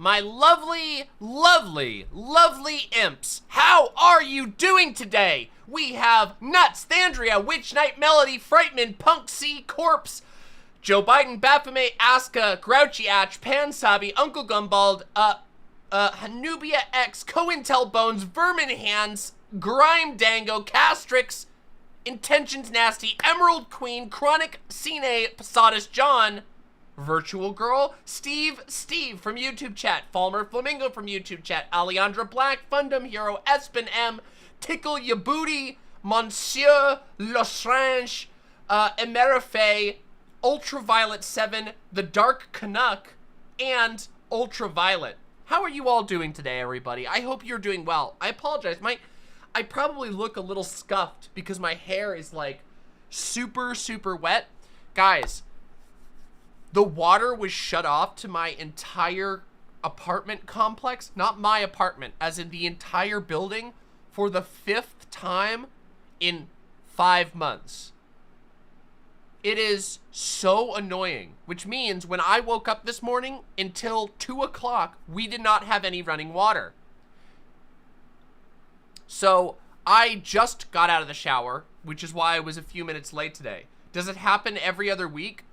My lovely, lovely, lovely imps, how are you doing today? We have Nuts, Thandria, Witch Knight, Melody, Frightman, Punk C, Corpse, Joe Biden, Baphomet, Aska, Grouchy Atch, Pansabi, Uncle Gumbald, Hanubia X, Cointel Bones, Vermin Hands, Grime Dango, Castrix, Intentions Nasty, Emerald Queen, Chronic Cine, Posadas John, Virtual Girl, Steve from YouTube chat, Falmer Flamingo from YouTube chat, Alejandra Black, Fundum Hero, Espen M, Tickle Ya Booty, Monsieur Lestrange, Emerife, Ultraviolet 7, The Dark Canuck, and Ultraviolet. How are you all doing today, everybody? I hope you're doing well. I apologize. I probably look a little scuffed because my hair is like super, super wet. Guys, the water was shut off to my entire apartment complex, not my apartment, as in the entire building, for the 5th time in 5 months. It is so annoying, which means when I woke up this morning until 2 o'clock, we did not have any running water. So I just got out of the shower, which is why I was a few minutes late today. Does it happen every other week?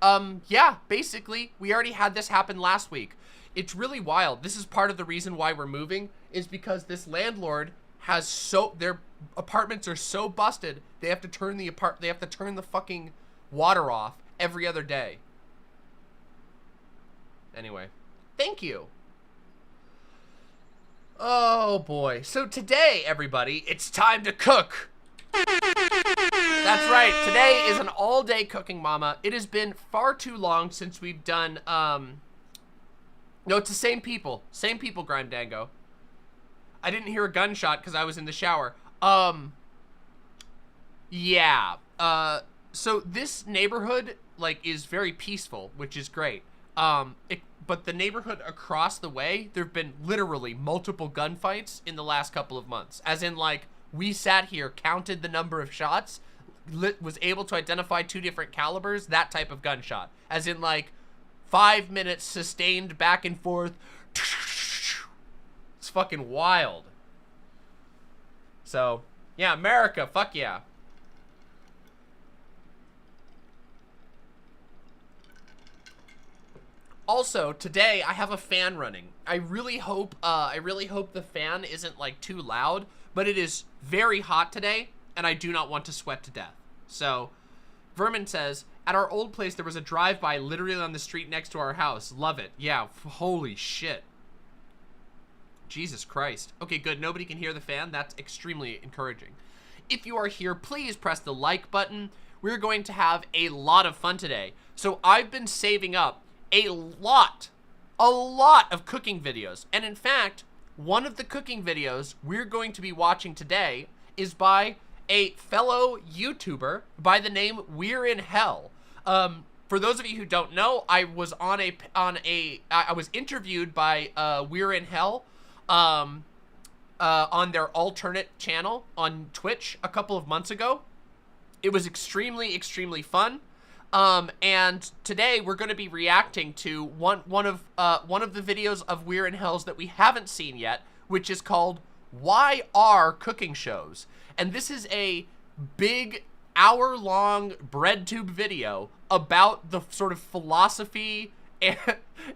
Yeah, basically. We already had this happen last week. It's really wild. This is part of the reason why we're moving, is because this landlord has their apartments are so busted, they have to turn the fucking water off every other day. Anyway, thank you. Oh boy. So today, everybody, it's time to cook. That's right, today is an all-day cooking mama. It has been far too long since we've done, no, it's the same people, Grime Dango. I didn't hear a gunshot because I was in the shower. Yeah, so this neighborhood, like, is very peaceful, which is great. But the neighborhood across the way, there've been literally multiple gunfights in the last couple of months. As in, like, we sat here, counted the number of shots, was able to identify 2 different calibers, that type of gunshot. As in, like, 5 minutes sustained back and forth. It's fucking wild. So, yeah, America, fuck yeah. Also, today I have a fan running. I really hope the fan isn't like too loud, but it is very hot today, and I do not want to sweat to death. So, Vermin says, at our old place there was a drive-by literally on the street next to our house. Love it. Yeah, holy shit. Jesus Christ. Okay, good. Nobody can hear the fan. That's extremely encouraging. If you are here, please press the like button. We're going to have a lot of fun today. So I've been saving up a lot of cooking videos. And in fact, one of the cooking videos we're going to be watching today is by a fellow YouTuber by the name We're in Hell. For those of you who don't know, I was I was interviewed by We're in Hell on their alternate channel on Twitch a couple of months ago. It was extremely fun. And today we're going to be reacting to one of the videos of We're in Hells that we haven't seen yet, which is called Why Are Cooking Shows? And this is a big hour-long BreadTube video about the sort of philosophy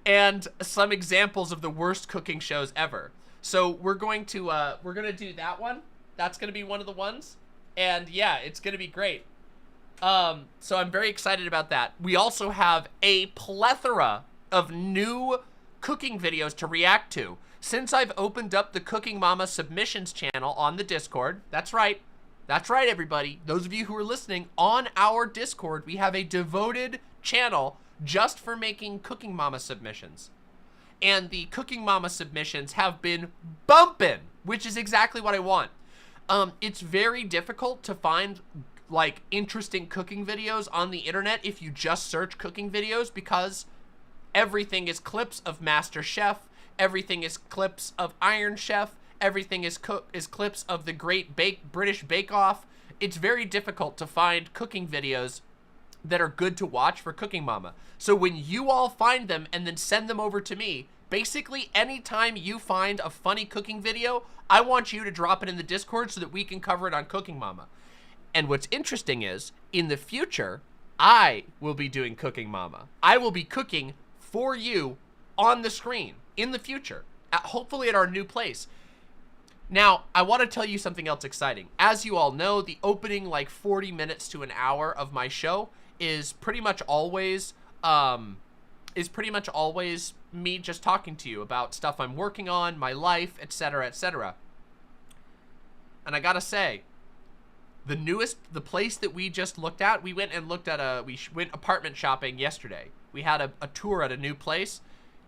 and some examples of the worst cooking shows ever. So we're going to do that one. That's going to be one of the ones. And yeah, it's going to be great. So I'm very excited about that. We also have a plethora of new cooking videos to react to. Since I've opened up the CookingMama submissions channel on the Discord, that's right, everybody. Those of you who are listening, on our Discord, we have a devoted channel just for making CookingMama submissions. And the CookingMama submissions have been bumping, which is exactly what I want. It's very difficult to find like interesting cooking videos on the internet if you just search cooking videos, because everything is clips of Master Chef, everything is clips of Iron Chef, everything is clips of the Great British Bake Off. It's very difficult to find cooking videos that are good to watch for CookingMama. So when you all find them and then send them over to me, basically anytime you find a funny cooking video, I want you to drop it in the Discord so that we can cover it on CookingMama. And what's interesting is, in the future, I will be doing CookingMama. I will be cooking for you on the screen in the future, hopefully at our new place. Now, I want to tell you something else exciting. As you all know, the opening like 40 minutes to an hour of my show is pretty much always me just talking to you about stuff I'm working on, my life, etc., etc. And I gotta say, the place that we just looked at, we went apartment shopping yesterday. We had a tour at a new place,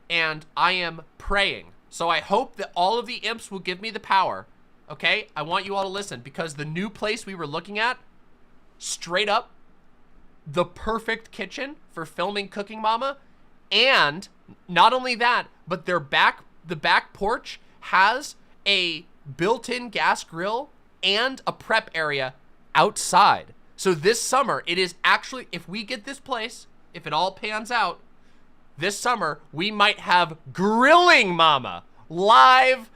and I am praying. So I hope that all of the imps will give me the power, okay? I want you all to listen, because the new place we were looking at, straight up, the perfect kitchen for filming CookingMama, and not only that, but the back porch has a built-in gas grill and a prep area outside. So this summer, it is actually, if we get this place, if it all pans out, this summer, we might have Grilling Mama live.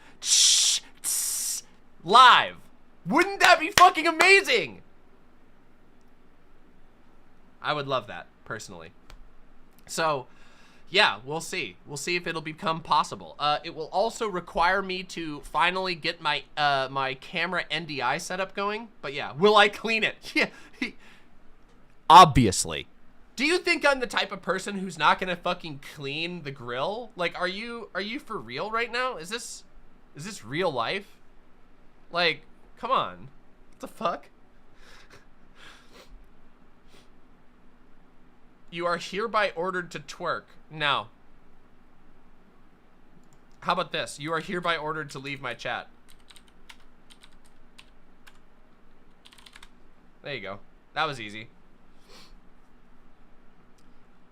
Live. Wouldn't that be fucking amazing? I would love that, personally. So, yeah, we'll see. We'll see if it'll become possible. It will also require me to finally get my my camera NDI setup going. But yeah, will I clean it? Yeah, obviously. Do you think I'm the type of person who's not gonna fucking clean the grill? Like, are you for real right now? Is this real life? Like, come on. What the fuck? You are hereby ordered to twerk. No. How about this? You are hereby ordered to leave my chat. There you go. That was easy.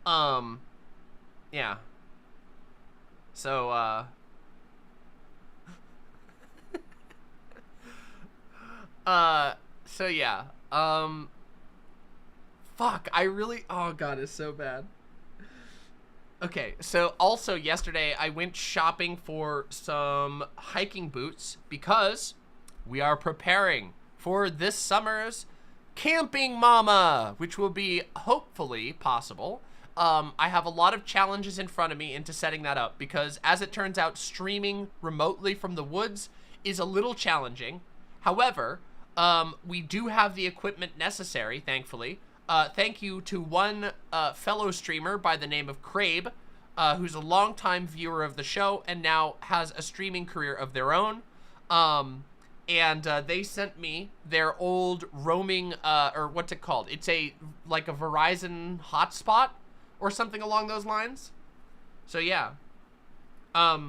Yeah. So, so yeah. Fuck, oh god, it's so bad. Okay, so also yesterday I went shopping for some hiking boots because we are preparing for this summer's Camping Mama, which will be hopefully possible. I have a lot of challenges in front of me into setting that up because, as it turns out, streaming remotely from the woods is a little challenging. However, we do have the equipment necessary, thankfully. Thank you to one fellow streamer by the name of Crabe, who's a longtime viewer of the show and now has a streaming career of their own. And they sent me their old roaming, or what's it called? It's like a Verizon hotspot or something along those lines. So yeah. I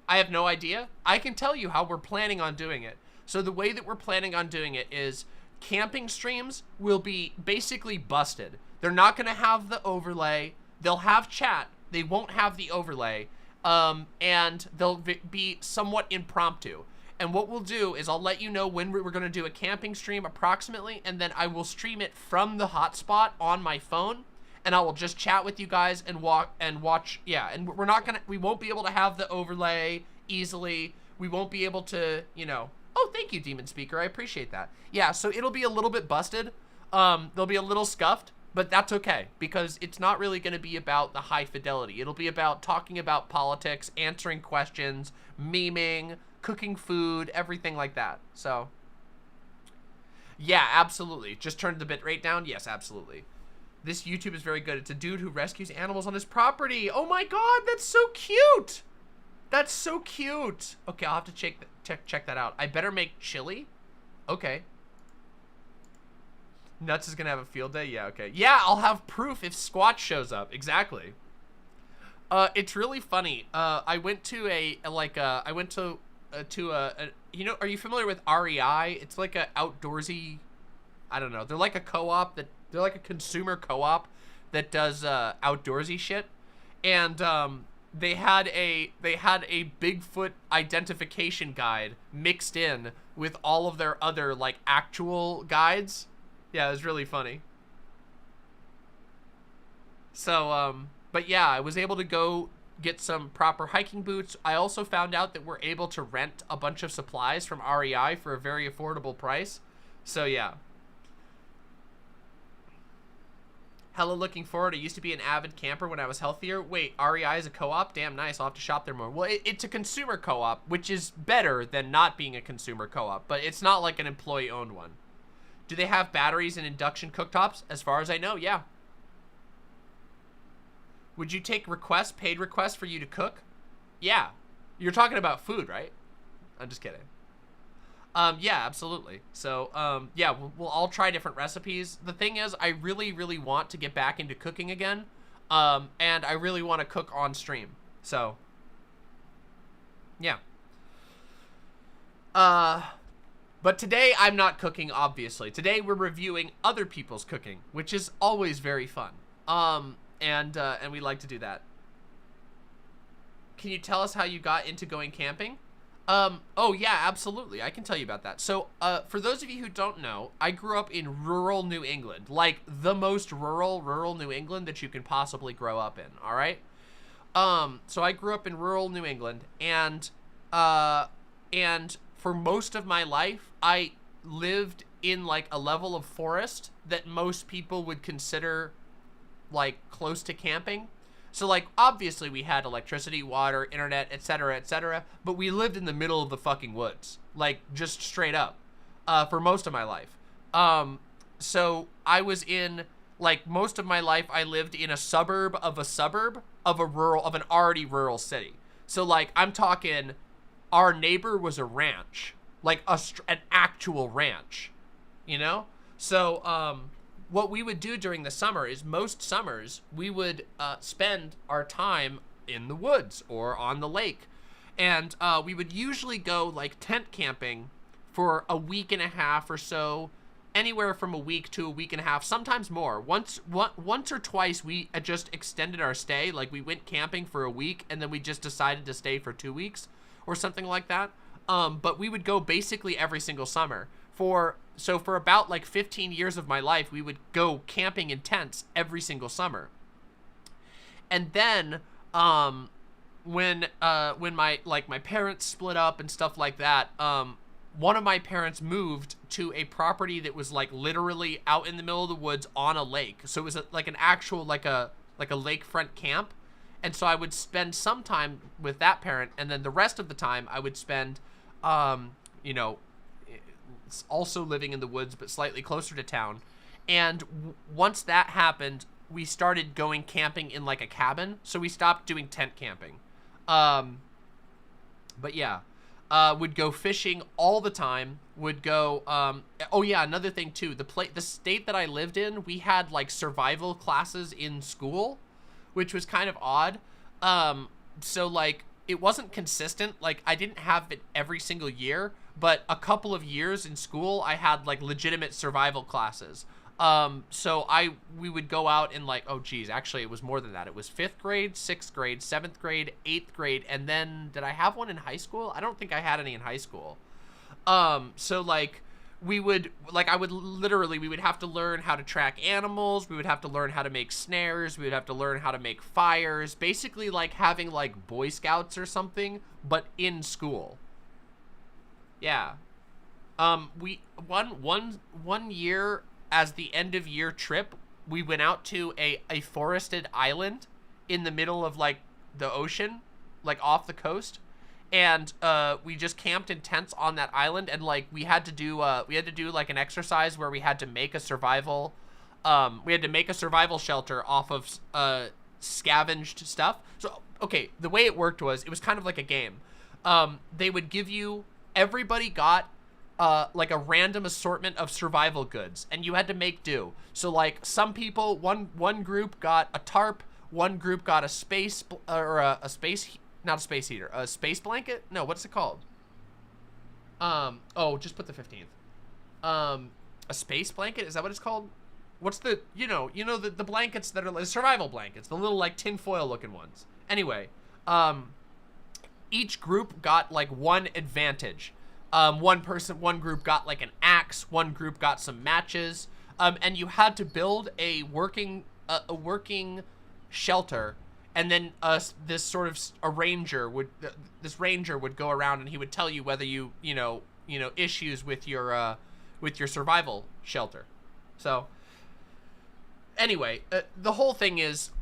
have no idea. I can tell you how we're planning on doing it. So the way that we're planning on doing it is camping streams will be basically busted. They're not going to have the overlay. They'll have chat. They won't have the overlay. And they'll be somewhat impromptu. And what we'll do is I'll let you know when we're going to do a camping stream approximately, and then I will stream it from the hotspot on my phone. And I will just chat with you guys and watch. Yeah, and we won't be able to have the overlay easily. We won't be able to, oh, thank you, Demon Speaker. I appreciate that. Yeah, so it'll be a little bit busted. They'll be a little scuffed, but that's okay because it's not really going to be about the high fidelity. It'll be about talking about politics, answering questions, memeing, cooking food, everything like that. So, yeah, absolutely. Just turned the bitrate down? Yes, absolutely. This YouTube is very good. It's a dude who rescues animals on his property. Oh my god, that's so cute. That's so cute. Okay, I'll have to check that out. I better make chili. Okay. Nuts is gonna have a field day. Yeah, okay. Yeah, I'll have proof if Squatch shows up. Exactly. It's really funny. I went to are you familiar with REI? It's like a outdoorsy, I don't know. They're like a co-op they're like a consumer co-op that does outdoorsy shit, and they had a Bigfoot identification guide mixed in with all of their other like actual guides. Yeah, it was really funny. So but yeah, I was able to go get some proper hiking boots. I also found out that we're able to rent a bunch of supplies from REI for a very affordable price. So yeah. Hella looking forward. I used to be an avid camper when I was healthier. Wait, REI is a co-op? Damn nice. I'll have to shop there more. Well, it's a consumer co-op, which is better than not being a consumer co-op, but it's not like an employee-owned one. Do they have batteries and induction cooktops? As far as I know, yeah. Would you take requests, paid requests for you to cook? Yeah. You're talking about food, right? I'm just kidding. Yeah, absolutely. So, yeah, we'll all try different recipes. The thing is, I really, really want to get back into cooking again. And I really want to cook on stream. So, yeah. But today I'm not cooking, obviously. Today we're reviewing other people's cooking, which is always very fun. And we like to do that. Can you tell us how you got into going camping? Oh yeah, absolutely. I can tell you about that. So, for those of you who don't know, I grew up in rural New England, like the most rural New England that you can possibly grow up in. All right. So I grew up in rural New England, and for most of my life, I lived in like a level of forest that most people would consider like close to camping. So, like, obviously we had electricity, water, internet, etc., but we lived in the middle of the fucking woods, like, just straight up, for most of my life. So I was in, like, most of my life I lived in a suburb of an already rural city. So, like, I'm talking, our neighbor was a ranch, like, an actual ranch, you know? So, what we would do during the summer is most summers we would spend our time in the woods or on the lake, and we would usually go like tent camping for a week and a half or so, anywhere from a week to a week and a half, sometimes more. Once or twice we just extended our stay, like we went camping for a week and then we just decided to stay for 2 weeks or something like that. But we would go basically every single summer. So for about like 15 years of my life, we would go camping in tents every single summer. And then when my parents split up and stuff like that, one of my parents moved to a property that was like literally out in the middle of the woods on a lake. So it was like an actual like a lakefront camp. And so I would spend some time with that parent, and then the rest of the time I would spend also living in the woods but slightly closer to town. And once that happened, we started going camping in like a cabin, so we stopped doing tent camping. But yeah, would go fishing all the time. Would go. Oh yeah, another thing too. The state that I lived in, we had like survival classes in school, which was kind of odd. So like it wasn't consistent. Like I didn't have it every single year, but a couple of years in school, I had like legitimate survival classes. So we would go out in like, oh geez, actually it was more than that. It was 5th grade, 6th grade, 7th grade, 8th grade, and then did I have one in high school? I don't think I had any in high school. So like we would have to learn how to track animals. We would have to learn how to make snares. We would have to learn how to make fires. Basically like having like Boy Scouts or something, but in school. Yeah. One year as the end of year trip, we went out to a forested island in the middle of like the ocean, like off the coast. And we just camped in tents on that island, and like we had to do like an exercise where we had to make a survival shelter off of scavenged stuff. So okay, the way it worked was it was kind of like a game. They would give you, everybody got like a random assortment of survival goods, and you had to make do. So like some people, one group got a tarp, one group got a space not a space heater, a space blanket. No, what's it called? Oh, just put the 15th. A space blanket, is that what it's called? What's the, the blankets that are like survival blankets, the little like tinfoil looking ones. Anyway, each group got like one advantage. One group got like an axe, one group got some matches, and you had to build a working shelter, and then this ranger would go around and he would tell you whether you issues with your survival shelter. So anyway, the whole thing is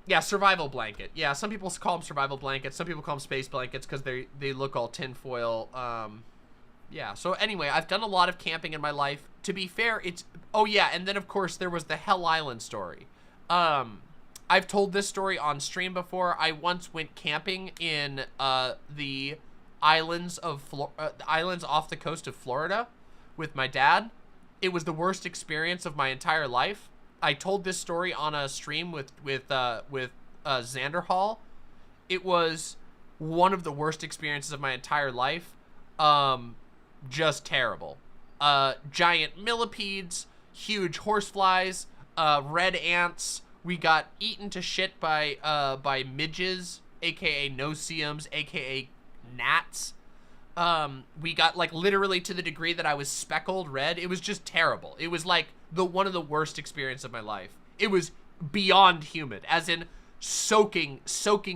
yeah, survival blanket. Yeah, some people call them survival blankets. Some people call them space blankets because they look all tinfoil. Yeah, so anyway, I've done a lot of camping in my life. To be fair, oh yeah, and then of course there was the Hell Island story. I've told this story on stream before. I once went camping in the islands off the coast of Florida with my dad. It was the worst experience of my entire life. I told this story on a stream with Xanderhal. It was one of the worst experiences of my entire life. Just terrible. Giant millipedes, huge horseflies, red ants. We got eaten to shit by midges, aka no-see-ums, aka gnats. We got like literally to the degree that I was speckled red. It was just terrible. It was like one of the worst experiences of my life. It was beyond humid, as in soaking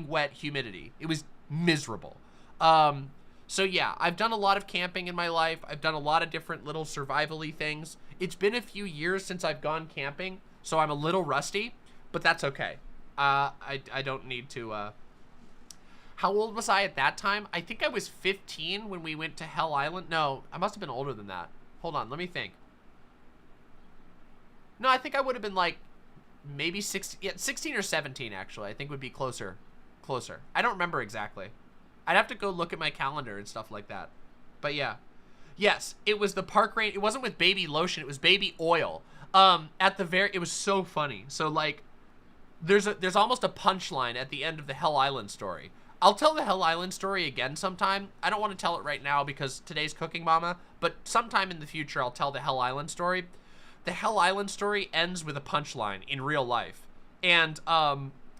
wet humidity. It was miserable. So yeah, I've done a lot of camping in my life. I've done a lot of different little survival-y things. It's been a few years since I've gone camping, so I'm a little rusty, but that's okay. I don't need to, How old was I at that time? I think I was 15 when we went to Hell Island. No, I must have been older than that. Hold on, let me think. No, I think I would have been like maybe 16 or 17 actually. I think would be closer. I don't remember exactly. I'd have to go look at my calendar and stuff like that. But yeah. Yes, it was the park range. It wasn't with baby lotion, it was baby oil. It was so funny. So like there's almost a punchline at the end of the Hell Island story. I'll tell the Hell Island story again sometime. I don't want to tell it right now because today's Cooking Mama, but sometime in the future I'll tell the Hell Island story. The Hell Island story ends with a punchline in real life. And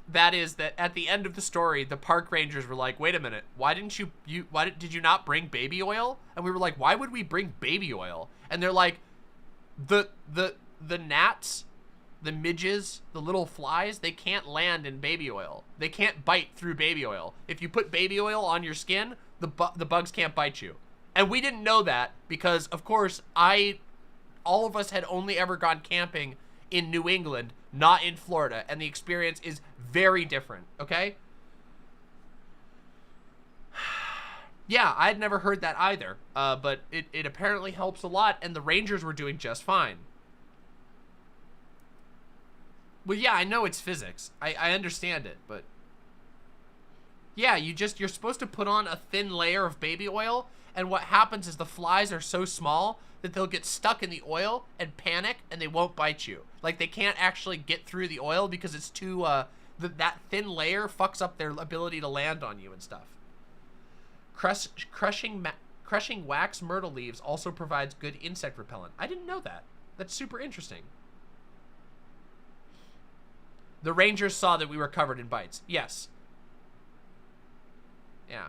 that is that at the end of the story, the park rangers were like, "Wait a minute. Why did you not bring baby oil?" And we were like, "Why would we bring baby oil?" And they're like, "The gnats, the midges, the little flies, they can't land in baby oil. They can't bite through baby oil. If you put baby oil on your skin, the bugs can't bite you." And we didn't know that because, of course, all of us had only ever gone camping in New England, not in Florida, and the experience is very different, okay? Yeah, I had never heard that either, but it apparently helps a lot, and the Rangers were doing just fine. Well, yeah, I know it's physics. I understand it, but yeah, you're supposed to put on a thin layer of baby oil, and what happens is the flies are so small that they'll get stuck in the oil and panic, and they won't bite you. Like, they can't actually get through the oil because it's too, that thin layer fucks up their ability to land on you and stuff. Crushing wax myrtle leaves also provides good insect repellent. I didn't know that. That's super interesting. The rangers saw that we were covered in bites. Yes. Yeah.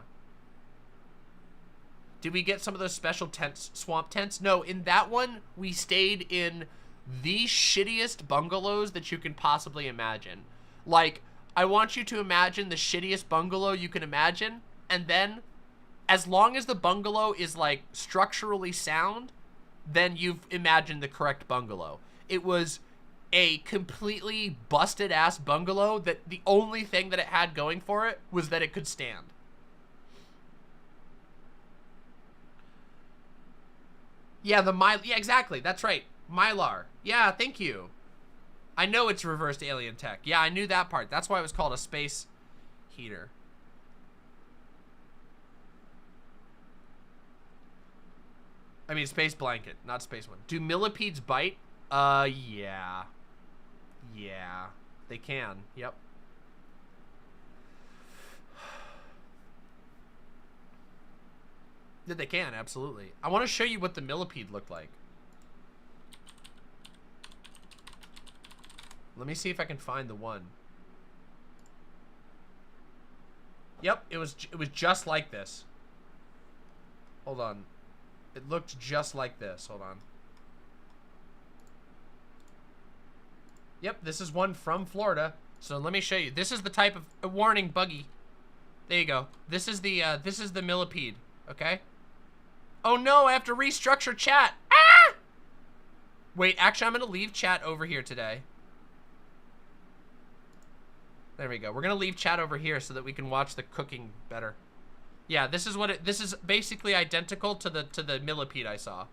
Did we get some of those special tents, swamp tents? No, in that one, we stayed in the shittiest bungalows that you can possibly imagine. Like, I want you to imagine the shittiest bungalow you can imagine, and then, as long as the bungalow is, like, structurally sound, then you've imagined the correct bungalow. It was a completely busted-ass bungalow that the only thing that it had going for it was that it could stand. Yeah, yeah, exactly. That's right. Mylar. Yeah, thank you. I know it's reversed alien tech. Yeah, I knew that part. That's why it was called a space heater. I mean, space blanket, not space one. Do millipedes bite? Yeah. Yeah. They can. Yep. They can, absolutely. I want to show you what the millipede looked like. Let me see if I can find the one. Yep, it was just like this. Hold on. It looked just like this. Hold on. Yep, this is one from Florida. So let me show you. This is the type of warning buggy. There you go. This is the millipede. Okay. Oh no, I have to restructure chat. Ah! Wait, actually, I'm gonna leave chat over here today. There we go. We're gonna leave chat over here so that we can watch the cooking better. Yeah, this is basically identical to the millipede I saw.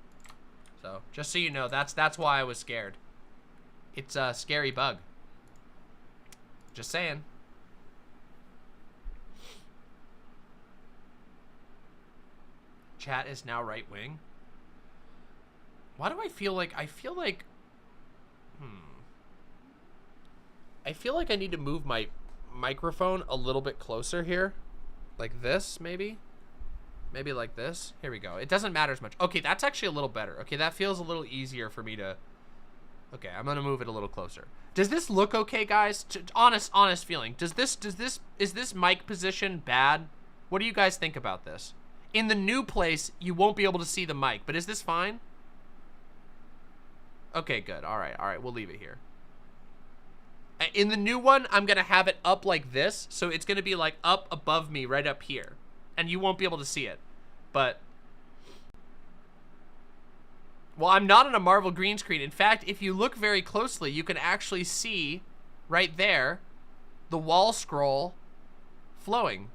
So just so you know, that's why I was scared. It's a scary bug. Just saying. Chat is now right wing. Why do I feel like I feel like I need to move my microphone a little bit closer here. Like this, maybe? Maybe like this. Here we go. It doesn't matter as much. Okay, that's actually a little better. Okay, that feels a little easier for me to... Okay, I'm gonna move it a little closer. Does this look okay, guys? Honest feeling. Is this mic position bad? What do you guys think about this? In the new place, you won't be able to see the mic, but is this fine? Okay, good. All right, we'll leave it here. In the new one, I'm gonna have it up like this, so it's gonna be like up above me, right up here, and you won't be able to see it. But, well, I'm not on a Marvel green screen. In fact, if you look very closely, you can actually see right there the wall scroll flowing.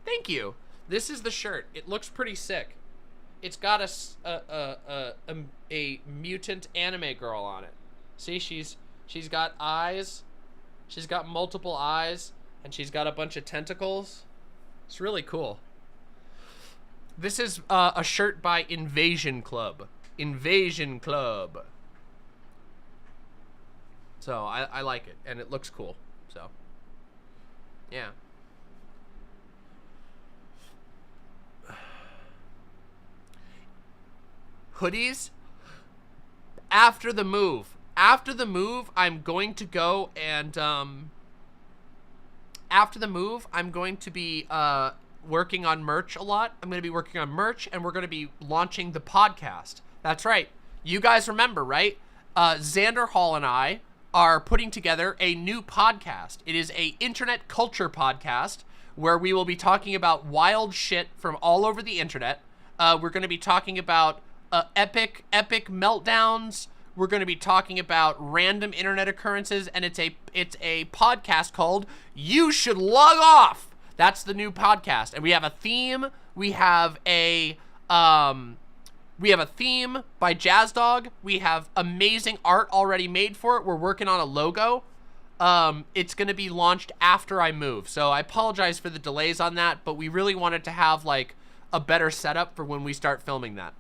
Thank you. This is the shirt. It looks pretty sick. It's got a mutant anime girl on it. See, she's got eyes. She's got multiple eyes, and she's got a bunch of tentacles. It's really cool. This is a shirt by Invasion Club. Invasion Club. So I like it, and it looks cool. So yeah. Hoodies after the move. After the move, I'm going to go and after the move, I'm going to be working on merch a lot. I'm going to be working on merch, and we're going to be launching the podcast. That's right. You guys remember, right? Xanderhal and I are putting together a new podcast. It is a internet culture podcast where we will be talking about wild shit from all over the internet. We're going to be talking about epic meltdowns. We're going to be talking about random internet occurrences, and it's a podcast called You Should Log Off. That's the new podcast, and we have a theme. We have a theme by Jazz Dog. We have amazing art already made for it. We're working on a logo. it's going to be launched after I move. So I apologize for the delays on that, but we really wanted to have like a better setup for when we start filming that.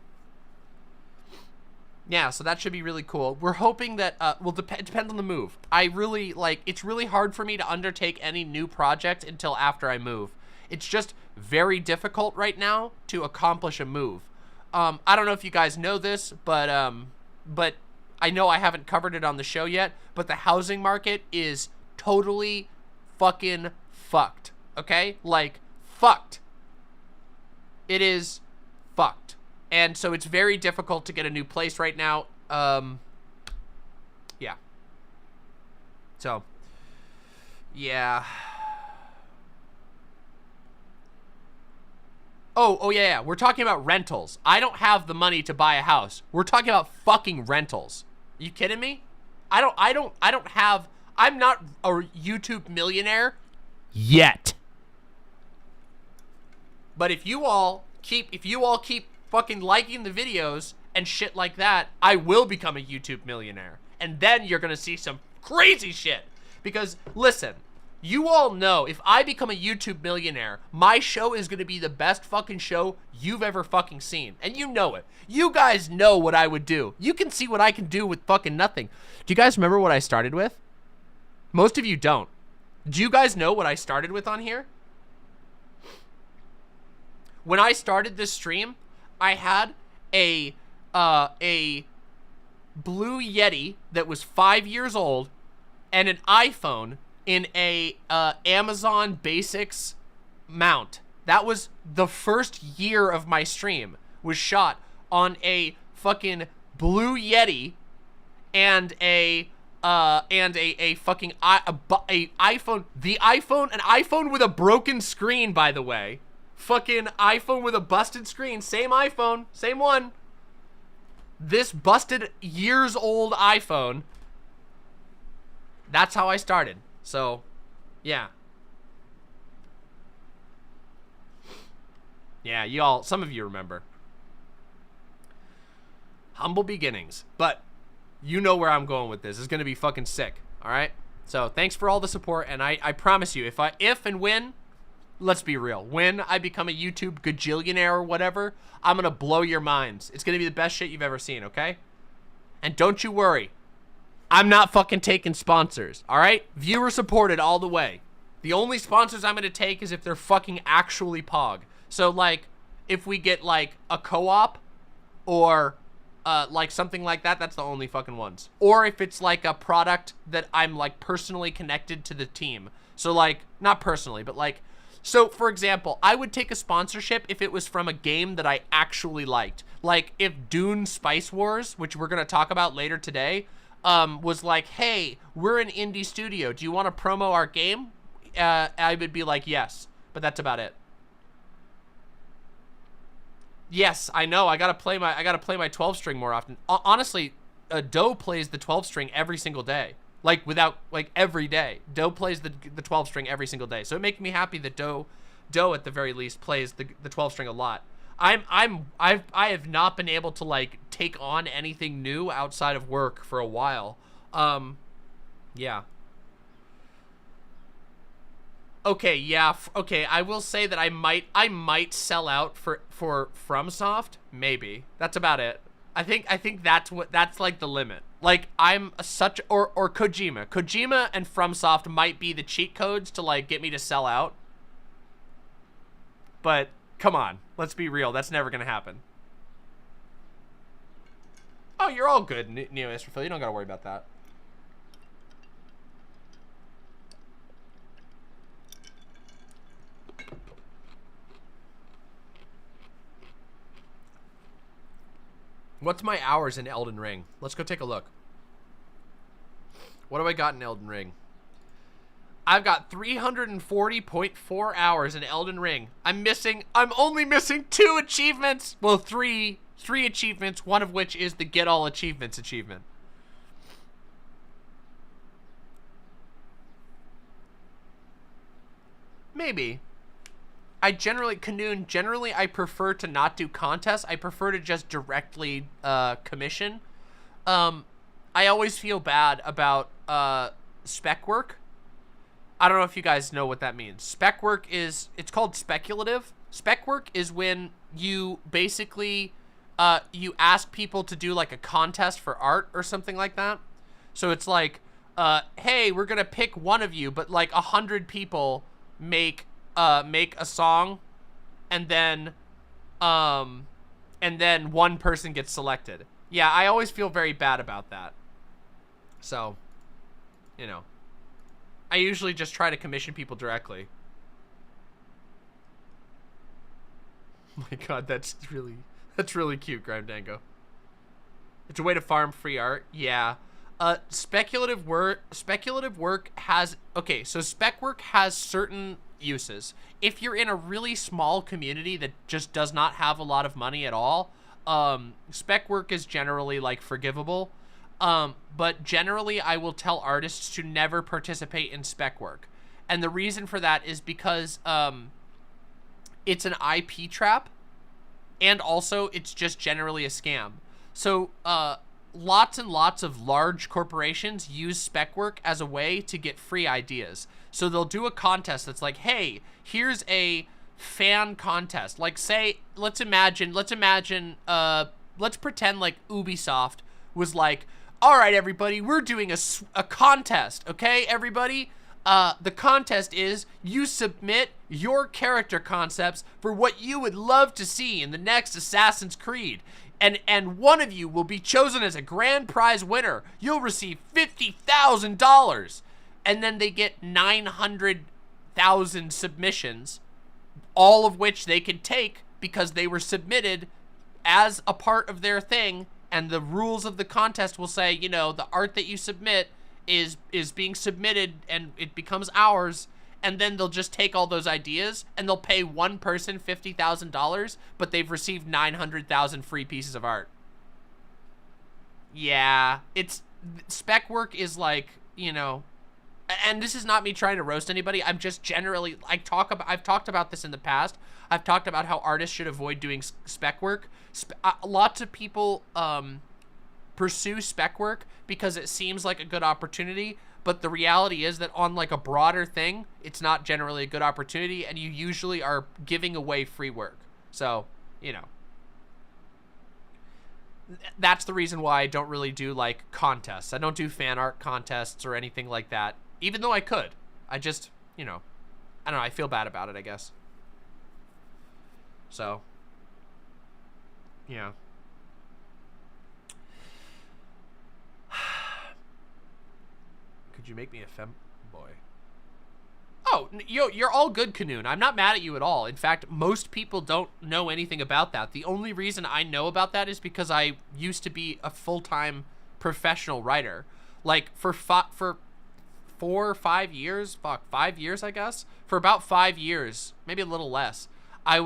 Yeah, so that should be really cool. We're hoping that, well, it depends on the move. I really, like, it's really hard for me to undertake any new project until after I move. It's just very difficult right now to accomplish a move. I don't know if you guys know this, but I know I haven't covered it on the show yet, but the housing market is totally fucking fucked, okay? Like, fucked. It is fucked. And so it's very difficult to get a new place right now. Yeah. So, yeah. Oh, yeah. We're talking about rentals. I don't have the money to buy a house. We're talking about fucking rentals. Are you kidding me? I'm not a YouTube millionaire yet. But if you all keep fucking liking the videos and shit like that, I will become a YouTube millionaire. And then you're gonna see some crazy shit. Because, listen, you all know if I become a YouTube millionaire, my show is gonna be the best fucking show you've ever fucking seen. And you know it. You guys know what I would do. You can see what I can do with fucking nothing. Do you guys remember what I started with? Most of you don't. Do you guys know what I started with on here? When I started this stream, I had a Blue Yeti that was 5 years old and an iPhone in a Amazon Basics mount. That was the first year of my stream, was shot on a fucking Blue Yeti and an iPhone with a broken screen, by the way. Fucking iPhone with a busted screen. Same iPhone. Same one. This busted years old iPhone. That's how I started. So, yeah. Yeah, y'all, some of you remember. Humble beginnings. But you know where I'm going with this. It's going to be fucking sick. All right? So, thanks for all the support. And I promise you, if and when, let's be real, when I become a YouTube gajillionaire or whatever, I'm going to blow your minds. It's going to be the best shit you've ever seen, okay? And don't you worry. I'm not fucking taking sponsors, all right? Viewer supported all the way. The only sponsors I'm going to take is if they're fucking actually pog. So, like, if we get, like, a co-op or, like, something like that, that's the only fucking ones. Or if it's, like, a product that I'm, like, personally connected to the team. So, like, not personally, but, like, so, for example, I would take a sponsorship if it was from a game that I actually liked. Like, if Dune Spice Wars, which we're going to talk about later today, was like, hey, we're an indie studio. Do you want to promo our game? I would be like, yes. But that's about it. Yes, I know. I gotta play my 12 string more often. Honestly, Doe plays the 12 string every single day. Like, every day. Doe plays the 12 string every single day. So it makes me happy that Doe at the very least plays the 12 string a lot. I have not been able to, like, take on anything new outside of work for a while. Yeah. Okay, yeah, okay, I will say that I might sell out for FromSoft, maybe. That's about it. I think that's like the limit. Like, I'm such, or Kojima. Kojima and FromSoft might be the cheat codes to, like, get me to sell out. But, come on, let's be real, that's never gonna happen. Oh, you're all good, Neo Israfil, you don't gotta worry about that. What's my hours in Elden Ring? Let's go take a look. What do I got in Elden Ring? I've got 340.4 hours in Elden Ring. I'm only missing 2 achievements. Well, three achievements, one of which is the Get All Achievements achievement. Maybe. Generally I prefer to not do contests. I prefer to just directly commission. I always feel bad about spec work. I don't know if you guys know what that means. Spec work is, it's called speculative. Spec work is when you basically, you ask people to do like a contest for art or something like that. So it's like, hey, we're gonna pick one of you, but like 100 people make a song, and then one person gets selected. Yeah, I always feel very bad about that. So, you know, I usually just try to commission people directly. Oh my god, that's really cute, Grimdango. It's a way to farm free art. Yeah. Speculative work has, okay, so spec work has certain uses. If you're in a really small community that just does not have a lot of money at all, spec work is generally like forgivable. But generally I will tell artists to never participate in spec work. And the reason for that is because, it's an IP trap, and also it's just generally a scam. So, lots and lots of large corporations use spec work as a way to get free ideas. So they'll do a contest that's like, hey, here's a fan contest. Like, say, let's pretend like Ubisoft was like, all right, everybody, we're doing a contest, okay, everybody? The contest is you submit your character concepts for what you would love to see in the next Assassin's Creed. And one of you will be chosen as a grand prize winner. You'll receive $50,000. And then they get 900,000 submissions, all of which they can take because they were submitted as a part of their thing. And the rules of the contest will say, you know, the art that you submit is being submitted and it becomes ours. And then they'll just take all those ideas and they'll pay one person $50,000, but they've received 900,000 free pieces of art. Yeah, spec work is like, you know, and this is not me trying to roast anybody. I'm just generally, I've talked about this in the past. I've talked about how artists should avoid doing spec work. Lots of people pursue spec work because it seems like a good opportunity. But the reality is that on like a broader thing, it's not generally a good opportunity, and you usually are giving away free work. So, you know, that's the reason why I don't really do like contests. I don't do fan art contests or anything like that, even though I could. I just, you know, I don't know, I feel bad about it, I guess. So, yeah. Could you make me a femboy? Oh, you're all good, Canoon. I'm not mad at you at all. In fact, most people don't know anything about that. The only reason I know about that is because I used to be a full-time professional writer. Like, for 4 or 5 years, 5 years, I guess? For about 5 years, maybe a little less, I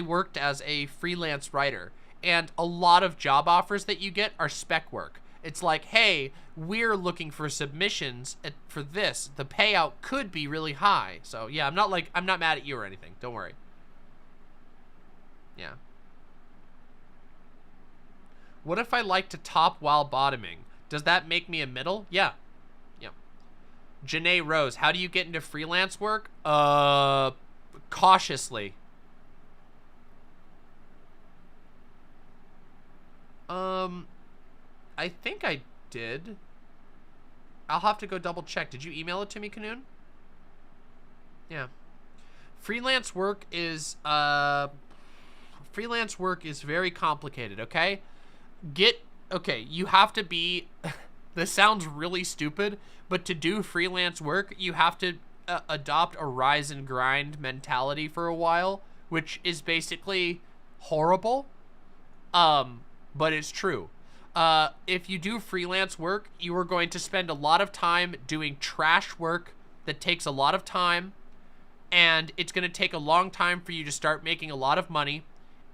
worked as a freelance writer. And a lot of job offers that you get are spec work. It's like, hey, we're looking for submissions for this. The payout could be really high. So yeah, I'm not mad at you or anything. Don't worry. Yeah. What if I like to top while bottoming? Does that make me a middle? Yeah. Yeah. Janae Rose, how do you get into freelance work? Cautiously. I think I did. I'll have to go double check. Did you email it to me, Canoon? Yeah. Freelance work is very complicated, okay? Okay, you have to be, this sounds really stupid, but to do freelance work, you have to adopt a rise and grind mentality for a while, which is basically horrible, but it's true. If you do freelance work, you are going to spend a lot of time doing trash work that takes a lot of time, and it's going to take a long time for you to start making a lot of money,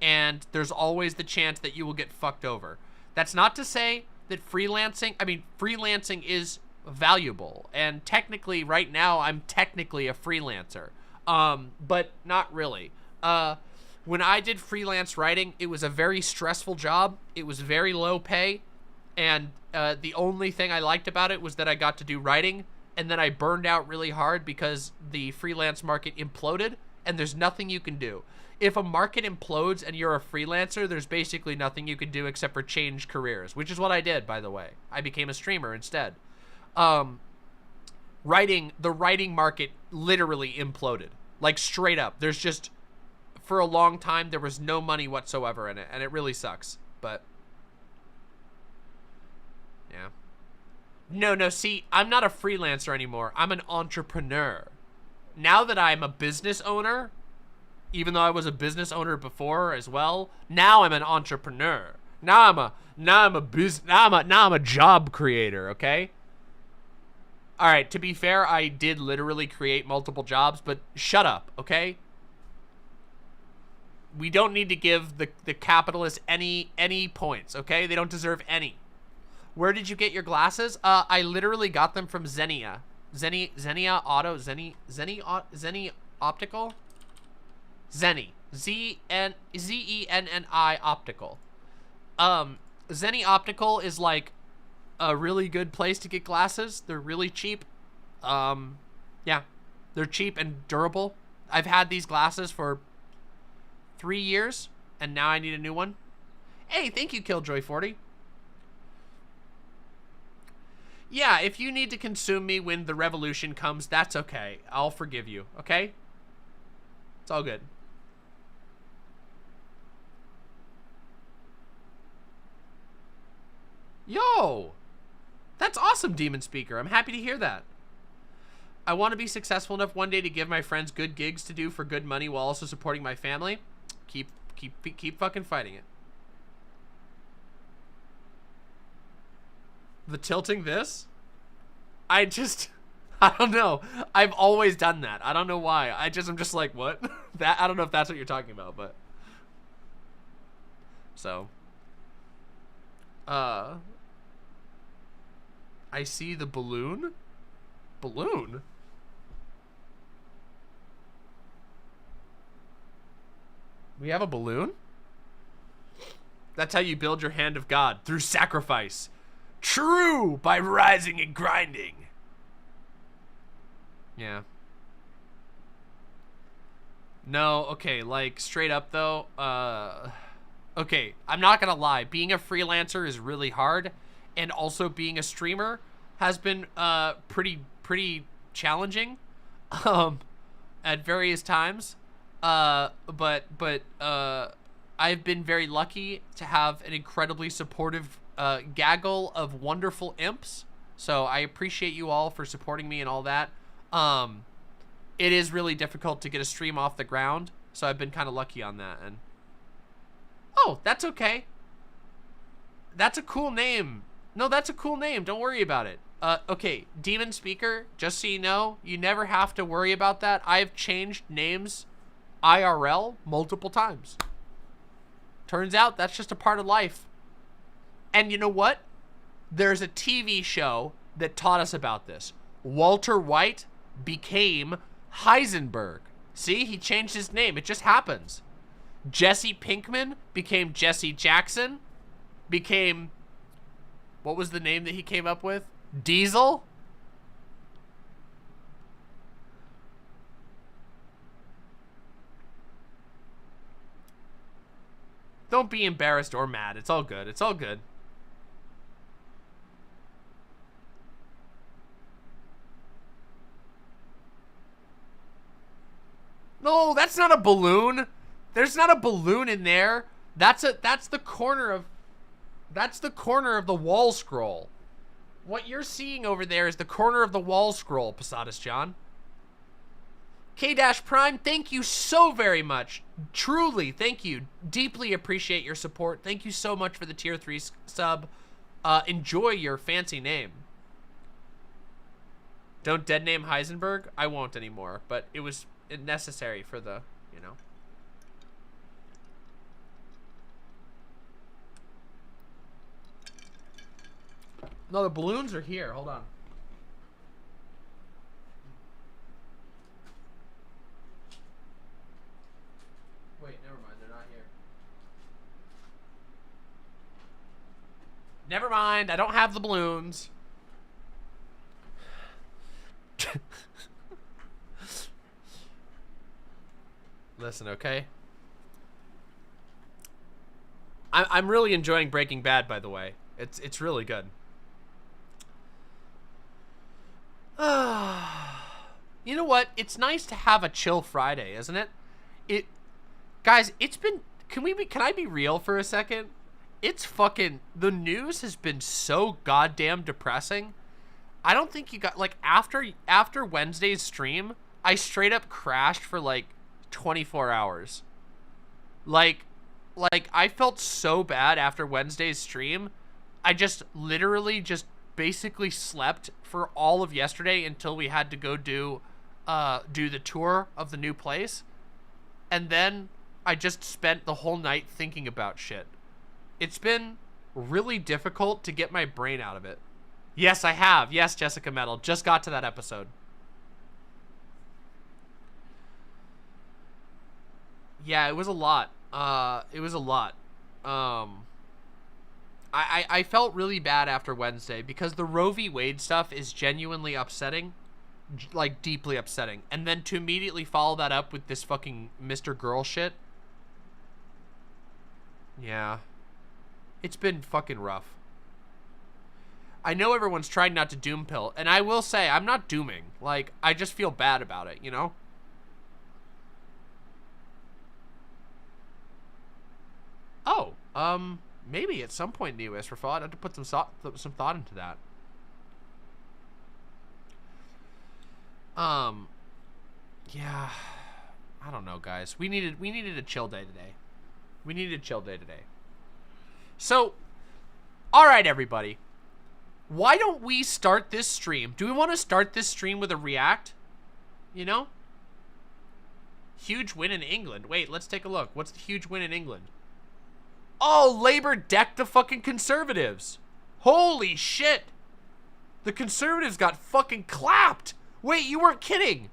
and there's always the chance that you will get fucked over. That's not to say that freelancing is valuable, and technically right now I'm technically a freelancer, but not really. When I did freelance writing, it was a very stressful job. It was very low pay, and the only thing I liked about it was that I got to do writing, and then I burned out really hard because the freelance market imploded, and there's nothing you can do. If a market implodes and you're a freelancer, there's basically nothing you can do except for change careers, which is what I did, by the way. I became a streamer instead. The writing market literally imploded. Like, straight up. There's just, for a long time, there was no money whatsoever in it, and it really sucks. But, yeah. No, see, I'm not a freelancer anymore. I'm an entrepreneur. Now that I'm a business owner, even though I was a business owner before as well, now I'm an entrepreneur. Now I'm a job creator, okay? All right, to be fair, I did literally create multiple jobs, but shut up, okay? We don't need to give the capitalists any points, okay? They don't deserve any. Where did you get your glasses? I literally got them from Xenia. Xenia Optical? Zenni. Z-E-N-N-I Optical. Zenni Optical is like a really good place to get glasses. They're really cheap. Yeah. They're cheap and durable. I've had these glasses for 3 years, and now I need a new one. Hey, thank you, Killjoy40. Yeah, if you need to consume me when the revolution comes, that's okay. I'll forgive you, okay? It's all good. Yo! That's awesome, Demon Speaker. I'm happy to hear that. I want to be successful enough one day to give my friends good gigs to do for good money while also supporting my family. Keep fucking fighting it. The tilting this? I don't know. I've always done that. I don't know why. I'm just like, what? That, I don't know if that's what you're talking about, but. So. I see the balloon? Balloon? We have a balloon? That's how you build your hand of God, through sacrifice. True, by rising and grinding. Yeah. No, okay, like, straight up, though, okay, I'm not gonna lie. Being a freelancer is really hard, and also being a streamer has been, pretty challenging, at various times. But I've been very lucky to have an incredibly supportive gaggle of wonderful imps. So I appreciate you all for supporting me and all that. It is really difficult to get a stream off the ground, so I've been kind of lucky on that. And oh, that's okay. That's a cool name. No, that's a cool name. Don't worry about it. Okay, Demon Speaker, just so you know, you never have to worry about that. I've changed names IRL multiple times. Turns out that's just a part of life. And you know what? There's a TV show that taught us about this. Walter White became Heisenberg. See, he changed his name. It just happens. Jesse Pinkman became Jesse Jackson. Became, what was the name that he came up with? Diesel? Don't be embarrassed or mad. It's all good. It's all good. No, that's not a balloon. There's not a balloon in there. That's the corner of the wall scroll. What you're seeing over there is the corner of the wall scroll, Posadas John. K-Prime, thank you so very much. Truly, thank you. Deeply appreciate your support. Thank you so much for the tier 3 sub. Enjoy your fancy name. Don't dead name Heisenberg? I won't anymore, but it was necessary for the, you know. No, the balloons are here. Hold on. Wait, never mind. They're not here. Never mind. I don't have the balloons. Listen, okay? I'm really enjoying Breaking Bad, by the way. It's really good. You know what? It's nice to have a chill Friday, isn't it? Guys, it's been... Can I be real for a second? It's fucking... The news has been so goddamn depressing. I don't think you got... Like, after Wednesday's stream, I straight up crashed for, like, 24 hours. Like, I felt so bad after Wednesday's stream. I just literally just basically slept for all of yesterday until we had to go do the tour of the new place. And then I just spent the whole night thinking about shit. It's been really difficult to get my brain out of it. Yes, I have. Yes, Jessica Metal. Just got to that episode. Yeah, it was a lot. It was a lot. I felt really bad after Wednesday because the Roe v. Wade stuff is genuinely upsetting. Like, deeply upsetting. And then to immediately follow that up with this fucking Mr. Girl shit. Yeah. It's been fucking rough. I know everyone's trying not to doom pill, and I will say, I'm not dooming. Like, I just feel bad about it, you know? Oh, maybe at some point in the US for thought, I have to put some thought into that. Yeah, I don't know, guys. We needed a chill day today. We needed a chill day today. So, all right, everybody. Why don't we start this stream? Do we want to start this stream with a react? You know? Huge win in England. Wait, let's take a look. What's the huge win in England? Oh, Labour decked the fucking Conservatives. Holy shit. The Conservatives got fucking clapped. Wait, you weren't kidding.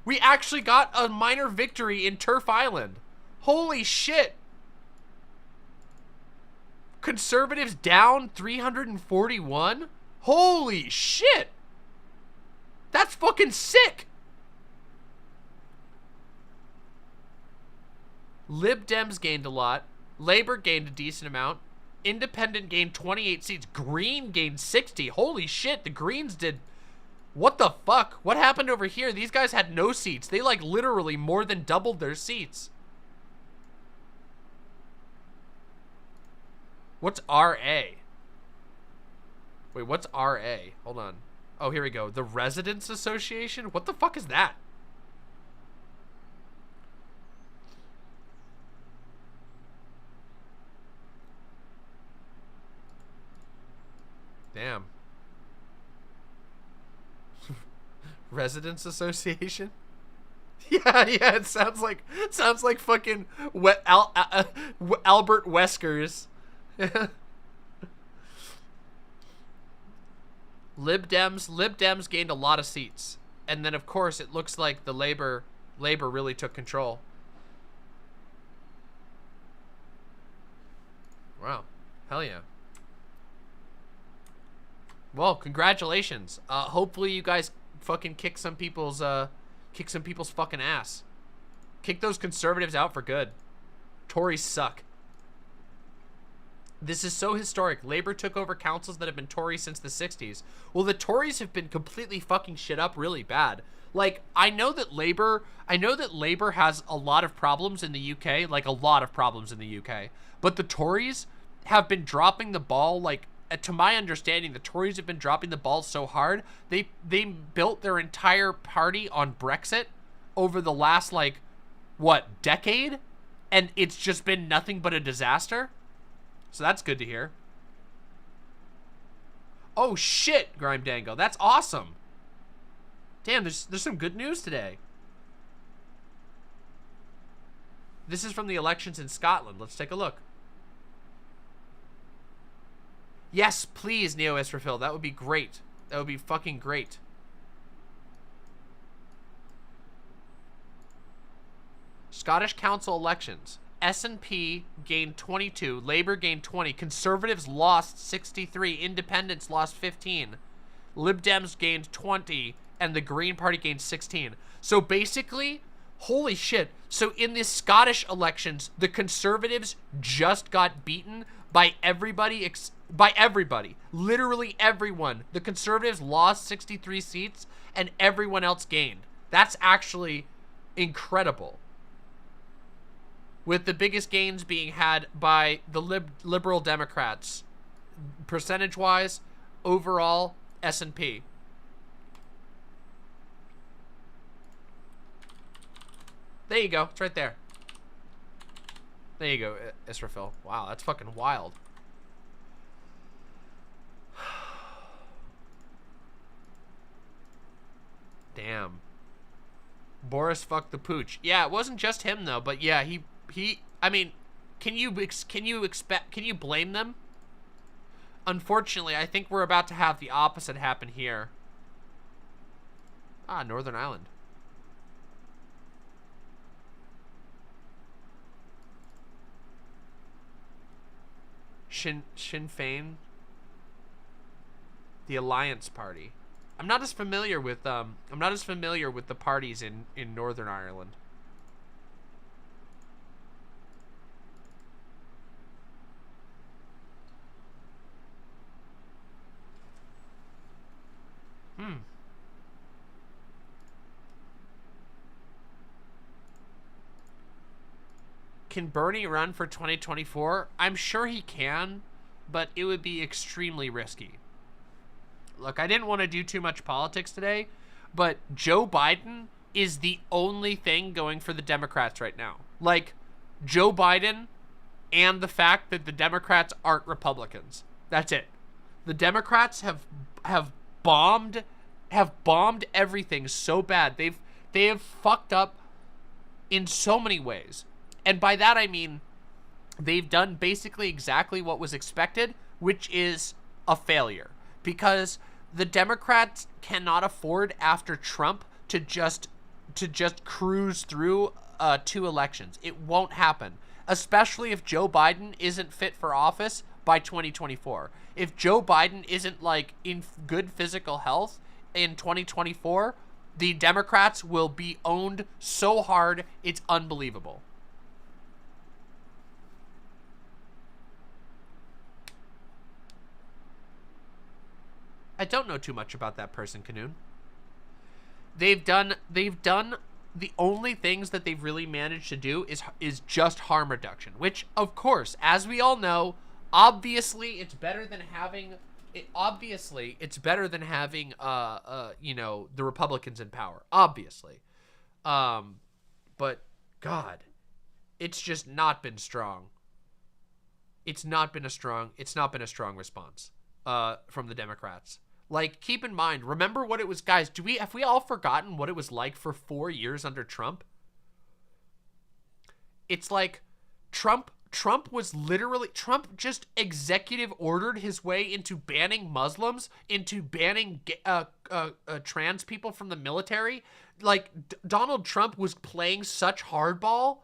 We actually got a minor victory in TERF Island. Holy shit. Conservatives down 341? Holy shit. That's fucking sick. Lib Dems gained a lot. Labour gained a decent amount. Independent gained 28 seats. Green gained 60. Holy shit, the Greens did... What the fuck? What happened over here? These guys had no seats. They, like, literally more than doubled their seats. What's RA? Wait, what's RA? Hold on. Oh, here we go. The Residents Association? What the fuck is that? Damn. Residents Association? Yeah, it sounds like fucking Albert Weskers. Lib Dems gained a lot of seats. And then of course it looks like the Labor really took control. Wow. Hell yeah. Well, congratulations. Hopefully you guys fucking kick some people's fucking ass. Kick those Conservatives out for good. Tories suck. This is so historic. Labour took over councils that have been Tory since the 60s. Well, the Tories have been completely fucking shit up really bad. Like, I know that Labour has a lot of problems in the UK, like a lot of problems in the UK. But the Tories have been dropping the ball, like, to my understanding, the Tories have been dropping the ball so hard. They built their entire party on Brexit over the last, like, what, decade? And it's just been nothing but a disaster. So that's good to hear. Oh shit, Grime Dango. That's awesome. Damn, there's some good news today. This is from the elections in Scotland. Let's take a look. Yes, please, Neo Israfil. That would be great. That would be fucking great. Scottish Council elections. SNP gained 22. Labour gained 20. Conservatives lost 63. Independents lost 15. Lib Dems gained 20. And the Green Party gained 16. So basically, Holy shit. So in the Scottish elections, the Conservatives just got beaten by everybody, literally everyone. The Conservatives lost 63 seats and everyone else gained. That's actually incredible. With the biggest gains being had by the Liberal Democrats, percentage-wise, overall, S&P. There you go. It's right there. There you go, Israfil. Wow, that's fucking wild. Damn. Boris fucked the pooch. Yeah, it wasn't just him though, but yeah, he I mean, can you blame them? Unfortunately, I think we're about to have the opposite happen here. Ah, Northern Ireland. Sinn Féin, the Alliance Party. I'm not as familiar with the parties in Northern Ireland. Can Bernie run for 2024? I'm sure he can, but it would be extremely risky. Look, I didn't want to do too much politics today, but Joe Biden is the only thing going for the Democrats right now. Like, Joe Biden and the fact that the Democrats aren't Republicans. That's it. The Democrats have bombed everything so bad. They have fucked up in so many ways. And by that I mean they've done basically exactly what was expected, which is a failure. Because the Democrats cannot afford after Trump to just cruise through 2 elections. It won't happen, especially if Joe Biden isn't fit for office by 2024. If Joe Biden isn't like in good physical health in 2024, the Democrats will be owned so hard, it's unbelievable. I don't know too much about that person, Canoon. They've done the only things that they've really managed to do is just harm reduction, which of course, as we all know, obviously it's better than having you know, the Republicans in power, obviously. But God, it's just not been strong. It's not been a strong response from the Democrats. Like, keep in mind, remember what it was, guys. Have we all forgotten what it was like for 4 years under Trump? It's like Trump just executive ordered his way into banning Muslims, into banning trans people from the military. Like, Donald Trump was playing such hardball,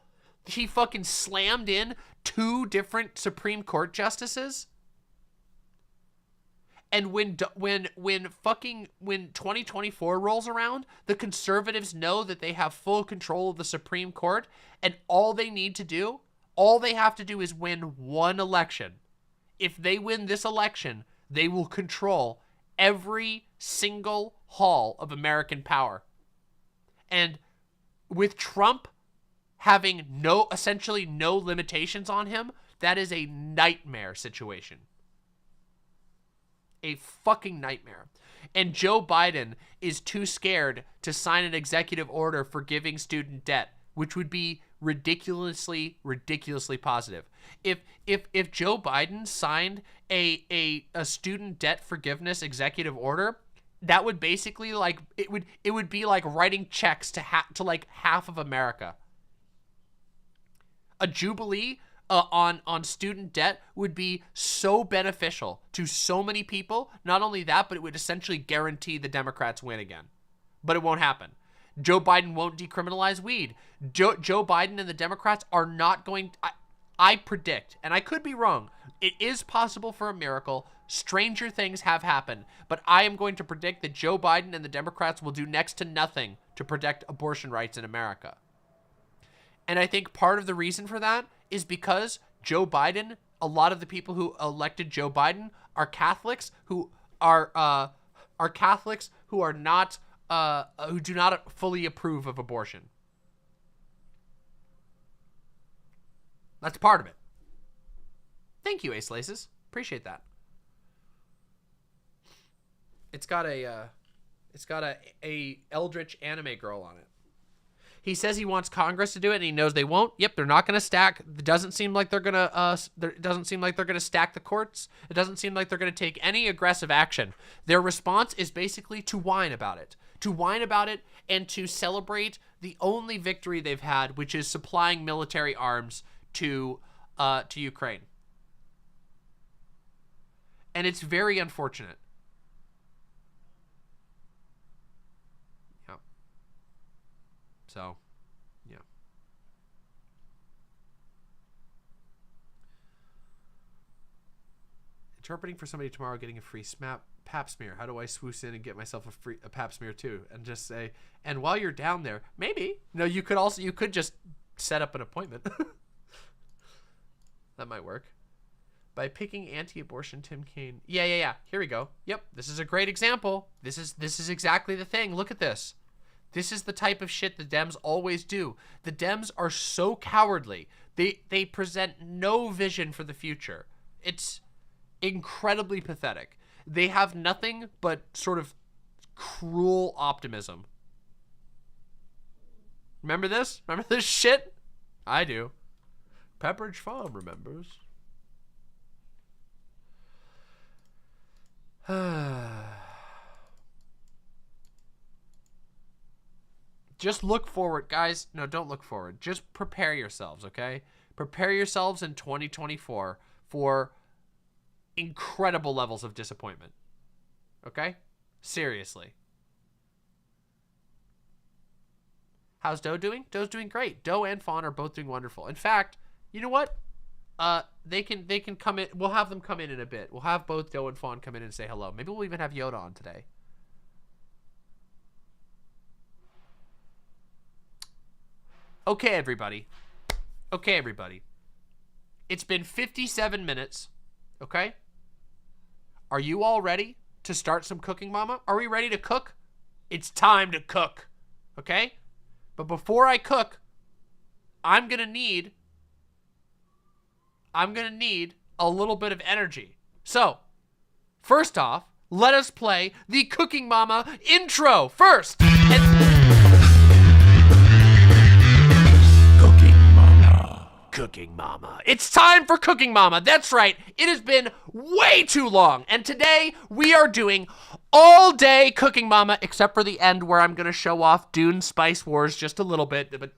he fucking slammed in 2 different Supreme Court justices. And when 2024 rolls around, the conservatives know that they have full control of the Supreme Court, and all they have to do is win 1 election. If they win this election, they will control every single hall of American power. And with Trump having essentially no limitations on him, that is a nightmare situation. A fucking nightmare. And Joe Biden is too scared to sign an executive order forgiving student debt, which would be ridiculously positive. If Joe Biden signed a student debt forgiveness executive order, that would basically like it would be like writing checks to like half of America. A jubilee on student debt would be so beneficial to so many people. Not only that, but it would essentially guarantee the Democrats win again. But it won't happen. Joe Biden won't decriminalize weed. Joe Biden and the Democrats are not going to, I predict, and I could be wrong, it is possible for a miracle. Stranger things have happened. But I am going to predict that Joe Biden and the Democrats will do next to nothing to protect abortion rights in America. And I think part of the reason for that is because Joe Biden, a lot of the people who elected Joe Biden are Catholics who are Catholics who are not who do not fully approve of abortion. That's part of it. Thank you, Ace Laces. Appreciate that. It's got a Eldritch anime girl on it. He says he wants Congress to do it, and he knows they won't. Yep, they're not going to stack. It doesn't seem like they're going to. It doesn't seem like they're going to stack the courts. It doesn't seem like they're going to take any aggressive action. Their response is basically to whine about it, and to celebrate the only victory they've had, which is supplying military arms to Ukraine. And it's very unfortunate. So, yeah. Interpreting for somebody tomorrow, getting a free pap smear. How do I swoosh in and get myself a pap smear too? And just say, and while you're down there, maybe. No, you could just set up an appointment. That might work. By picking anti-abortion Tim Kaine. Yeah. Here we go. Yep, this is a great example. This is exactly the thing. Look at this. This is the type of shit the Dems always do. The Dems are so cowardly. They present no vision for the future. It's incredibly pathetic. They have nothing but sort of cruel optimism. Remember this? Remember this shit? I do. Pepperidge Farm remembers. Just look forward, guys. No, don't look forward. Just prepare yourselves, okay? Prepare yourselves in 2024 for incredible levels of disappointment. Okay? Seriously. How's Doe doing? Doe's doing great. Doe and Fawn are both doing wonderful. In fact, you know what? They can come in. We'll have them come in a bit. We'll have both Doe and Fawn come in and say hello. Maybe we'll even have Yoda on today. Okay, everybody. It's been 57 minutes, okay? Are you all ready to start some cooking, Mama? Are we ready to cook? It's time to cook, okay? But before I cook, I'm gonna need a little bit of energy. So, first off, let us play the Cooking Mama intro first. Cooking Mama. It's time for Cooking Mama. That's right. It has been way too long. And today we are doing all day Cooking Mama, except for the end where I'm going to show off Dune Spice Wars just a little bit. But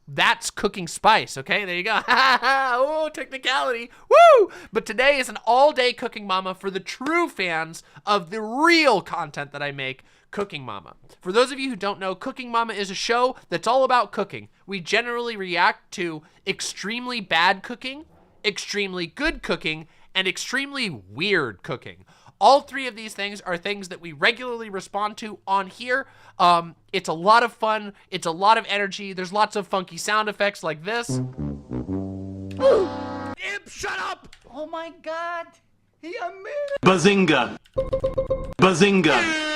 that's cooking spice, okay? There you go. Oh, technicality. Woo! But today is an all day Cooking Mama for the true fans of the real content that I make. Cooking Mama. For those of you who don't know, Cooking Mama is a show that's all about cooking. We generally react to extremely bad cooking, extremely good cooking, and extremely weird cooking. All three of these things are things that we regularly respond to on here. It's a lot of fun. It's a lot of energy. There's lots of funky sound effects like this. Imp, shut up! Oh my God. He amazing. Bazinga. Bazinga.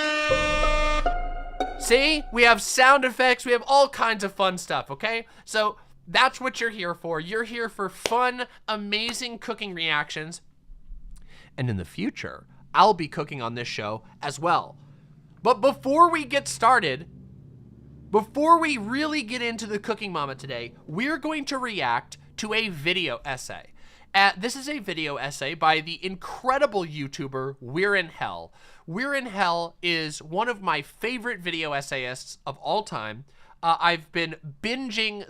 See, we have sound effects, we have all kinds of fun stuff, okay? So that's what you're here for. You're here for fun, amazing cooking reactions. And in the future, I'll be cooking on this show as well. But before we get started, before we really get into the Cooking Mama today, we're going to react to a video essay. This is a video essay by the incredible YouTuber We're in Hell. We're in Hell is one of my favorite video essayists of all time. I've been binging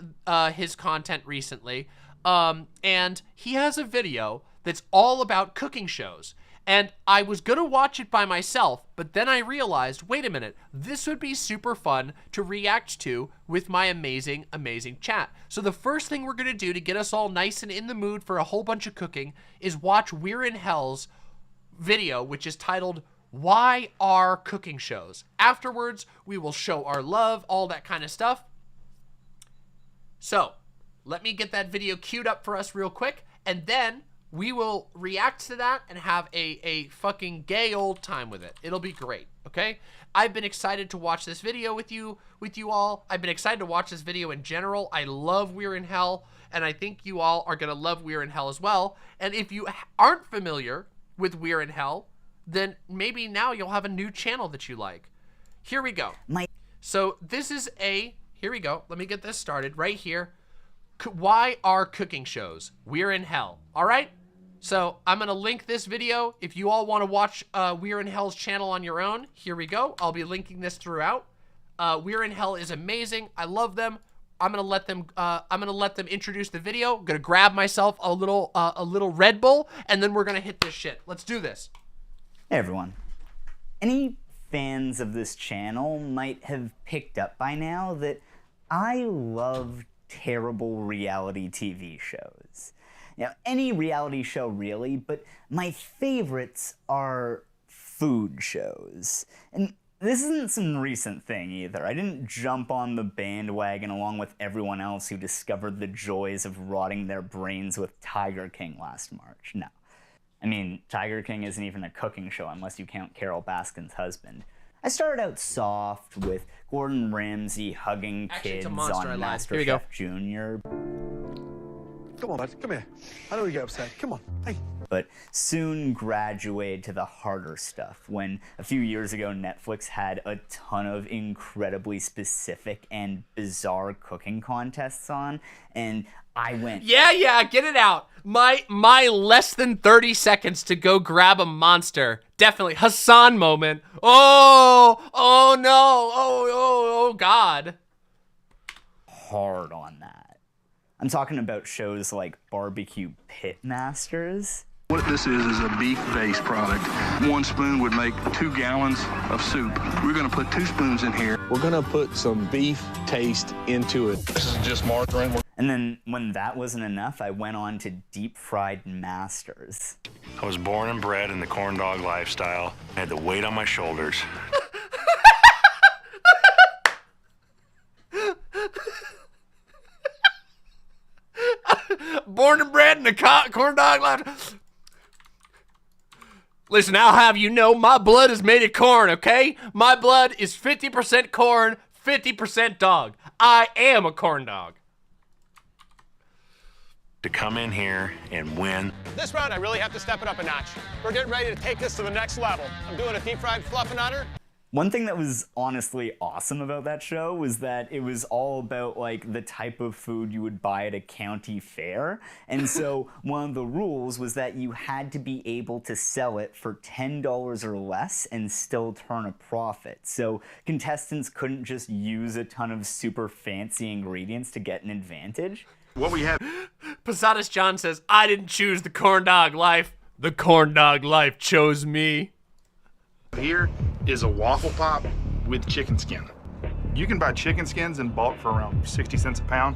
his content recently, and he has a video that's all about cooking shows. And I was gonna watch it by myself, but then I realized, wait a minute, this would be super fun to react to with my amazing, amazing chat. So the first thing we're gonna do to get us all nice and in the mood for a whole bunch of cooking is watch We're in Hell's video, which is titled, Why Are Cooking Shows? Afterwards, we will show our love, all that kind of stuff. So, Let me get that video queued up for us real quick, and then we will react to that and have a fucking gay old time with it. It'll be great, okay? I've been excited to watch this video with you all. I've been excited to watch this video in general. I love We're in Hell, and I think you all are gonna love We're in Hell as well. And if you aren't familiar with We're in Hell, then maybe now you'll have a new channel that you like. Here we go. So this is here we go. Let me get this started right here. Why are cooking shows? We're in Hell, all right? So I'm gonna link this video. If you all wanna watch We're in Hell's channel on your own, here we go. I'll be linking this throughout. We're in Hell is amazing. I love them. I'm gonna let them introduce the video. I'm gonna grab myself a little Red Bull, and then we're gonna hit this shit. Let's do this. Hey everyone. Any fans of this channel might have picked up by now that I love terrible reality TV shows. You know, any reality show really, but my favorites are food shows. And this isn't some recent thing either. I didn't jump on the bandwagon along with everyone else who discovered the joys of rotting their brains with Tiger King last March. No. I mean, Tiger King isn't even a cooking show unless you count Carol Baskin's husband. I started out soft with Gordon Ramsay hugging kids on MasterChef Junior. Come on, bud. Come here. I know you get upset. Come on. Hey. But soon graduated to the harder stuff when a few years ago Netflix had a ton of incredibly specific and bizarre cooking contests on, and I went, yeah, get it out. My less than 30 seconds to go grab a monster. Definitely Hassan moment. Oh no. Oh God. hard on that. I'm talking about shows like Barbecue Pitmasters. What this is a beef-based product. 1 spoon would make 2 gallons of soup. We're gonna put 2 spoons in here. We're gonna put some beef taste into it. This is just margarine. And then when that wasn't enough, I went on to Deep Fried Masters. I was born and bred in the corn dog lifestyle. I had the weight on my shoulders. Born and bred in the corn dog life. Listen, I'll have you know my blood is made of corn, okay? My blood is 50% corn, 50% dog. I am a corn dog. To come in here and win. This round, I really have to step it up a notch. We're getting ready to take this to the next level. I'm doing a deep fried fluffernutter. One thing that was honestly awesome about that show was that it was all about like the type of food you would buy at a county fair. And so one of the rules was that you had to be able to sell it for $10 or less and still turn a profit. So contestants couldn't just use a ton of super fancy ingredients to get an advantage. What we have... Posadas John says, I didn't choose the corn dog life. The corn dog life chose me. Here is a waffle pop with chicken skin. You can buy chicken skins in bulk for around 60 cents a pound.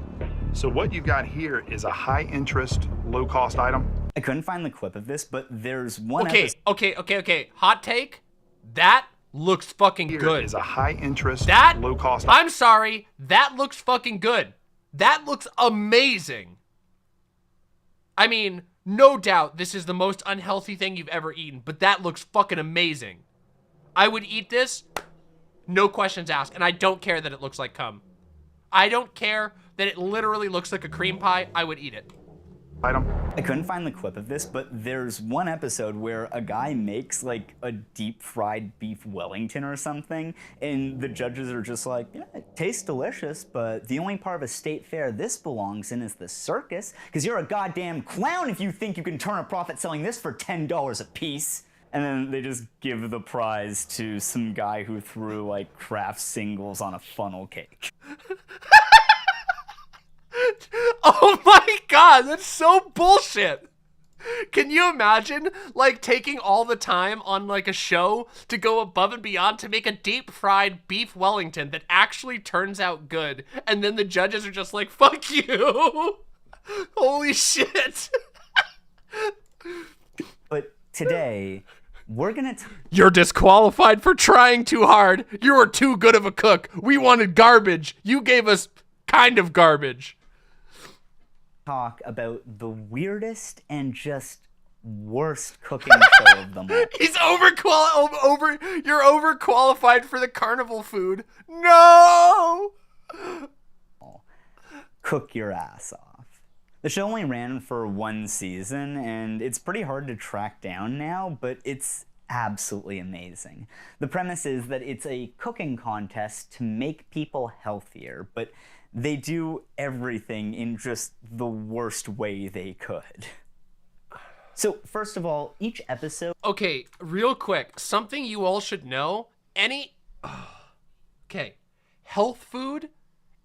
So what you've got here is a high interest, low cost item. I couldn't find the clip of this, but there's one Okay. Hot take. That looks fucking Here good. is a high interest, That, low cost I'm sorry. That looks fucking good. That looks amazing. I mean, no doubt this is the most unhealthy thing you've ever eaten, but that looks fucking amazing. I would eat this, no questions asked, and I don't care that it looks like cum. I don't care that it literally looks like a cream pie. I would eat it. item. I couldn't find the clip of this, but there's one episode where a guy makes like a deep fried beef Wellington or something, and the judges are just like, yeah, it tastes delicious, but the only part of a state fair this belongs in is the circus, because you're a goddamn clown if you think you can turn a profit selling this for $10 a piece. And then they just give the prize to some guy who threw like craft singles on a funnel cake. Oh my god, that's so bullshit. Can you imagine, like, taking all the time on, like, a show to go above and beyond to make a deep-fried beef Wellington that actually turns out good, and then the judges are just like, fuck you. Holy shit. But today, we're gonna You're disqualified for trying too hard. You were too good of a cook. We wanted garbage. You gave us kind of garbage. talk about the weirdest and just worst cooking show of them all. He's you're overqualified for the carnival food. No! Cook your ass off. The show only ran for 1 season, and it's pretty hard to track down now, but it's absolutely amazing. The premise is that it's a cooking contest to make people healthier, but they do everything in just the worst way they could. So, first of all, each episode... Okay, real quick, something you all should know. Okay, health food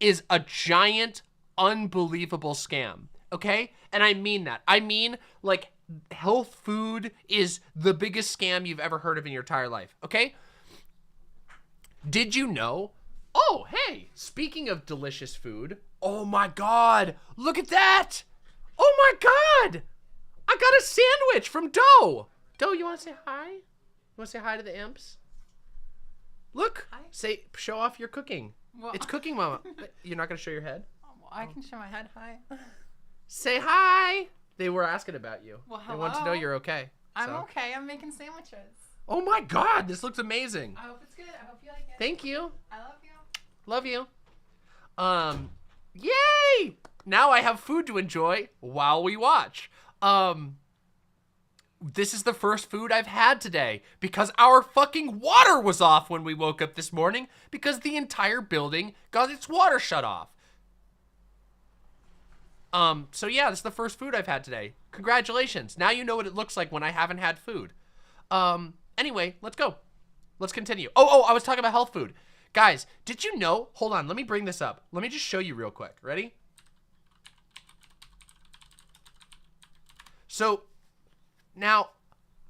is a giant, unbelievable scam. Okay? And I mean that. I mean, like, health food is the biggest scam you've ever heard of in your entire life. Okay? Did you know? Oh, hey, speaking of delicious food. Oh my God, look at that. Oh my God. I got a sandwich from Doe. Doe, you want to say hi? You want to say hi to the imps? Look, hi. Show off your cooking. Well, it's Cooking Mama. You're not going to show your head? Well, I can show my head. Hi. Say hi. They were asking about you. Well, hello. They want to know you're okay. I'm okay. I'm making sandwiches. Oh my God, this looks amazing. I hope it's good. I hope you like it. Thank you. I love you. Love you. Yay! Now I have food to enjoy while we watch. This is the first food I've had today because our fucking water was off when we woke up this morning because the entire building got its water shut off. So yeah, this is the first food I've had today. Congratulations. Now you know what it looks like when I haven't had food. Anyway, let's go. Let's continue. Oh, I was talking about health food. Guys, did you know? Hold on, let me bring this up. Let me just show you real quick. Ready? So, now,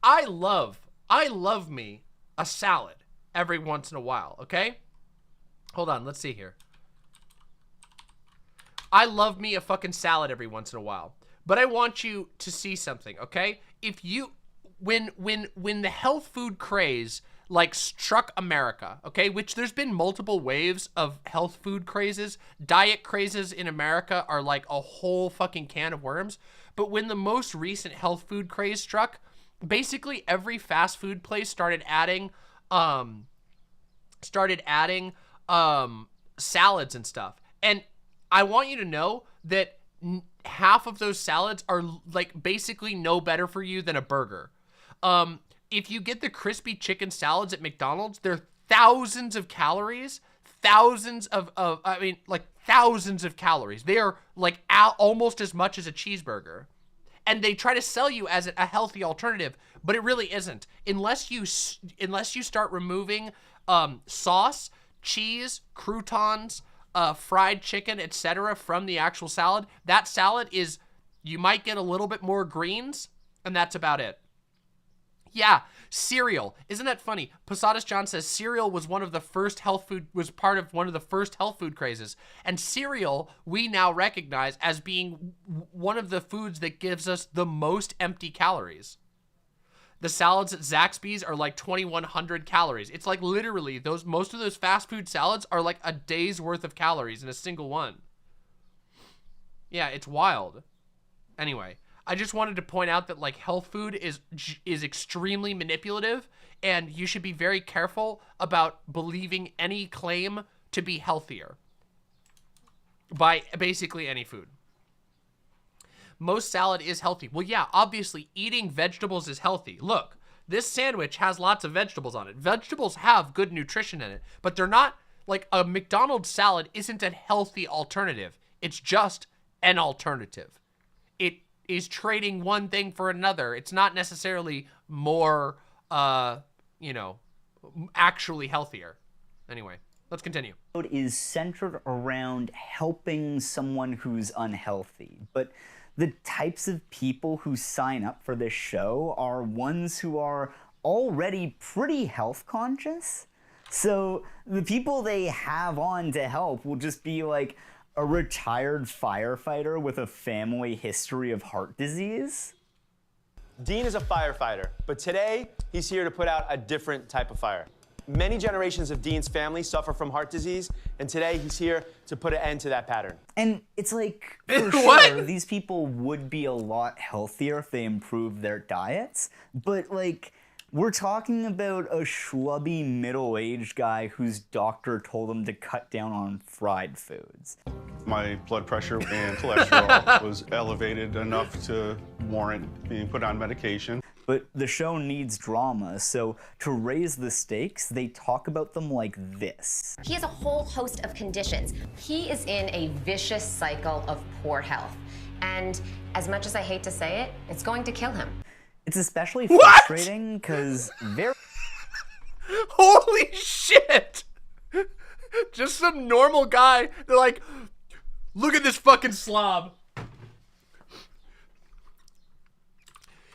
I love me a salad every once in a while, okay? Hold on, let's see here. I love me a fucking salad every once in a while. But I want you to see something, okay? If you, when the health food craze like struck America, okay, which there's been multiple waves of health food crazes. Diet crazes in America are like a whole fucking can of worms. But when the most recent health food craze struck, basically every fast food place started adding salads and stuff. And I want you to know that half of those salads are like basically no better for you than a burger. If you get the crispy chicken salads at McDonald's, they're thousands of calories, thousands of calories. They are like almost as much as a cheeseburger. And they try to sell you as a healthy alternative, but it really isn't. Unless you start removing sauce, cheese, croutons, fried chicken, etc. from the actual salad, that salad is, you might get a little bit more greens, and that's about it. Yeah, cereal. Isn't that funny? Posadas John says cereal was part of one of the first health food crazes. And cereal, we now recognize as being one of the foods that gives us the most empty calories. The salads at Zaxby's are like 2,100 calories. It's like literally most of those fast food salads are like a day's worth of calories in a single one. Yeah, it's wild. Anyway, I just wanted to point out that like health food is extremely manipulative, and you should be very careful about believing any claim to be healthier by basically any food. Most salad is healthy. Well, yeah, obviously eating vegetables is healthy. Look, this sandwich has lots of vegetables on it. Vegetables have good nutrition in it, but they're not like a McDonald's salad isn't a healthy alternative. It's just an alternative. It is trading one thing for another. It's not necessarily more, actually healthier. Anyway, let's continue. It is centered around helping someone who's unhealthy, but the types of people who sign up for this show are ones who are already pretty health conscious. So the people they have on to help will just be like a retired firefighter with a family history of heart disease. Dean is a firefighter, but today he's here to put out a different type of fire. Many generations of Dean's family suffer from heart disease, and today he's here to put an end to that pattern. And it's like, for What? sure, these people would be a lot healthier if they improved their diets, but like, we're talking about a schlubby middle-aged guy whose doctor told him to cut down on fried foods. My blood pressure and cholesterol was elevated enough to warrant being put on medication. But the show needs drama, so to raise the stakes, they talk about them like this. He has a whole host of conditions. He is in a vicious cycle of poor health. And as much as I hate to say it, it's going to kill him. It's especially frustrating because they're... Holy shit! Just some normal guy. They're like, look at this fucking slob.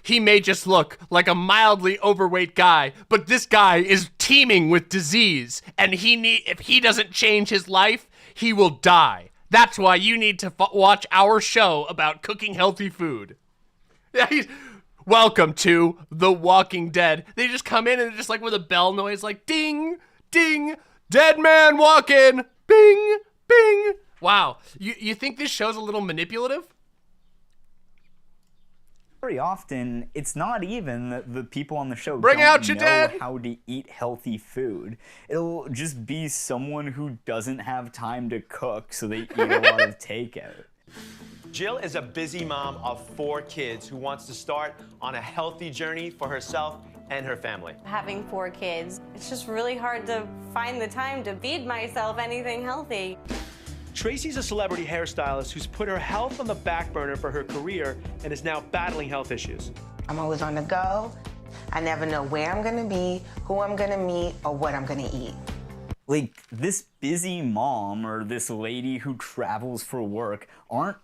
He may just look like a mildly overweight guy, but this guy is teeming with disease, and if he doesn't change his life, he will die. That's why you need to watch our show about cooking healthy food. Yeah, welcome to The Walking Dead. They just come in and just like with a bell noise, like ding, ding, dead man walking, bing, bing. Wow, you think this show's a little manipulative? Very often, it's not even that the people on the show Bring don't out your know dad. how to eat healthy food. It'll just be someone who doesn't have time to cook, so they eat a lot of takeout. Jill is a busy mom of 4 kids who wants to start on a healthy journey for herself and her family. Having 4 kids, it's just really hard to find the time to feed myself anything healthy. Tracy's a celebrity hairstylist who's put her health on the back burner for her career and is now battling health issues. I'm always on the go. I never know where I'm gonna be, who I'm gonna meet, or what I'm gonna eat. Like, this busy mom or this lady who travels for work aren't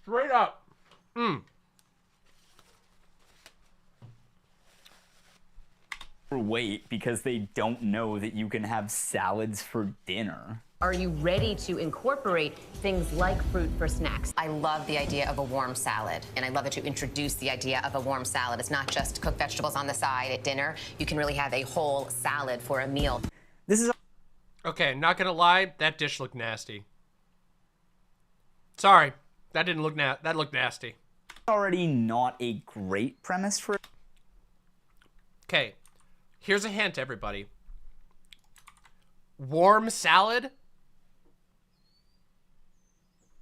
Straight up. overweight because they don't know that you can have salads for dinner. Are you ready to incorporate things like fruit for snacks? I love the idea of a warm salad, and I love that you introduced the idea of a warm salad. It's not just cooked vegetables on the side at dinner. You can really have a whole salad for a meal. This is okay, not gonna lie, that dish looked nasty. Sorry, that didn't look that looked nasty. Already not a great premise for. Okay, here's a hint, everybody. Warm salad.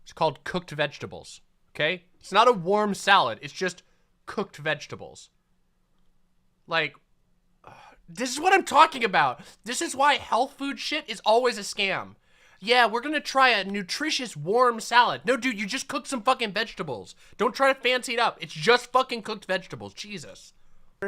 It's called cooked vegetables. Okay, it's not a warm salad. It's just cooked vegetables. Like, this is what I'm talking about. This is why health food shit is always a scam. Yeah, we're gonna try a nutritious warm salad. No, dude, you just cook some fucking vegetables. Don't try to fancy it up. It's just fucking cooked vegetables. Jesus.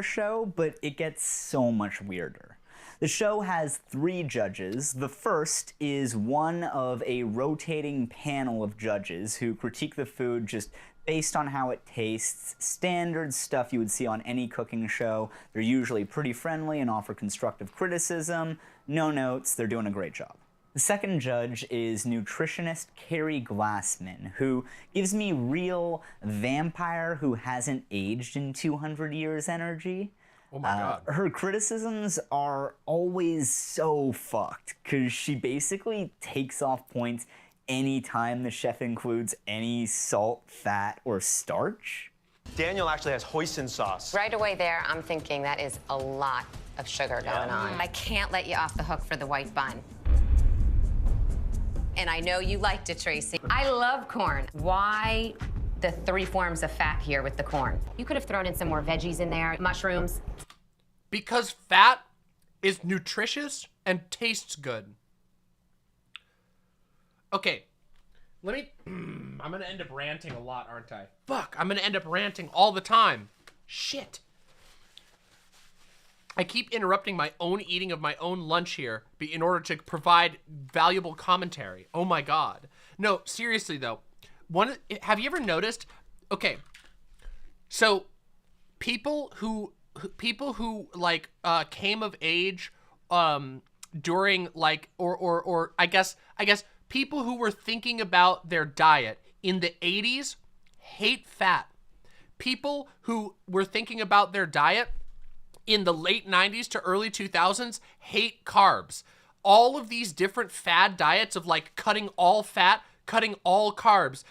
Show, but it gets so much weirder. The show has 3 judges. The first is one of a rotating panel of judges who critique the food just based on how it tastes, standard stuff you would see on any cooking show. They're usually pretty friendly and offer constructive criticism. No notes, they're doing a great job. The second judge is nutritionist Carrie Glassman, who gives me real vampire who hasn't aged in 200 years energy. Oh my God. Her criticisms are always so fucked, because she basically takes off points anytime the chef includes any salt, fat, or starch. Daniel actually has hoisin sauce. Right away there, I'm thinking that is a lot of sugar going on. I can't let you off the hook for the white bun. And I know you liked it, Tracy. I love corn. Why the 3 forms of fat here with the corn? You could have thrown in some more veggies in there, mushrooms. Because fat is nutritious and tastes good. Okay, let me, I'm gonna end up ranting a lot, aren't I? Fuck, I'm gonna end up ranting all the time. Shit. I keep interrupting my own eating of my own lunch here in order to provide valuable commentary. Oh my God. No, seriously though. Have you ever noticed? Okay, so people who like came of age during like or I guess people who were thinking about their diet in the 80s hate fat. people who were thinking about their diet in the late 90s to early 2000s hate carbs. All of these different fad diets of like cutting all fat, cutting all carbs,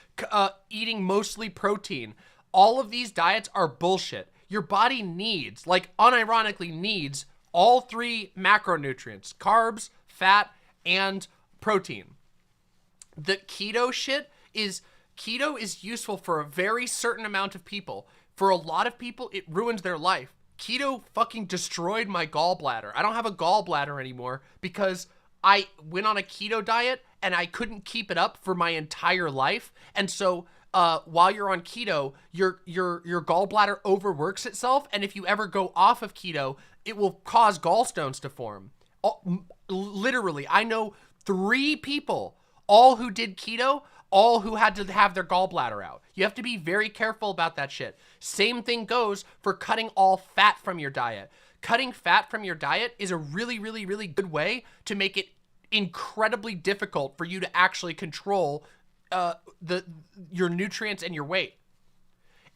eating mostly protein. All of these diets are bullshit. Your body needs, like unironically needs, all three macronutrients: carbs, fat, and protein. The keto shit is, keto is useful for a very certain amount of people. For a lot of people, it ruins their life. Keto fucking destroyed my gallbladder. I don't have a gallbladder anymore because I went on a keto diet and I couldn't keep it up for my entire life. And so while you're on keto, your gallbladder overworks itself, and if you ever go off of keto, it will cause gallstones to form. Literally, I know 3 people, all who did keto, all who had to have their gallbladder out. You have to be very careful about that shit. Same thing goes for cutting all fat from your diet. Cutting fat from your diet is a really, really, really good way to make it incredibly difficult for you to actually control your nutrients and your weight.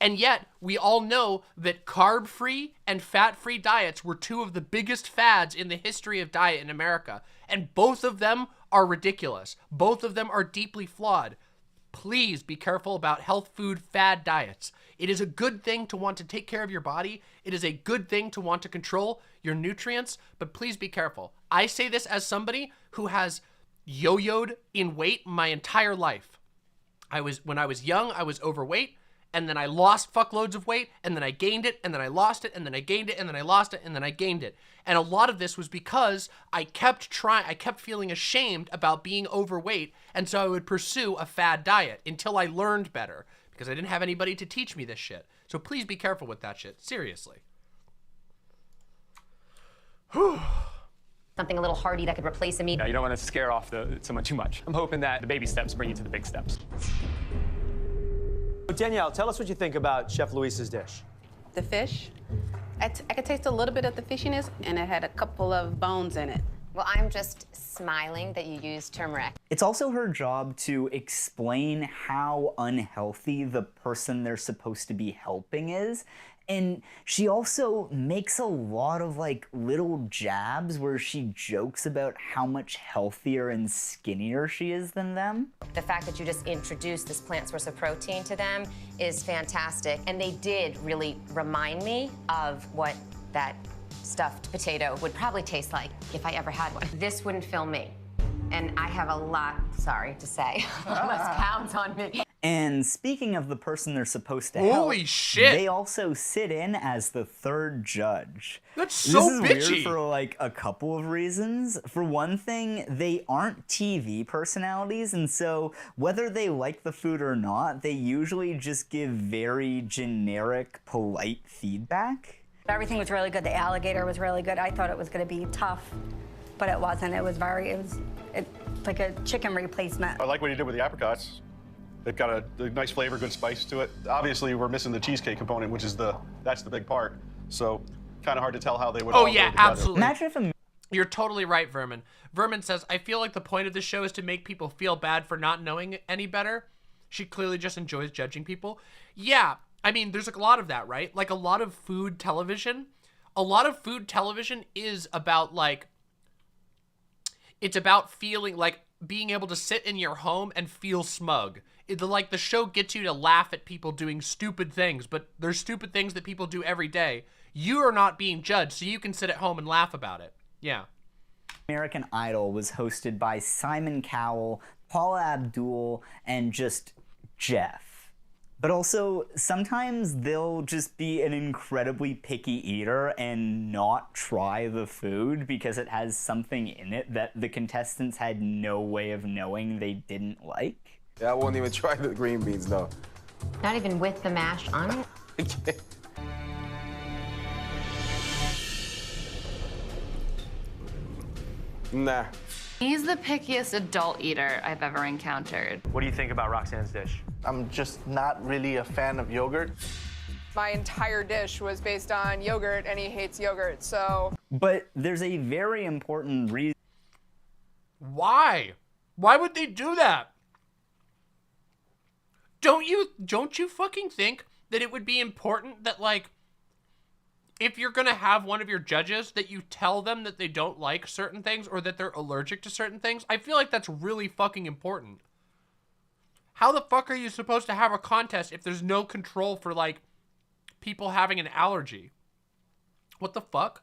And yet, we all know that carb-free and fat-free diets were 2 of the biggest fads in the history of diet in America. And both of them are ridiculous. Both of them are deeply flawed. Please be careful about health food fad diets. It is a good thing to want to take care of your body. It is a good thing to want to control your nutrients, but please be careful. I say this as somebody who has yo-yoed in weight my entire life. When I was young, I was overweight, and then I lost fuckloads of weight, and then I gained it, and then I lost it, and then I gained it, and then I lost it, and then I gained it. And a lot of this was because I kept feeling ashamed about being overweight, and so I would pursue a fad diet until I learned better, because I didn't have anybody to teach me this shit. So please be careful with that shit, seriously. Something a little hearty that could replace a meat. Yeah, you don't want to scare off someone too much. I'm hoping that the baby steps bring you to the big steps. Danielle, tell us what you think about Chef Luis's dish. The fish, I could taste a little bit of the fishiness, and it had a couple of bones in it. Well, I'm just smiling that you used turmeric. It's also her job to explain how unhealthy the person they're supposed to be helping is. And she also makes a lot of like little jabs where she jokes about how much healthier and skinnier she is than them. The fact that you just introduced this plant source of protein to them is fantastic. And they did really remind me of what that stuffed potato would probably taste like if I ever had one. This wouldn't fill me. And I have a lot, sorry to say, less pounds on me. And speaking of the person they're supposed to Holy help, shit. they also sit in as the third judge. That's so This is bitchy. weird for like a couple of reasons. For one thing, they aren't TV personalities, and so whether they like the food or not, they usually just give very generic, polite feedback. Everything was really good. The alligator was really good. I thought it was going to be tough, but it wasn't. It was like a chicken replacement. I like what you did with the apricots. They've got a nice flavor, good spice to it. Obviously, we're missing the cheesecake component, which is that's the big part. So, kind of hard to tell how they would all go together. Absolutely. Imagine if You're totally right, Vermin. Vermin says, I feel like the point of the show is to make people feel bad for not knowing any better. She clearly just enjoys judging people. Yeah, I mean, there's a lot of that, right? Like a lot of food television is about like, it's about feeling like being able to sit in your home and feel smug. The show gets you to laugh at people doing stupid things, but there's stupid things that people do every day. You are not being judged, so you can sit at home and laugh about it. Yeah. American Idol was hosted by Simon Cowell, Paula Abdul, and just Jeff. But also, sometimes they'll just be an incredibly picky eater and not try the food because it has something in it that the contestants had no way of knowing they didn't like. Yeah, I won't even try the green beans, no. Not even with the mash on it? Nah. He's the pickiest adult eater I've ever encountered. What do you think about Roxanne's dish? I'm just not really a fan of yogurt. My entire dish was based on yogurt, and he hates yogurt, so... But there's a very important reason. Why? Why would they do that? Don't you fucking think that it would be important that, like, if you're going to have one of your judges, that you tell them that they don't like certain things or that they're allergic to certain things. I feel like that's really fucking important. How the fuck are you supposed to have a contest if there's no control for, like, people having an allergy? What the fuck?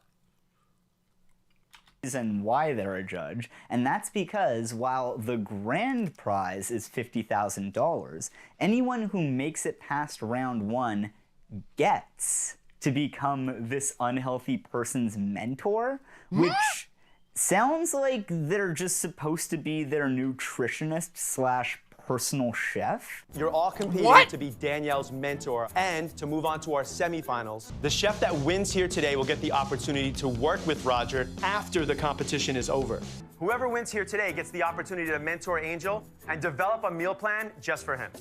And why they're a judge, and that's because while the grand prize is $50,000, anyone who makes it past round 1 gets to become this unhealthy person's mentor, which sounds like they're just supposed to be their nutritionist slash personal chef. You're all competing to be Danielle's mentor and to move on to our semifinals. The chef that wins here today will get the opportunity to work with Roger after the competition is over. Whoever wins here today gets the opportunity to mentor Angel and develop a meal plan just for him.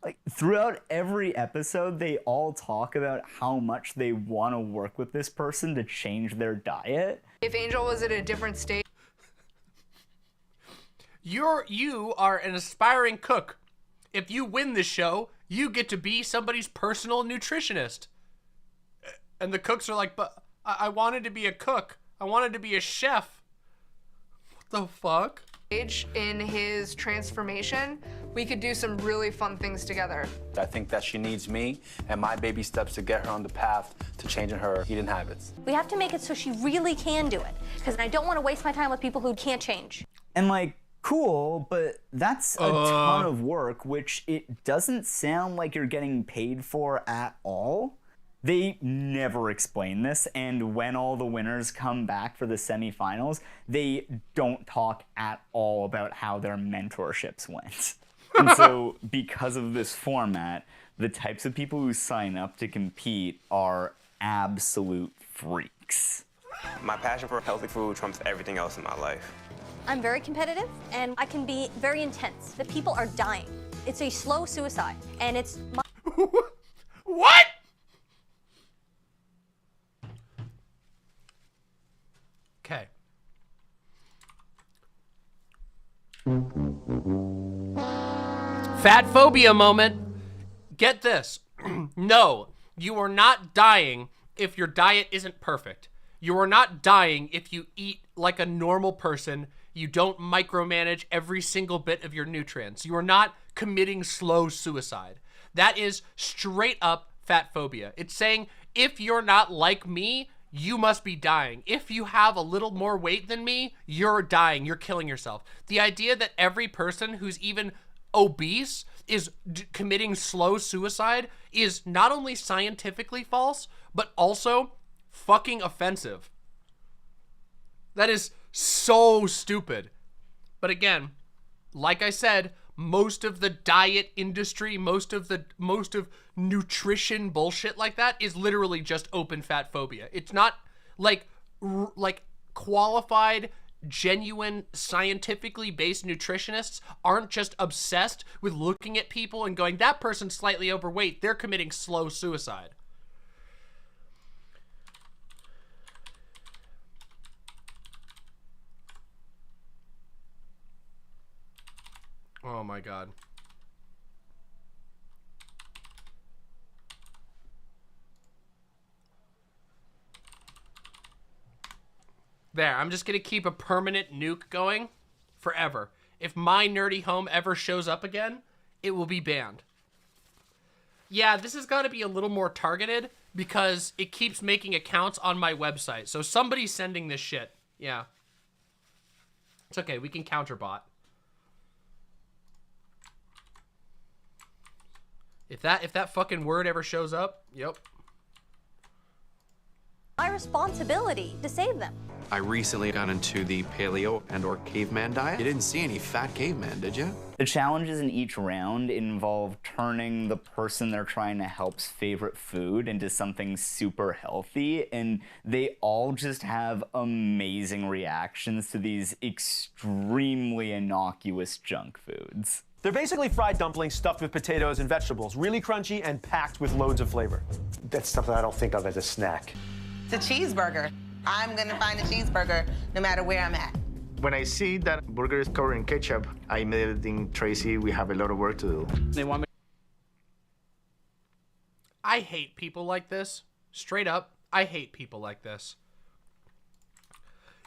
Like, throughout every episode, they all talk about how much they want to work with this person to change their diet. If Angel was at a different state. You are an aspiring cook. If you win this show, you get to be somebody's personal nutritionist. And the cooks are like, but I wanted to be a cook. I wanted to be a chef. What the fuck? In his transformation, we could do some really fun things together. I think that she needs me and my baby steps to get her on the path to changing her eating habits. We have to make it so she really can do it, because I don't want to waste my time with people who can't change. And, like, cool, but that's a ton of work, which it doesn't sound like you're getting paid for at all. They never explain this, and when all the winners come back for the semifinals, they don't talk at all about how their mentorships went. And so, because of this format, the types of people who sign up to compete are absolute freaks. My passion for healthy food trumps everything else in my life. I'm very competitive, and I can be very intense. The people are dying. It's a slow suicide, and it's What? Okay. Fat phobia moment. Get this. No, you are not dying if your diet isn't perfect. You are not dying if you eat like a normal person. You don't micromanage every single bit of your nutrients. You are not committing slow suicide. That is straight up fat phobia. It's saying, if you're not like me, you must be dying. If you have a little more weight than me, you're dying. You're killing yourself. The idea that every person who's even obese is committing slow suicide is not only scientifically false, but also fucking offensive. That is so stupid. But again, like I said, most of the diet industry, most of nutrition bullshit like that is literally just open fat phobia. It's not like qualified, genuine, scientifically based nutritionists aren't just obsessed with looking at people and going, that person's slightly overweight, they're committing slow suicide. Oh my God. There, I'm just gonna keep a permanent nuke going forever. If my nerdy home ever shows up again, it will be banned. Yeah, this has got to be a little more targeted because it keeps making accounts on my website. So somebody's sending this shit. Yeah. It's okay, we can counterbot. If that fucking word ever shows up, yep. my responsibility to save them. I recently got into the paleo and/or caveman diet. You didn't see any fat caveman, did you? The challenges in each round involve turning the person they're trying to help's favorite food into something super healthy, and they all just have amazing reactions to these extremely innocuous junk foods. They're basically fried dumplings stuffed with potatoes and vegetables, really crunchy and packed with loads of flavor. That's something I don't think of as a snack. It's a cheeseburger. I'm gonna find a cheeseburger no matter where I'm at. When I see that burger is covered in ketchup, I immediately think, Tracy, we have a lot of work to do. They want me. I hate people like this. Straight up, I hate people like this.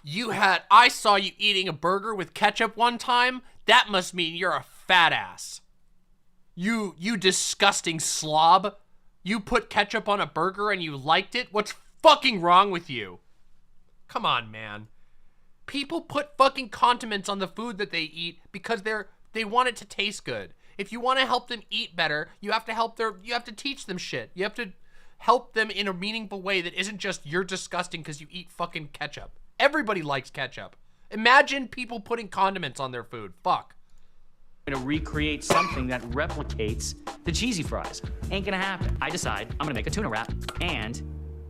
I saw you eating a burger with ketchup one time. That must mean you're a fat ass. You disgusting slob. You put ketchup on a burger and you liked it? What's fucking wrong with you? Come on, man. People put fucking condiments on the food that they eat because they want it to taste good. If you want to help them eat better, you have to teach them shit. You have to help them in a meaningful way that isn't just you're disgusting because you eat fucking ketchup. Everybody likes ketchup. Imagine people putting condiments on their food. Fuck. To recreate something that replicates the cheesy fries. Ain't gonna happen. I decide I'm gonna make a tuna wrap and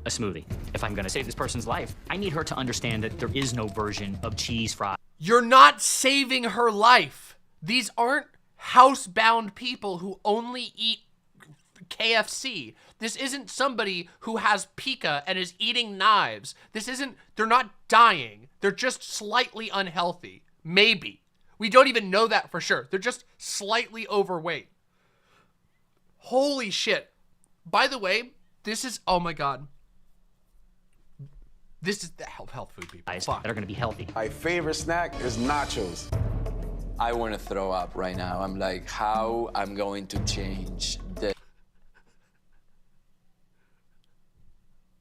a smoothie. If I'm gonna save this person's life, I need her to understand that there is no version of cheese fries. You're not saving her life. These aren't housebound people who only eat KFC. This isn't somebody who has pica and is eating knives. They're not dying. They're just slightly unhealthy. Maybe. We don't even know that for sure. They're just slightly overweight. Holy shit. By the way, oh my God. This is the health food people. That are gonna be healthy. My favorite snack is nachos. I want to throw up right now. I'm like, how I'm going to change the...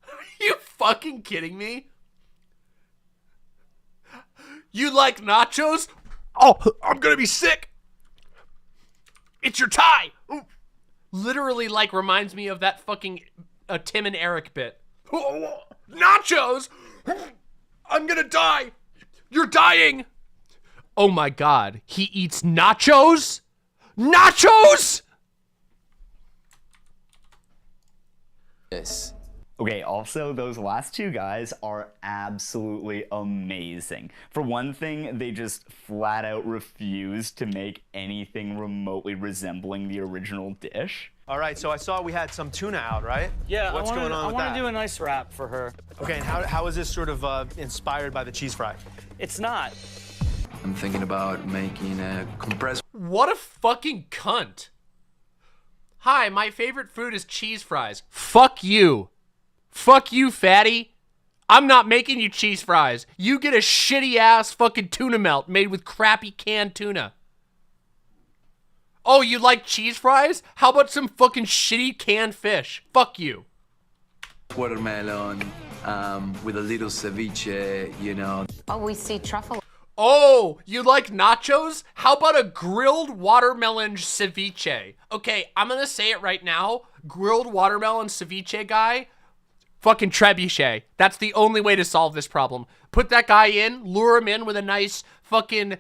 Are you fucking kidding me? You like nachos? Oh, I'm gonna be sick. It's your tie. Ooh. Literally like reminds me of that fucking Tim and Eric bit. Nachos! I'm gonna die. You're dying. Oh my God, he eats nachos? Nachos? Yes. Okay, also, those last two guys are absolutely amazing. For one thing, they just flat out refuse to make anything remotely resembling the original dish. All right, so I saw we had some tuna out, right? Yeah, What's going on with that? I want to do a nice wrap for her. Okay, and how is this sort of inspired by the cheese fry? It's not. I'm thinking about making a compressed... What a fucking cunt. Hi, my favorite food is cheese fries. Fuck you. Fuck you, fatty. I'm not making you cheese fries. You get a shitty ass fucking tuna melt made with crappy canned tuna. Oh, you like cheese fries? How about some fucking shitty canned fish? Fuck you. Watermelon with a little ceviche, you know. Oh, we see truffle. Oh, you like nachos? How about a grilled watermelon ceviche? Okay, I'm gonna say it right now. Grilled watermelon ceviche guy, fucking trebuchet. That's the only way to solve this problem. Put that guy in, lure him in with a nice fucking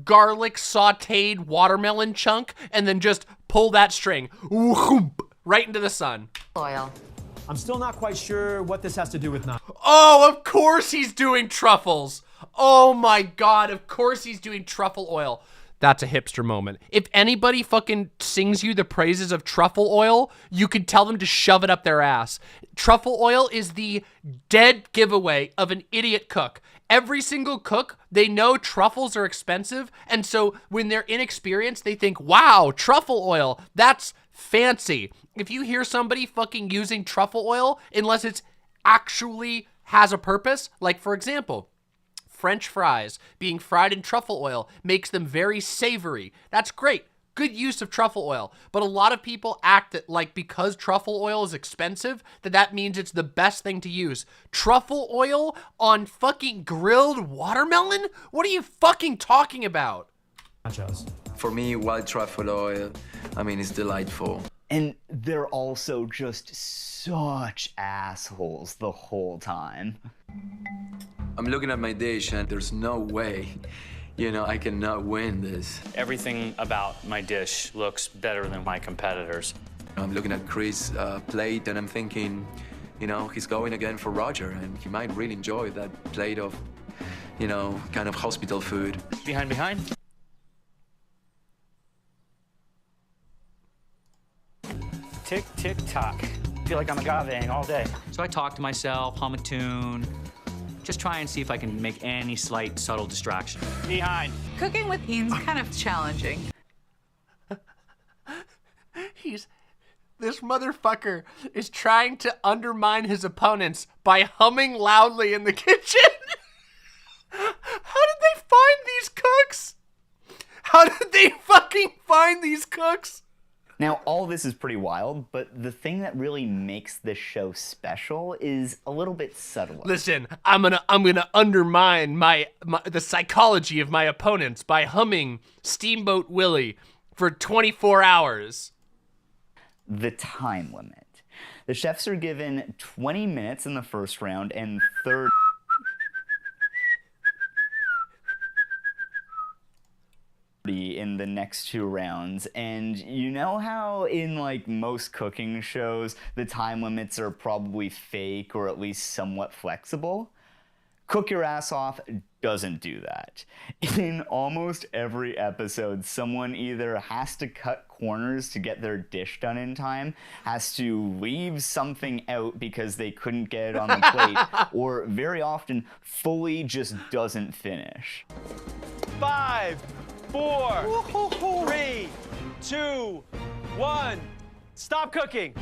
garlic sauteed watermelon chunk, and then just pull that string right into the sun. Oil. I'm still not quite sure what this has to do with nachos. Oh, of course he's doing truffles. Oh my God, of course he's doing truffle oil. That's a hipster moment. If anybody fucking sings you the praises of truffle oil, you can tell them to shove it up their ass. Truffle oil is the dead giveaway of an idiot cook. Every single cook, they know truffles are expensive, and so when they're inexperienced, they think, wow, truffle oil, that's fancy. If you hear somebody fucking using truffle oil, unless it's actually has a purpose, like for example, French fries being fried in truffle oil makes them very savory. That's great. Good use of truffle oil. But a lot of people act that like because truffle oil is expensive, that means it's the best thing to use. Truffle oil on fucking grilled watermelon? What are you fucking talking about? Nachos. For me, wild truffle oil, I mean, it's delightful. And they're also just such assholes the whole time. I'm looking at my dish and there's no way, you know, I cannot win this. Everything about my dish looks better than my competitors. I'm looking at Chris' plate and I'm thinking, you know, he's going again for Roger and he might really enjoy that plate of, you know, kind of hospital food. Behind. Tick, tick, tock. Feel like I'm agave all day. So I talk to myself, hum a tune, just try and see if I can make any slight, subtle distraction. Behind. Cooking with Ian's kind of challenging. This motherfucker is trying to undermine his opponents by humming loudly in the kitchen. How did they find these cooks? How did they fucking find these cooks? Now, all this is pretty wild, but the thing that really makes this show special is a little bit subtler. Listen, I'm gonna undermine the psychology of my opponents by humming Steamboat Willie for 24 hours. The time limit. The chefs are given 20 minutes in the first round and 30 in the next 2 rounds. And you know how in like most cooking shows, the time limits are probably fake or at least somewhat flexible? Cook Your Ass Off doesn't do that. In almost every episode, someone either has to cut corners to get their dish done in time, has to leave something out because they couldn't get it on the plate, or very often fully just doesn't finish. 5, 4, 3, 2, 1. Stop cooking.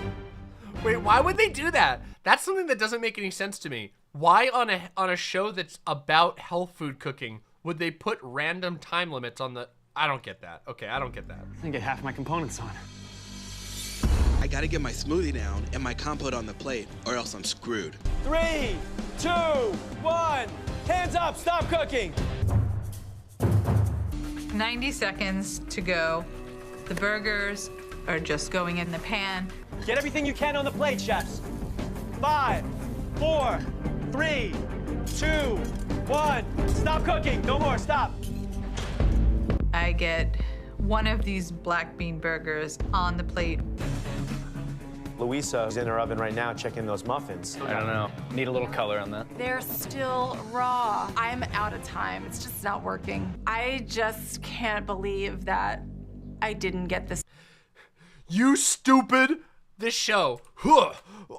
Wait, why would they do that? That's something that doesn't make any sense to me. Why on a show that's about health food cooking would they put random time limits on the... I don't get that. Okay, I don't get that. I can get half my components on. I gotta get my smoothie down and my compote on the plate, or else I'm screwed. 3, 2, 1. Hands up, stop cooking. 90 seconds to go. The burgers are just going in the pan. Get everything you can on the plate, chefs. 5, 4, 3, 2, 1. Stop cooking. No more. Stop. I get one of these black bean burgers on the plate. Louisa is in her oven right now checking those muffins. I don't know. Need a little color on that. They're still raw. I'm out of time. It's just not working. I just can't believe that I didn't get this. You stupid! This show,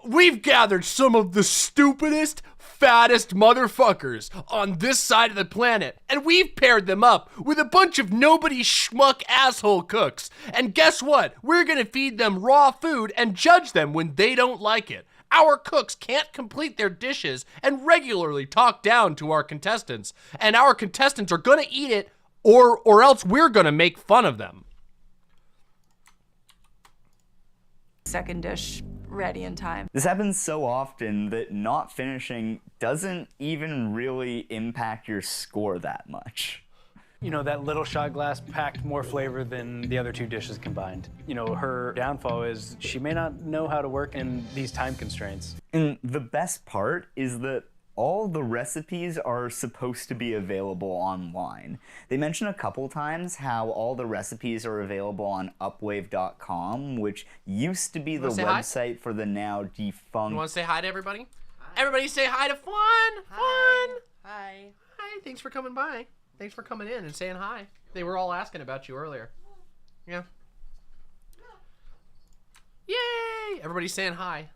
we've gathered some of the stupidest, fattest motherfuckers on this side of the planet, and we've paired them up with a bunch of nobody schmuck asshole cooks. And guess what? We're gonna feed them raw food and judge them when they don't like it. Our cooks can't complete their dishes and regularly talk down to our contestants, and our contestants are gonna eat it, or else we're gonna make fun of them. Second dish ready in time. This happens so often that not finishing doesn't even really impact your score that much. You know, that little shot glass packed more flavor than the other 2 dishes combined. You know, her downfall is she may not know how to work in these time constraints. And the best part is that all the recipes are supposed to be available online. They mention a couple times how all the recipes are available on upwave.com, which used to be the website for the now defunct... You want to say hi to everybody? Hi. Everybody say hi to Fun! Fun! Hi. Hi, thanks for coming by. Thanks for coming in and saying hi. They were all asking about you earlier. Yeah. Yay! Everybody's saying hi.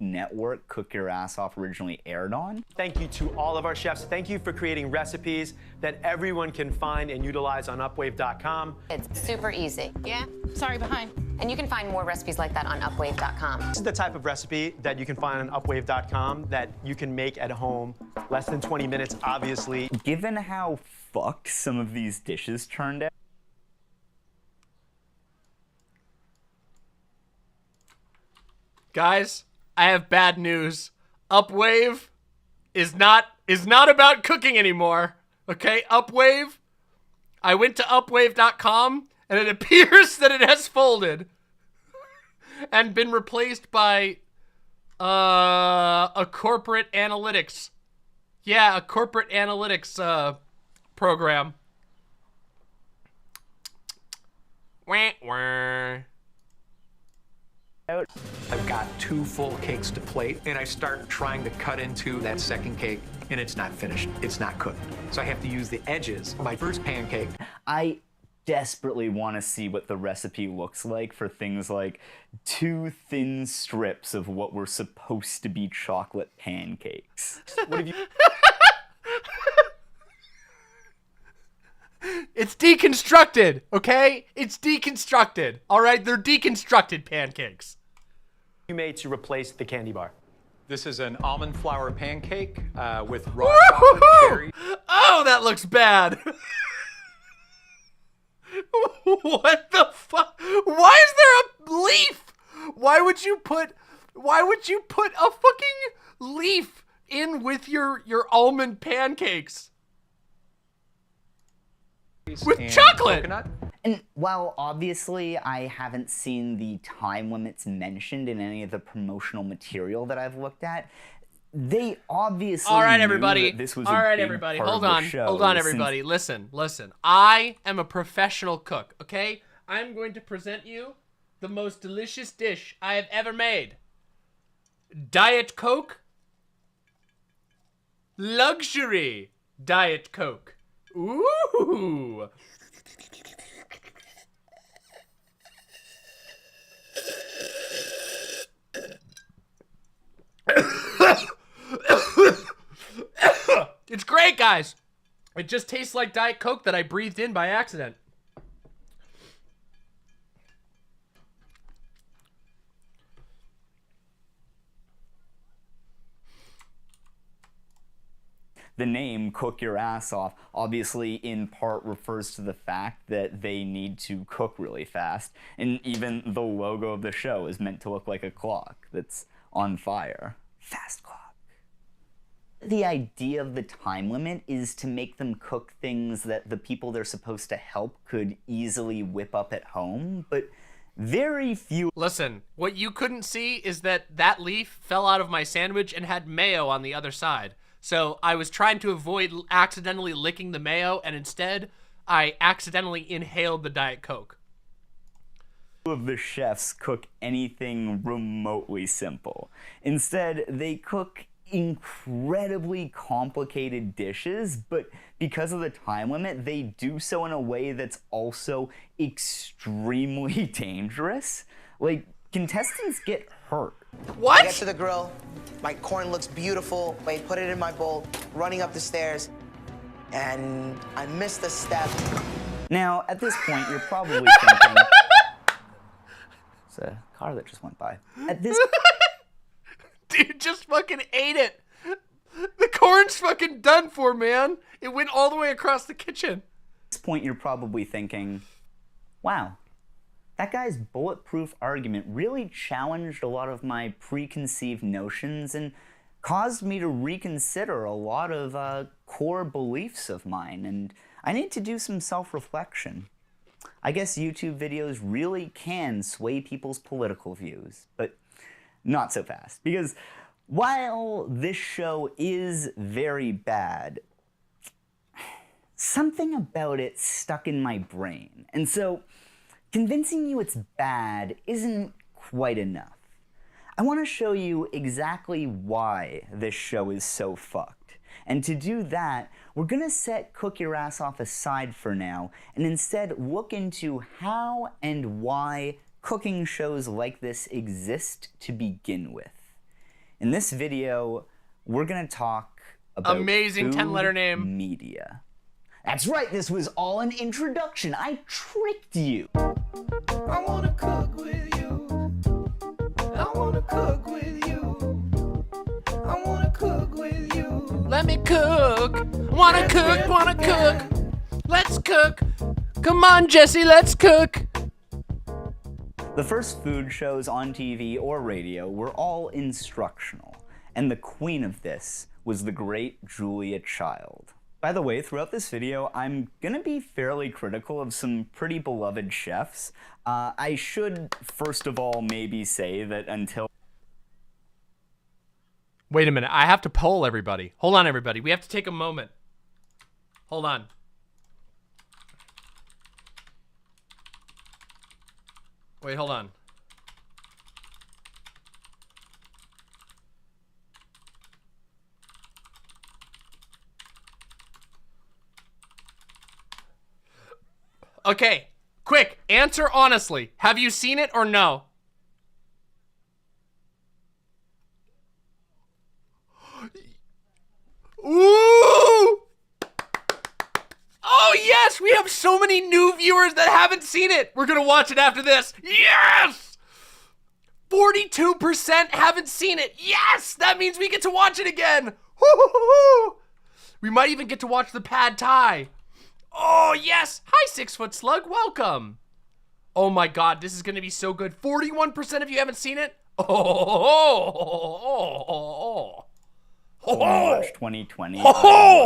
Network Cook Your Ass Off originally aired on. Thank you to all of our chefs. Thank you for creating recipes that everyone can find and utilize on upwave.com. It's super easy. Yeah, sorry, behind. And you can find more recipes like that on upwave.com. This is the type of recipe that you can find on upwave.com that you can make at home. Less than 20 minutes, obviously. Given how fucked some of these dishes turned out, guys, I have bad news. Upwave is not about cooking anymore. Okay, Upwave. I went to upwave.com and it appears that it has folded and been replaced by a corporate analytics. Yeah, a corporate analytics program. Wah, wah. I've got 2 full cakes to plate, and I start trying to cut into that second cake, and it's not finished. It's not cooked. So I have to use the edges of my first pancake. I desperately want to see what the recipe looks like for things like 2 thin strips of what were supposed to be chocolate pancakes. What have you... It's deconstructed, okay? It's deconstructed. All right, they're deconstructed pancakes. You made to replace the candy bar. This is an almond flour pancake with raw chocolate, cherry. Oh, that looks bad. What the fuck? Why is there a leaf? Why would you put a fucking leaf in with your almond pancakes? With chocolate. Coconut. And while obviously I haven't seen the time limits mentioned in any of the promotional material that I've looked at, they obviously All right, knew everybody. that this was All a right, big everybody. part Hold of the on. show, Hold on, since- everybody. Listen. I am a professional cook, okay? I'm going to present you the most delicious dish I have ever made. Diet Coke. Luxury Diet Coke. Ooh. It's great, guys. It just tastes like Diet Coke that I breathed in by accident. The name Cook Your Ass Off obviously in part refers to the fact that they need to cook really fast, and even the logo of the show is meant to look like a clock that's on fire. Fast clock. The idea of the time limit is to make them cook things that the people they're supposed to help could easily whip up at home, but very few... Listen, what you couldn't see is that leaf fell out of my sandwich and had mayo on the other side. So I was trying to avoid accidentally licking the mayo, and instead I accidentally inhaled the Diet Coke. Few of the chefs cook anything remotely simple. Instead, they cook incredibly complicated dishes, but because of the time limit, they do so in a way that's also extremely dangerous. Like, contestants get hurt. What? I get to the grill, my corn looks beautiful, I put it in my bowl, running up the stairs, and I missed a step. Now, at this point, you're probably thinking... It's a car that just went by. At this... Dude just fucking ate it. The corn's fucking done for, man. It went all the way across the kitchen. At this point, you're probably thinking, wow, that guy's bulletproof argument really challenged a lot of my preconceived notions and caused me to reconsider a lot of core beliefs of mine, and I need to do some self-reflection. I guess YouTube videos really can sway people's political views, but not so fast, because while this show is very bad, something about it stuck in my brain, and so convincing you it's bad isn't quite enough. I want to show you exactly why this show is so fucked. And to do that, we're gonna set Cook Your Ass Off aside for now, and instead look into how and why cooking shows like this exist to begin with. In this video, we're gonna talk about amazing 10-letter name media. That's right, this was all an introduction. I tricked you. I wanna cook with you. I wanna cook with you. I wanna cook with you. Let me cook. Wanna cook. Let's cook. Come on, Jesse, let's cook. The first food shows on TV or radio were all instructional, and the queen of this was the great Julia Child. By the way, throughout this video, I'm gonna be fairly critical of some pretty beloved chefs. I should, first of all, maybe say that until... Wait a minute, I have to poll everybody. Hold on, everybody. We have to take a moment. Hold on. Wait, hold on. Okay, quick, answer honestly. Have you seen it or no? Ooh! Oh Oh, yes! We have so many new viewers that haven't seen it. We're gonna watch it after this. Yes! 42% haven't seen it. Yes! That means we get to watch it again. Woo-hoo-hoo-hoo. We might even get to watch the pad thai. Oh, yes! Hi, 6 Foot Slug. Welcome. Oh, my God. This is gonna be so good. 41% of you haven't seen it? March 2020 I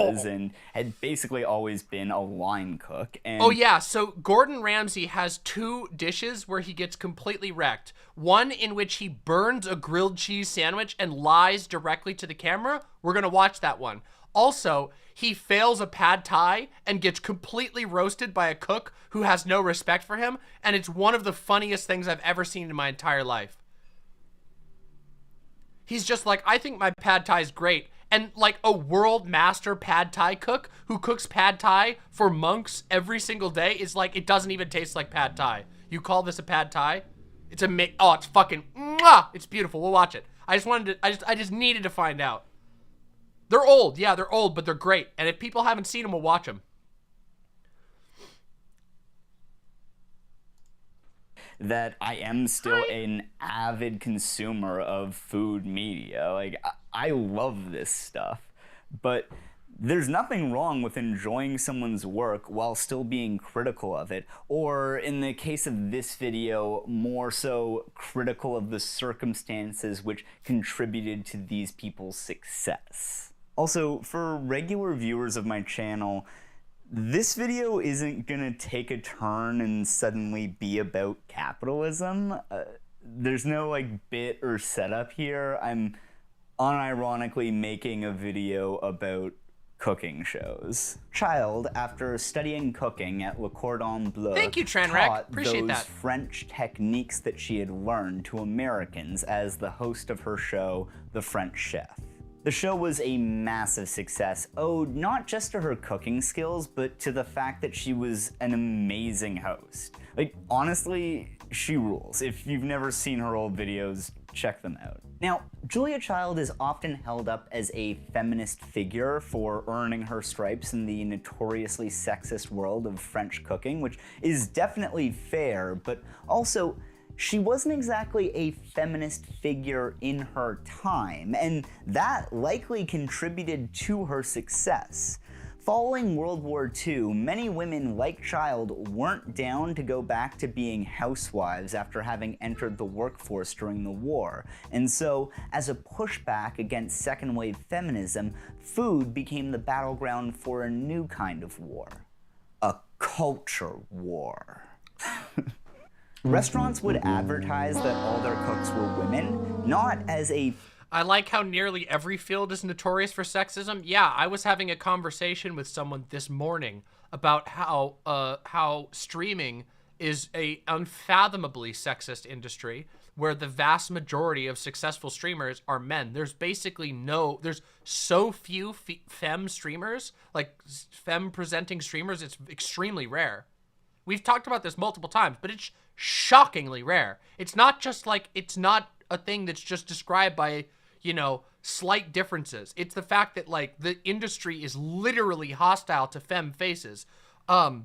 was and had basically always been a line cook. And oh yeah, so Gordon Ramsay has 2 dishes where he gets completely wrecked. One in which he burns a grilled cheese sandwich and lies directly to the camera. We're gonna watch that one. Also, he fails a pad thai and gets completely roasted by a cook who has no respect for him, and it's one of the funniest things I've ever seen in my entire life. He's just like, I think my pad thai is great. And like a world master pad thai cook who cooks pad thai for monks every single day is like, it doesn't even taste like pad thai. You call this a pad thai? It's it's fucking, mwah! It's beautiful. We'll watch it. I just needed to find out. They're old. Yeah, they're old, but they're great. And if people haven't seen them, we'll watch them. That I am still an avid consumer of food media. Like, I love this stuff, but there's nothing wrong with enjoying someone's work while still being critical of it, or in the case of this video, more so critical of the circumstances which contributed to these people's success. Also, for regular viewers of my channel, this video isn't gonna take a turn and suddenly be about capitalism. There's no like bit or setup here. I'm unironically making a video about cooking shows. Child, after studying cooking at Le Cordon Bleu, thank you, Tranrack. taught Appreciate those that. French techniques that she had learned to Americans as the host of her show, The French Chef. The show was a massive success, owed not just to her cooking skills, but to the fact that she was an amazing host. Like, honestly, she rules. If you've never seen her old videos, check them out. Now, Julia Child is often held up as a feminist figure for earning her stripes in the notoriously sexist world of French cooking, which is definitely fair, but also, she wasn't exactly a feminist figure in her time, and that likely contributed to her success. Following World War II, many women like Child weren't down to go back to being housewives after having entered the workforce during the war, and so, as a pushback against second-wave feminism, food became the battleground for a new kind of war. A culture war. Restaurants would advertise that all their cooks were women, not as a... I like how nearly every field is notorious for sexism. Yeah, I was having a conversation with someone this morning about how streaming is a unfathomably sexist industry where the vast majority of successful streamers are men. There's basically there's so few femme streamers, like femme presenting streamers, it's extremely rare. We've talked about this multiple times, but it's shockingly rare. It's not just like, it's not a thing that's just described by, you know, slight differences. It's the fact that like the industry is literally hostile to femme faces. A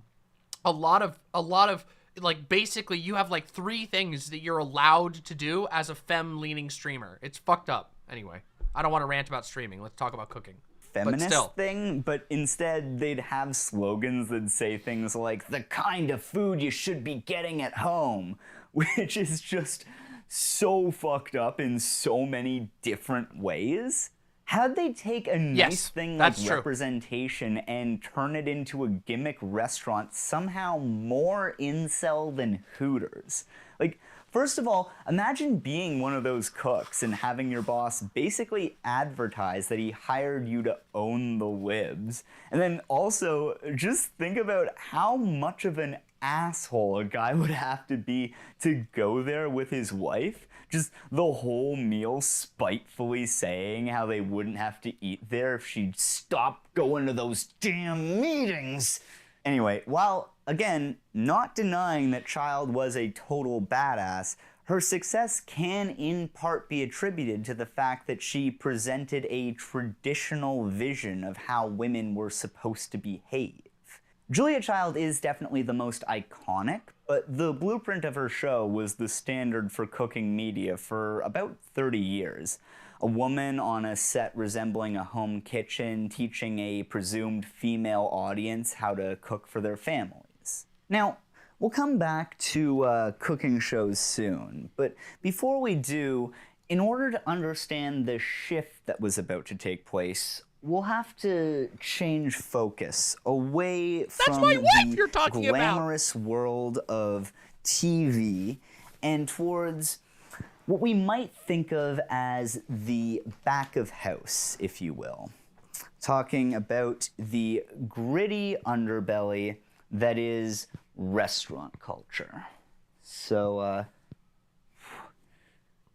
lot of like basically you have like 3 things that you're allowed to do as a femme leaning streamer. It's fucked up. Anyway, I don't want to rant about streaming. Let's talk about cooking. Feminist thing, but instead they'd have slogans that say things like, the kind of food you should be getting at home, which is just so fucked up in so many different ways. How'd they take a nice thing like representation and turn it into a gimmick restaurant somehow more incel than Hooters? Like, first of all, imagine being one of those cooks and having your boss basically advertise that he hired you to own the libs. And then also, just think about how much of an asshole a guy would have to be to go there with his wife. Just the whole meal spitefully saying how they wouldn't have to eat there if she'd stop going to those damn meetings. Anyway, while, again, not denying that Child was a total badass, her success can in part be attributed to the fact that she presented a traditional vision of how women were supposed to behave. Julia Child is definitely the most iconic, but the blueprint of her show was the standard for cooking media for about 30 years. A woman on a set resembling a home kitchen teaching a presumed female audience how to cook for their families. Now, we'll come back to cooking shows soon, but before we do, in order to understand the shift that was about to take place, we'll have to change focus away from the glamorous world of TV and towards what we might think of as the back of house, if you will. Talking about the gritty underbelly that is restaurant culture. So,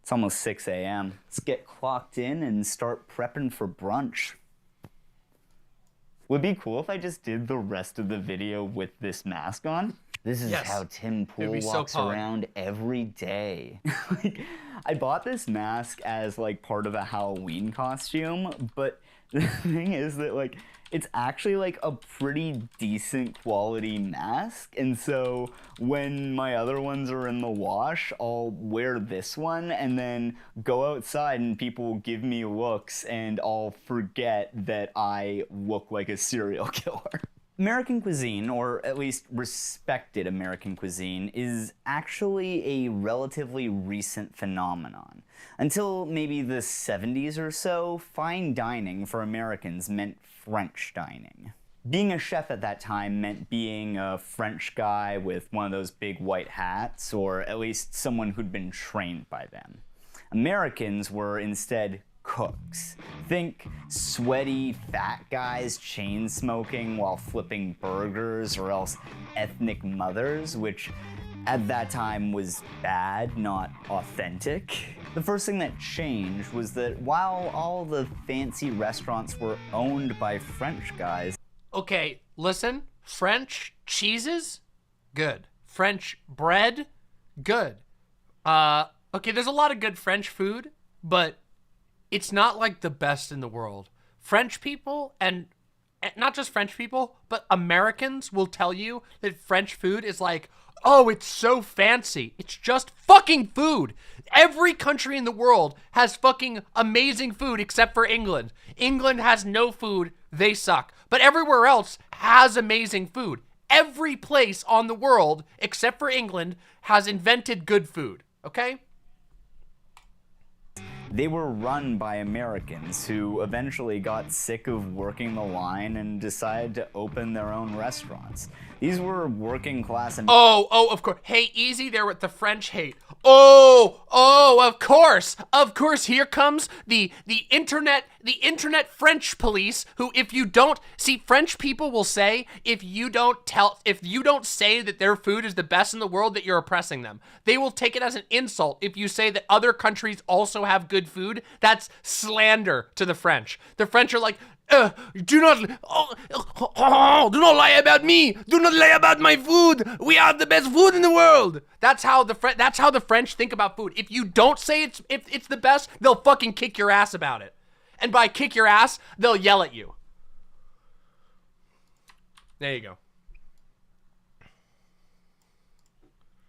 it's almost 6 a.m. Let's get clocked in and start prepping for brunch. Would be cool if I just did the rest of the video with this mask on. This is how Tim Pool walks around every day. Like, I bought this mask as like part of a Halloween costume, but the thing is that like it's actually like a pretty decent quality mask, and so when my other ones are in the wash, I'll wear this one and then go outside and people will give me looks and I'll forget that I look like a serial killer. American cuisine, or at least respected American cuisine, is actually a relatively recent phenomenon. Until maybe the 70s or so, fine dining for Americans meant French dining. Being a chef at that time meant being a French guy with one of those big white hats, or at least someone who'd been trained by them. Americans were instead cooks. Think sweaty, fat guys chain smoking while flipping burgers, or else ethnic mothers, which at that time was bad, not authentic. The first thing that changed was that while all the fancy restaurants were owned by French guys. Okay, listen, French cheeses, good. French bread, good. Okay, there's a lot of good French food, but it's not like the best in the world. French people, and not just French people, but Americans will tell you that French food is like, oh, it's so fancy. It's just fucking food. Every country in the world has fucking amazing food except for England. England has no food. They suck. But everywhere else has amazing food. Every place on the world, except for England, has invented good food. Okay? They were run by Americans who eventually got sick of working the line and decided to open their own restaurants. These were working class and of course. Hey, easy there with the French hate. Of course. Here comes the internet French police who, if you don't see, French people will say if you don't say that their food is the best in the world, that you're oppressing them. They will take it as an insult if you say that other countries also have good food. That's slander to the French. The French are like, do not lie about me. Do not lie about my food. We have the best food in the world. That's how the French think about food. If you don't say it's the best, they'll fucking kick your ass about it. And by kick your ass, they'll yell at you. There you go.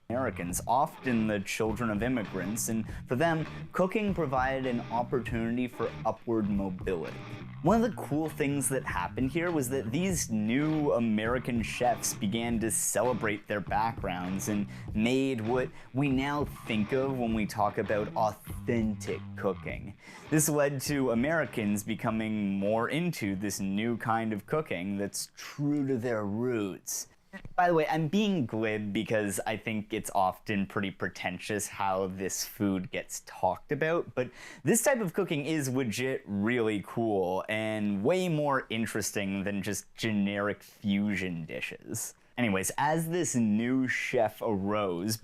Americans, often the children of immigrants, and for them, cooking provided an opportunity for upward mobility. One of the cool things that happened here was that these new American chefs began to celebrate their backgrounds and made what we now think of when we talk about authentic cooking. This led to Americans becoming more into this new kind of cooking that's true to their roots. By the way, I'm being glib because I think it's often pretty pretentious how this food gets talked about, but this type of cooking is legit really cool and way more interesting than just generic fusion dishes. Anyways, as this new chef arose...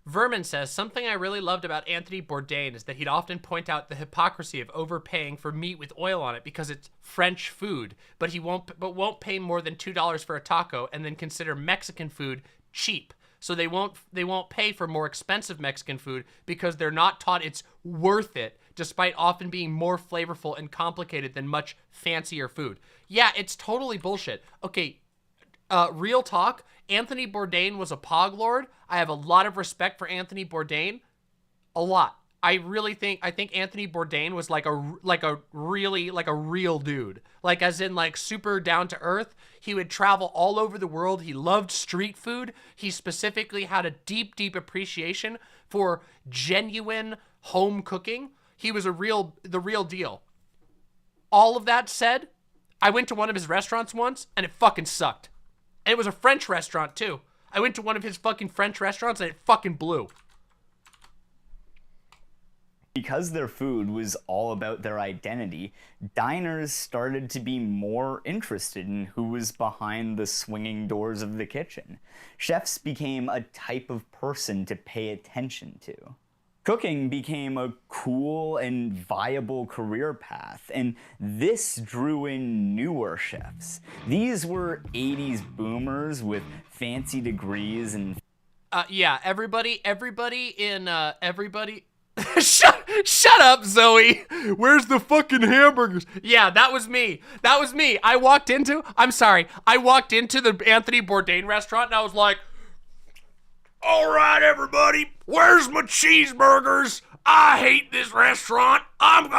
Vermin says, something I really loved about Anthony Bourdain is that he'd often point out the hypocrisy of overpaying for meat with oil on it because it's French food, but won't pay more than $2 for a taco and then consider Mexican food cheap. So they won't pay for more expensive Mexican food because they're not taught it's worth it, despite often being more flavorful and complicated than much fancier food. Yeah, it's totally bullshit. Okay, Real talk, Anthony Bourdain was a pog lord. I have a lot of respect for Anthony Bourdain. A lot. I think Anthony Bourdain was like a real dude. Like, as in, like, super down to earth. He would travel all over the world. He loved street food. He specifically had a deep, deep appreciation for genuine home cooking. He was the real deal. All of that said, I went to one of his restaurants once, and it fucking sucked. And it was a French restaurant, too. I went to one of his fucking French restaurants, and it fucking blew. Because their food was all about their identity, diners started to be more interested in who was behind the swinging doors of the kitchen. Chefs became a type of person to pay attention to. Cooking became a cool and viable career path, and this drew in newer chefs. These were 80s boomers with fancy degrees and... Yeah, everybody... Shut up, Zoe. Where's the fucking hamburgers? Yeah, that was me. I walked into the Anthony Bourdain restaurant, and I was like, all right, everybody, where's my cheeseburgers? I hate this restaurant. I'm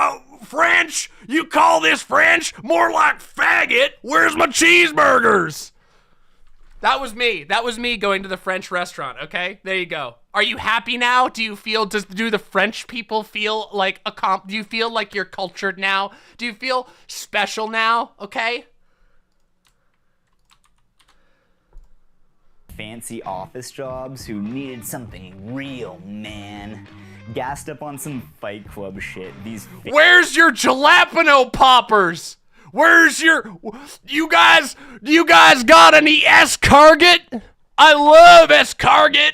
French. You call this French? More like faggot. Where's my cheeseburgers? That was me going to the French restaurant, okay? There you go. Are you happy now? Do the French people feel like do you feel like you're cultured now? Do you feel special now, okay? Fancy office jobs who needed something real, man. Gassed up on some Fight Club shit. Where's your jalapeno poppers? Where's your... You guys got any escargot? I love escargot.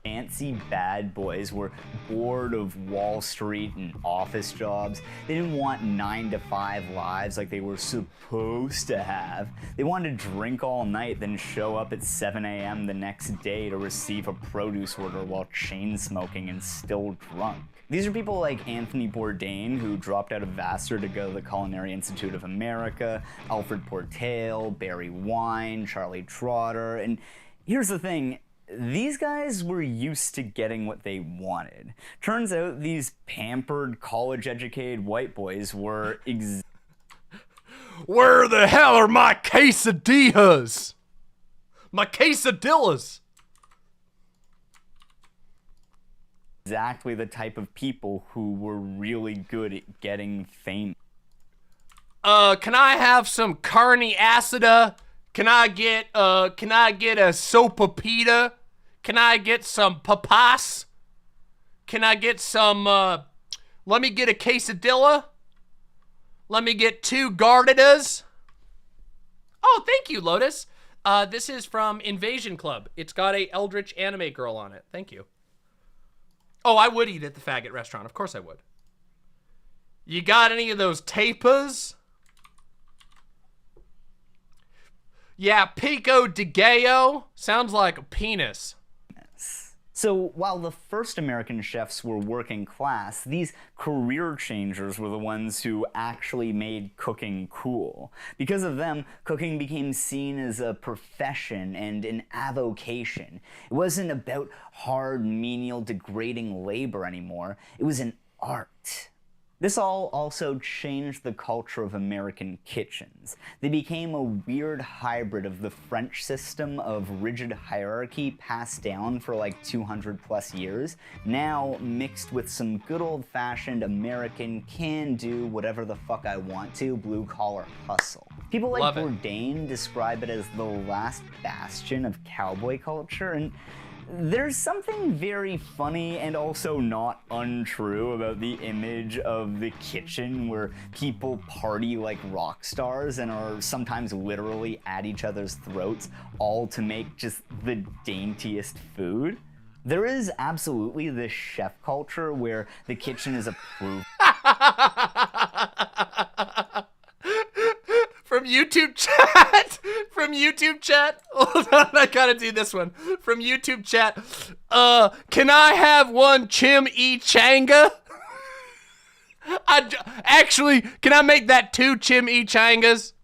Fancy bad boys were bored of Wall Street and office jobs. They didn't want 9-to-5 lives like they were supposed to have. They wanted to drink all night, then show up at 7 a.m. the next day to receive a produce order while chain smoking and still drunk. These are people like Anthony Bourdain, who dropped out of Vassar to go to the Culinary Institute of America, Alfred Portale, Barry Wine, Charlie Trotter, and here's the thing, these guys were used to getting what they wanted. Turns out these pampered, college-educated white boys were Where the hell are my quesadillas? My quesadillas! Exactly the type of people who were really good at getting famous. Can I have some carne asada? Can I get a sopapita? Can I get some papas? Can I get some, let me get a quesadilla? Let me get 2 garnitas. Oh, thank you, Lotus. This is from Invasion Club. It's got a Eldritch anime girl on it. Thank you. Oh, I would eat at the faggot restaurant. Of course I would. You got any of those tapas? Yeah, pico de gallo. Sounds like a penis. So while the first American chefs were working class, these career changers were the ones who actually made cooking cool. Because of them, cooking became seen as a profession and an avocation. It wasn't about hard, menial, degrading labor anymore. It was an art. This all also changed the culture of American kitchens. They became a weird hybrid of the French system of rigid hierarchy passed down for like 200 plus years, now mixed with some good old-fashioned American can-do whatever the fuck I want to blue-collar hustle. People like Bourdain describe it as the last bastion of cowboy culture, and there's something very funny and also not untrue about the image of the kitchen where people party like rock stars and are sometimes literally at each other's throats, all to make just the daintiest food. There is absolutely this chef culture where the kitchen is approved. From YouTube chat. From YouTube chat. Hold on, I gotta do this one. From YouTube chat. Can I have one chimichanga? Actually, can I make that 2 chimichangas?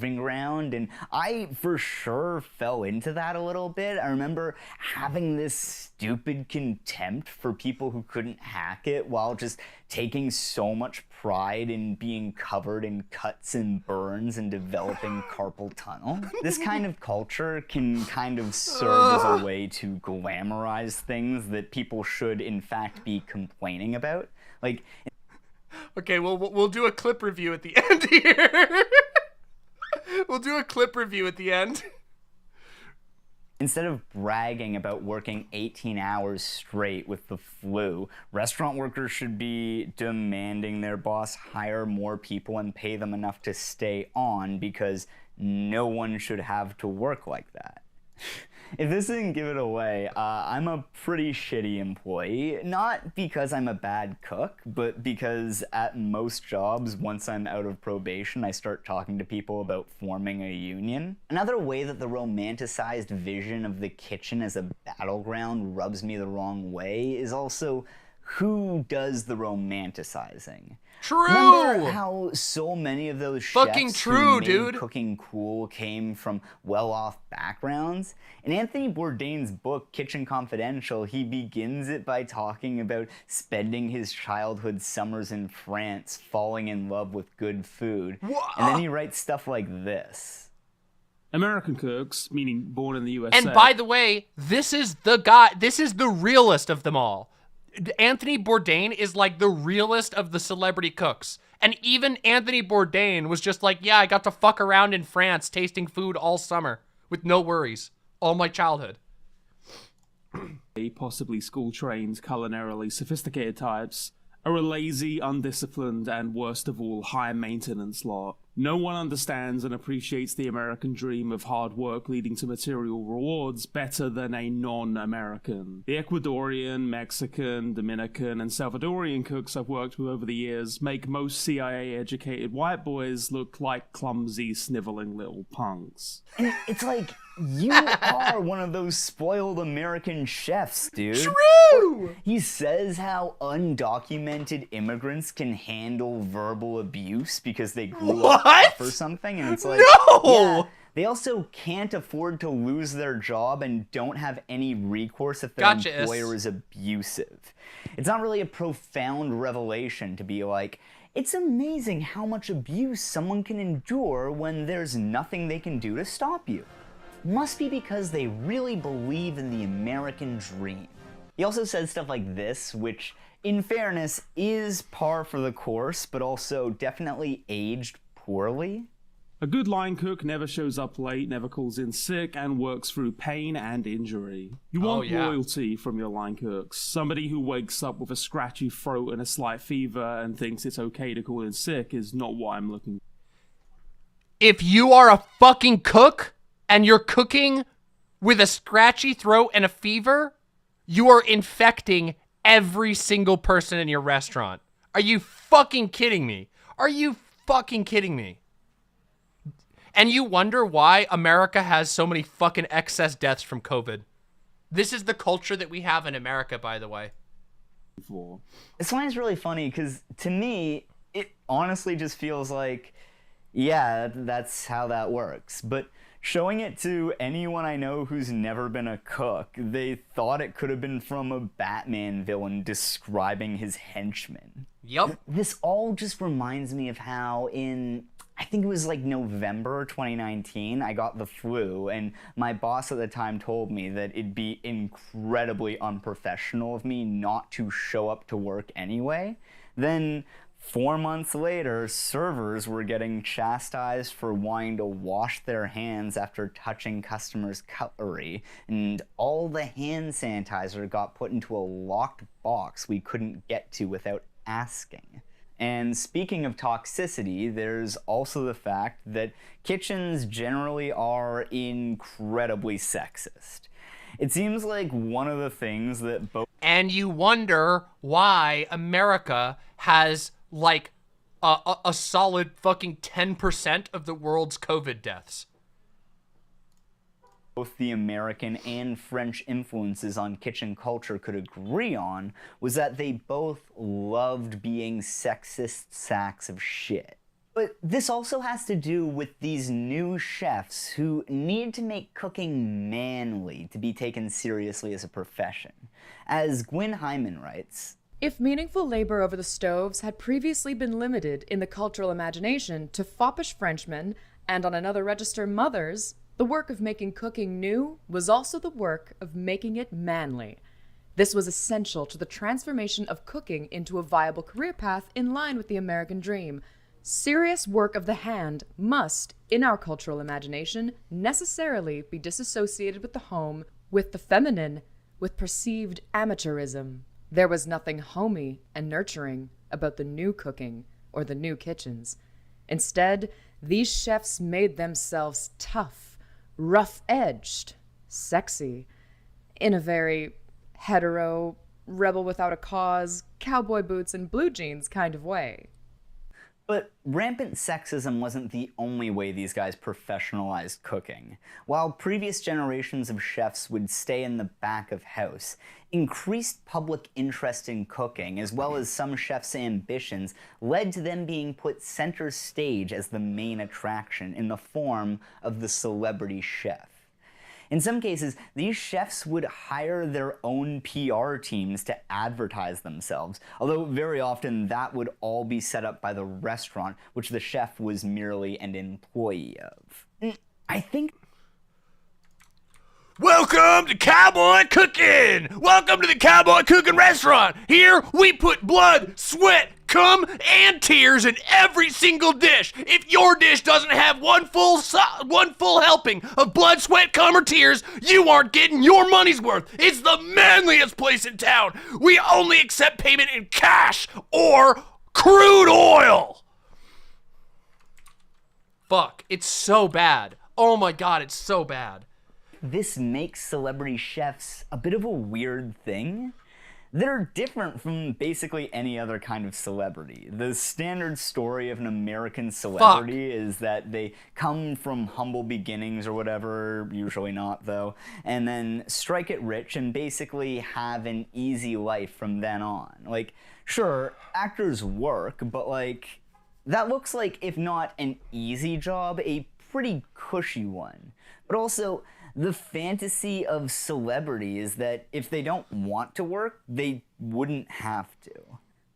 ground, and I for sure fell into that a little bit. I remember having this stupid contempt for people who couldn't hack it while just taking so much pride in being covered in cuts and burns and developing carpal tunnel. This kind of culture can kind of serve as a way to glamorize things that people should in fact be complaining about. Like, okay, well, we'll do a clip review at the end here. We'll do a clip review at the end. Instead of bragging about working 18 hours straight with the flu, restaurant workers should be demanding their boss hire more people and pay them enough to stay on, because no one should have to work like that. If this didn't give it away, I'm a pretty shitty employee. Not because I'm a bad cook, but because at most jobs, once I'm out of probation, I start talking to people about forming a union. Another way that the romanticized vision of the kitchen as a battleground rubs me the wrong way is also who does the romanticizing. True! Remember how so many of those fucking chefs true, who made dude. cooking cool came from well-off backgrounds? In Anthony Bourdain's book, Kitchen Confidential, he begins it by talking about spending his childhood summers in France, falling in love with good food. And then he writes stuff like this. American cooks, meaning born in the USA. And by the way, this is the realest of them all. Anthony Bourdain is like the realest of the celebrity cooks. And even Anthony Bourdain was just like, yeah, I got to fuck around in France tasting food all summer with no worries. All my childhood. Possibly school-trained, culinarily sophisticated types are a lazy, undisciplined, and worst of all, high-maintenance lot. No one understands and appreciates the American dream of hard work leading to material rewards better than a non-American. The Ecuadorian, Mexican, Dominican, and Salvadorian cooks I've worked with over the years make most CIA-educated white boys look like clumsy, sniveling little punks. And it's like, you are one of those spoiled American chefs, dude. True! He says how undocumented immigrants can handle verbal abuse because they grew up or something, and it's like, no! Yeah, they also can't afford to lose their job and don't have any recourse if their employer is abusive. It's not really a profound revelation to be like, it's amazing how much abuse someone can endure when there's nothing they can do to stop you. Must be because they really believe in the American dream. He also says stuff like this, which, in fairness, is par for the course, but also definitely aged poorly. A good line cook never shows up late, never calls in sick, and works through pain and injury. You want loyalty from your line cooks. Somebody who wakes up with a scratchy throat and a slight fever and thinks it's okay to call in sick is not what I'm looking for. If you are a fucking cook and you're cooking with a scratchy throat and a fever, you are infecting every single person in your restaurant. Are you fucking kidding me? Are you fucking kidding me? And you wonder why America has so many fucking excess deaths from COVID. This is the culture that we have in America, by the way. This line is really funny because, to me, it honestly just feels like, yeah, that's how that works. But showing it to anyone I know who's never been a cook, they thought it could have been from a Batman villain describing his henchmen. Yup. This all just reminds me of how in, I think it was like November 2019, I got the flu, and my boss at the time told me that it'd be incredibly unprofessional of me not to show up to work anyway. Then 4 months later, servers were getting chastised for wanting to wash their hands after touching customers' cutlery, and all the hand sanitizer got put into a locked box we couldn't get to without asking. And speaking of toxicity, there's also the fact that kitchens generally are incredibly sexist. It seems like one of the things that both... And you wonder why America has like a solid fucking 10% of the world's COVID deaths. Both the American and French influences on kitchen culture could agree on was that they both loved being sexist sacks of shit. But this also has to do with these new chefs who need to make cooking manly to be taken seriously as a profession. As Gwyn Hyman writes, if meaningful labor over the stoves had previously been limited in the cultural imagination to foppish Frenchmen and on another register mothers, the work of making cooking new was also the work of making it manly. This was essential to the transformation of cooking into a viable career path in line with the American dream. Serious work of the hand must, in our cultural imagination, necessarily be disassociated with the home, with the feminine, with perceived amateurism. There was nothing homey and nurturing about the new cooking or the new kitchens. Instead, these chefs made themselves tough, rough-edged, sexy, in a very hetero, rebel without a cause, cowboy boots and blue jeans kind of way. But rampant sexism wasn't the only way these guys professionalized cooking. While previous generations of chefs would stay in the back of house, increased public interest in cooking, as well as some chefs' ambitions, led to them being put center stage as the main attraction in the form of the celebrity chef. In some cases, these chefs would hire their own PR teams to advertise themselves, although very often that would all be set up by the restaurant, which the chef was merely an employee of. I think... Welcome to Cowboy Cooking! Welcome to the Cowboy Cooking Restaurant! Here, we put blood, sweat, cum, and tears in every single dish. If your dish doesn't have one full helping of blood, sweat, cum, or tears, you aren't getting your money's worth. It's the manliest place in town. We only accept payment in cash or crude oil. Fuck, it's so bad. Oh my god, it's so bad. This makes celebrity chefs a bit of a weird thing. They're different from basically any other kind of celebrity. The standard story of an American celebrity is that they come from humble beginnings or whatever, usually not though, and then strike it rich and basically have an easy life from then on. Like, sure, actors work, but like, that looks like, if not an easy job, a pretty cushy one. But also, the fantasy of celebrity is that if they don't want to work, they wouldn't have to.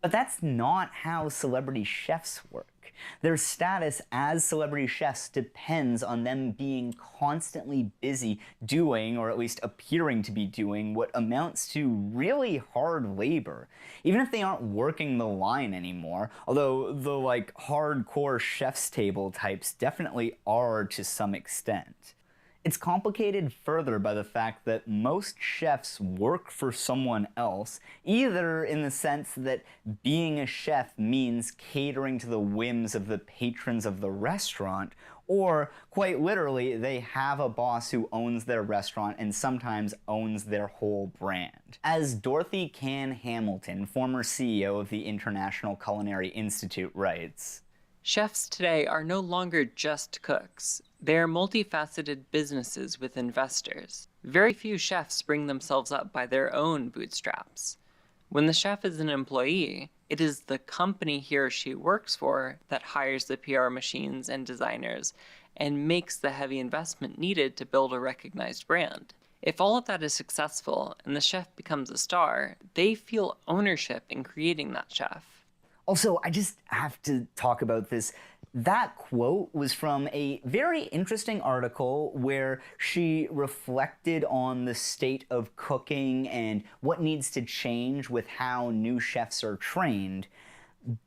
But that's not how celebrity chefs work. Their status as celebrity chefs depends on them being constantly busy doing, or at least appearing to be doing, what amounts to really hard labor. Even if they aren't working the line anymore, although the like hardcore chef's table types definitely are to some extent. It's complicated further by the fact that most chefs work for someone else, either in the sense that being a chef means catering to the whims of the patrons of the restaurant, or quite literally, they have a boss who owns their restaurant and sometimes owns their whole brand. As Dorothy Cann Hamilton, former CEO of the International Culinary Institute, writes, chefs today are no longer just cooks. They are multifaceted businesses with investors. Very few chefs bring themselves up by their own bootstraps. When the chef is an employee, it is the company he or she works for that hires the PR machines and designers and makes the heavy investment needed to build a recognized brand. If all of that is successful and the chef becomes a star, they feel ownership in creating that chef. Also, I just have to talk about this. That quote was from a very interesting article where she reflected on the state of cooking and what needs to change with how new chefs are trained.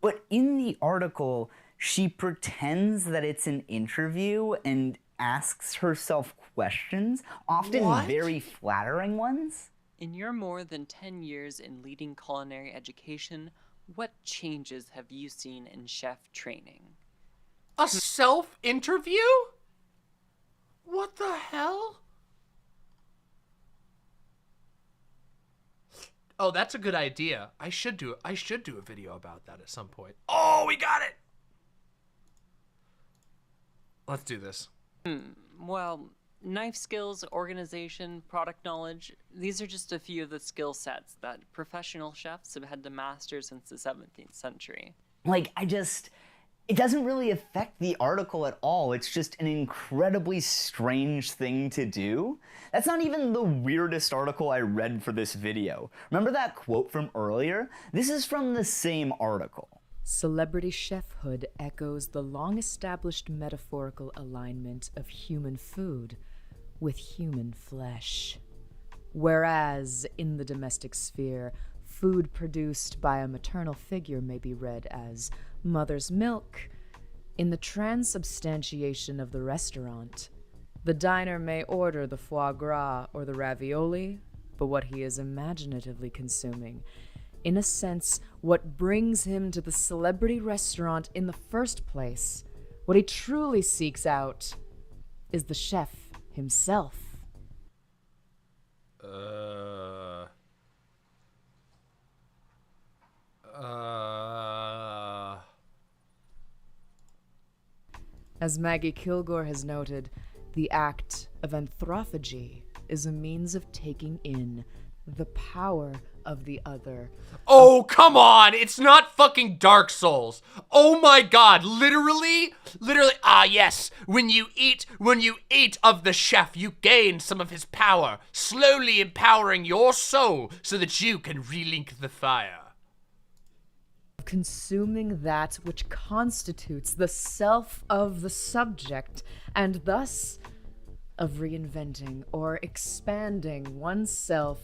But in the article, she pretends that it's an interview and asks herself questions, often very flattering ones. In your more than 10 years in leading culinary education, what changes have you seen in chef training? A self-interview? What the hell? Oh, that's a good idea. I should do a video about that at some point. Oh, we got it! Let's do this. Well, knife skills, organization, product knowledge, these are just a few of the skill sets that professional chefs have had to master since the 17th century. Like, It doesn't really affect the article at all. It's just an incredibly strange thing to do. That's not even the weirdest article I read for this video. Remember that quote from earlier? This is from the same article. Celebrity chefhood echoes the long-established metaphorical alignment of human food with human flesh. Whereas, in the domestic sphere, food produced by a maternal figure may be read as mother's milk, in the transubstantiation of the restaurant, the diner may order the foie gras or the ravioli, but what he is imaginatively consuming, in a sense, what brings him to the celebrity restaurant in the first place, what he truly seeks out, is the chef himself. As Maggie Kilgore has noted, the act of anthrophagy is a means of taking in the power of the other. Oh, come on! It's not fucking Dark Souls! Oh my god, literally, yes. When you eat of the chef, you gain some of his power, slowly empowering your soul so that you can relink the fire. Consuming that which constitutes the self of the subject, and thus of reinventing or expanding oneself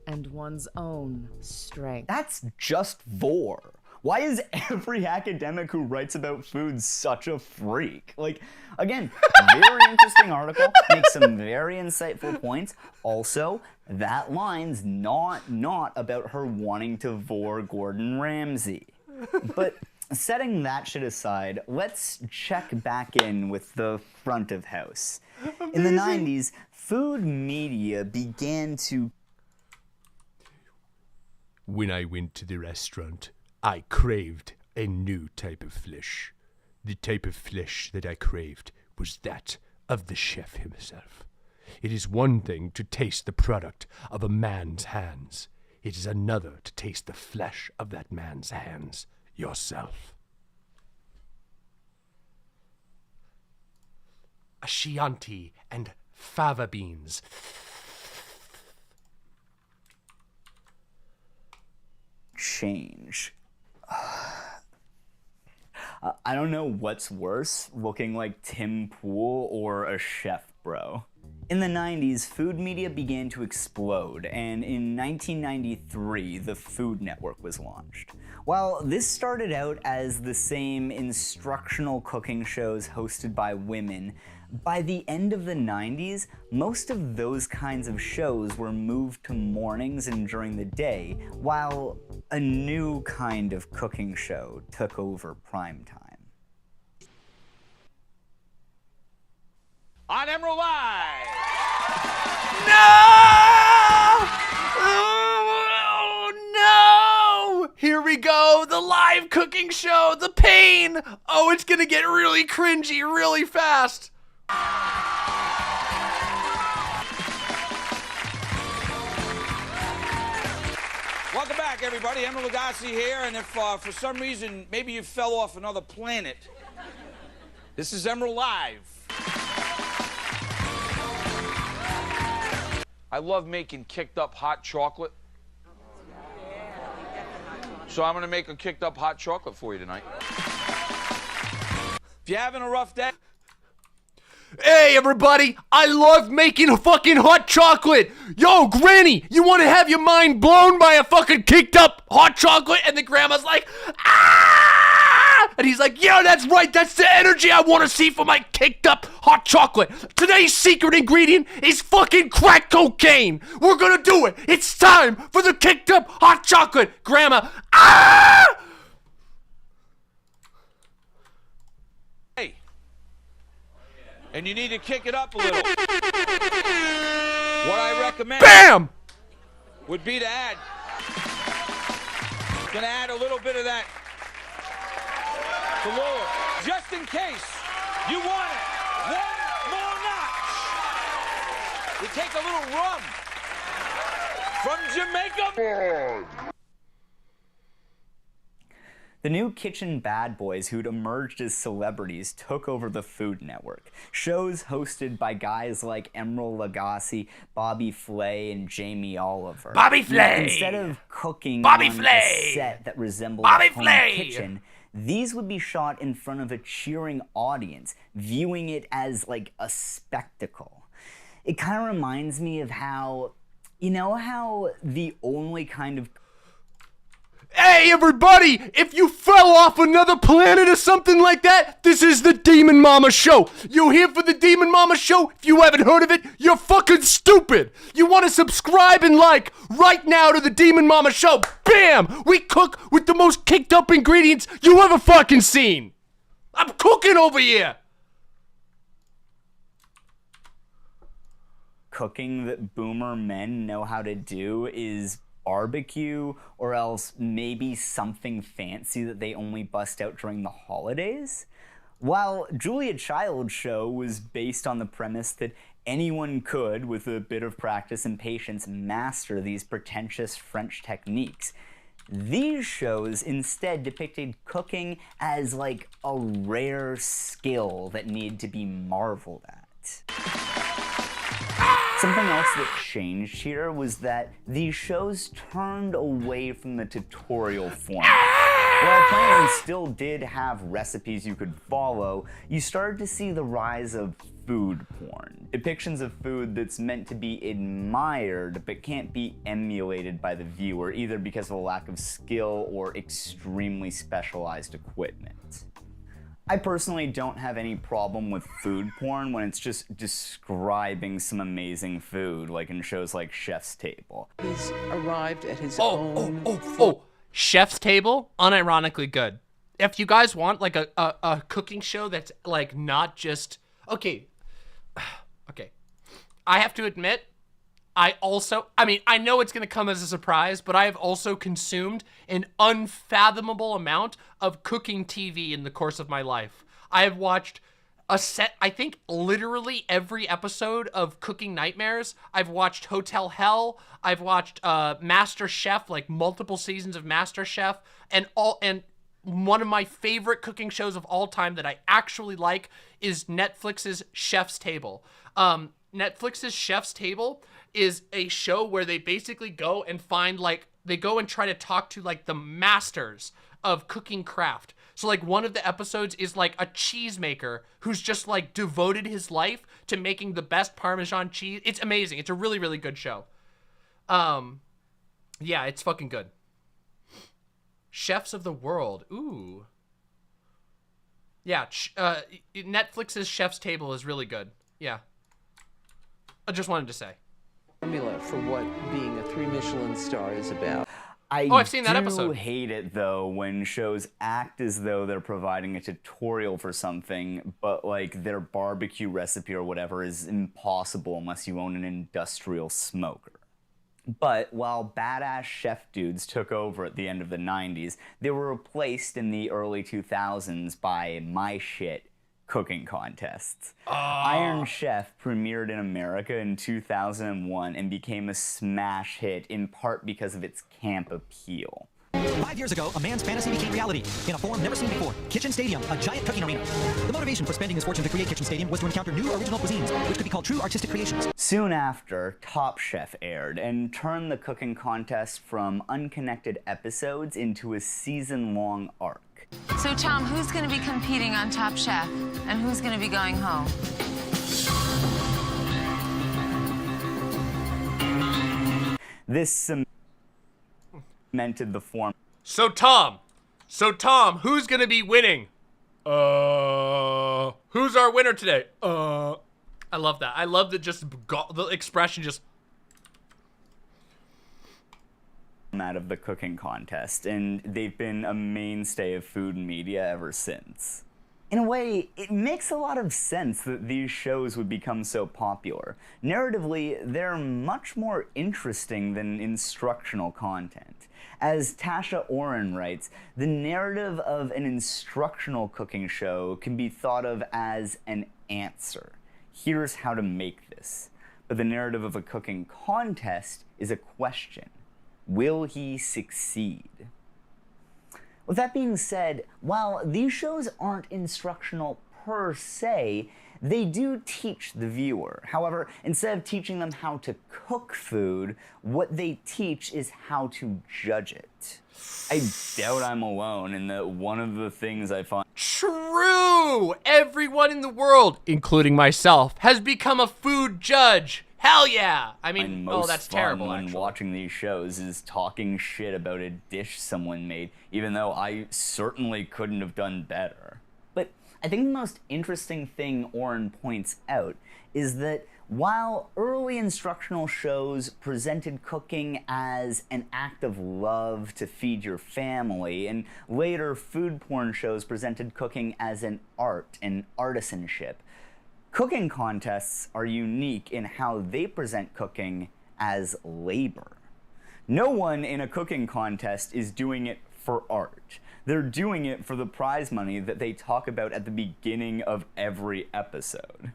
and one's own strength. That's just vor. Why is every academic who writes about food such a freak? Like, again, very interesting article, makes some very insightful points. Also, that line's not about her wanting to vor Gordon Ramsay. But setting that shit aside, let's check back in with the front of house. In the 90s, food media began to... When I went to the restaurant, I craved a new type of flesh. The type of flesh that I craved was that of the chef himself. It is one thing to taste the product of a man's hands. It is another to taste the flesh of that man's hands yourself. A Chianti and fava beans. Change. I don't know what's worse, looking like Tim Pool or a chef bro. In the 90s, food media began to explode, and in 1993, the Food Network was launched. While this started out as the same instructional cooking shows hosted by women, by the end of the 90s, most of those kinds of shows were moved to mornings and during the day, while a new kind of cooking show took over primetime. On Emerald Live! No! Oh, no! Here we go, the live cooking show, the pain! Oh, it's gonna get really cringy really fast. Welcome back, everybody. Emerald Lagasse here, and if for some reason maybe you fell off another planet, this is Emerald Live. I love making kicked up hot chocolate. So I'm gonna make a kicked up hot chocolate for you tonight. If you're having a rough day. Hey everybody, I love making fucking hot chocolate. Yo, Granny, you want to have your mind blown by a fucking kicked up hot chocolate? And the grandma's like, ah! And he's like, yeah, that's right, that's the energy I want to see for my kicked up hot chocolate. Today's secret ingredient is fucking crack cocaine. We're gonna do it. It's time for the kicked up hot chocolate. Grandma, ah! And you need to kick it up a little. What I recommend BAM! Would be to add, gonna add a little bit of that galore, just in case you want it. One more notch. We take a little rum from Jamaica. The new kitchen bad boys who'd emerged as celebrities took over the Food Network. Shows hosted by guys like Emeril Lagasse, Bobby Flay, and Jamie Oliver. Bobby Flay! Instead of cooking Bobby on Flay! a set that resembled Bobby a home Flay! kitchen, these would be shot in front of a cheering audience, viewing it as like a spectacle. It kind of reminds me of how, you know how the only kind of... Hey everybody, if you fell off another planet or something like that, this is the Demon Mama Show. You here for the Demon Mama Show? If you haven't heard of it, you're fucking stupid. You want to subscribe and like right now to the Demon Mama Show. Bam! We cook with the most kicked up ingredients you ever fucking seen. I'm cooking over here. Cooking that boomer men know how to do is barbecue, or else maybe something fancy that they only bust out during the holidays? While Julia Child's show was based on the premise that anyone could, with a bit of practice and patience, master these pretentious French techniques, these shows instead depicted cooking as like a rare skill that needed to be marveled at. Something else that changed here was that these shows turned away from the tutorial format. While Plans still did have recipes you could follow, you started to see the rise of food porn. Depictions of food that's meant to be admired but can't be emulated by the viewer, either because of a lack of skill or extremely specialized equipment. I personally don't have any problem with food porn when it's just describing some amazing food, like in shows like Chef's Table. He's arrived at his Chef's Table, unironically good. If you guys want like a cooking show that's like not just okay. I have to admit, I know it's gonna come as a surprise, but I have also consumed an unfathomable amount of cooking TV in the course of my life. I have watched I think literally every episode of Cooking Nightmares. I've watched Hotel Hell. I've watched Master Chef, like multiple seasons of Master Chef, and one of my favorite cooking shows of all time that I actually like is Netflix's Chef's Table. Netflix's Chef's Table is a show where they basically go and find they go and try to talk to like the masters of cooking craft. So like one of the episodes is like a cheesemaker who's just like devoted his life to making the best Parmesan cheese. It's amazing. It's a really, really good show. Yeah, it's fucking good. Chefs of the World. Ooh. Yeah, Netflix's Chef's Table is really good. Yeah. I just wanted to say. Formula for what being a 3 Michelin star is about. I've seen that episode. I do hate it though when shows act as though they're providing a tutorial for something, but like their barbecue recipe or whatever is impossible unless you own an industrial smoker. But while badass chef dudes took over at the end of the 90s, they were replaced in the early 2000s by my shit cooking contests. Iron Chef premiered in America in 2001 and became a smash hit in part because of its camp appeal. 5 years ago, a man's fantasy became reality in a form never seen before. Kitchen Stadium, a giant cooking arena. The motivation for spending his fortune to create Kitchen Stadium was to encounter new original cuisines, which could be called true artistic creations. Soon after, Top Chef aired and turned the cooking contest from unconnected episodes into a season-long arc. So, Tom, who's going to be competing on Top Chef, and who's going to be going home? This cemented the form. So Tom, who's going to be winning? Who's our winner today? I love that. I love the expression just... out of the cooking contest, and they've been a mainstay of food media ever since. In a way, it makes a lot of sense that these shows would become so popular. Narratively, they're much more interesting than instructional content. As Tasha Oren writes, the narrative of an instructional cooking show can be thought of as an answer. Here's how to make this. But the narrative of a cooking contest is a question. Will he succeed? With that being said, while these shows aren't instructional per se, they do teach the viewer. However, instead of teaching them how to cook food, what they teach is how to judge it. I doubt I'm alone in that one of the things I find True! Everyone in the world, including myself, has become a food judge. Hell yeah! I mean, most that's fun terrible, when actually. watching these shows is talking shit about a dish someone made, even though I certainly couldn't have done better. But I think the most interesting thing Oren points out is that while early instructional shows presented cooking as an act of love to feed your family, and later food porn shows presented cooking as an art and artisanship, cooking contests are unique in how they present cooking as labor. No one in a cooking contest is doing it for art. They're doing it for the prize money that they talk about at the beginning of every episode.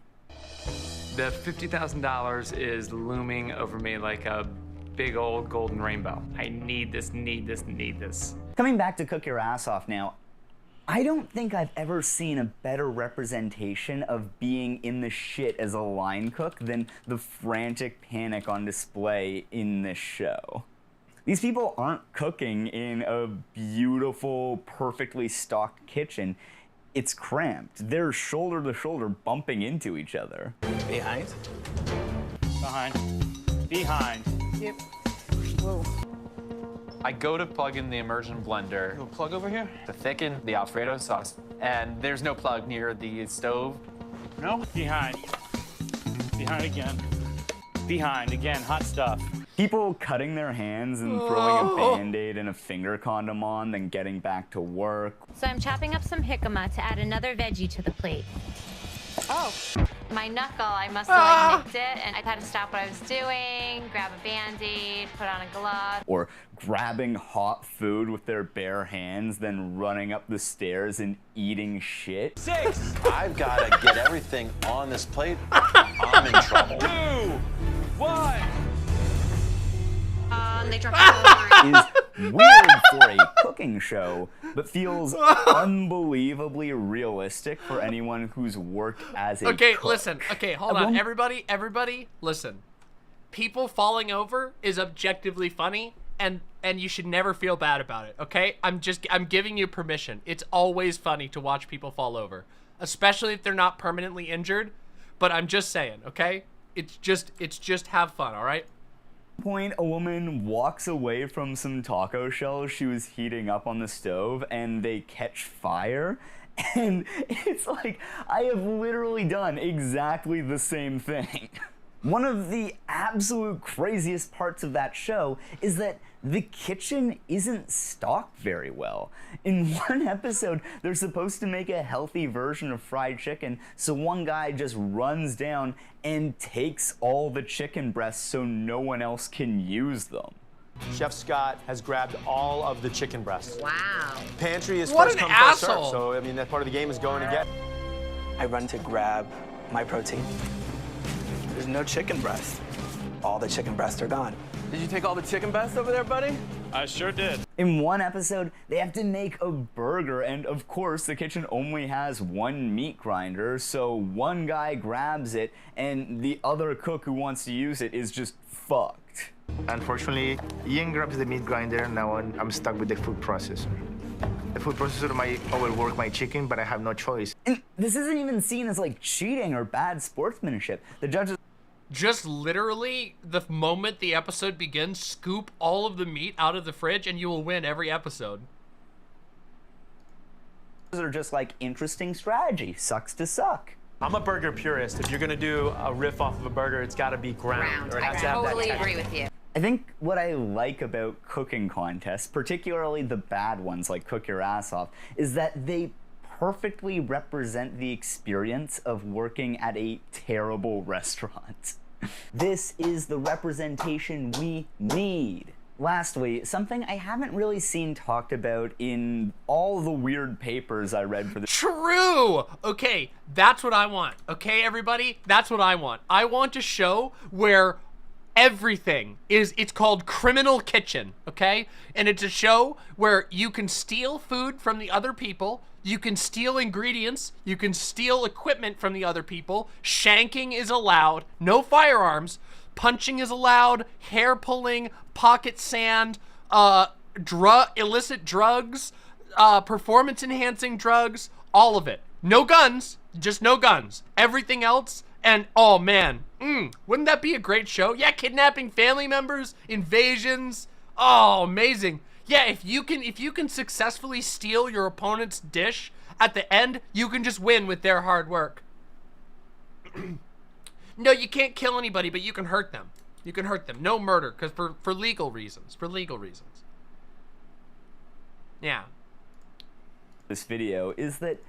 The $50,000 is looming over me like a big old golden rainbow. I need this, need this, need this. Coming back to Cook Your Ass Off now, I don't think I've ever seen a better representation of being in the shit as a line cook than the frantic panic on display in this show. These people aren't cooking in a beautiful, perfectly stocked kitchen. It's cramped. They're shoulder to shoulder bumping into each other. Behind. Behind. Behind. Yep. Whoa. I go to plug in the immersion blender. You have a plug over here? To thicken the Alfredo sauce. And there's no plug near the stove. No? Behind. Behind again. Behind again. Hot stuff. People cutting their hands and throwing a Band-Aid and a finger condom on, then getting back to work. So I'm chopping up some jicama to add another veggie to the plate. Oh. My knuckle, I must have like nicked it, and I had to stop what I was doing, grab a Band-Aid, put on a glove. Or grabbing hot food with their bare hands, then running up the stairs and eating shit. 6! I've got to get everything on this plate. I'm in trouble. 2, 1. They dropped Is weird for a cooking show, but feels unbelievably realistic for anyone who's worked as a cook. Listen. Okay, hold on. Everybody, listen. People falling over is objectively funny, and you should never feel bad about it, okay? I'm giving you permission. It's always funny to watch people fall over, especially if they're not permanently injured, but I'm just saying, okay? It's just have fun, all right? Point, a woman walks away from some taco shells she was heating up on the stove and they catch fire, and it's like, I have literally done exactly the same thing. One of the absolute craziest parts of that show is that the kitchen isn't stocked very well. In one episode, they're supposed to make a healthy version of fried chicken, so one guy just runs down and takes all the chicken breasts so no one else can use them. Chef Scott has grabbed all of the chicken breasts. Wow. Pantry is What first an come, first serve, asshole. so I mean, that part of the game is going to get. I run to grab my protein. There's no chicken breast. All the chicken breasts are gone. Did you take all the chicken breasts over there, buddy? I sure did. In one episode, they have to make a burger, and of course, the kitchen only has one meat grinder, so one guy grabs it, and the other cook who wants to use it is just fucked. Unfortunately, Ian grabs the meat grinder, now I'm stuck with the food processor. The food processor might overwork my chicken, but I have no choice. And this isn't even seen as like cheating or bad sportsmanship. The judges just literally, the moment the episode begins, scoop all of the meat out of the fridge and you will win every episode. are just like interesting strategy. Sucks to suck. I'm a burger purist. If you're gonna do a riff off of a burger, it's gotta be ground. Or it has to have that totally texture. agree with you. I think what I like about cooking contests, particularly the bad ones like Cook Your Ass Off, is that they perfectly represent the experience of working at a terrible restaurant. This is the representation we need. Lastly, something I haven't really seen talked about in all the weird papers I read for the— True! Okay, that's what I want. Okay, everybody? That's what I want. I want a show where everything. It's called Criminal Kitchen, okay? And it's a show where you can steal food from the other people, you can steal ingredients, you can steal equipment from the other people, shanking is allowed, no firearms, punching is allowed, hair pulling, pocket sand, illicit drugs, performance enhancing drugs, all of it. No guns, just no guns. Everything else, and oh man, wouldn't that be a great show? Yeah, kidnapping family members, invasions, oh amazing. Yeah, if you can successfully steal your opponent's dish, at the end, you can just win with their hard work. No, you can't kill anybody, but you can hurt them. You can hurt them. No murder, because for legal reasons. For legal reasons. Yeah. This video is that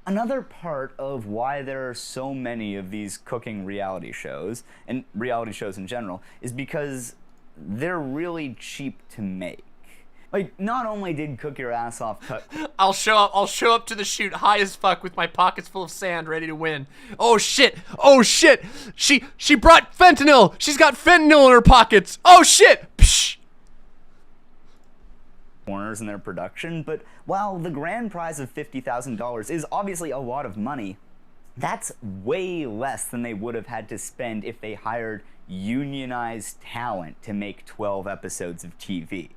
another part of why there are so many of these cooking reality shows, and reality shows in general, is because they're really cheap to make. Like, not only did Cook Your Ass Off cut... I'll show up to the shoot high as fuck with my pockets full of sand ready to win. Oh shit! Oh shit! She brought fentanyl! She's got fentanyl in her pockets! Oh shit! Psh! Corners in their production, but while the grand prize of $50,000 is obviously a lot of money, that's way less than they would have had to spend if they hired unionized talent to make 12 episodes of TV.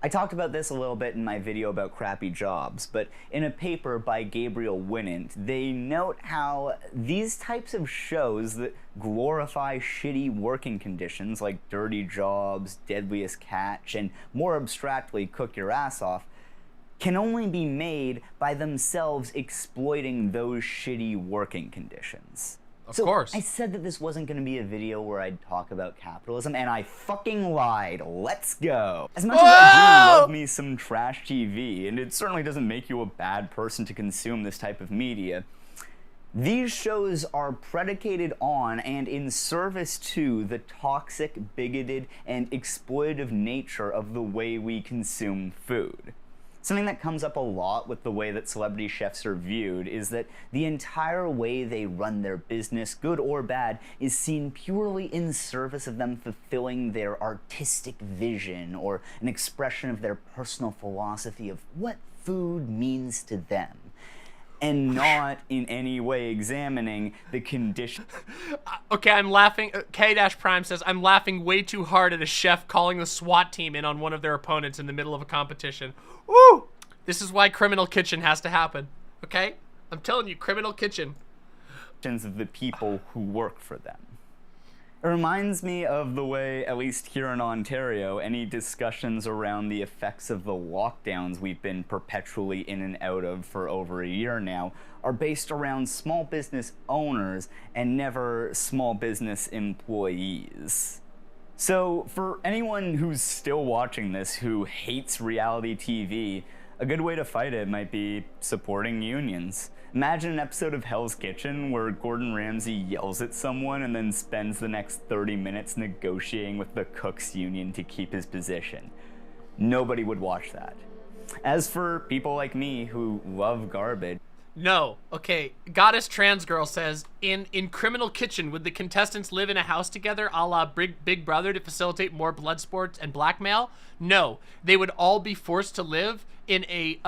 I talked about this a little bit in my video about crappy jobs, but in a paper by Gabriel Winant, they note how these types of shows that glorify shitty working conditions like Dirty Jobs, Deadliest Catch, and more abstractly Cook Your Ass Off, can only be made by themselves exploiting those shitty working conditions. Of course. I said that this wasn't going to be a video where I'd talk about capitalism, and I fucking lied. Let's go. As much as I do love me some trash TV, and it certainly doesn't make you a bad person to consume this type of media, these shows are predicated on and in service to the toxic, bigoted, and exploitative nature of the way we consume food. Something that comes up a lot with the way that celebrity chefs are viewed is that the entire way they run their business, good or bad, is seen purely in service of them fulfilling their artistic vision or an expression of their personal philosophy of what food means to them, and not in any way examining the condition. Okay, I'm laughing. K-Prime says, I'm laughing way too hard at a chef calling the SWAT team in on one of their opponents in the middle of a competition. Woo! This is why Criminal Kitchen has to happen, okay? I'm telling you, Criminal Kitchen. Of the people who work for them. It reminds me of the way, at least here in Ontario, any discussions around the effects of the lockdowns we've been perpetually in and out of for over a year now are based around small business owners and never small business employees. So, for anyone who's still watching this who hates reality TV, a good way to fight it might be supporting unions. Imagine an episode of Hell's Kitchen where Gordon Ramsay yells at someone and then spends the next 30 minutes negotiating with the cooks union to keep his position. Nobody would watch that. As for people like me who love garbage... No. Okay, Goddess Trans Girl says, in Criminal Kitchen, would the contestants live in a house together a la Big Brother to facilitate more blood sports and blackmail? No. They would all be forced to live in a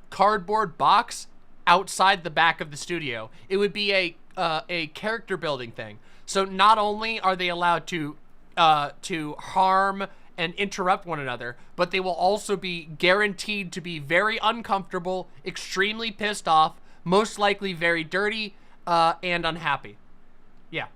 cardboard box outside the back of the studio. It would be a character building thing. So not only are they allowed to harm and interrupt one another, but they will also be guaranteed to be very uncomfortable, extremely pissed off, most likely very dirty, and unhappy. Yeah.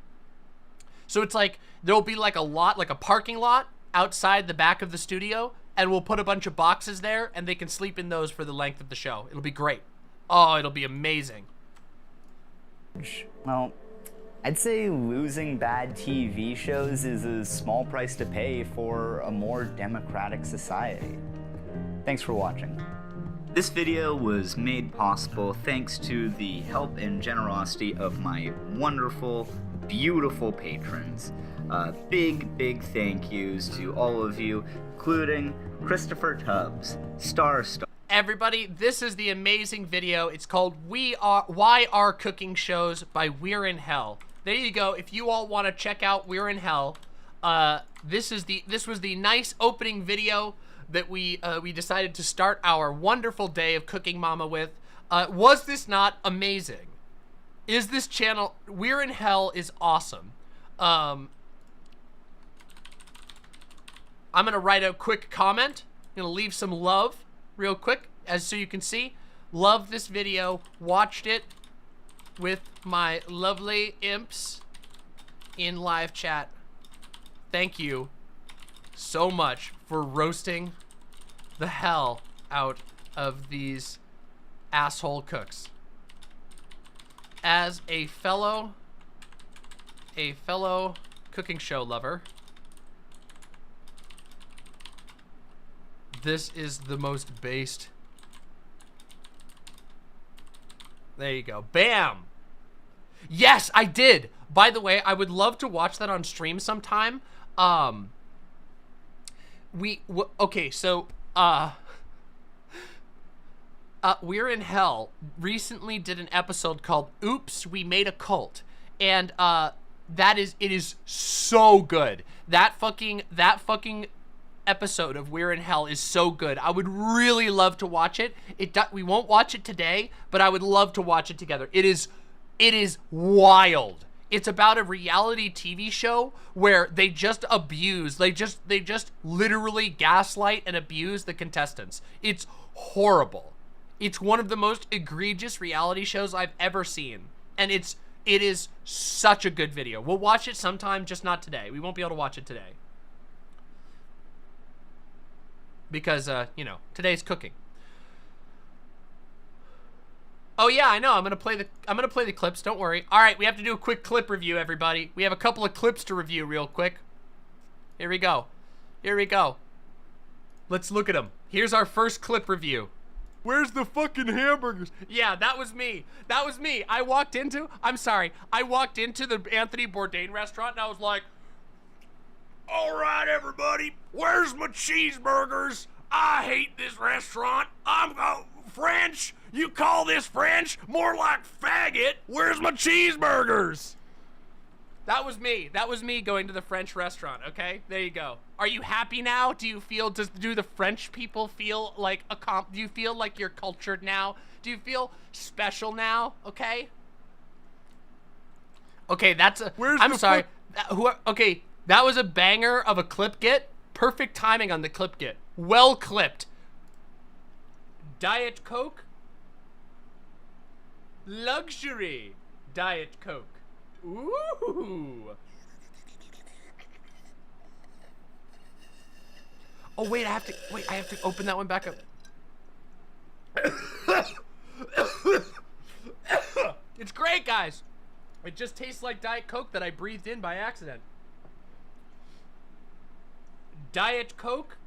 So it's like, there'll be like a parking lot outside the back of the studio, and we'll put a bunch of boxes there, and they can sleep in those for the length of the show. It'll be great. Oh, it'll be amazing. Well, I'd say losing bad TV shows is a small price to pay for a more democratic society. Thanks for watching. This video was made possible thanks to the help and generosity of my wonderful, beautiful patrons. Big thank yous to all of you, including Christopher Tubbs, Star, Everybody, this is the amazing video. It's called Why Are Cooking Shows by We're in Hell. There you go. If you all want to check out We're in Hell, this was the nice opening video that we decided to start our wonderful day of Cooking Mama with. Was this not amazing? Is this channel, We're in Hell, is awesome. I'm gonna write a quick comment. I'm gonna leave some love real quick, so you can see. Love this video. Watched it with my lovely imps in live chat. Thank you so much for roasting the hell out of these asshole cooks. As a fellow cooking show lover, this is the most based. There you go. Bam! Yes, I did! By the way, I would love to watch that on stream sometime. Okay, so, We're in Hell recently did an episode called Oops, We Made a Cult. And, it is so good. That fucking episode of We're in Hell is so good. I would really love to watch it. We won't watch it today, but I would love to watch it together. It is wild. It's about a reality TV show where they just abuse, they just literally gaslight and abuse the contestants. It's horrible. It's one of the most egregious reality shows I've ever seen. And it is such a good video. We'll watch it sometime, just not today. We won't be able to watch it today. Because, you know, today's cooking. Oh yeah, I know. I'm gonna play the clips. Don't worry. All right, we have to do a quick clip review, everybody. We have a couple of clips to review real quick. Here we go. Here we go. Let's look at them. Here's our first clip review. Where's the fucking hamburgers? Yeah, that was me. That was me. I walked into the Anthony Bourdain restaurant and I was like, all right, everybody, where's my cheeseburgers? I hate this restaurant. I'm French. You call this French? More like faggot. Where's my cheeseburgers? That was me. That was me going to the French restaurant, okay? There you go. Are you happy now? Do you feel, do the French people feel like do you feel like you're cultured now? Do you feel special now, okay? Okay, that's a, I'm sorry. Okay, that was a banger of a clip get. Perfect timing on the clip get. Well clipped. Diet Coke. Luxury Diet Coke. Ooh. Oh wait, I have to open that one back up. It's great, guys. It just tastes like Diet Coke that I breathed in by accident. Diet Coke.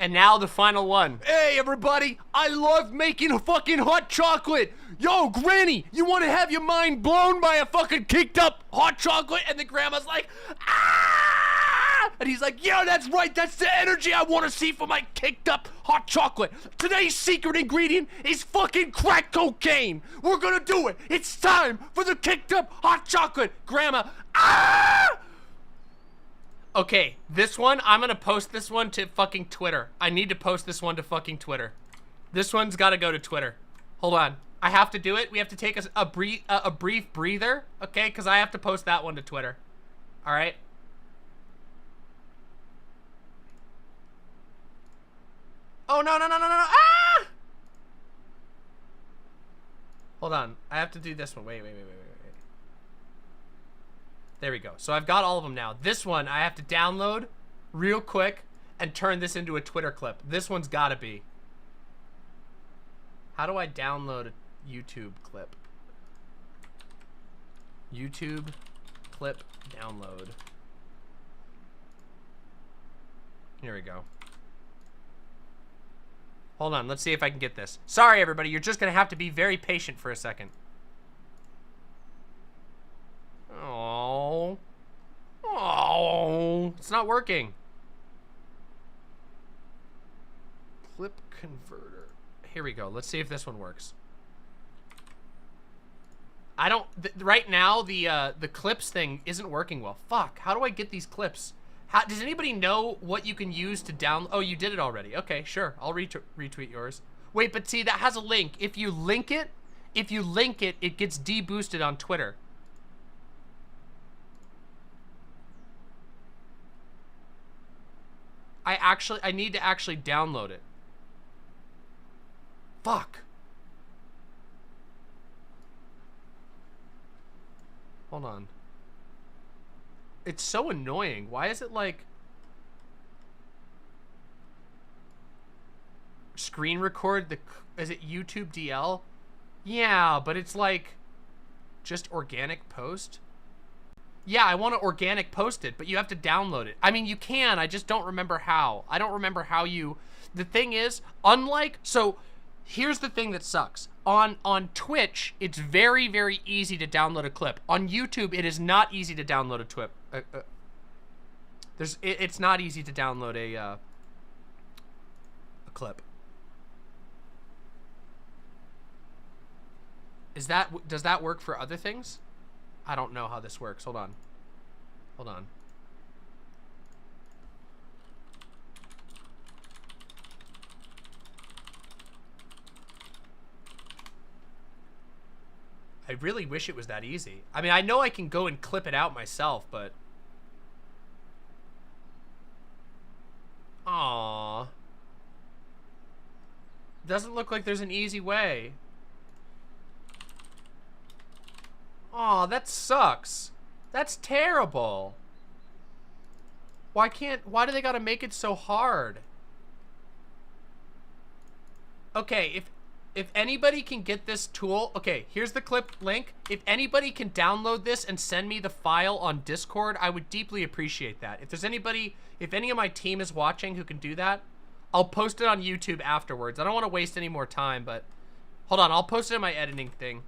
And now the final one. Hey, everybody, I love making a fucking hot chocolate. Yo, Granny, you want to have your mind blown by a fucking kicked up hot chocolate? And the grandma's like, ah! And he's like, yeah, that's right. That's the energy I want to see for my kicked up hot chocolate. Today's secret ingredient is fucking crack cocaine. We're going to do it. It's time for the kicked up hot chocolate. Grandma, ah! Okay, this one, I'm gonna post this one to fucking Twitter. I need to post this one to fucking Twitter. This one's gotta go to Twitter. Hold on. I have to do it. We have to take a brief breather, okay? Because I have to post that one to Twitter. All right? Oh, no. Ah! Hold on. I have to do this one. Wait. There we go. So I've got all of them now. This one I have to download real quick and turn this into a Twitter clip. This one's gotta be. How do I download a YouTube clip? YouTube clip download. Here we go. Hold on, let's see if I can get this. Sorry, everybody, you're just gonna have to be very patient for a second. Oh, it's not working. Clip converter. Here we go. Let's see if this one works. I don't... right now, the clips thing isn't working well. Fuck. How do I get these clips? Does anybody know what you can use to download? Oh, you did it already. Okay, sure. I'll retweet yours. Wait, but see, that has a link. If you link it, it gets deboosted on Twitter. I need to actually download it. Fuck. Hold on. It's so annoying. Why is it like... screen record the... Is it YouTube DL? Yeah, but it's like... just organic post? Yeah, I want to organic post it, but you have to download it. I mean, you can, I just don't remember how. I don't remember how you... The thing is, unlike... So, here's the thing that sucks. On Twitch, it's very, very easy to download a clip. On YouTube, it is not easy to download it's not easy to download a clip. Does that work for other things? I don't know how this works. Hold on. I really wish it was that easy. I mean, I know I can go and clip it out myself, but... Aww. Doesn't look like there's an easy way. Aw, that sucks. That's terrible. Why do they gotta make it so hard? Okay, if anybody can get this tool, okay, here's the clip link. If anybody can download this and send me the file on Discord, I would deeply appreciate that. If any of my team is watching who can do that, I'll post it on YouTube afterwards. I don't want to waste any more time, but hold on, I'll post it in my editing thing.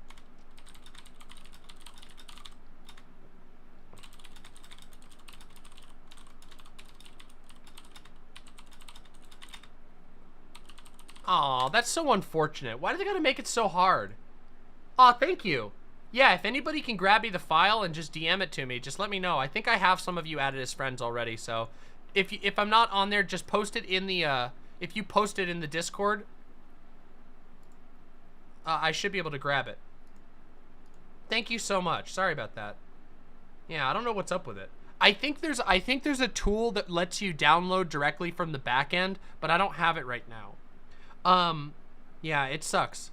Aw, that's so unfortunate. Why do they gotta make it so hard? Aw, thank you. Yeah, if anybody can grab me the file and just DM it to me, just let me know. I think I have some of you added as friends already, so if I'm not on there, just post it in the, if you post it in the Discord, I should be able to grab it. Thank you so much. Sorry about that. Yeah, I don't know what's up with it. I think there's a tool that lets you download directly from the back end, but I don't have it right now. Yeah, it sucks.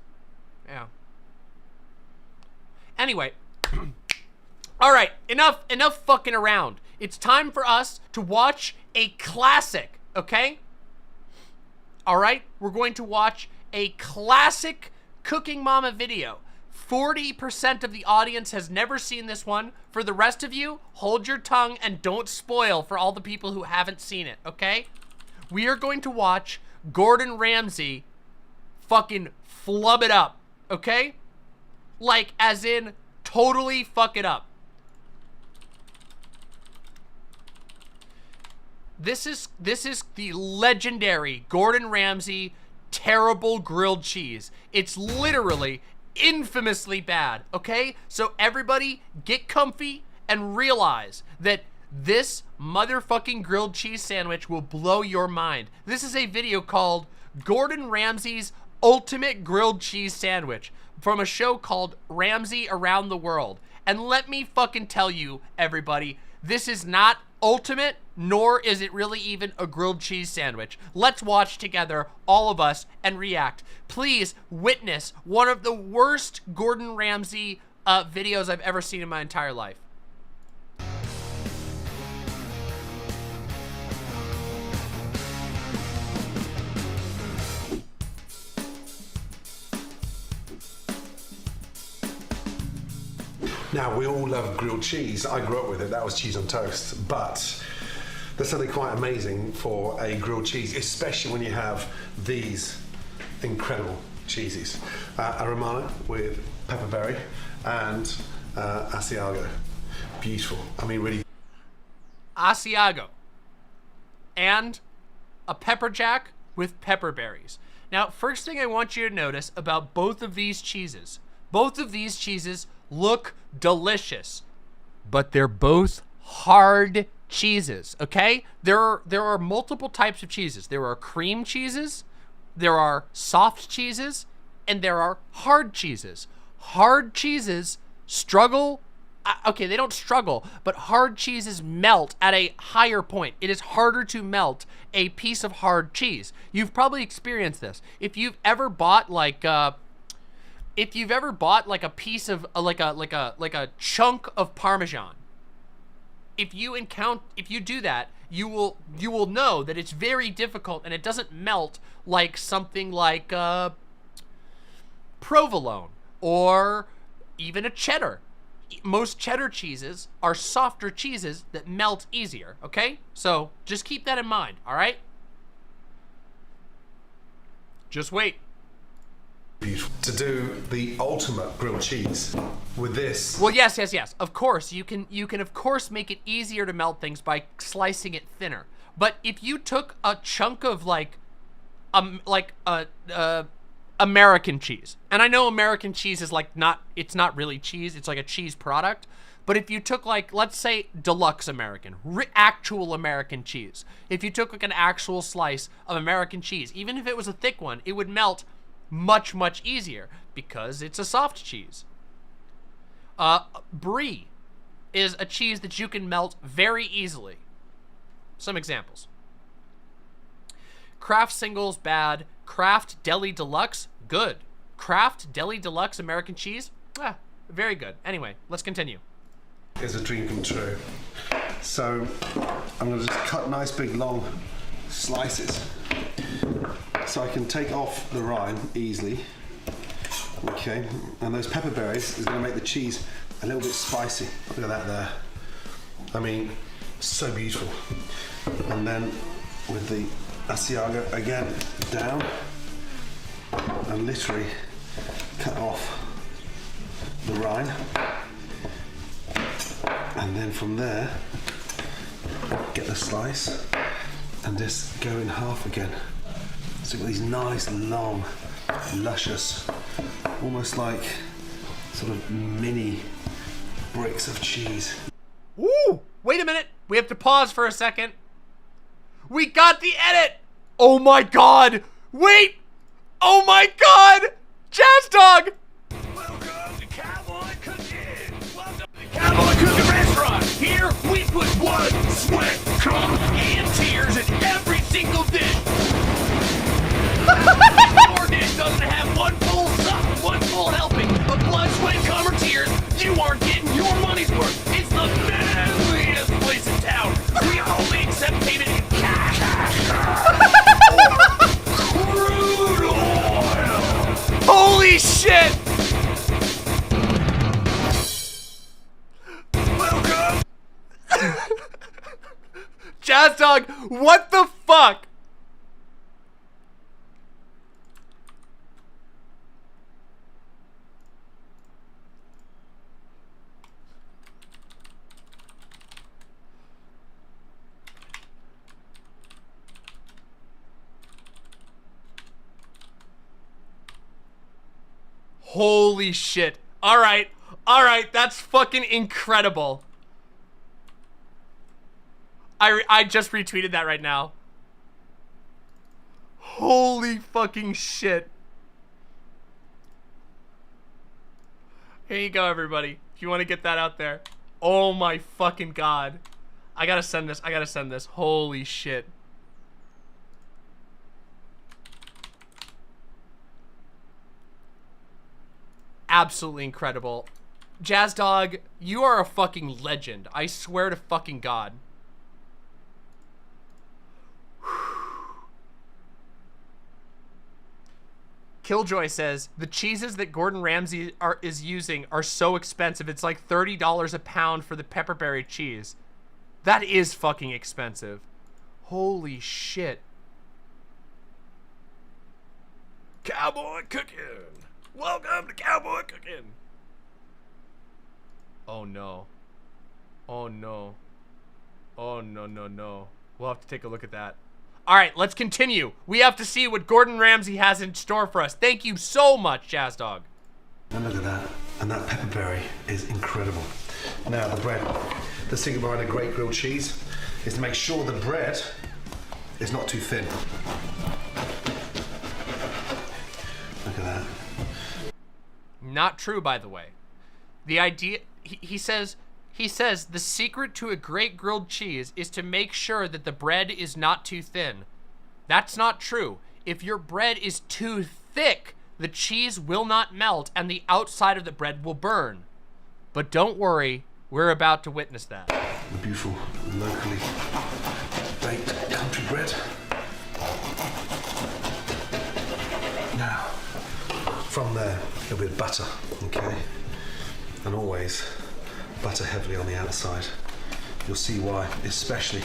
Yeah. Anyway. All right, enough fucking around. It's time for us to watch a classic, okay? All right, we're going to watch a classic Cooking Mama video. 40% of the audience has never seen this one. For the rest of you, hold your tongue and don't spoil for all the people who haven't seen it, okay? We are going to watch Gordon Ramsay fucking flub it up, okay? Like, as in, totally fuck it up. This is the legendary Gordon Ramsay terrible grilled cheese. It's literally infamously bad, okay? So everybody get comfy and realize that this motherfucking grilled cheese sandwich will blow your mind. This is a video called Gordon Ramsay's Ultimate Grilled Cheese Sandwich from a show called Ramsey Around the World. And let me fucking tell you, everybody, this is not ultimate, nor is it really even a grilled cheese sandwich. Let's watch together, all of us, and react. Please witness one of the worst Gordon Ramsay videos I've ever seen in my entire life. Now, we all love grilled cheese. I grew up with it. That was cheese on toast. But there's something quite amazing for a grilled cheese, especially when you have these incredible cheeses. A Romano with pepperberry and Asiago. Beautiful. I mean, really. Asiago. And a pepper jack with pepper berries. Now, first thing I want you to notice about both of these cheeses look delicious, but they're both hard cheeses, okay? There are multiple types of cheeses. There are cream cheeses, there are soft cheeses, and there are hard cheeses. Hard cheeses struggle, okay, they don't struggle, but hard cheeses melt at a higher point. It is harder to melt a piece of hard cheese. You've probably experienced this. If you've ever bought like a piece of like a chunk of Parmesan, if you do that, you will know that it's very difficult and it doesn't melt like something like provolone or even a cheddar. Most cheddar cheeses are softer cheeses that melt easier, okay? So just keep that in mind, all right? Just wait. Beautiful. To do the ultimate grilled cheese with this. Well, yes. Of course, you can of course make it easier to melt things by slicing it thinner. But if you took a chunk of American cheese, and I know American cheese is it's not really cheese, it's like a cheese product. But if you took let's say deluxe American, actual American cheese, if you took an actual slice of American cheese, even if it was a thick one, it would melt much, much easier because it's a soft cheese. Brie is a cheese that you can melt very easily. Some examples. Kraft Singles, bad. Kraft Deli Deluxe, good. Kraft Deli Deluxe American cheese, very good. Anyway, let's continue. Is a dream come true. So I'm going to just cut nice big long slices so I can take off the rind easily. Okay, and those pepper berries is going to make the cheese a little bit spicy. Look at that there. I mean, so beautiful. And then with the Asiago again down and literally cut off the rind, and then from there get the slice and just go in half again. So you've got these nice long luscious, almost like sort of mini bricks of cheese. Woo! Wait a minute, we have to pause for a second. We got the edit! Oh my god! Wait! Oh my god! Jazz Dog! Welcome to Cowboy Cooking! Welcome to the Cowboy Cooking Restaurant! Here we put blood, sweat, cum, and tears in every single dish! Your dish doesn't have one full helping of blood, sweat, cum, or tears. You aren't getting your money's worth. It's the manliest place in town. We only accept payment in cash. Crude oil. Holy shit! Welcome. Jazz Dog, what the fuck? Holy shit. All right, that's fucking incredible. I just retweeted that right now. Holy fucking shit. Here you go, everybody. If you want to get that out there. Oh my fucking god. I gotta send this. Holy shit. Absolutely incredible. Jazz Dog, you are a fucking legend. I swear to fucking god. Killjoy says, the cheeses that Gordon Ramsay is using are so expensive. It's like $30 a pound for the pepperberry cheese. That is fucking expensive. Holy shit. Cowboy Cooking. Welcome to Cowboy Cooking. Oh no. Oh no. Oh no, no, no. We'll have to take a look at that. All right, let's continue. We have to see what Gordon Ramsay has in store for us. Thank you so much, Jazz Dog. And look at that. And that pepperberry is incredible. Now the bread. The secret behind a great grilled cheese is to make sure the bread is not too thin. Look at that. Not true, by the way. The idea, he says the secret to a great grilled cheese is to make sure that the bread is not too thin. That's not true. If your bread is too thick, the cheese will not melt and the outside of the bread will burn. But don't worry, we're about to witness that. The beautiful, locally baked country bread. Now, from there, a little bit of butter, okay? And always butter heavily on the outside. You'll see why, especially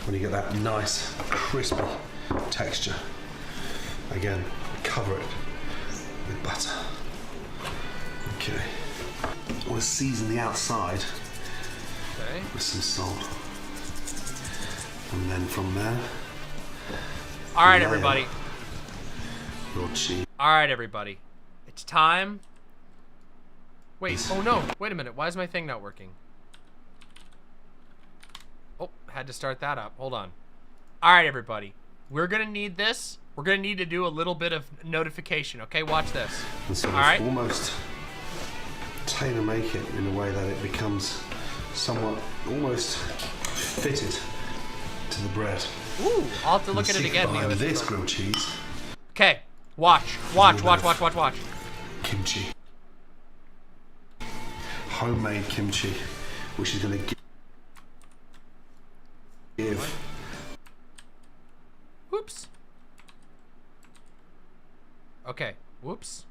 when you get that nice, crispy texture. Again, cover it with butter. Okay. I want to season the outside with some salt. And then from there... All right, everybody. Grilled cheese. All right, everybody. It's time. Wait, oh no, wait a minute. Why is my thing not working? Oh, had to start that up. Hold on. All right, everybody. We're gonna need this. We're gonna need to do a little bit of notification, okay? Watch this. And so all right? Almost tailor-make it in a way that it becomes somewhat almost fitted to the bread. Ooh, I'll have to look at it again. Behind this grilled cheese. Okay, watch. Kimchi. Homemade kimchi, which is going to give. Whoops. Okay, whoops.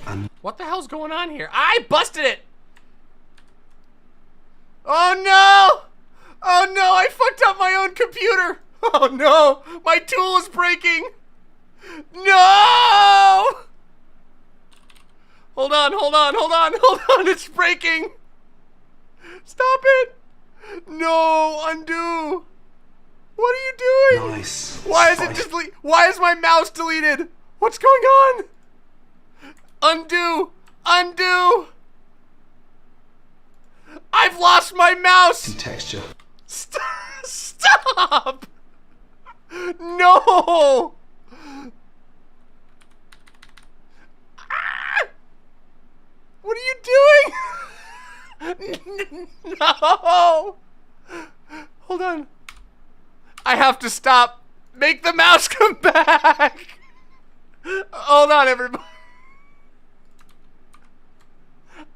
And what the hell's going on here? I busted it! Oh no! Oh no, I fucked up my own computer! Oh no! My tool is breaking! No! Hold on, it's breaking! Stop it! No, undo! What are you doing? Nice. Why is it why is my mouse deleted? What's going on? Undo! I've lost my mouse! Some texture. Stop! No! What are you doing? No! Hold on. I have to stop. Make the mouse come back. Hold on, everybody.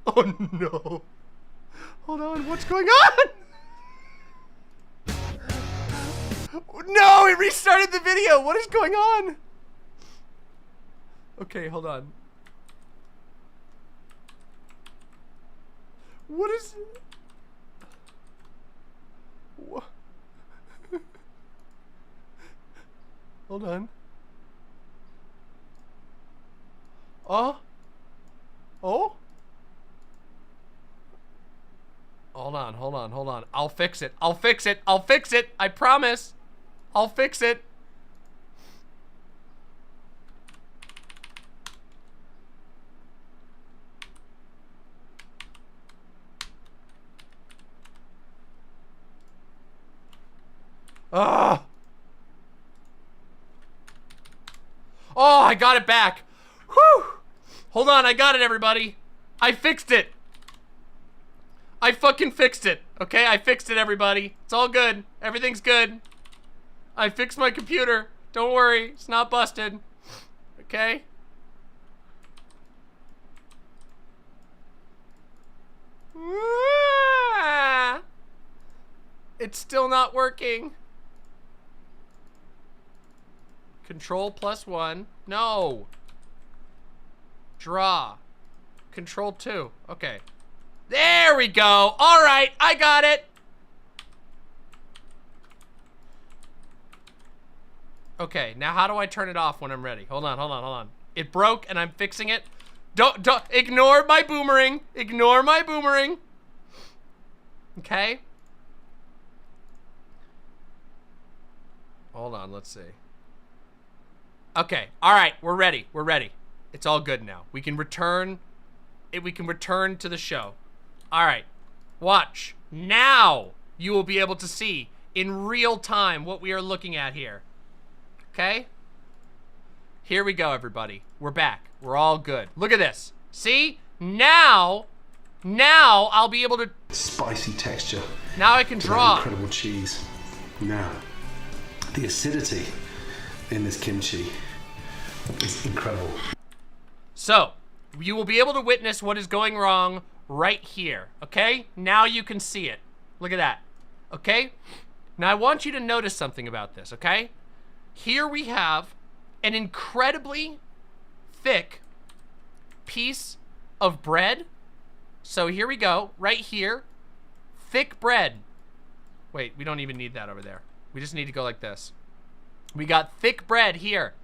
Oh no. Hold on, what's going on? No, it restarted the video. What is going on? Okay, hold on. What is... What? Hold on. Oh? Hold on. I'll fix it. I promise. I'll fix it. Ah! Oh, I got it back. Whew! Hold on, I got it, everybody. I fixed it. I fucking fixed it. Okay, I fixed it, everybody. It's all good. Everything's good. I fixed my computer. Don't worry, it's not busted. Okay? Ah! It's still not working. Control +1. No. Draw. Control 2. Okay. There we go. All right, I got it. Okay, now how do I turn it off when I'm ready? Hold on. It broke and I'm fixing it. Don't ignore my boomerang. Okay. Hold on, let's see. Okay, all right, we're ready. We're ready. It's all good now. We can return. We can return to the show. All right, watch. Now you will be able to see in real time what we are looking at here. Okay? Here we go, everybody. We're back. We're all good. Look at this. See? Now I'll be able to... Spicy texture. Now I can draw. Incredible cheese. Now, the acidity in this kimchi is incredible. So, you will be able to witness what is going wrong right here, okay? Now you can see it. Look at that, okay? Now I want you to notice something about this, okay? Here we have an incredibly thick piece of bread. So here we go, right here, thick bread. Wait, we don't even need that over there. We just need to go like this. We got thick bread here.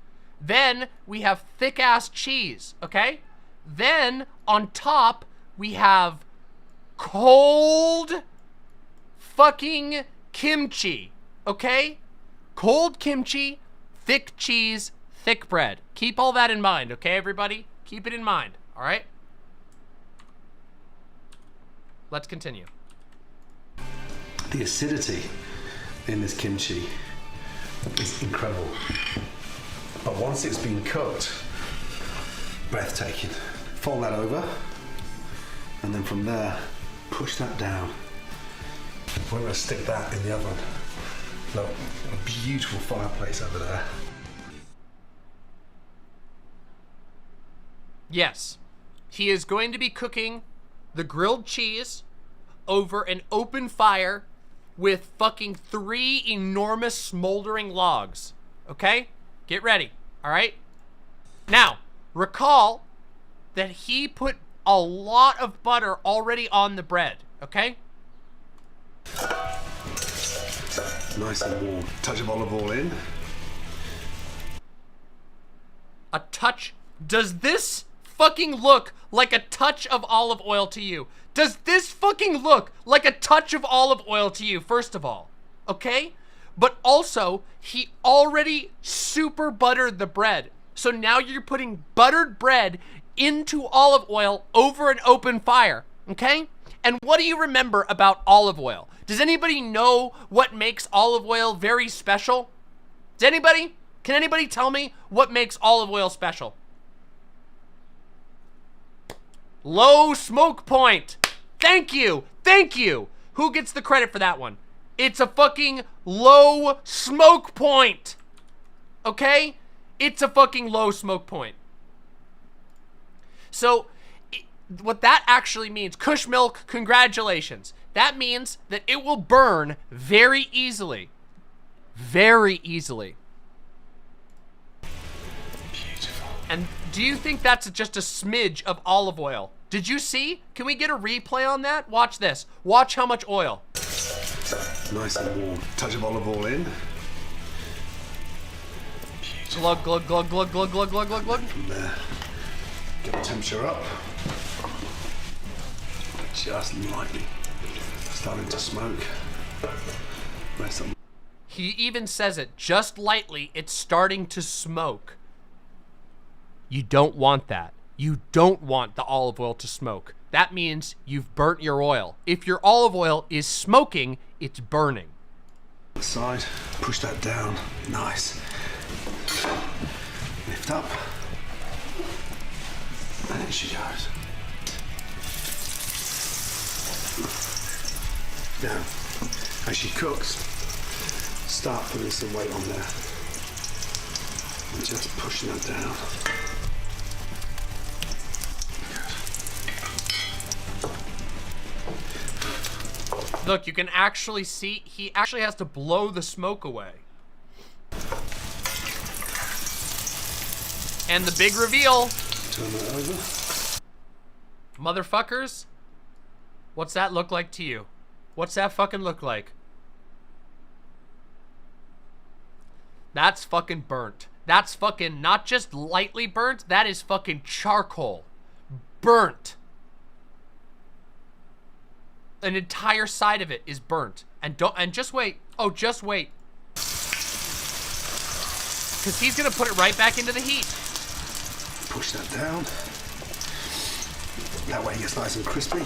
Then we have thick ass cheese, okay? Then on top, we have cold fucking kimchi, okay? Cold kimchi, thick cheese, thick bread. Keep all that in mind, okay, everybody? Keep it in mind, all right? Let's continue. The acidity in this kimchi is incredible. But once it's been cooked, breathtaking. Fold that over, and then from there, push that down. We're gonna stick that in the oven. Look, a beautiful fireplace over there. Yes, he is going to be cooking the grilled cheese over an open fire with fucking 3 enormous smoldering logs, okay? Get ready, all right? Now, recall that he put a lot of butter already on the bread, okay? Nice and warm. Touch of olive oil in. A touch. Does this fucking look like a touch of olive oil to you? Does this fucking look like a touch of olive oil to you, first of all? Okay? But also, he already super buttered the bread. So now you're putting buttered bread into olive oil over an open fire, okay? And what do you remember about olive oil? Does anybody know what makes olive oil very special? Does anybody? Can anybody tell me what makes olive oil special? Low smoke point. Thank you. Thank you. Who gets the credit for that one? It's a fucking low smoke point. Okay? It's a fucking low smoke point. So, what that actually means, Kush Milk, congratulations. That means that it will burn very easily. Very easily. Beautiful. And do you think that's just a smidge of olive oil? Did you see? Can we get a replay on that? Watch this. Watch how much oil. Nice and warm. Touch of olive oil in. Beautiful. Glug, glug, glug, glug, glug, glug, glug, glug, glug. From there, get the temperature up. Just lightly. Starting to smoke. He even says it just lightly. It's starting to smoke. You don't want that. You don't want the olive oil to smoke. That means you've burnt your oil. If your olive oil is smoking, it's burning. Side, push that down. Nice. Lift up. And in she goes. Now, as she cooks, start putting some weight on there. And just pushing that down. Look, you can actually see, he actually has to blow the smoke away. And the big reveal. Turn that over. Motherfuckers, what's that look like to you? What's that fucking look like? That's fucking burnt. That's fucking not just lightly burnt, that is fucking charcoal. Burnt. An entire side of it is burnt. And just wait. Oh, just wait. because he's gonna put it right back into the heat. Push that down. That way it gets nice and crispy.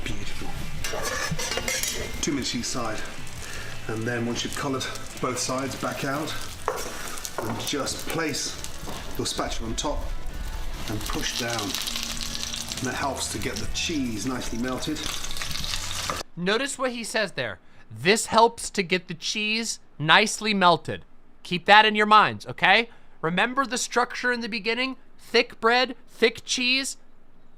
Beautiful. 2 minutes each side. And then once you've coloured both sides, back out and just place your spatula on top and push down. And that helps to get the cheese nicely melted. Notice what he says there. This helps to get the cheese nicely melted. Keep that in your minds, okay? Remember the structure in the beginning? Thick bread, thick cheese,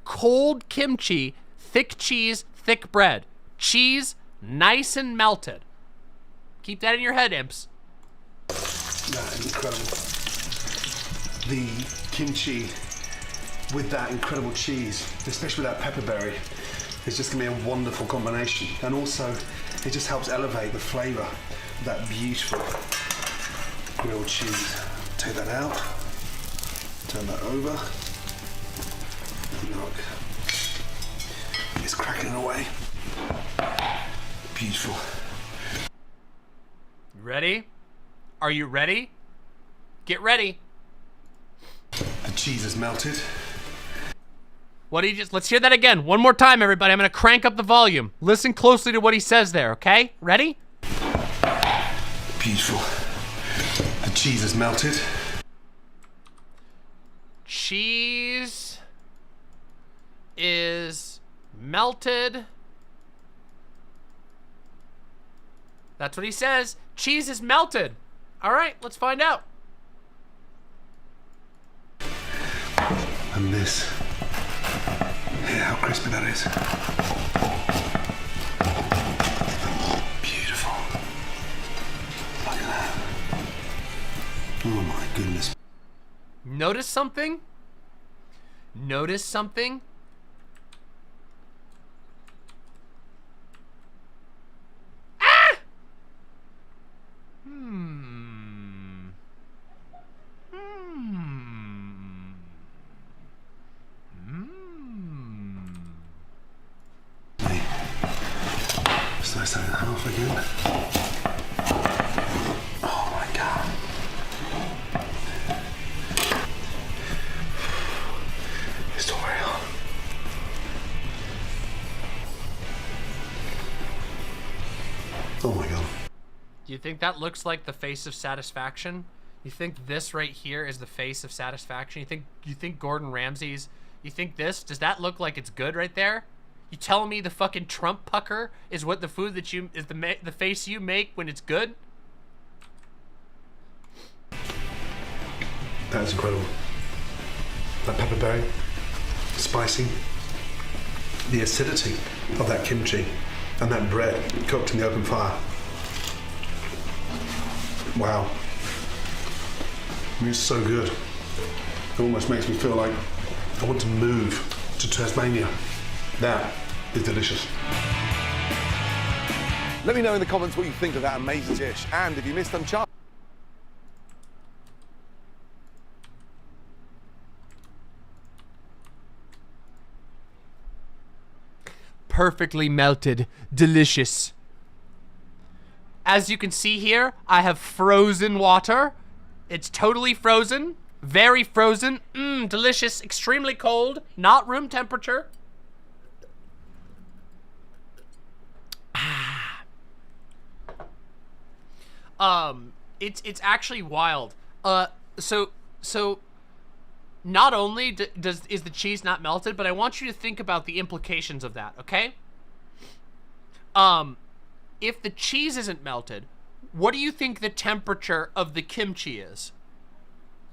cold kimchi, thick cheese, thick bread. Cheese, nice and melted. Keep that in your head, imps. That's incredible. The kimchi with that incredible cheese, especially with that pepperberry, is just gonna be a wonderful combination. And also, it just helps elevate the flavor of that beautiful grilled cheese. Take that out, turn that over. Look, it's cracking away. Beautiful. Ready? Are you ready? Get ready. The cheese is melted. What he just, let's hear that again. One more time, everybody. I'm gonna crank up the volume. Listen closely to what he says there, okay? Ready? Beautiful. The cheese is melted. Cheese is melted. That's what he says. Cheese is melted. All right, let's find out. And this. Yeah, how crispy that is. Beautiful. Look at that. Oh my goodness. Notice something? Notice something? Ah! Slice that in half again. Oh my god. It's still very hot. Oh my god. Do you think that looks like the face of satisfaction? You think this right here is the face of satisfaction? You think Gordon Ramsay's, you think this, does that look like it's good right there? You telling me the fucking Trump pucker is what the food that you, is the face you make when it's good? That is incredible. That pepperberry, spicy, the acidity of that kimchi and that bread cooked in the open fire. Wow. It's so good. It almost makes me feel like I want to move to Tasmania. That is delicious. Let me know in the comments what you think of that amazing dish, and if you missed Uncharted. Perfectly melted, delicious. As you can see here, I have frozen water. It's totally frozen, very frozen, delicious, extremely cold, not room temperature. It's actually wild. So not only is the cheese not melted, but I want you to think about the implications of that, okay? If the cheese isn't melted, what do you think the temperature of the kimchi is?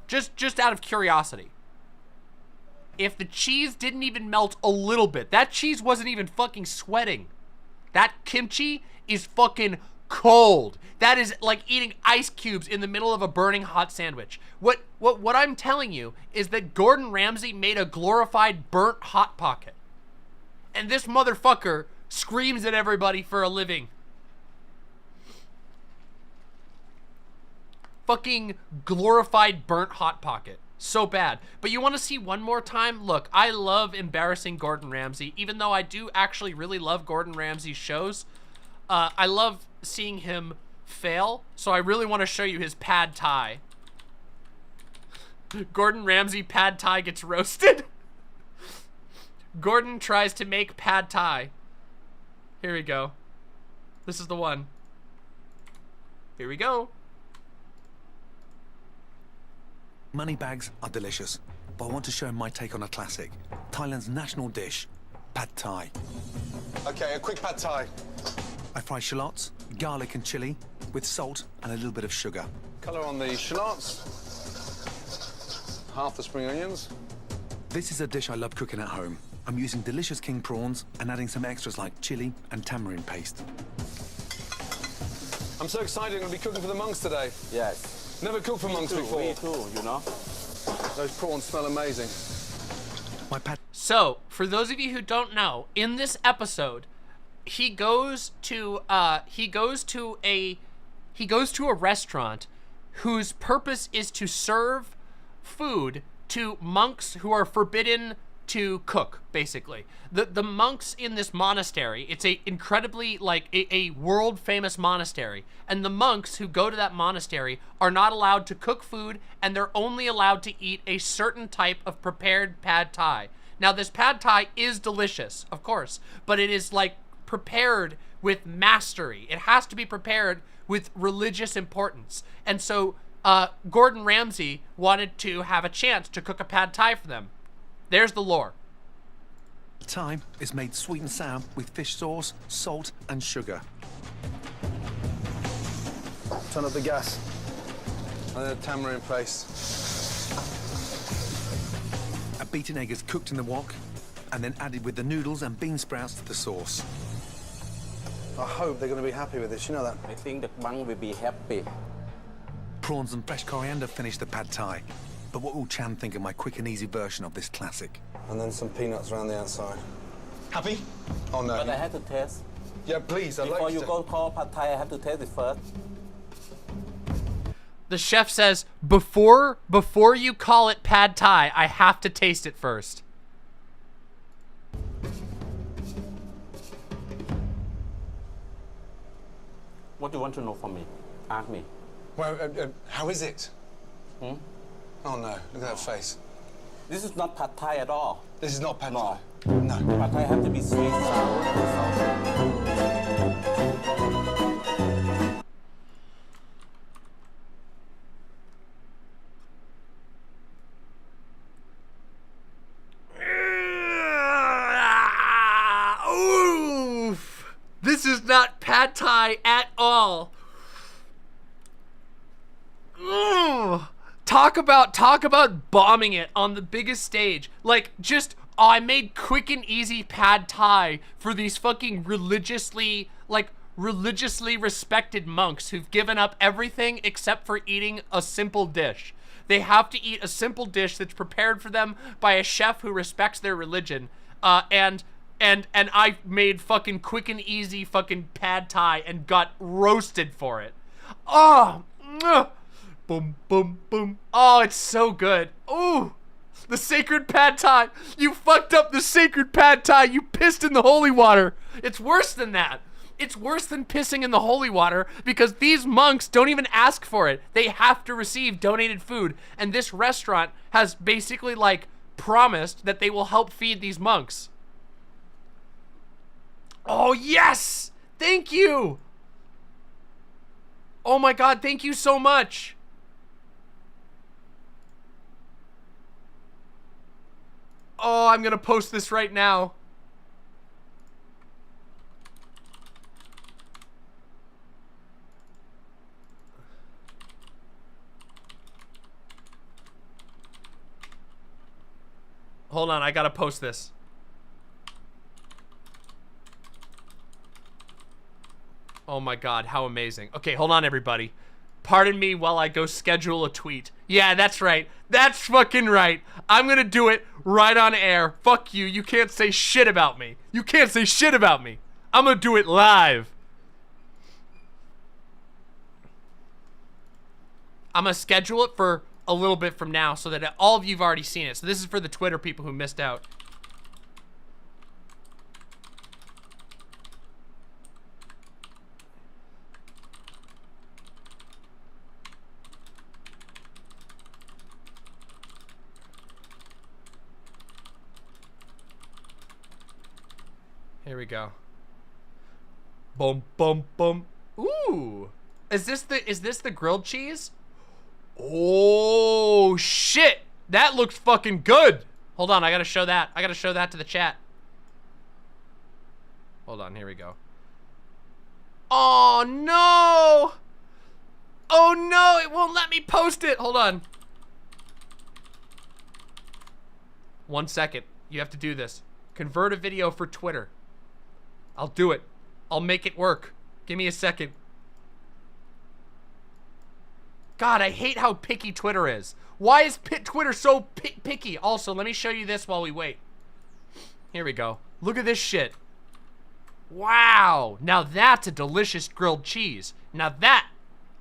Just out of curiosity. If the cheese didn't even melt a little bit, that cheese wasn't even fucking sweating. That kimchi is fucking cold. That is like eating ice cubes in the middle of a burning hot sandwich. What I'm telling you is that Gordon Ramsay made a glorified burnt hot pocket. And this motherfucker screams at everybody for a living. Fucking glorified burnt hot pocket. So bad. But you want to see one more time? Look, I love embarrassing Gordon Ramsay, even though I do actually really love Gordon Ramsay's shows. I love seeing him fail, so I really want to show you his pad thai. Gordon Ramsay pad thai gets roasted. Gordon tries to make pad thai. Here we go. This is the one. Here we go. Money bags are delicious, but I want to show my take on a classic. Thailand's national dish, pad thai. Okay, a quick pad thai. I fry shallots, garlic and chili, with salt and a little bit of sugar. Colour on the shallots. Half the spring onions. This is a dish I love cooking at home. I'm using delicious king prawns and adding some extras like chili and tamarind paste. I'm so excited I'm going to be cooking for the monks today. Yes. Never cooked for monks before. Me too, you know. Those prawns smell amazing. So, for those of you who don't know, in this episode, he goes to a restaurant whose purpose is to serve food to monks who are forbidden to cook, basically. The monks in this monastery, it's a incredibly, like, a world famous monastery, and the monks who go to that monastery are not allowed to cook food, and they're only allowed to eat a certain type of prepared pad thai. Now, this pad thai is delicious, of course, but it is, like, prepared with mastery. It has to be prepared with religious importance. And so Gordon Ramsay wanted to have a chance to cook a pad thai for them. There's the lore. Thai is made sweet and sour with fish sauce, salt and sugar. Turn up the gas. And then tamarind paste. A beaten egg is cooked in the wok and then added with the noodles and bean sprouts to the sauce. I hope they're going to be happy with this, you know that? I think the monk will be happy. Prawns and fresh coriander finish the pad thai. But what will Chan think of my quick and easy version of this classic? And then some peanuts around the outside. Happy? Oh, no. But I have to taste. Yeah, please, I'd Before like you to. go call pad thai, I have to taste it first. The chef says, before you call it pad thai, I have to taste it first. What do you want to know from me? Ask me. Well, how is it? Hmm? Oh, no. Look at that face. This is not pad thai at all. This is not pad No. thai? No. Pad thai have to be sweet, sour, and salty. Oof. This is not pad thai at all. Ooh. Talk about bombing it on the biggest stage. Like, just, I made quick and easy pad thai for these fucking religiously respected monks who've given up everything except for eating a simple dish. They have to eat a simple dish that's prepared for them by a chef who respects their religion. And I made fucking quick and easy fucking pad thai and got roasted for it. Oh, boom, boom, boom. Oh, it's so good. Ooh, the sacred pad thai. You fucked up the sacred pad thai. You pissed in the holy water. It's worse than that. It's worse than pissing in the holy water because these monks don't even ask for it. They have to receive donated food. And this restaurant has basically, like, promised that they will help feed these monks. Oh, yes! Thank you! Oh my God, thank you so much. Oh, I'm gonna post this right now. Hold on, I gotta post this. Oh my God, how amazing. Okay, hold on, everybody. Pardon me while I go schedule a tweet. Yeah, that's right. That's fucking right. I'm gonna do it right on air. Fuck you. You can't say shit about me. You can't say shit about me. I'm gonna do it live. I'm gonna schedule it for a little bit from now so that all of you have already seen it. So this is for the Twitter people who missed out. Here we go. Boom, boom, boom. Ooh. Is this the grilled cheese? Oh, shit. That looks fucking good. Hold on, I gotta show that. I gotta show that to the chat. Hold on, here we go. Oh, no. Oh, no, it won't let me post it. Hold on. 1 second. You have to do this. Convert a video for Twitter. I'll do it. I'll make it work. Give me a second. God, I hate how picky Twitter is. Why is Twitter so picky? Also, let me show you this while we wait. Here we go. Look at this shit. Wow. Now that's a delicious grilled cheese. Now that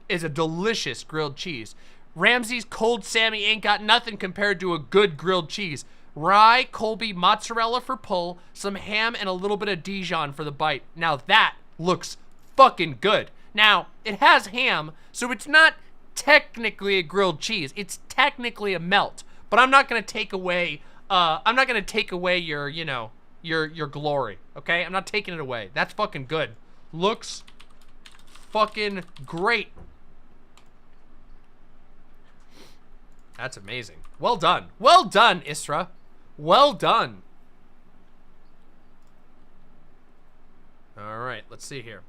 is a delicious grilled cheese. Ramsey's cold Sammy ain't got nothing compared to a good grilled cheese. Rye, Colby, mozzarella for pull, some ham, and a little bit of Dijon for the bite. Now that looks fucking good. Now, it has ham, so it's not technically a grilled cheese. It's technically a melt. But I'm not gonna take away your, you know, your glory, okay? I'm not taking it away. That's fucking good. Looks fucking great. That's amazing. Well done. Well done, Isra. Well done. All right, let's see here.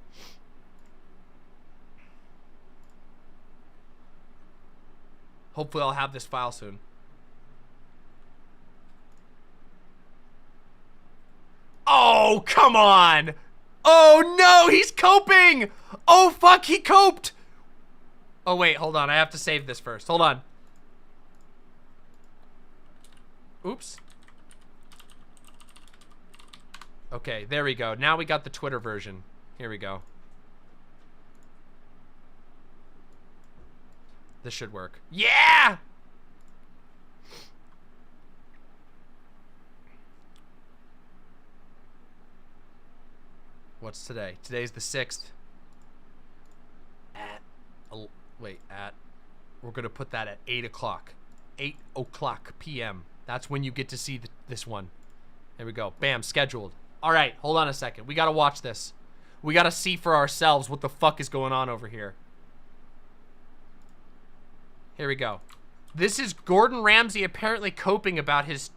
Hopefully I'll have this file soon. Oh, come on. Oh, no, he's coping. Oh, fuck, he coped. Oh, wait, hold on. I have to save this first. Hold on. Oops. Okay, there we go. Now we got the Twitter version. Here we go. This should work. Yeah! What's today? Today's the 6th. We're gonna put that at 8 o'clock. 8 o'clock p.m. That's when you get to see this one. There we go. Bam, scheduled. All right, hold on a second. We gotta watch this. We gotta see for ourselves what the fuck is going on over here. Here we go. This is Gordon Ramsay apparently coping about his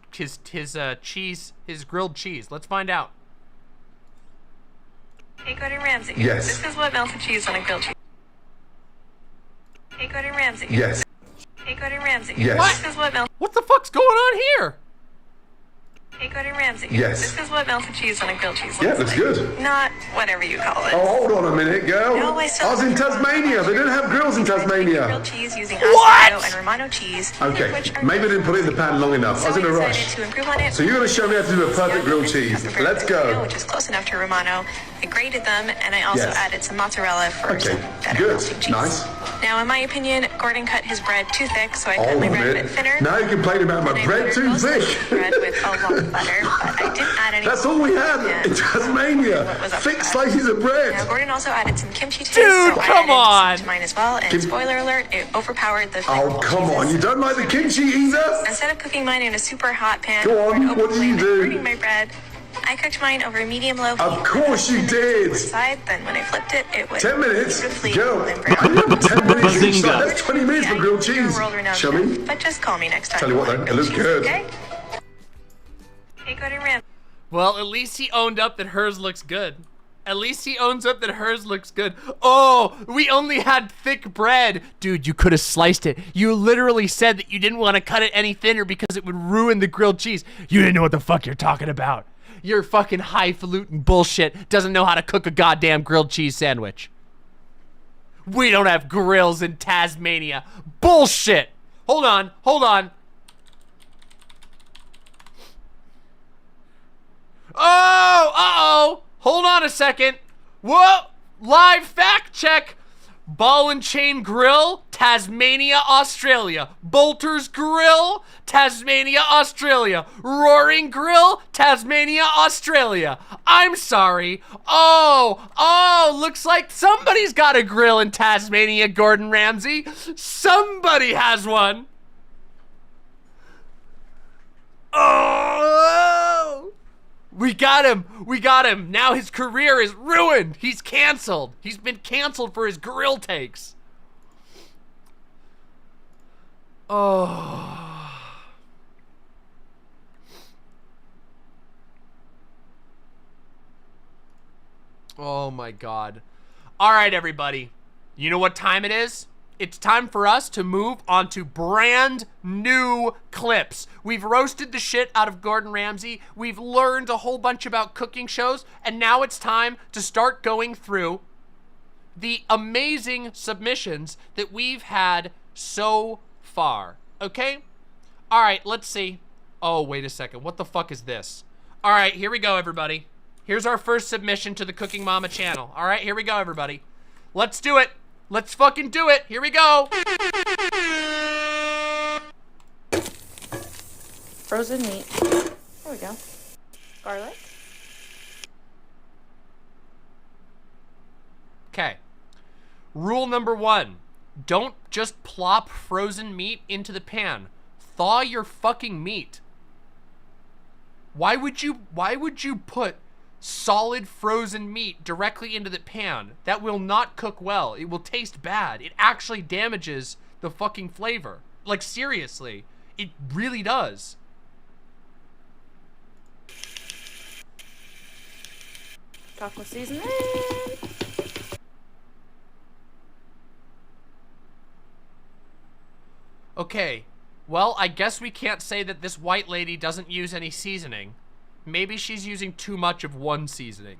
grilled cheese. Let's find out. Hey, Gordon Ramsay. Yes. This is what melted cheese on a grilled cheese. Hey, Gordon Ramsay. Yes. Hey, Gordon Ramsay. Yes. This is what melted. What the fuck's going on here? Hey, Gordon Ramsay. Yes. This is what melted cheese on a grilled cheese looks Yeah, looks like. good. Not whatever you call it. Oh, hold on a minute, girl. No, I was in Tasmania. They didn't have grills in Tasmania. Grilled cheese using What? avocado and Romano cheese. Okay, maybe I didn't put it in the pan long enough. I was in a rush. To improve on it. So you're going to show me how to do a perfect grilled cheese. Let's go. Which is close enough to Romano. I grated them, and I also added some mozzarella for some better melting cheese. Nice. Now, in my opinion, Gordon cut his bread too thick, so I Hold cut on my a bread a minute. bit thinner. Now you complain about my bread too thick. Bread with a lot of butter, but I didn't add any. That's all we had in Tasmania. Thick slices of bread. Now, Gordon also added some kimchi taste, Dude, so come I on. added some to mine as well. And spoiler alert, it overpowered the. Oh, come on. You don't like the kimchi either? Instead of cooking mine in a super hot pan, Go on, what did you do? burning my bread, I cooked mine over medium-low heat. Of course you did. Side, then when I flipped it, it was 10 minutes? beautifully Go. golden brown. 10 minutes each side. That's 20 minutes for grilled cheese. Shall we? But just call me next time. Tell you what, though, it looks good. Okay? Hey, Gordon Ramsay. Well, at least he owned up that hers looks good. At least he owns up that hers looks good. Oh, we only had thick bread. Dude, you could have sliced it. You literally said that you didn't want to cut it any thinner because it would ruin the grilled cheese. You didn't know what the fuck you're talking about. Your fucking highfalutin bullshit doesn't know how to cook a goddamn grilled cheese sandwich. We don't have grills in Tasmania. Bullshit. Hold on, hold on. Oh, uh-oh. Hold on a second. Whoa, live fact check. Ball and Chain Grill, Tasmania, Australia. Bolter's Grill, Tasmania, Australia. Roaring Grill, Tasmania, Australia. I'm sorry. Oh, looks like somebody's got a grill in Tasmania, Gordon Ramsay. Somebody has one. Oh, We got him. We got him. Now his career is ruined. He's canceled. He's been canceled for his grill takes. Oh. Oh my God. All right, everybody. You know what time it is? It's time for us to move on to brand new clips. We've roasted the shit out of Gordon Ramsay. We've learned a whole bunch about cooking shows. And now it's time to start going through the amazing submissions that we've had so far. Okay? All right, let's see. Oh, wait a second. What the fuck is this? All right, here we go, everybody. Here's our first submission to the Cooking Mama channel. All right, here we go, everybody. Let's do it. Let's fucking do it. Here we go. Frozen meat. There we go. Garlic. Okay. Rule number 1. Don't just plop frozen meat into the pan. Thaw your fucking meat. Why would you put solid frozen meat directly into the pan? That will not cook well. It will taste bad. It actually damages the fucking flavor. Like, seriously, it really does. Taco seasoning. Okay, well, I guess we can't say that this white lady doesn't use any seasoning. Maybe she's using too much of one seasoning.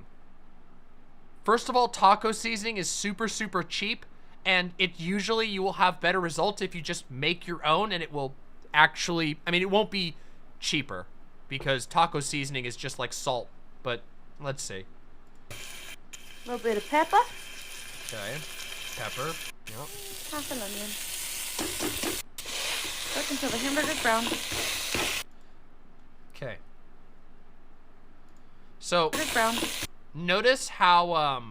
First of all, taco seasoning is super, super cheap, and usually you will have better results if you just make your own, and it will actually, I mean, it won't be cheaper because taco seasoning is just like salt, but let's see. A little bit of pepper. Okay, pepper, yep. Half an onion. Cook until the hamburger's brown. Okay. So, brown. Notice how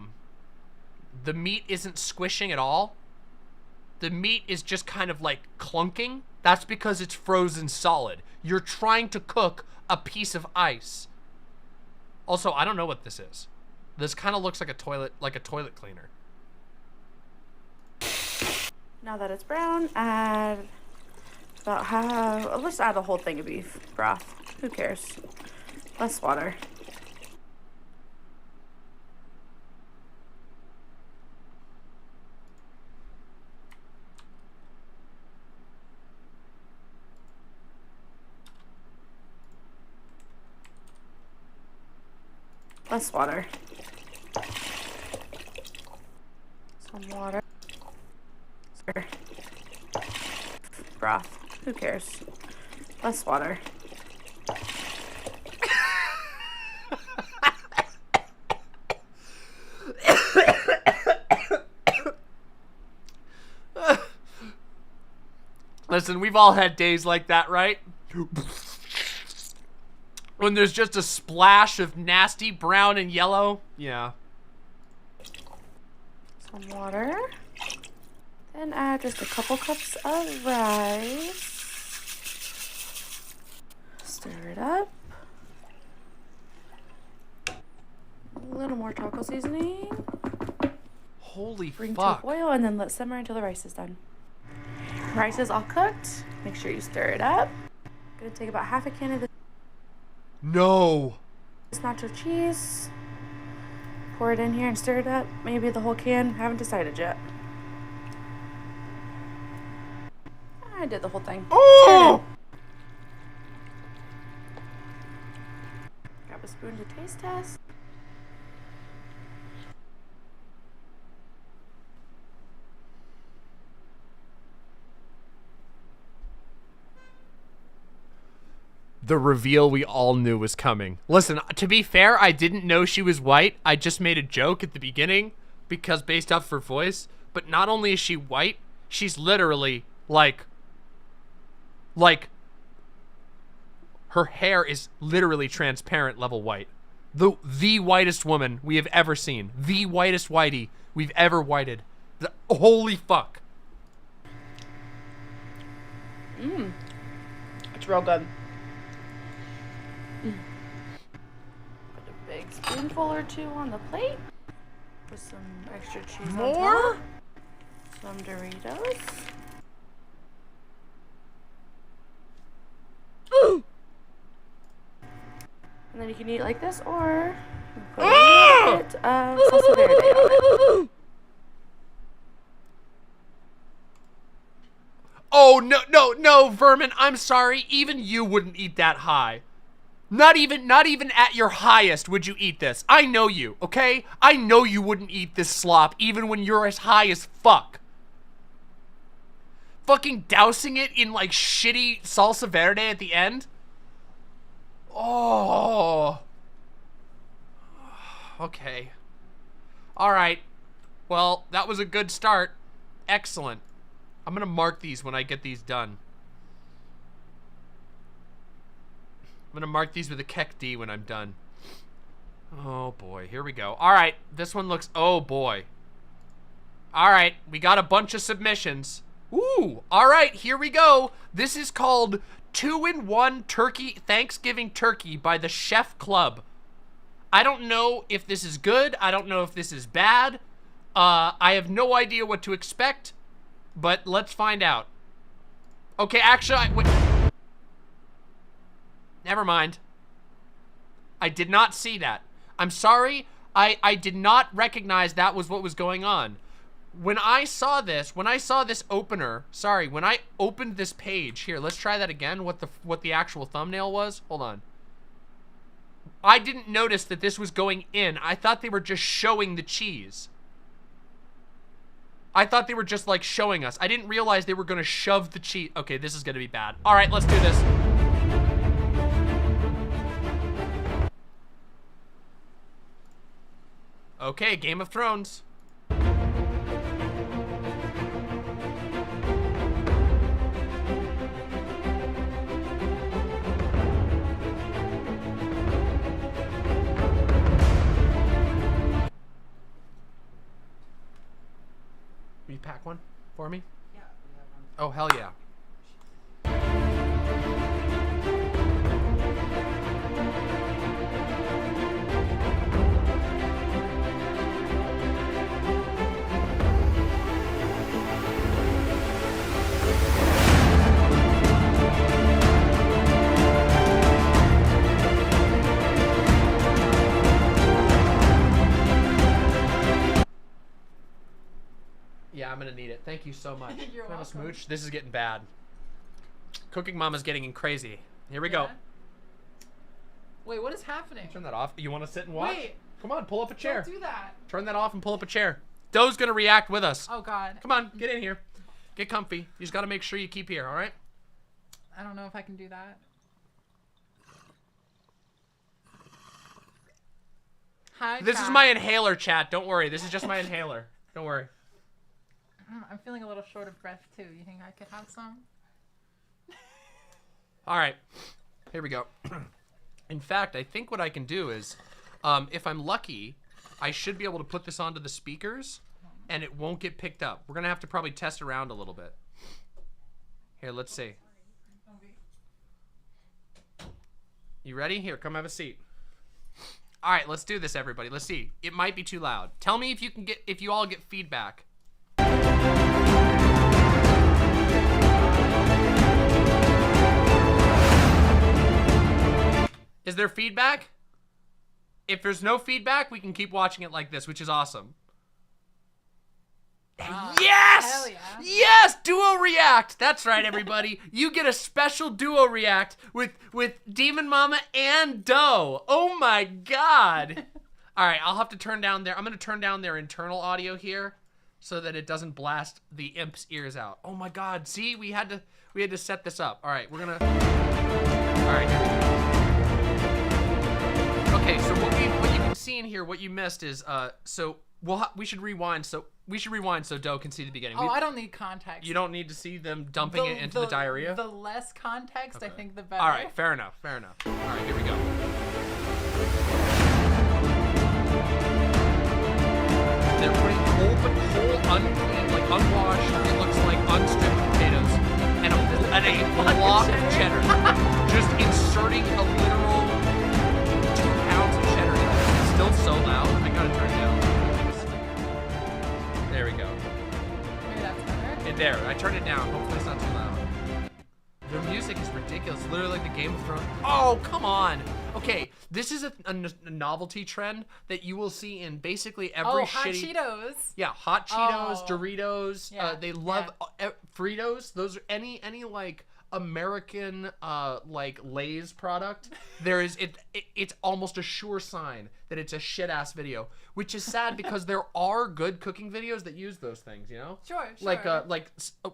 the meat isn't squishing at all. The meat is just kind of like clunking. That's because it's frozen solid. You're trying to cook a piece of ice. Also, I don't know what this is. This kind of looks like a toilet cleaner. Now that it's brown, add about half, let's add a whole thing of beef broth. Who cares? Less water. Less water. Some water. Broth. Who cares? Less water. Listen, we've all had days like that, right? When there's just a splash of nasty brown and yellow. Yeah. Some water. Then add just a couple cups of rice. Stir it up. A little more taco seasoning. Holy Bring fuck. to a boil and then let simmer until the rice is done. Rice is all cooked. Make sure you stir it up. Gonna take about half a can of this No. nacho cheese. Pour it in here and stir it up. Maybe the whole can. Haven't decided yet. I did the whole thing. Oh! Grab a spoon to taste test. The reveal we all knew was coming. Listen, to be fair, I didn't know she was white. I just made a joke at the beginning because based off her voice. But not only is she white, she's literally like her hair is literally transparent level white. The whitest woman we have ever seen. The whitest whitey we've ever whited. Holy fuck. It's real good. spoonful or two on the plate with some extra cheese More? on top. Some Doritos. And then you can eat it like this, or put a little bit of salsa verde on it. Oh, no, Vermin, I'm sorry. Even you wouldn't eat that high. Not even at your highest would you eat this. I know you, okay? I know you wouldn't eat this slop even when you're as high as fuck. Fucking dousing it in like shitty salsa verde at the end? Oh. Okay. All right. Well, that was a good start. Excellent. I'm gonna mark these when I get these done. I'm gonna mark these with a Keck D when I'm done. Oh boy, here we go. All right, this one looks, oh boy. All right, we got a bunch of submissions. Ooh, all right, here we go. This is called 2-in-1 Turkey Thanksgiving Turkey by the Chef Club. I don't know if this is good. I don't know if this is bad. I have no idea what to expect, but let's find out. Okay, actually, wait. Never mind. I did not see that. I'm sorry. I did not recognize that was what was going on. When I saw this opener, sorry, when I opened this page, here, let's try that again, what the actual thumbnail was. Hold on. I didn't notice that this was going in. I thought they were just showing the cheese. I thought they were just like showing us. I didn't realize they were gonna shove the cheese. Okay, this is gonna be bad. All right, let's do this. Okay, Game of Thrones. Will you pack one for me? Yeah. Oh, hell yeah. Yeah, I'm gonna need it. Thank you so much. You're Can I have a welcome. smooch? This is getting bad. Cooking Mama's getting crazy. Here we go. Wait, what is happening? Turn that off. You want to sit and watch? Wait. Come on, pull up a chair. Don't do that. Turn that off and pull up a chair. Doe's gonna react with us. Oh God. Come on, get in here. Get comfy. You just gotta make sure you keep here, all right? I don't know if I can do that. Hi. This is my inhaler, chat. Don't worry. This is just my inhaler. Don't worry. I'm feeling a little short of breath too. You think I could have some? All right. Here we go. In fact, I think what I can do is, if I'm lucky, I should be able to put this onto the speakers and it won't get picked up. We're gonna have to probably test around a little bit. Here, let's see. You ready? Here, come have a seat. All right, let's do this, everybody. Let's see. It might be too loud. Tell me if you all get feedback. Is there feedback? If there's no feedback, we can keep watching it like this, which is awesome. Yes! Hell yeah. Yes! Duo react! That's right, everybody. You get a special duo react with Demon Mama and Doe. Oh my God. All right, I'll have to turn down I'm gonna turn down their internal audio here so that it doesn't blast the imp's ears out. Oh my God, see, we had to set this up. All right, we're gonna, all right, here we go. Okay, so what you can see in here, what you missed is, so we should rewind so Doe can see the beginning. Oh, I don't need context. You don't need to see them dumping it into the diarrhea? The less context, I think, the better. All right, fair enough, fair enough. All right, here we go. They're putting whole unclean, like unwashed, it looks like unstripped potatoes, and a block of cheddar. Just inserting a literal 2 pounds of cheddar in there. Still turn it down. Hopefully it's not too loud. Their music is ridiculous. Literally like the Game of Thrones. Oh, come on. Okay, this is a novelty trend that you will see in basically every hot shitty... Cheetos. Yeah, hot Cheetos, Oh. Doritos. Yeah, They love Fritos. Those are any like American like Lay's product. There is it's almost a sure sign that it's a shit ass video, which is sad because there are good cooking videos that use those things. You know. Sure. Like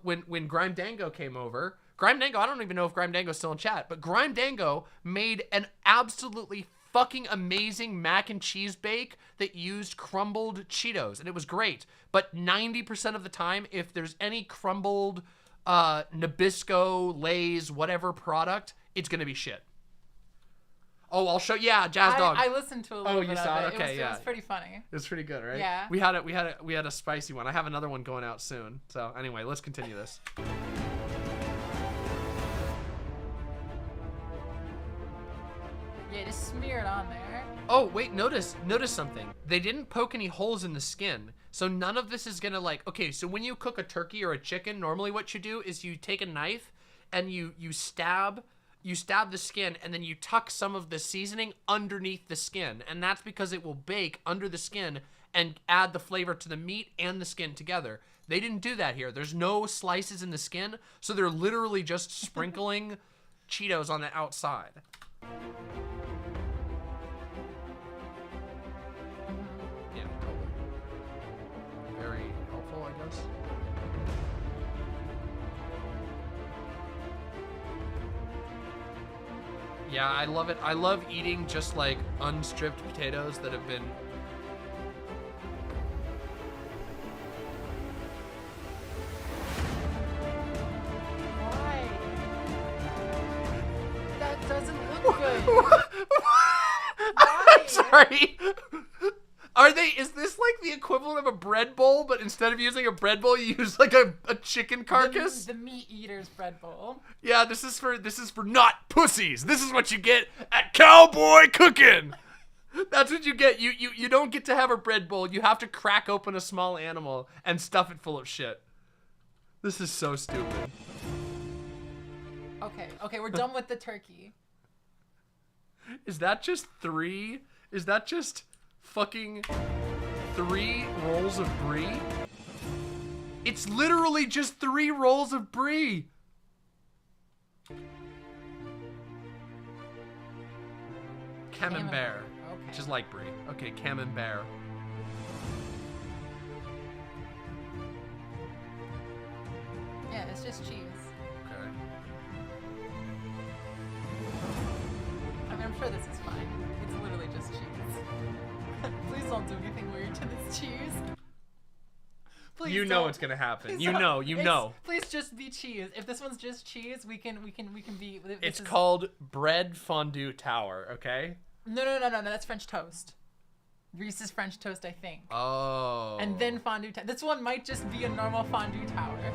when Grime Dango came over. Grime Dango, I don't even know if Grime Dango's still in chat, but Grime Dango made an absolutely fucking amazing mac and cheese bake that used crumbled Cheetos, and it was great. But 90% of the time, if there's any crumbled Nabisco, Lay's, whatever product, it's gonna be shit. Oh, I'll show. Yeah, Jazz Dog. I listened to a little bit you saw of it? Okay, It was pretty funny. It was pretty good, right? Yeah. We had a spicy one. I have another one going out soon. So anyway, let's continue this. Yeah, just smear it on there. Oh, wait, notice something. They didn't poke any holes in the skin. So none of this is gonna like, okay, so when you cook a turkey or a chicken, normally what you do is you take a knife and you stab the skin and then you tuck some of the seasoning underneath the skin. And that's because it will bake under the skin and add the flavor to the meat and the skin together. They didn't do that here. There's no slices in the skin, so they're literally just sprinkling Cheetos on the outside. Yeah, totally. Very helpful, I guess. Yeah, I love it. I love eating just like unstripped potatoes that have been... Why? That doesn't look good. I'm sorry. Is this like the equivalent of a bread bowl, but instead of using a bread bowl, you use like a chicken carcass? The meat eater's bread bowl. Yeah, this is for not pussies. This is what you get at Cowboy Cooking. That's what you get. You don't get to have a bread bowl. You have to crack open a small animal and stuff it full of shit. This is so stupid. Okay, we're done with the turkey. Is that just three? Is that just fucking 3 rolls of brie? It's literally just 3 rolls of brie. Camembert, which is like brie. Okay, camembert. Yeah, it's just cheese. Okay. I mean, I'm sure this is fine. It's literally just cheese. Please don't do anything weird to this cheese. Please You know what's gonna happen. Please You don't. know. Please just be cheese. If this one's just cheese, we can be. It's called bread fondue tower, okay? No. That's French toast. Reese's French toast, I think. Oh. And then fondue tower. This one might just be a normal fondue tower.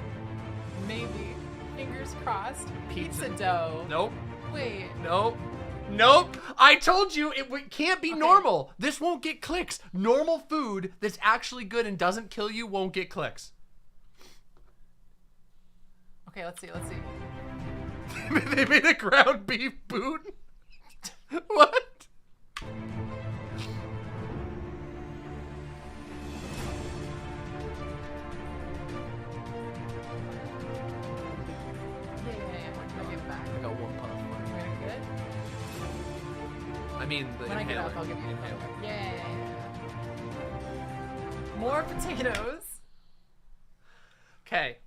Maybe. Fingers crossed. Pizza dough. Nope. Wait. Nope. I told you it can't be normal. This won't get clicks. Normal food that's actually good and doesn't kill you won't get clicks. Okay, let's see. They made a ground beef boot? What? I'll give it back. I got 1 puff. Very good. I mean, the When I get inhaler. up, I'll give you an inhaler. Yeah. More potatoes. Okay.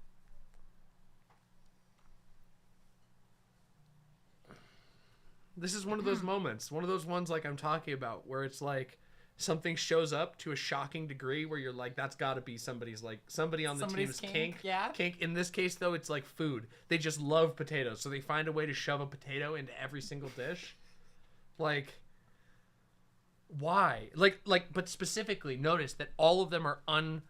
This is one of those moments, one of those ones like I'm talking about, where it's like something shows up to a shocking degree where you're like, that's got to be somebody on the team's kink. Yeah. Kink. In this case, though, it's like food. They just love potatoes, so they find a way to shove a potato into every single dish. Like, why? But specifically, notice that all of them are unshaved.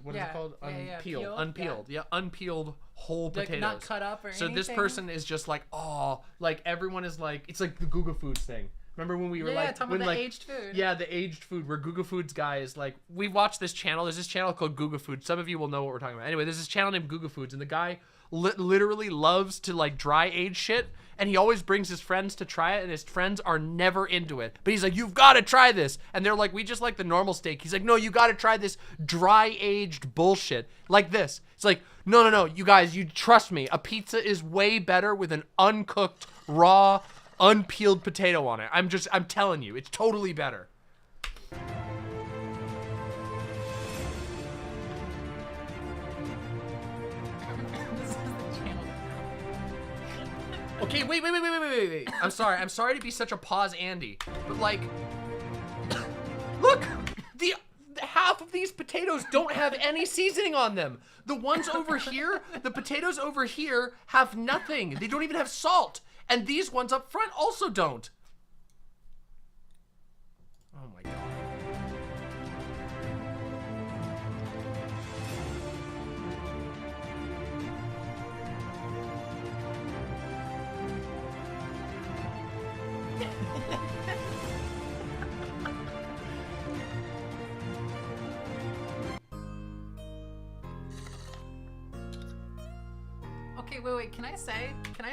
What is it called? Unpeeled. Peeled, Unpeeled. Yeah, unpeeled whole Like, potatoes. not cut up or So this anything? person is just like, oh, like everyone is like, it's like the Google Foods thing. Remember when we were Yeah, like, talking when about the like aged food. Yeah, the aged food. Where Google Foods guy is like, we watched this channel. There's this channel called Google Foods. Some of you will know what we're talking about. Anyway, there's this channel named Google Foods, and the guy literally loves to like dry age shit, and he always brings his friends to try it, and his friends are never into it. But he's like, you've got to try this, and they're like, we just like the normal steak. He's like, no, you got to try this dry aged bullshit like this. It's like, no, you guys, you trust me. A pizza is way better with an uncooked, raw, unpeeled potato on it. I'm telling you, it's totally better. Okay, wait. I'm sorry to be such a pause Andy, but like, look, the half of these potatoes don't have any seasoning on them. The ones over here, the potatoes over here have nothing. They don't even have salt. And these ones up front also don't. Oh my God. Okay, wait. Can I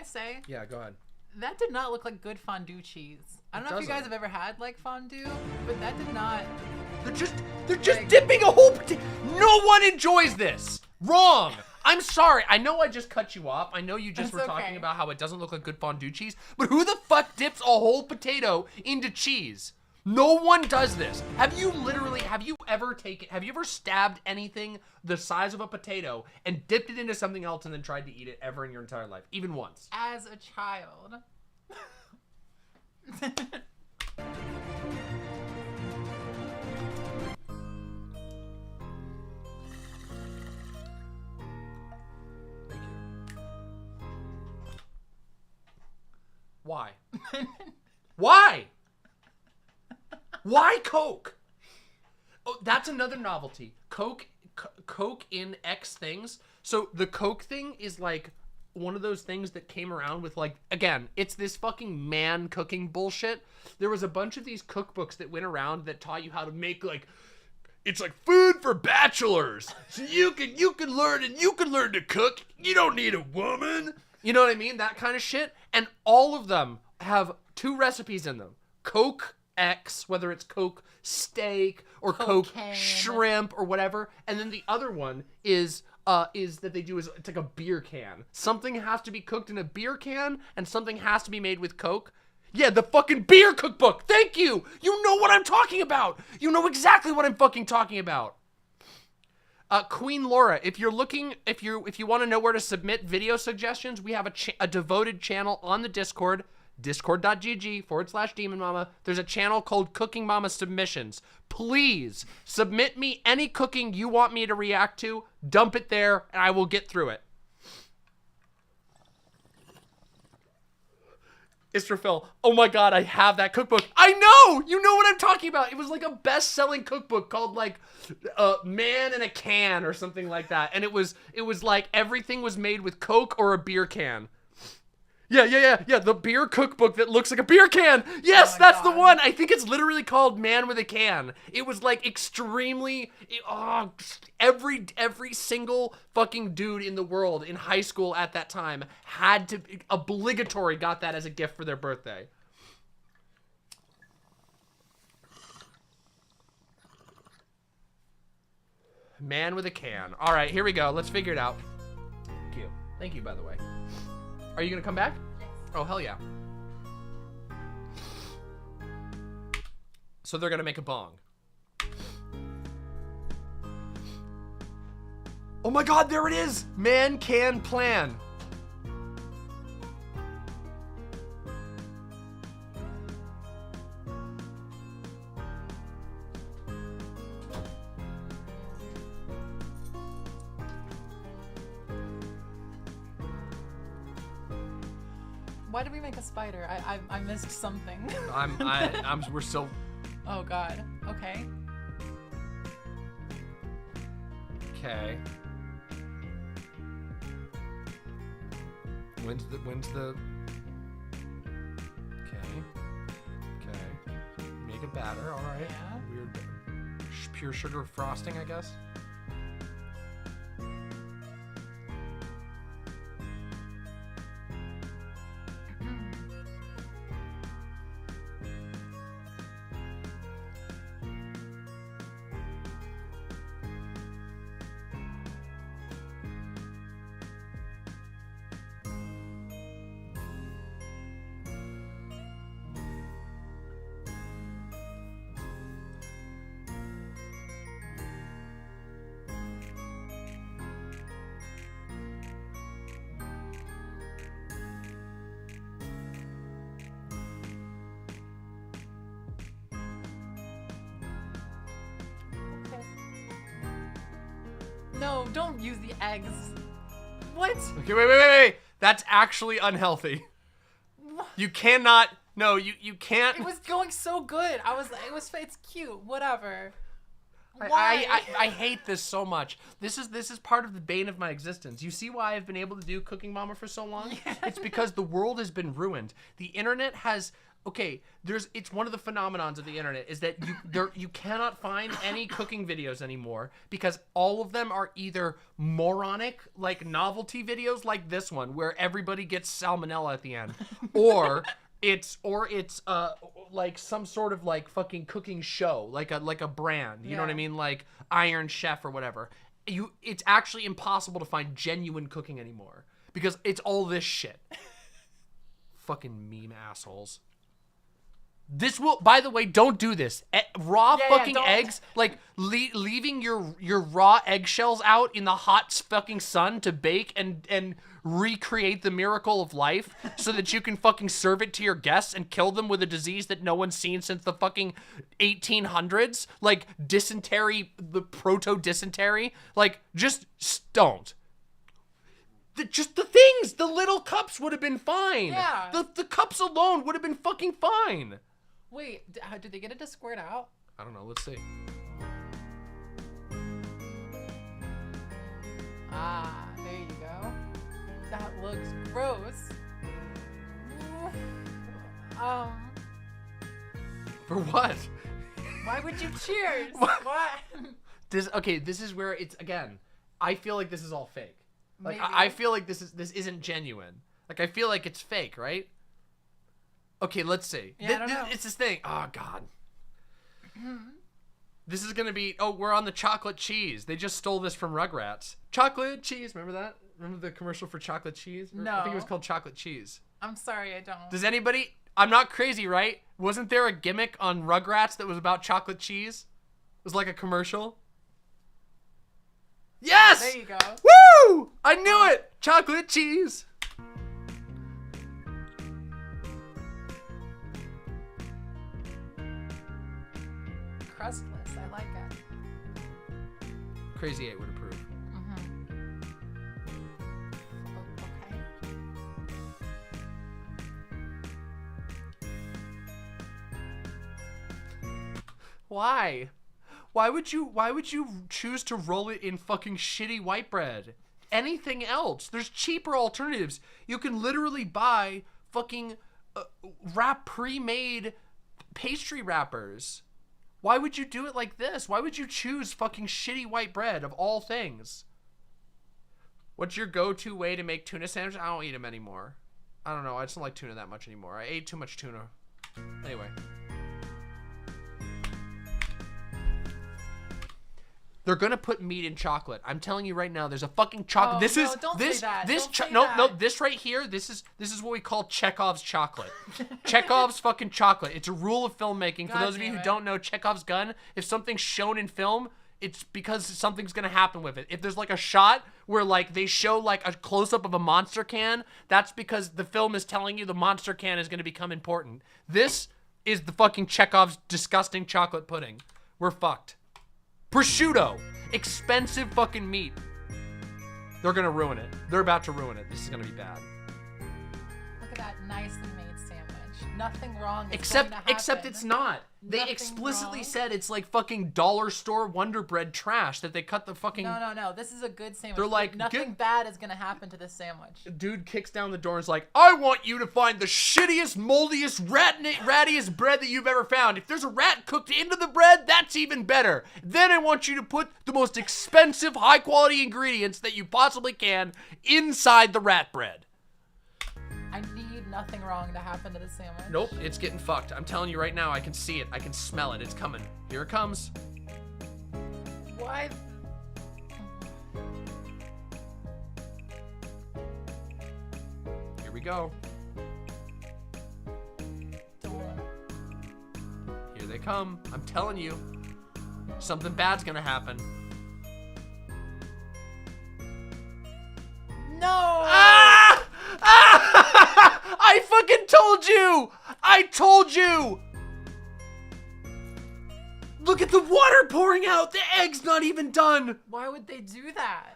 say? Yeah, go ahead. That did not look like good fondue cheese. I don't know if you guys have ever had like fondue, but that did not. They're just dipping a whole potato. No one enjoys this. Wrong. I'm sorry. I know I just cut you off. I know you just were talking about how it doesn't look like good fondue cheese, but who the fuck dips a whole potato into cheese? No one does this. Have you ever stabbed anything the size of a potato and dipped it into something else and then tried to eat it ever in your entire life? Even once? As a child. Why? Why? Why Coke? Oh, that's another novelty. Coke in X things. So the Coke thing is like one of those things that came around with like, again, it's this fucking man cooking bullshit. There was a bunch of these cookbooks that went around that taught you how to make like, it's like food for bachelors. So you can learn to cook. You don't need a woman. You know what I mean? That kind of shit. And all of them have 2 recipes in them. Coke X, whether it's Coke steak or Coke shrimp or whatever, and then the other one is that they do is it's like a beer can. Something has to be cooked in a beer can, and something has to be made with Coke. Yeah, the fucking beer cookbook. Thank you. You know what I'm talking about. You know exactly what I'm fucking talking about. Queen Laura, if you want to know where to submit video suggestions, we have a devoted channel on the Discord. discord.gg/DemonMama. There's a channel called Cooking Mama Submissions. Please submit me any cooking you want me to react to. Dump it there, and I will get through it. Israfil, oh my God, I have that cookbook. I know! You know what I'm talking about. It was like a best-selling cookbook called like Man in a Can or something like that. And it was like everything was made with Coke or a beer can. Yeah. The beer cookbook that looks like a beer can. Yes, that's the one. I think it's literally called Man with a Can. It was like extremely, every single fucking dude in the world in high school at that time had to, obligatory got that as a gift for their birthday. Man with a Can. All right, here we go. Let's figure it out. Thank you. Thank you, by the way. Are you gonna come back? Yes. Oh, hell yeah. So they're gonna make a bong. Oh my God, there it is! Man can plan. Why did we make a spider? I missed something. We're still. Oh God. Okay. Okay. When's the? Okay. a batter. All right. Yeah. Weird, pure sugar frosting, I guess. No, don't use the eggs. What? Okay, wait. That's actually unhealthy. You cannot. No, you can't. It was going so good. It's cute. Whatever. I hate this so much. This is part of the bane of my existence. You see why I've been able to do Cooking Mama for so long? Yeah. It's because the world has been ruined. The internet has. Okay, it's one of the phenomenons of the internet is that you cannot find any cooking videos anymore because all of them are either moronic, like novelty videos like this one where everybody gets salmonella at the end, or it's like some sort of like fucking cooking show, like a brand, you know what I mean, like Iron Chef or whatever. It's actually impossible to find genuine cooking anymore because it's all this shit. Fucking meme assholes. This will, by the way, don't do this. Raw fucking eggs, like leaving your raw eggshells out in the hot fucking sun to bake and recreate the miracle of life so that you can fucking serve it to your guests and kill them with a disease that no one's seen since the fucking 1800s, like dysentery, the proto-dysentery. Like, just don't. Just the things, the little cups would have been fine. Yeah. The cups alone would have been fucking fine. Wait, did they get it to squirt out? I don't know. Let's see. Ah, there you go. That looks gross. For what? Why would you cheers? What? This is where it's, again, I feel like this is all fake. Like, Maybe. I feel like this isn't genuine. Like, I feel like it's fake, right? Okay, let's see. Yeah, I don't know. It's this thing. Oh, God. This is going to be... Oh, we're on the chocolate cheese. They just stole this from Rugrats. Chocolate cheese. Remember that? Remember the commercial for chocolate cheese? No. I think it was called Chocolate Cheese. I'm sorry, I don't. Does anybody... I'm not crazy, right? Wasn't there a gimmick on Rugrats that was about chocolate cheese? It was like a commercial. Yes! There you go. Woo! I knew it! Chocolate cheese. Crustless, I like it. Crazy 8 would approve. Why? Why would you choose to roll it in fucking shitty white bread? Anything else? There's cheaper alternatives. You can literally buy fucking pre-made pastry wrappers. Why would you do it like this? Why would you choose fucking shitty white bread of all things? What's your go-to way to make tuna sandwiches? I don't eat them anymore. I don't know. I just don't like tuna that much anymore. I ate too much tuna. Anyway. They're gonna put meat in chocolate. I'm telling you right now. There's a fucking chocolate. This right here. This is what we call Chekhov's chocolate. Chekhov's fucking chocolate. It's a rule of filmmaking. For those of you who don't know Chekhov's gun, if something's shown in film, it's because something's gonna happen with it. If there's like a shot where like they show like a close-up of a monster can, that's because the film is telling you the monster can is gonna become important. This is the fucking Chekhov's disgusting chocolate pudding. We're fucked. Prosciutto. Expensive fucking meat. They're gonna ruin it. They're about to ruin it. This is gonna be bad. Look at that nicely made sandwich. Nothing wrong. Except it's not. They explicitly said it's like fucking dollar store Wonder Bread trash that they cut the fucking. No. This is a good sandwich. They're like, nothing bad is gonna happen to this sandwich. Dude kicks down the door and is like, I want you to find the shittiest, moldiest, rattiest bread that you've ever found. If there's a rat cooked into the bread, that's even better. Then I want you to put the most expensive, high quality ingredients that you possibly can inside the rat bread. I need nothing wrong to happen to this sandwich. Nope, it's getting fucked. I'm telling you right now, I can see it. I can smell it. It's coming. Here it comes. Why? Here we go. Here they come. I'm telling you. Something bad's gonna happen. No! Ah! Ah! I fucking told you! I told you! Look at the water pouring out! The egg's not even done! Why would they do that?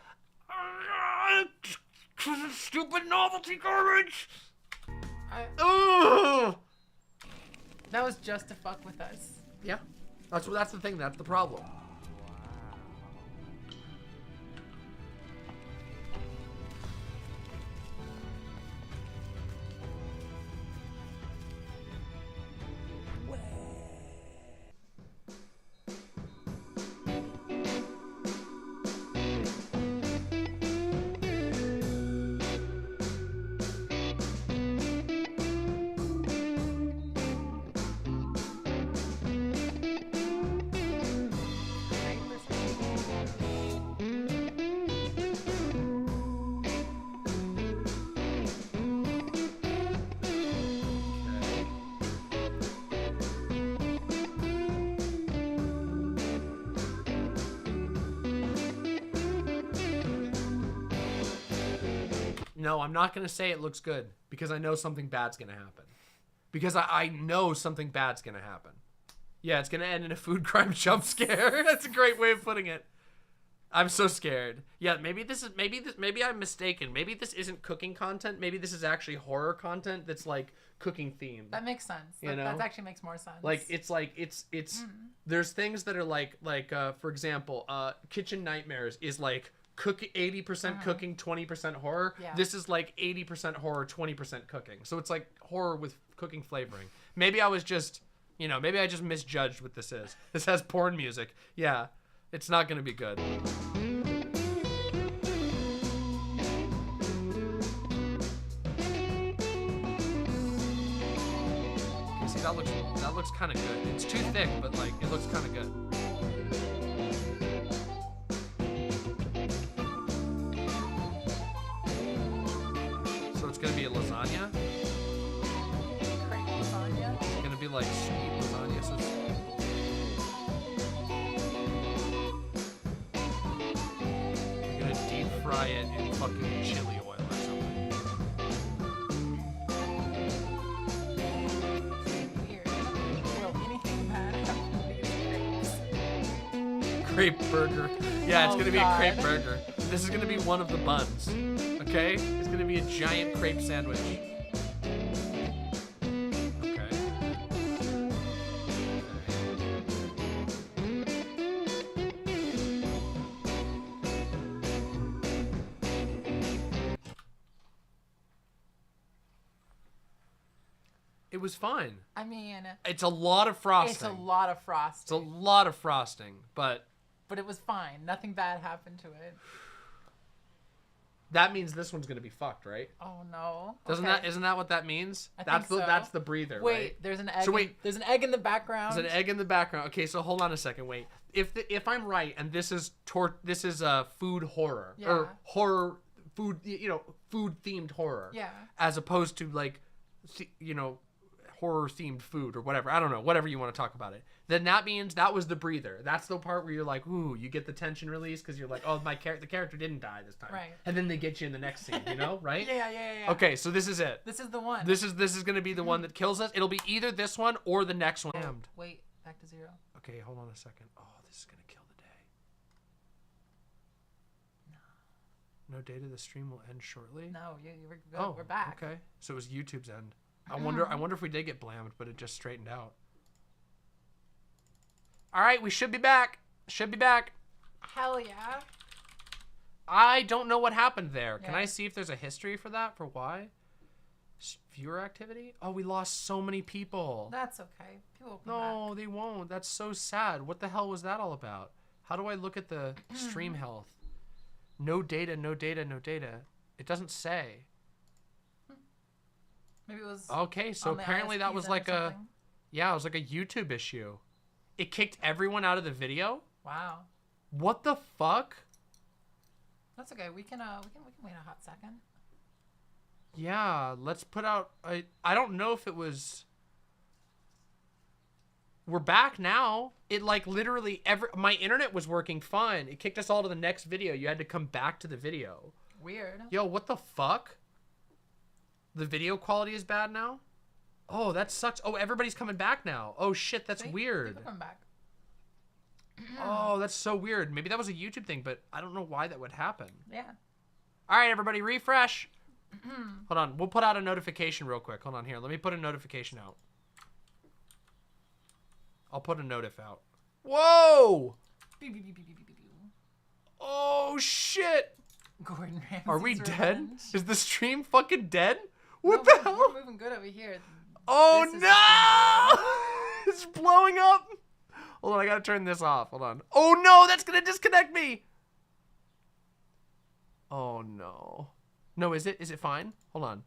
Stupid novelty garbage! That was just to fuck with us. Yeah. That's the thing, that's the problem. No, I'm not going to say it looks good because I know something bad's going to happen. Because I know something bad's going to happen. Yeah, it's going to end in a food crime jump scare. That's a great way of putting it. I'm so scared. Yeah, maybe I'm mistaken. Maybe this isn't cooking content. Maybe this is actually horror content that's like cooking themed. That makes sense. That actually makes more sense. Like it's there's things that are like for example, Kitchen Nightmares is like 80% cooking, 20% horror. Yeah. This is like 80% horror, 20% cooking. So it's like horror with cooking flavoring. Maybe I was just, maybe I just misjudged what this is. This has porn music. Yeah, it's not gonna be good. See, that looks kind of good. It's too thick, but like it looks kind of good. It's gonna be a lasagna. Crepe lasagna. It's gonna be like sweet lasagna. So you're gonna deep fry it in fucking chili oil or something. Weird. Will anything bad happen to these crepes? Crepe burger. Yeah, it's gonna be a crepe burger. This is gonna be one of the buns. Okay? It's gonna be a giant crepe sandwich. Okay. It was fine. I mean, it's a lot of frosting. It's a lot of frosting. It's a lot of frosting, but it was fine. Nothing bad happened to it. That means this one's gonna be fucked, right? Oh no! Isn't that what that means? I that's think so. That's the breather. Wait, right? There's an egg. So wait, there's an egg in the background. There's an egg in the background. Okay, so hold on a second. Wait, if I'm right, and this is food horror or horror food, food themed horror. Yeah. As opposed to like, horror themed food or whatever. I don't know. Whatever you want to talk about it. Then that means that was the breather. That's the part where you're like, ooh, you get the tension release because you're like, oh, the character didn't die this time. Right. And then they get you in the next scene, right? Yeah. Okay, so this is it. This is the one. This is gonna be the one that kills us. It'll be either this one or the next one. Oh, wait, back to 0. Okay, hold on a second. Oh, this is gonna kill the day. No data. The stream will end shortly. No, we're back. Okay, so it was YouTube's end. I wonder if we did get blammed, but it just straightened out. All right, we should be back. Should be back. Hell yeah. I don't know what happened there. Can Yeah. I see if there's a history for that? For why? Viewer activity? Oh, we lost so many people. That's okay. People will come No, they won't. That's so sad. What the hell was that all about? How do I look at the stream health? No data, no data, no data. It doesn't say. Maybe it was Okay, so on the apparently that ISPs was then or like a... something. Yeah, it was like a YouTube issue. It kicked everyone out of the video? Wow. What the fuck? That's okay. We can wait a hot second. Yeah, let's put out... I don't know if it was... We're back now. It like literally my internet was working fine. It kicked us all to the next video. You had to come back to the video. Weird. Yo, what the fuck? The video quality is bad now? Oh, that sucks. Oh, everybody's coming back now. Oh shit, that's weird. People come back. Oh, that's so weird. Maybe that was a YouTube thing, but I don't know why that would happen. Yeah. All right, everybody, refresh. Hold on. We'll put out a notification real quick. Hold on here. Let me put a notification out. I'll put a notif out. Whoa! Oh, shit! Gordon Ramsay's Are we dead? revenge. Is the stream fucking dead? What No, the hell? We're moving good over here. Oh, This is no! It's blowing up! Hold on, I gotta turn this off. Hold on. Oh, no! That's gonna disconnect me! Oh, no. No, is it? Is it fine? Hold on.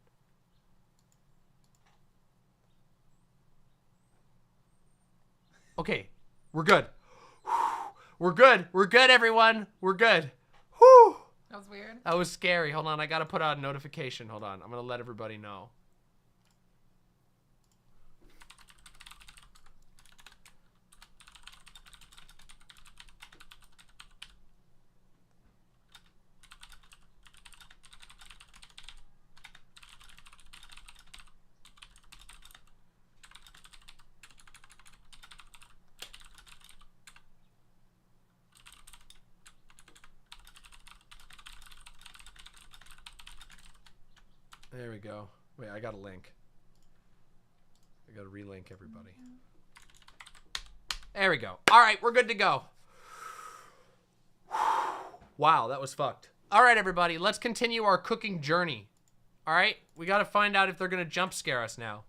Okay, we're good. We're good. We're good, everyone. We're good. Whew. That was weird. That was scary. Hold on, I gotta put out a notification. Hold on, I'm gonna let everybody know. There we go. Wait, I got a link. I gotta relink everybody. There we go. All right, we're good to go. Wow, that was fucked. All right, everybody, let's continue our cooking journey. All right, we gotta find out if they're gonna jump scare us now.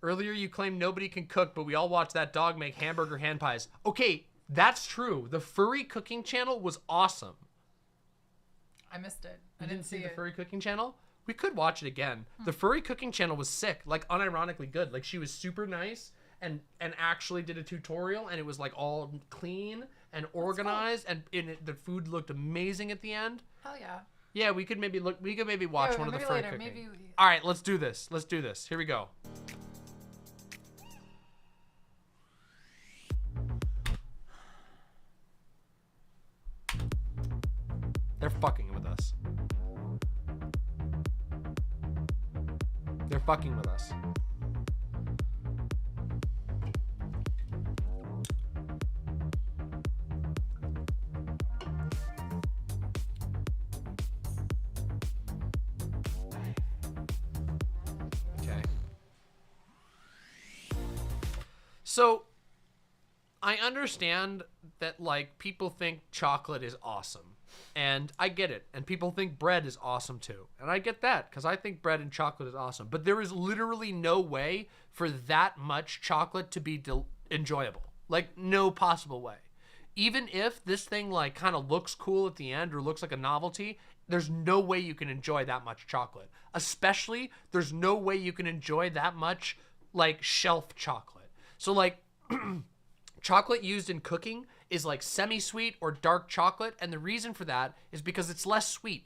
Earlier, you claimed nobody can cook, but we all watched that dog make hamburger hand pies. Okay, that's true. The furry cooking channel was awesome. I missed it. I didn't see the furry cooking channel. We could watch it again. The furry cooking channel was sick, like unironically good. Like she was super nice and actually did a tutorial, and it was like all clean and organized, and the food looked amazing at the end. Hell yeah. Yeah, we could maybe watch one of the furry later, cooking. maybe All right, let's do this. Let's do this. Here we go. They're fucking with us. They're fucking with us. Okay. So, I understand that, like, people think chocolate is awesome. And I get it. And people think bread is awesome too. And I get that because I think bread and chocolate is awesome. But there is literally no way for that much chocolate to be enjoyable. Like, no possible way. Even if this thing, like, kind of looks cool at the end or looks like a novelty, there's no way you can enjoy that much chocolate. Especially, there's no way you can enjoy that much, like, shelf chocolate. So, like, chocolate used in cooking is like semi-sweet or dark chocolate, and the reason for that is because it's less sweet.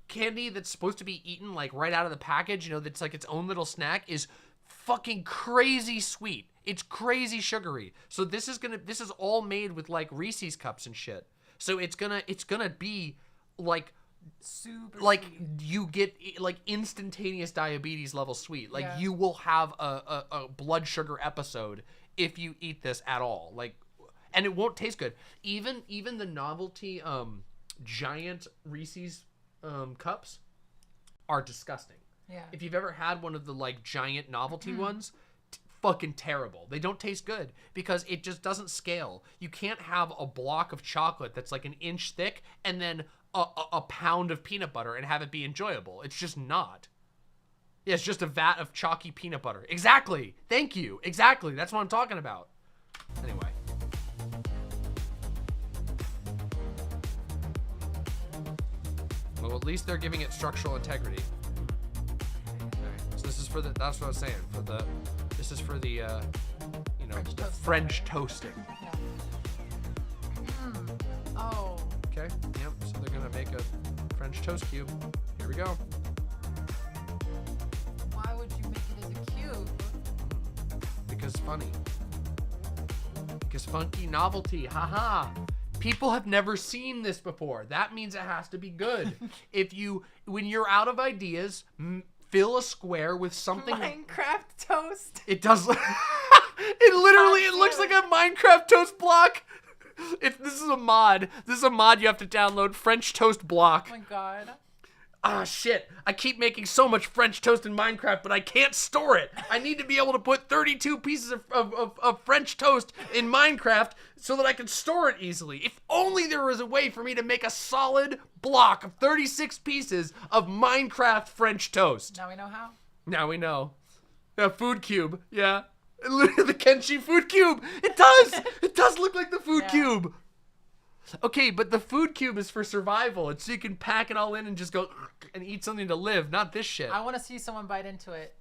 Candy that's supposed to be eaten like right out of the package, you know, that's like its own little snack, is fucking crazy sweet. It's crazy sugary. So this is all made with like Reese's cups and shit. So it's gonna be like super like sweet. You get like instantaneous diabetes level sweet. Like Yeah. you will have a blood sugar episode if you eat this at all. Like, and it won't taste good. Even the novelty giant Reese's cups are disgusting. Yeah. If you've ever had one of the like giant novelty ones, fucking terrible. They don't taste good because it just doesn't scale. You can't have a block of chocolate that's like an inch thick and then a pound of peanut butter and have it be enjoyable. It's just not. Yeah, it's just a vat of chalky peanut butter. Exactly. Thank you. Exactly. That's what I'm talking about. Anyway. Well, at least they're giving it structural integrity. Okay. So this is for the, that's what I was saying, this is for the, you know, French toasting. Yeah. Oh. Okay, yep, so they're gonna make a French toast cube. Here we go. Why would you make it as a cube? Because funny. Because funky novelty, haha. People have never seen this before. That means it has to be good. When you're out of ideas, fill a square with something. Minecraft toast. It does. It looks like a Minecraft toast block. This is a mod. This is a mod you have to download. French toast block. Oh my god. Ah, shit. I keep making so much French toast in Minecraft, but I can't store it. I need to be able to put 32 pieces of French toast in Minecraft so that I can store it easily. If only there was a way for me to make a solid block of 36 pieces of Minecraft French toast. Now we know how. Now we know. Yeah, food cube. Yeah. The Kenshi food cube. It does. It does look like the food cube. Okay, but the food cube is for survival. It's so you can pack it all in and just go and eat something to live, not this shit. I want to see someone bite into it.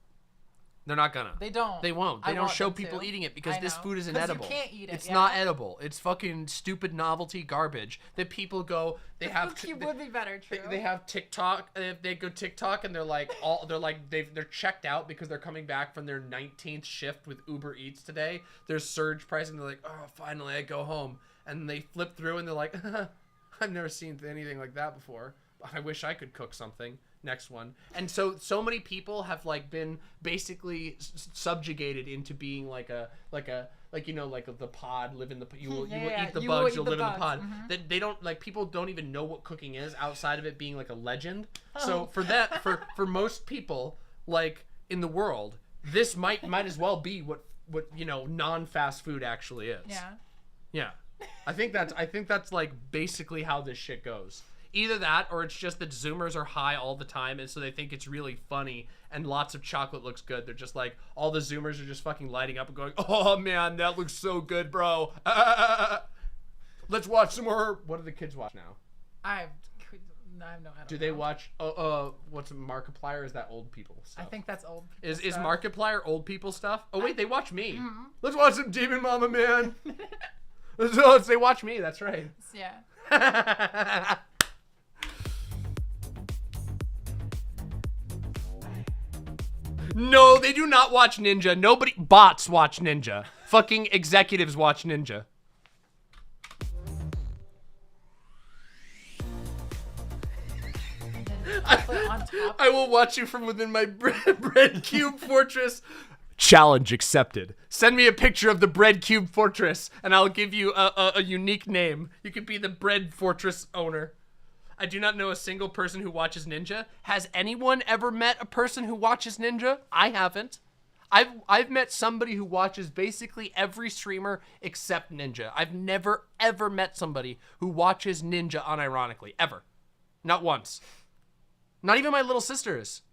They're not gonna. They don't. They won't. They I don't want show them people to. eating it because I this know. food isn't 'Cause edible. You can't eat it. It's not edible. It's fucking stupid novelty garbage that people go. They The have. food cube would be better. True. They have TikTok. They go TikTok and they're like they're checked out because they're coming back from their 19th shift with Uber Eats today. There's surge pricing. They're like, oh, finally I go home, and they flip through and they're like, I've never seen anything like that before. I wish I could cook something. Next one. And so many people have like been basically subjugated into being like the pod, live in the you will eat the bugs, you'll live in the pod. That they don't like, people don't even know what cooking is outside of it being like a legend. So for that, for most people like in the world, this might as well be what you know, non-fast food actually is. Yeah. I think that's like basically how this shit goes. Either that, or it's just that Zoomers are high all the time, and so they think it's really funny, and lots of chocolate looks good. They're just like, all the Zoomers are just fucking lighting up and going, oh man, that looks so good, bro. Let's watch some more. What do the kids watch now? I have no idea. Do they watch, what's Markiplier? Is that old people stuff? I think that's old people Is stuff. Markiplier old people stuff? Oh wait, they watch me. Let's watch some Demon Mama, man. They watch me, that's right. Yeah. No, they do not watch Ninja. Nobody, bots watch Ninja. Fucking executives watch Ninja. I will watch you from within my bread cube fortress. Challenge accepted. Send me a picture of the bread cube fortress and I'll give you a unique name. You could be the bread fortress owner. I do not know a single person who watches Ninja. Has anyone ever met a person who watches Ninja? I haven't. I've met somebody who watches basically every streamer except Ninja. I've never ever met somebody who watches Ninja unironically, ever. Not once. Not even my little sisters.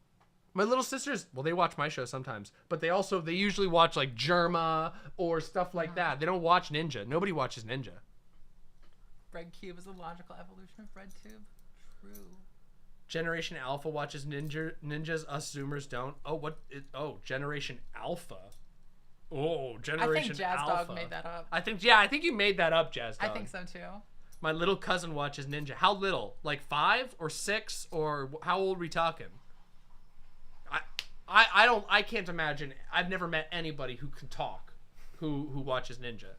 My little sisters, well, they watch my show sometimes, but they usually watch like Germa or stuff like that. They don't watch Ninja. Nobody watches Ninja. Bread cube is a logical evolution of bread tube. True. Generation Alpha watches ninjas. Us Zoomers don't. Generation Alpha. Oh, Generation I think Jazz Alpha. Dog made that up. I think you made that up, Jazz Dog. I think so too. My little cousin watches Ninja. How little? Like 5 or 6 or how old are we talking? I can't imagine. I've never met anybody who can talk who watches Ninja.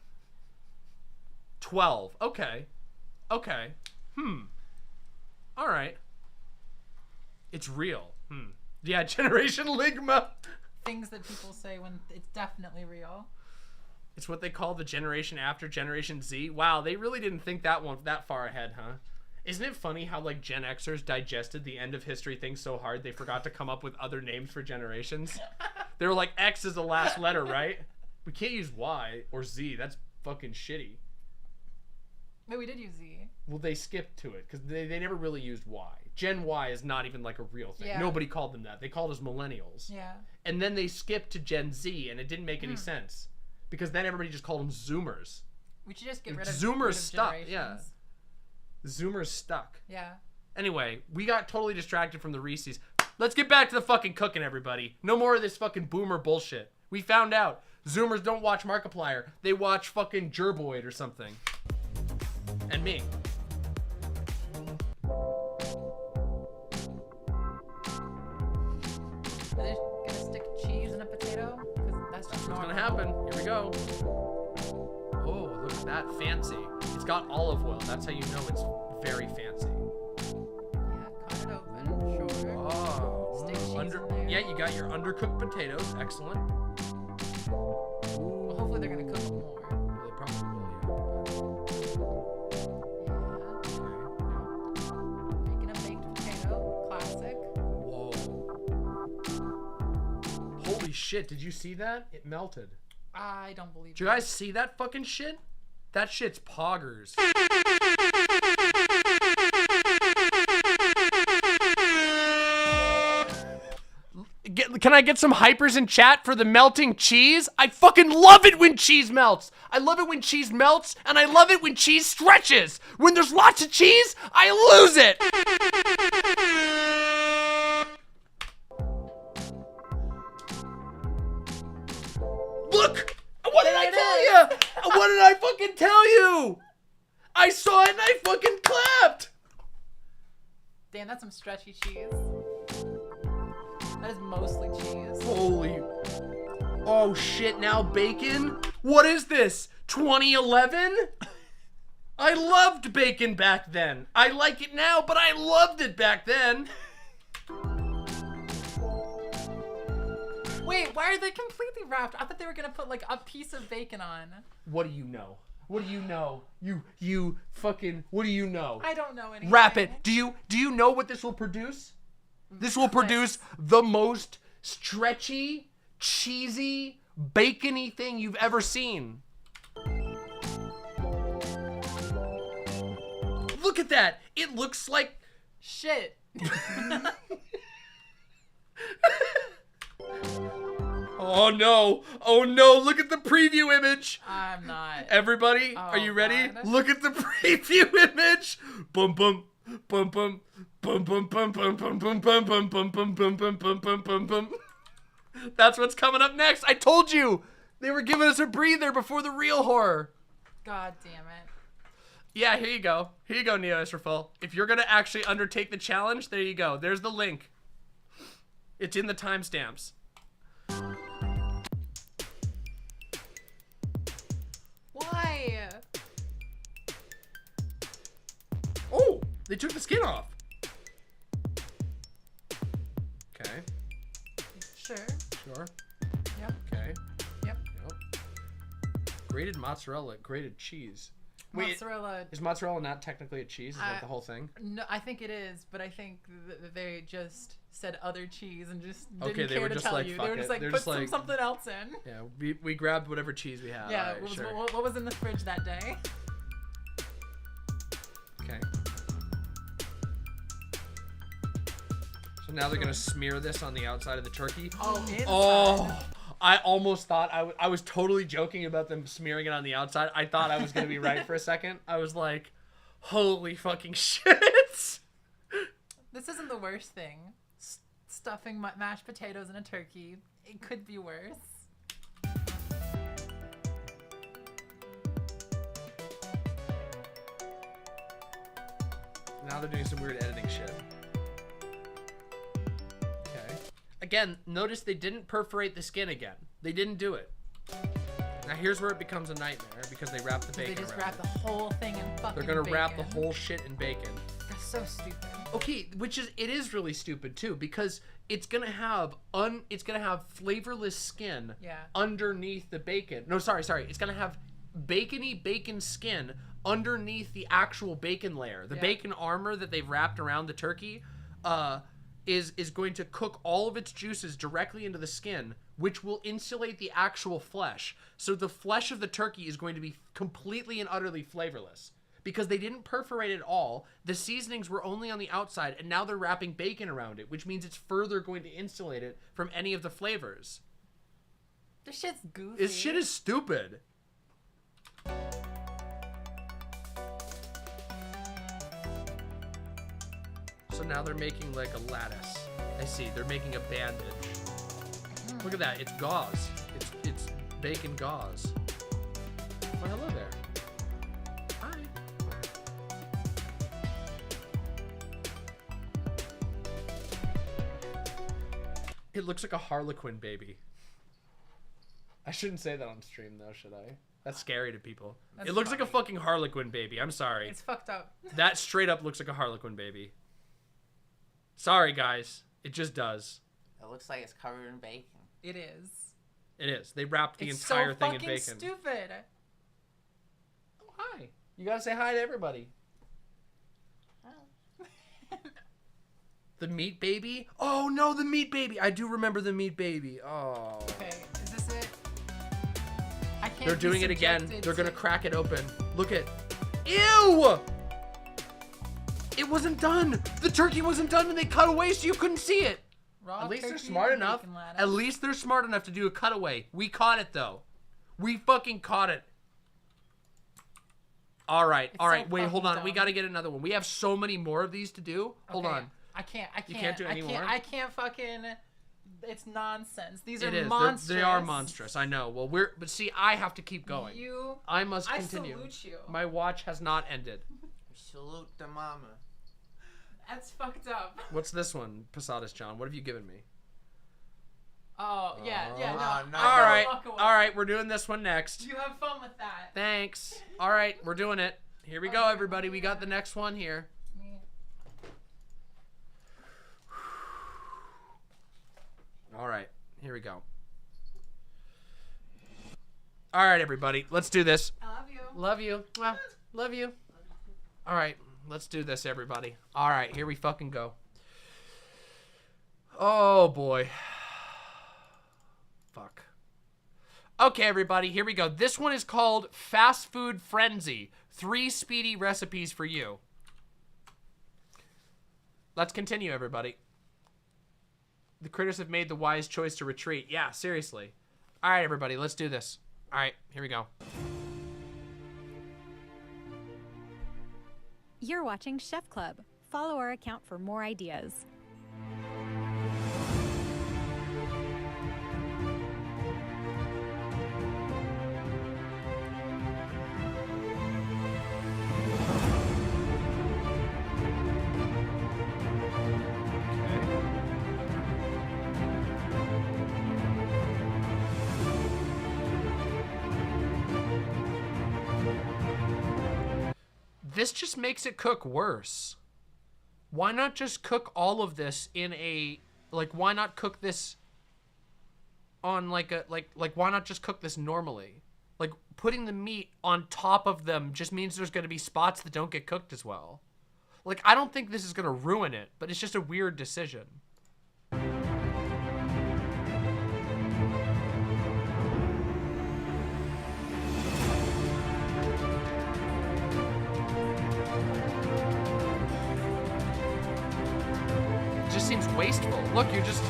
12. Okay. All right. It's real. Yeah, Generation Ligma. Things that people say when it's definitely real. It's what they call the generation after Generation Z. Wow, they really didn't think that far ahead, huh? Isn't it funny how like Gen Xers digested the end of history thing so hard they forgot to come up with other names for generations? They were like, X is the last letter, right? We can't use Y or Z. That's fucking shitty. No, we did use Z. Well, they skipped to it because they never really used Y. Gen Y is not even like a real thing. Yeah. Nobody called them that. They called us millennials. Yeah. And then they skipped to Gen Z, and it didn't make any sense because then everybody just called them Zoomers. We should just get rid of Zoomers stuck. Yeah. generations. Zoomers stuck. Yeah. Anyway, we got totally distracted from the Reese's. Let's get back to the fucking cooking, everybody. No more of this fucking boomer bullshit. We found out Zoomers don't watch Markiplier. They watch fucking Gerboid or something. And me. Are they gonna stick cheese in a potato? Because that's just What's normal. gonna happen? Here we go. Oh, look at that. Fancy. It's got olive oil. That's how you know it's very fancy. Cut it open, sure. Oh. Stick cheese in there. Yeah, you got your undercooked potatoes. Excellent. Well, hopefully they're gonna cook them more. They probably will, Making a baked potato, classic. Whoa. Holy shit, did you see that? It melted. I don't believe Did you guys see that fucking shit? That shit's poggers. Can I get some hypers in chat for the melting cheese? I fucking love it when cheese melts. I love it when cheese melts, and I love it when cheese stretches. When there's lots of cheese, I lose it. Look! What did I tell you? What did I fucking tell you? I saw it and I fucking clapped. Damn, that's some stretchy cheese. That is mostly cheese. Holy. Oh shit, now bacon? What is this? 2011? I loved bacon back then. I like it now, but I loved it back then. Wait, why are they completely wrapped? I thought they were gonna put like a piece of bacon on. What do you know? What do you know? You fucking, what do you know? I don't know anything. Wrap it. Do you know what this will produce? This will produce the most stretchy, cheesy, bacony thing you've ever seen. Look at that. It looks like shit. Oh no. Oh no. Look at the preview image. I'm not. Everybody, are you ready? God. Look at the preview image. Bum bum bum bum bum bum bum bum bum bum bum bum bum bum bum bum bum bum bum bum. That's what's coming up next. I told you. They were giving us a breather before the real horror. God damn it. Yeah, here you go. Here you go, Neo Israfel. If you're gonna actually undertake the challenge, there you go. There's the link. It's in the timestamps. Why? Oh, they took the skin off. Okay. Sure. Sure. Yep. Okay. Yep. Grated mozzarella, grated cheese. Mozzarella. Is mozzarella not technically a cheese? Is that the whole thing? No, I think it is, but I think they just said other cheese and just didn't Okay, they care were to just tell like, you. fuck They were just it. like, They're put just like- something else in. Yeah, we grabbed whatever cheese we had. Yeah, All right, what was, sure. what was in the fridge that day? Okay. So now they're gonna smear this on the outside of the turkey. Oh, inside. Oh, I almost thought I was totally joking about them smearing it on the outside. I thought I was gonna be right for a second. I was like, holy fucking shit. This isn't the worst thing. Stuffing mashed potatoes in a turkey. It could be worse. Now they're doing some weird editing shit. Okay. Again, notice they didn't perforate the skin again. They didn't do it. Now here's where it becomes a nightmare because they wrap the bacon They just around wrap it. the whole thing in fucking They're gonna wrap the bacon. whole shit in bacon. That's so stupid. Okay, it is really stupid too because it's gonna have flavorless skin Yeah. underneath the bacon. No, sorry, it's gonna have bacony bacon skin underneath the actual bacon layer. The bacon armor that they've wrapped around the turkey is going to cook all of its juices directly into the skin, which will insulate the actual flesh. So the flesh of the turkey is going to be completely and utterly flavorless. Because they didn't perforate it all, the seasonings were only on the outside, and now they're wrapping bacon around it, which means it's further going to insulate it from any of the flavors. This shit's goofy. This shit is stupid. So now they're making like a lattice. I see, they're making a bandage. Look at that, it's gauze. It's bacon gauze. Oh, hello there. Hi. It looks like a Harlequin baby. I shouldn't say that on stream though, should I? That's scary to people. It looks like a fucking Harlequin baby. I'm sorry. It's fucked up. That straight up looks like a Harlequin baby. Sorry, guys. It just does. It looks like it's covered in bacon. It is. It is. They wrapped the It's entire so thing in fucking bacon. stupid. Oh, hi. You gotta say hi to everybody. The meat baby? Oh, no, the meat baby. I do remember the meat baby. Oh. Okay, is this it? I can't. They're doing be it again. subjected They're gonna to- crack it open. Look at. Ew! It wasn't done. The turkey wasn't done and they cut away so you couldn't see it. Raw At least they're turkey smart and enough. bacon lattice. At least they're smart enough to do a cutaway. We caught it though. We fucking caught it. All right. All right. so Wait, hold on. fucking We dumb. got to get another one. We have so many more of these to do. Hold Okay, on. I can't. You can't do it anymore? I can't fucking. It's nonsense. These are It is. monstrous. They are monstrous. I know. Well, but see, I have to keep going. I must I continue. salute you. My watch has not ended. Salute the mama. That's fucked up. What's this one, Posadas John? What have you given me? Oh yeah, no. All right. All right. We're doing this one next. You have fun with that. Thanks. All right. We're doing it. Here we go, everybody. We got the next one here. All right. Here we go. All right, everybody. Let's do this. I love you. Love you. Well, love you. All right. Let's do this, everybody. All right. Here we fucking go. Oh, boy. Fuck. Okay, everybody. Here we go. This one is called Fast Food Frenzy. 3 speedy recipes for you. Let's continue, everybody. The critters have made the wise choice to retreat. Yeah, seriously. All right, everybody. Let's do this. All right. Here we go. You're watching Chef Club. Follow our account for more ideas. This just makes it cook worse. Why not just cook all of this in a, like, why not cook this on like a, like why not just cook this normally? Like, putting the meat on top of them just means there's going to be spots that don't get cooked as well. Like, I don't think this is going to ruin it, but it's just a weird decision. It just seems wasteful. Look, you're just...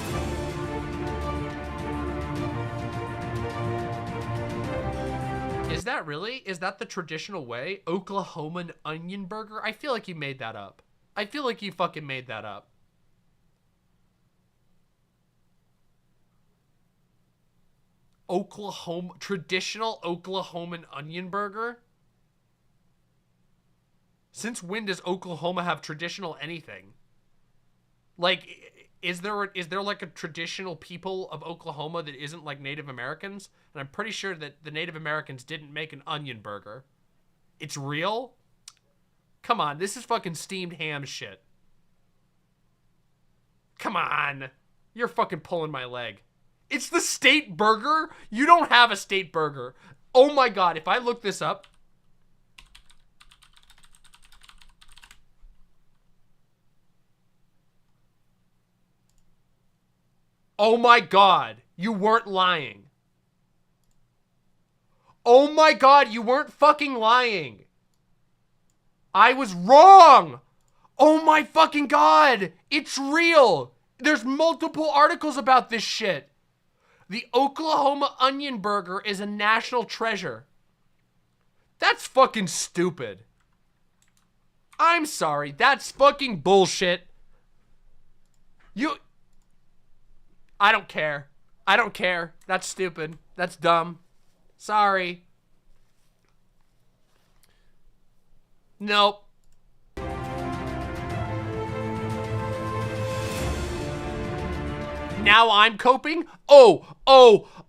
Is that really? Is that the traditional way? Oklahoman onion burger? I feel like you made that up. I feel like you fucking made that up. Traditional Oklahoman onion burger? Since when does Oklahoma have traditional anything? Like, is there like a traditional people of Oklahoma that isn't like Native Americans? And I'm pretty sure that the Native Americans didn't make an onion burger. It's real? Come on, this is fucking steamed ham shit. Come on. You're fucking pulling my leg. It's the state burger? You don't have a state burger. Oh my God, if I look this up. Oh my God, you weren't lying. Oh my God, you weren't fucking lying. I was wrong. Oh my fucking God, it's real. There's multiple articles about this shit. The Oklahoma onion burger is a national treasure. That's fucking stupid. I'm sorry, that's fucking bullshit. I don't care. I don't care. That's stupid. That's dumb. Sorry. Nope. Now I'm coping? Oh,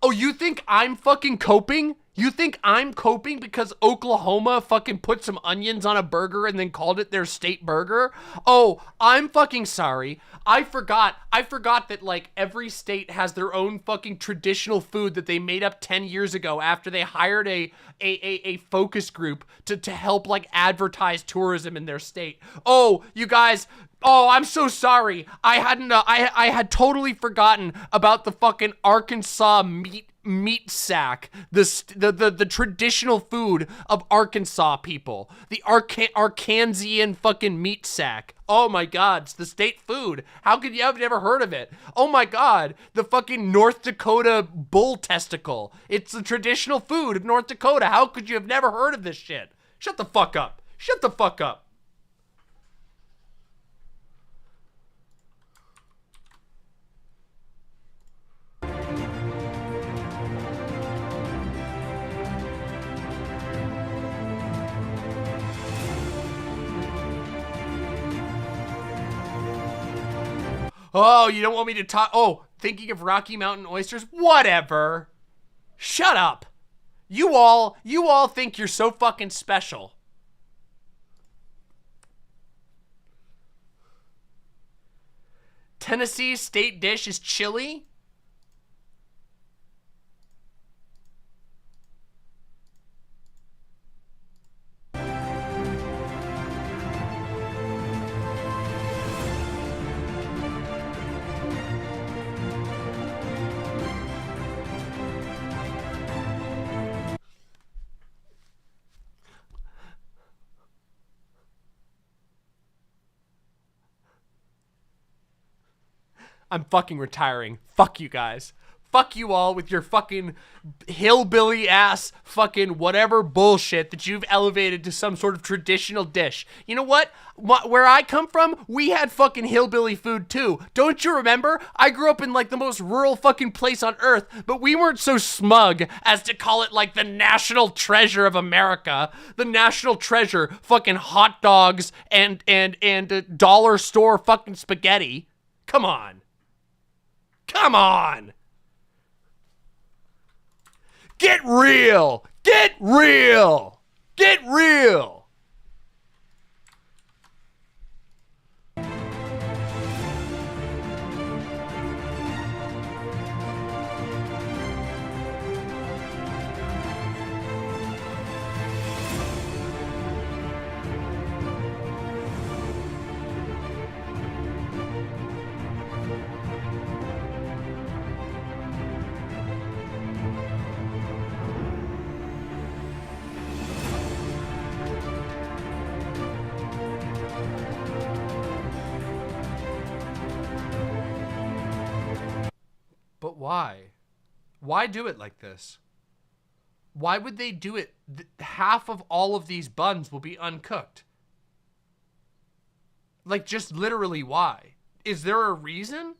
you think I'm fucking coping? You think I'm coping because Oklahoma fucking put some onions on a burger and then called it their state burger? Oh, I'm fucking sorry. I forgot that like every state has their own fucking traditional food that they made up 10 years ago after they hired a focus group to help like advertise tourism in their state. Oh, you guys, oh, I'm so sorry. I had totally forgotten about the fucking Arkansas meat sack, the traditional food of Arkansas people, the Arkansian fucking meat sack. Oh my God, it's the state food. How could you have never heard of it? Oh my God, the fucking North Dakota bull testicle. It's the traditional food of North Dakota. How could you have never heard of this shit? Shut the fuck up. Shut the fuck up. Oh, you don't want me to talk? Oh, thinking of Rocky Mountain oysters? Whatever. Shut up. You all think you're so fucking special. Tennessee's state dish is chili? I'm fucking retiring. Fuck you guys. Fuck you all with your fucking hillbilly ass fucking whatever bullshit that you've elevated to some sort of traditional dish. You know what? Where I come from, we had fucking hillbilly food too. Don't you remember? I grew up in like the most rural fucking place on earth, but we weren't so smug as to call it like the national treasure of America. The national treasure, fucking hot dogs and dollar store fucking spaghetti. Come on. Come on! Get real! Get real! Get real! But why? Why do it like this? Why would they do it? Half of all of these buns will be uncooked. Like, just literally why? Is there a reason?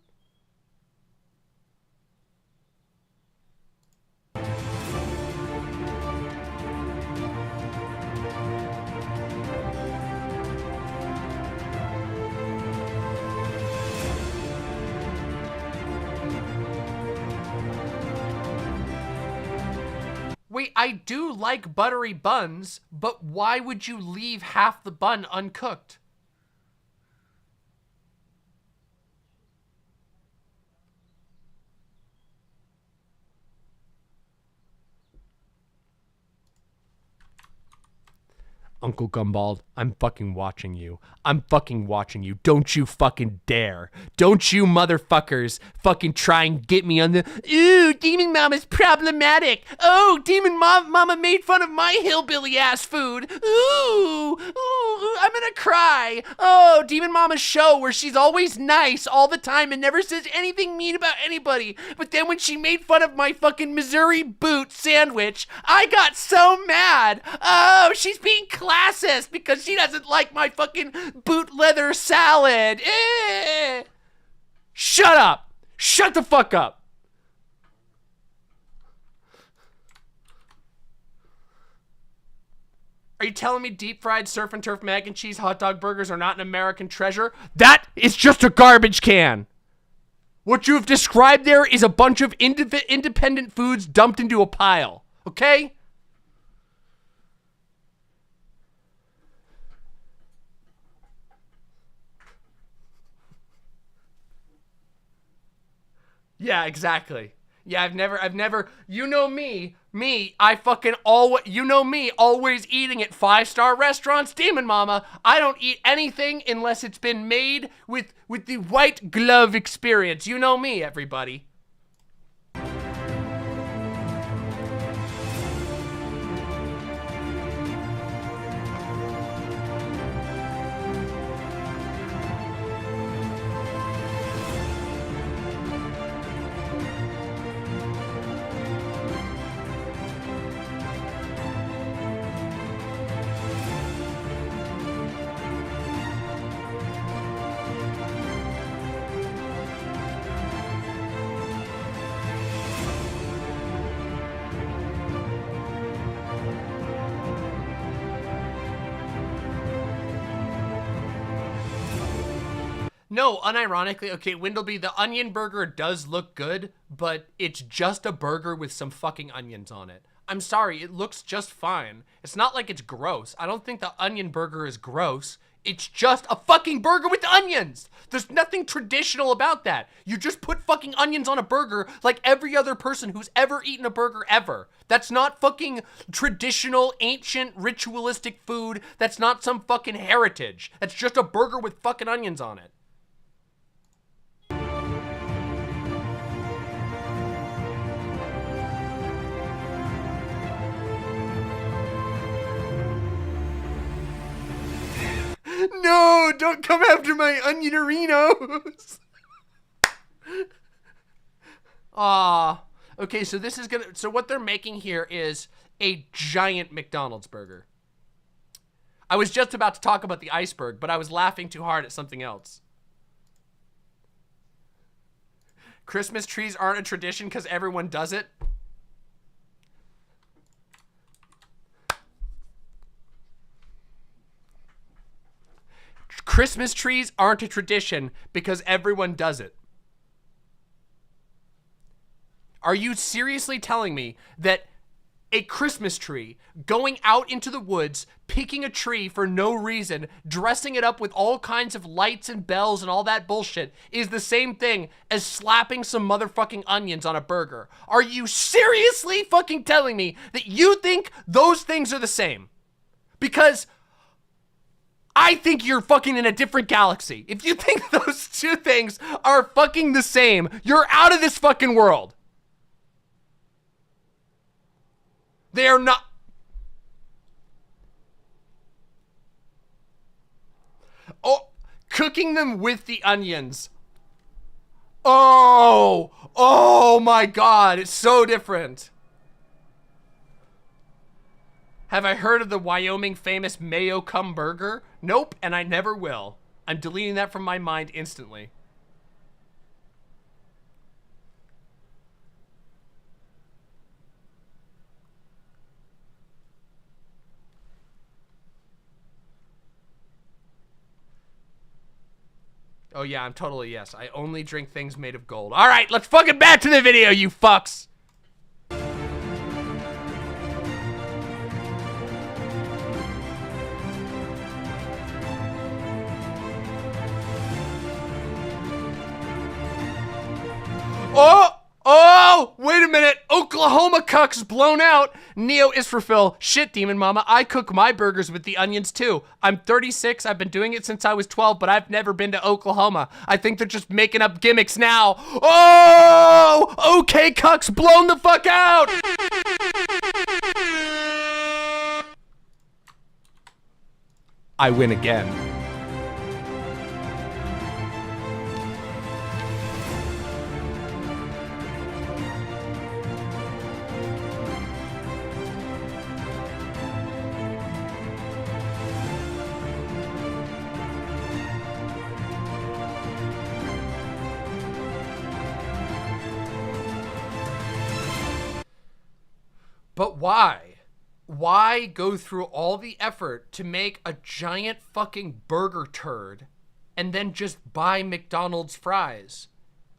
Wait, I do like buttery buns, but why would you leave half the bun uncooked? Uncle Gumbald, I'm fucking watching you. I'm fucking watching you. Don't you fucking dare. Don't you motherfuckers fucking try and get me on the, ooh, Demon Mama's problematic. Oh, Demon Mama made fun of my hillbilly ass food. Ooh, I'm gonna cry. Oh, Demon Mama's show where she's always nice all the time and never says anything mean about anybody. But then when she made fun of my fucking Missouri boot sandwich, I got so mad. Oh, she's being classist because she doesn't like my fucking boot leather salad. Shut up. Shut the fuck up. Are you telling me deep fried surf and turf mac and cheese hot dog burgers are not an American treasure? That is just a garbage can. What you have described there is a bunch of independent foods dumped into a pile. Okay? Yeah, exactly. Yeah, I've never, you know me, I fucking always, you know me, always eating at 5-star restaurants. Demon Mama, I don't eat anything unless it's been made with the white glove experience. You know me, everybody. No, unironically, okay, Windleby, the onion burger does look good, but it's just a burger with some fucking onions on it. I'm sorry, it looks just fine. It's not like it's gross. I don't think the onion burger is gross. It's just a fucking burger with onions. There's nothing traditional about that. You just put fucking onions on a burger like every other person who's ever eaten a burger ever. That's not fucking traditional, ancient, ritualistic food. That's not some fucking heritage. That's just a burger with fucking onions on it. No, don't come after my onion-arinos. Okay, so this is so what they're making here is a giant McDonald's burger. I was just about to talk about the iceberg, but I was laughing too hard at something else. Christmas trees aren't a tradition because everyone does it. Christmas trees aren't a tradition because everyone does it. Are you seriously telling me that a Christmas tree, going out into the woods, picking a tree for no reason, dressing it up with all kinds of lights and bells and all that bullshit is the same thing as slapping some motherfucking onions on a burger? Are you seriously fucking telling me that you think those things are the same? Because I think you're fucking in a different galaxy. If you think those two things are fucking the same, you're out of this fucking world. They are not. Oh, cooking them with the onions. Oh my God, it's so different. Have I heard of the Wyoming famous Mayo Cum Burger? Nope, and I never will. I'm deleting that from my mind instantly. Oh yeah, I'm totally yes. I only drink things made of gold. All right, let's fucking back to the video, you fucks. Oh, wait a minute. Oklahoma cucks blown out. Neo Israfil, shit, Demon Mama. I cook my burgers with the onions too. I'm 36. I've been doing it since I was 12, but I've never been to Oklahoma. I think they're just making up gimmicks now. Oh, okay, cucks, blown the fuck out. I win again. But why? Why go through all the effort to make a giant fucking burger turd and then just buy McDonald's fries?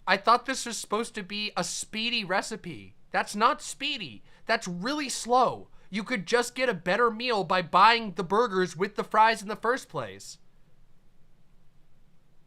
I thought this was supposed to be a speedy recipe. That's not speedy. That's really slow. You could just get a better meal by buying the burgers with the fries in the first place.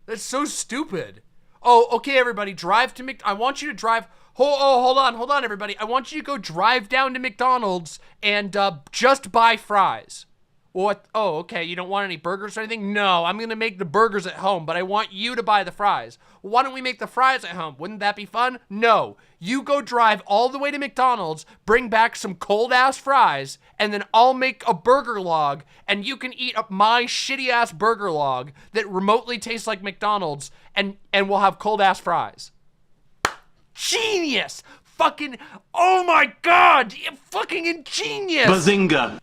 That's so stupid. Oh, okay, everybody, drive to I want you to drive. Hold on, everybody. I want you to go drive down to McDonald's and just buy fries. What? Oh, okay, you don't want any burgers or anything? No, I'm gonna make the burgers at home, but I want you to buy the fries. Why don't we make the fries at home? Wouldn't that be fun? No. You go drive all the way to McDonald's, bring back some cold-ass fries, and then I'll make a burger log, and you can eat up my shitty-ass burger log that remotely tastes like McDonald's, and we'll have cold-ass fries. Genius! Fucking, oh my god! Fucking ingenious! Bazinga!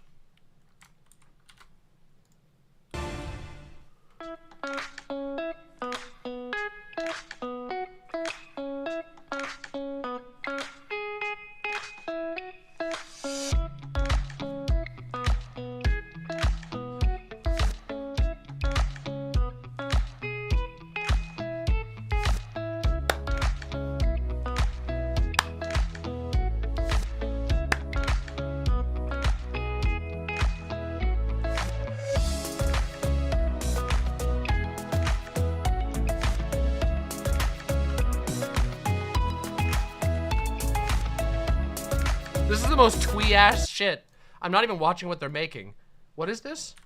This is the most twee-ass shit. I'm not even watching what they're making. What is this?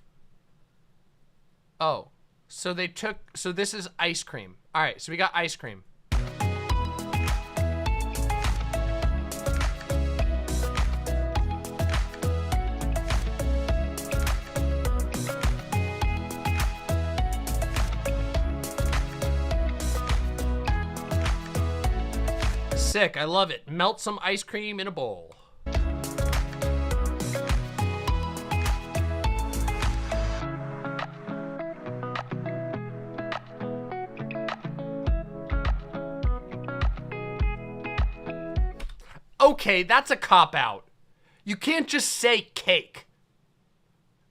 Oh, so this is ice cream. All right, so we got ice cream. Sick, I love it. Melt some ice cream in a bowl. Okay, that's a cop-out. You can't just say cake.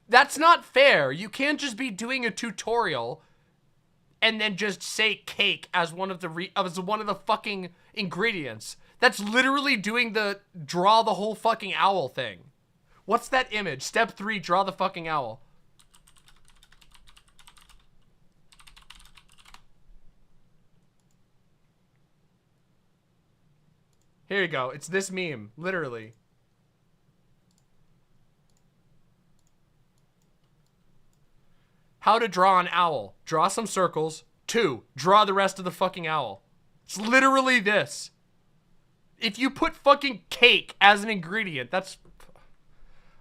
That's not fair. You can't just be doing a tutorial and then just say cake as one of the fucking ingredients. That's literally doing the draw the whole fucking owl thing. What's that image? Step 3, draw the fucking owl. Here you go. It's this meme, literally. How to draw an owl. Draw some circles. 2, draw the rest of the fucking owl. It's literally this. If you put fucking cake as an ingredient, that's...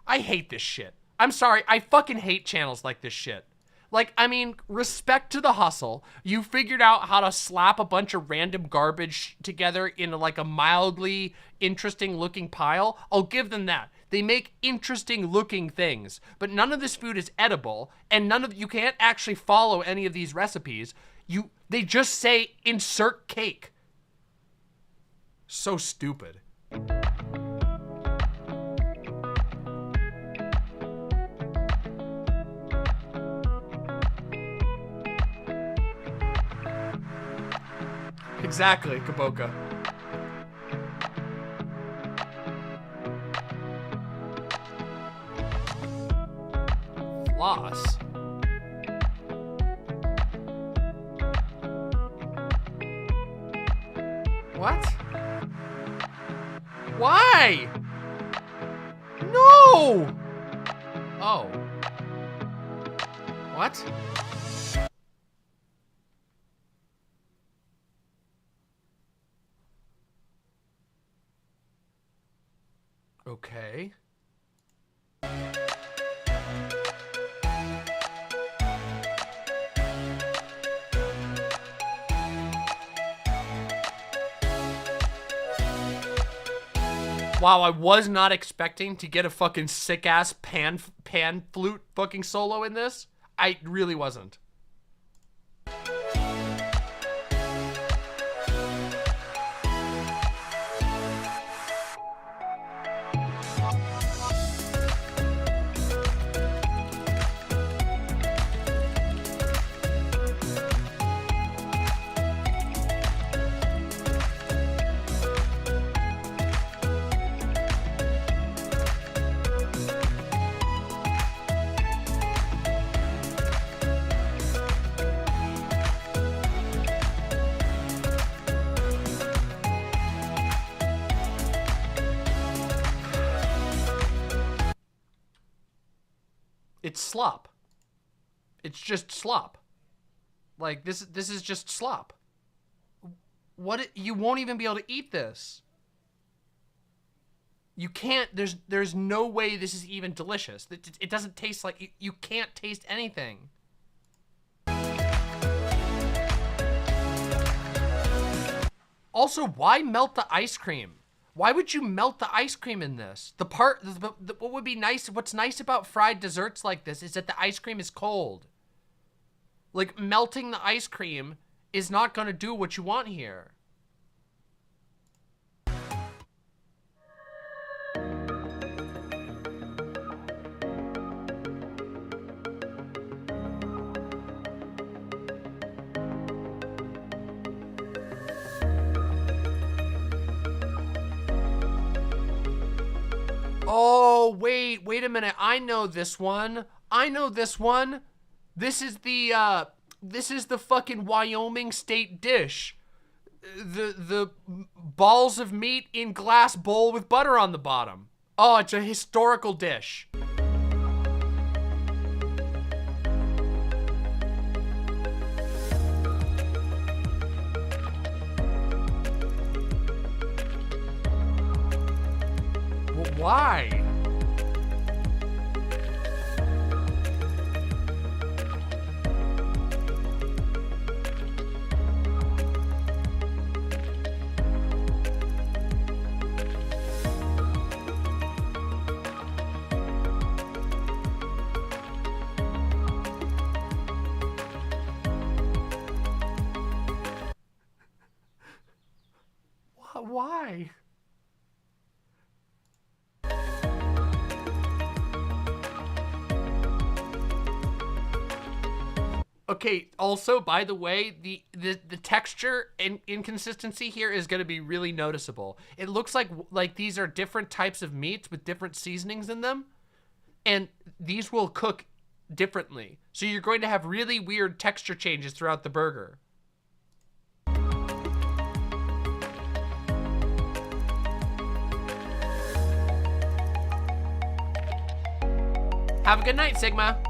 I hate this shit. I'm sorry, I fucking hate channels like this shit. Like, I mean, respect to the hustle. You figured out how to slap a bunch of random garbage together in like a mildly interesting looking pile. I'll give them that. They make interesting looking things, but none of this food is edible, and you can't actually follow any of these recipes. They just say insert cake. So stupid. Exactly, Kaboka. Floss. What? Why? Why? No! Oh. What? Okay. Wow, I was not expecting to get a fucking sick-ass pan flute fucking solo in this. I really wasn't. It's slop. It's just slop. Like, this is just slop. What? You won't even be able to eat this. You can't, there's no way this is even delicious. It doesn't taste like, you can't taste anything. Also, why melt the ice cream? Why would you melt the ice cream in this? What would be nice, what's nice about fried desserts like this is that the ice cream is cold. Like, melting the ice cream is not gonna do what you want here. Oh, wait a minute. I know this one. This is the fucking Wyoming state dish. The balls of meat in glass bowl with butter on the bottom. Oh, it's a historical dish. Why? Why? Okay, also, by the way, the texture and inconsistency here is going to be really noticeable. It looks like these are different types of meats with different seasonings in them, and these will cook differently. So you're going to have really weird texture changes throughout the burger. Have a good night, Sigma.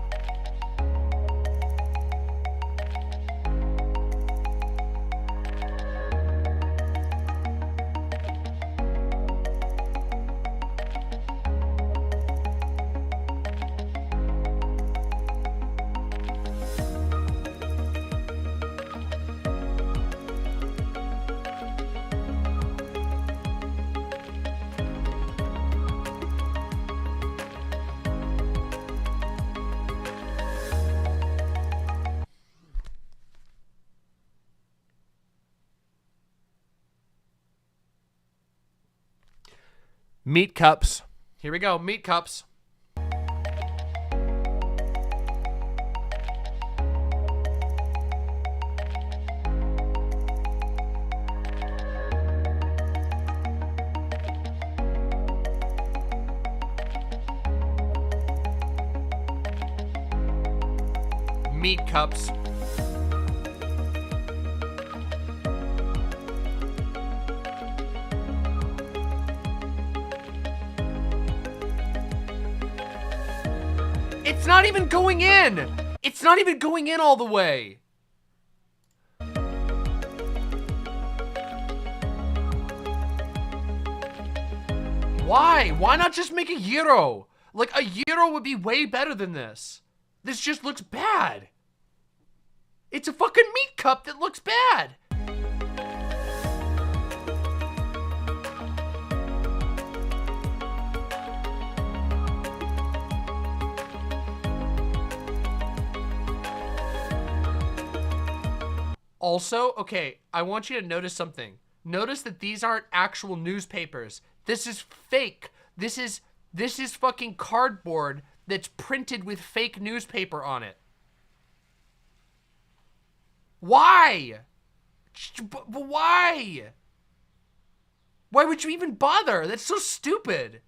Meat cups. Here we go, meat cups. Meat cups. It's not even going in. It's not even going in all the way. Why? Why not just make a gyro? Like, a gyro would be way better than this. This just looks bad. It's a fucking meat cup that looks bad. Also, okay, I want you to notice something. Notice that these aren't actual newspapers. This is fake. This is fucking cardboard that's printed with fake newspaper on it. Why? Why? Why would you even bother? That's so stupid.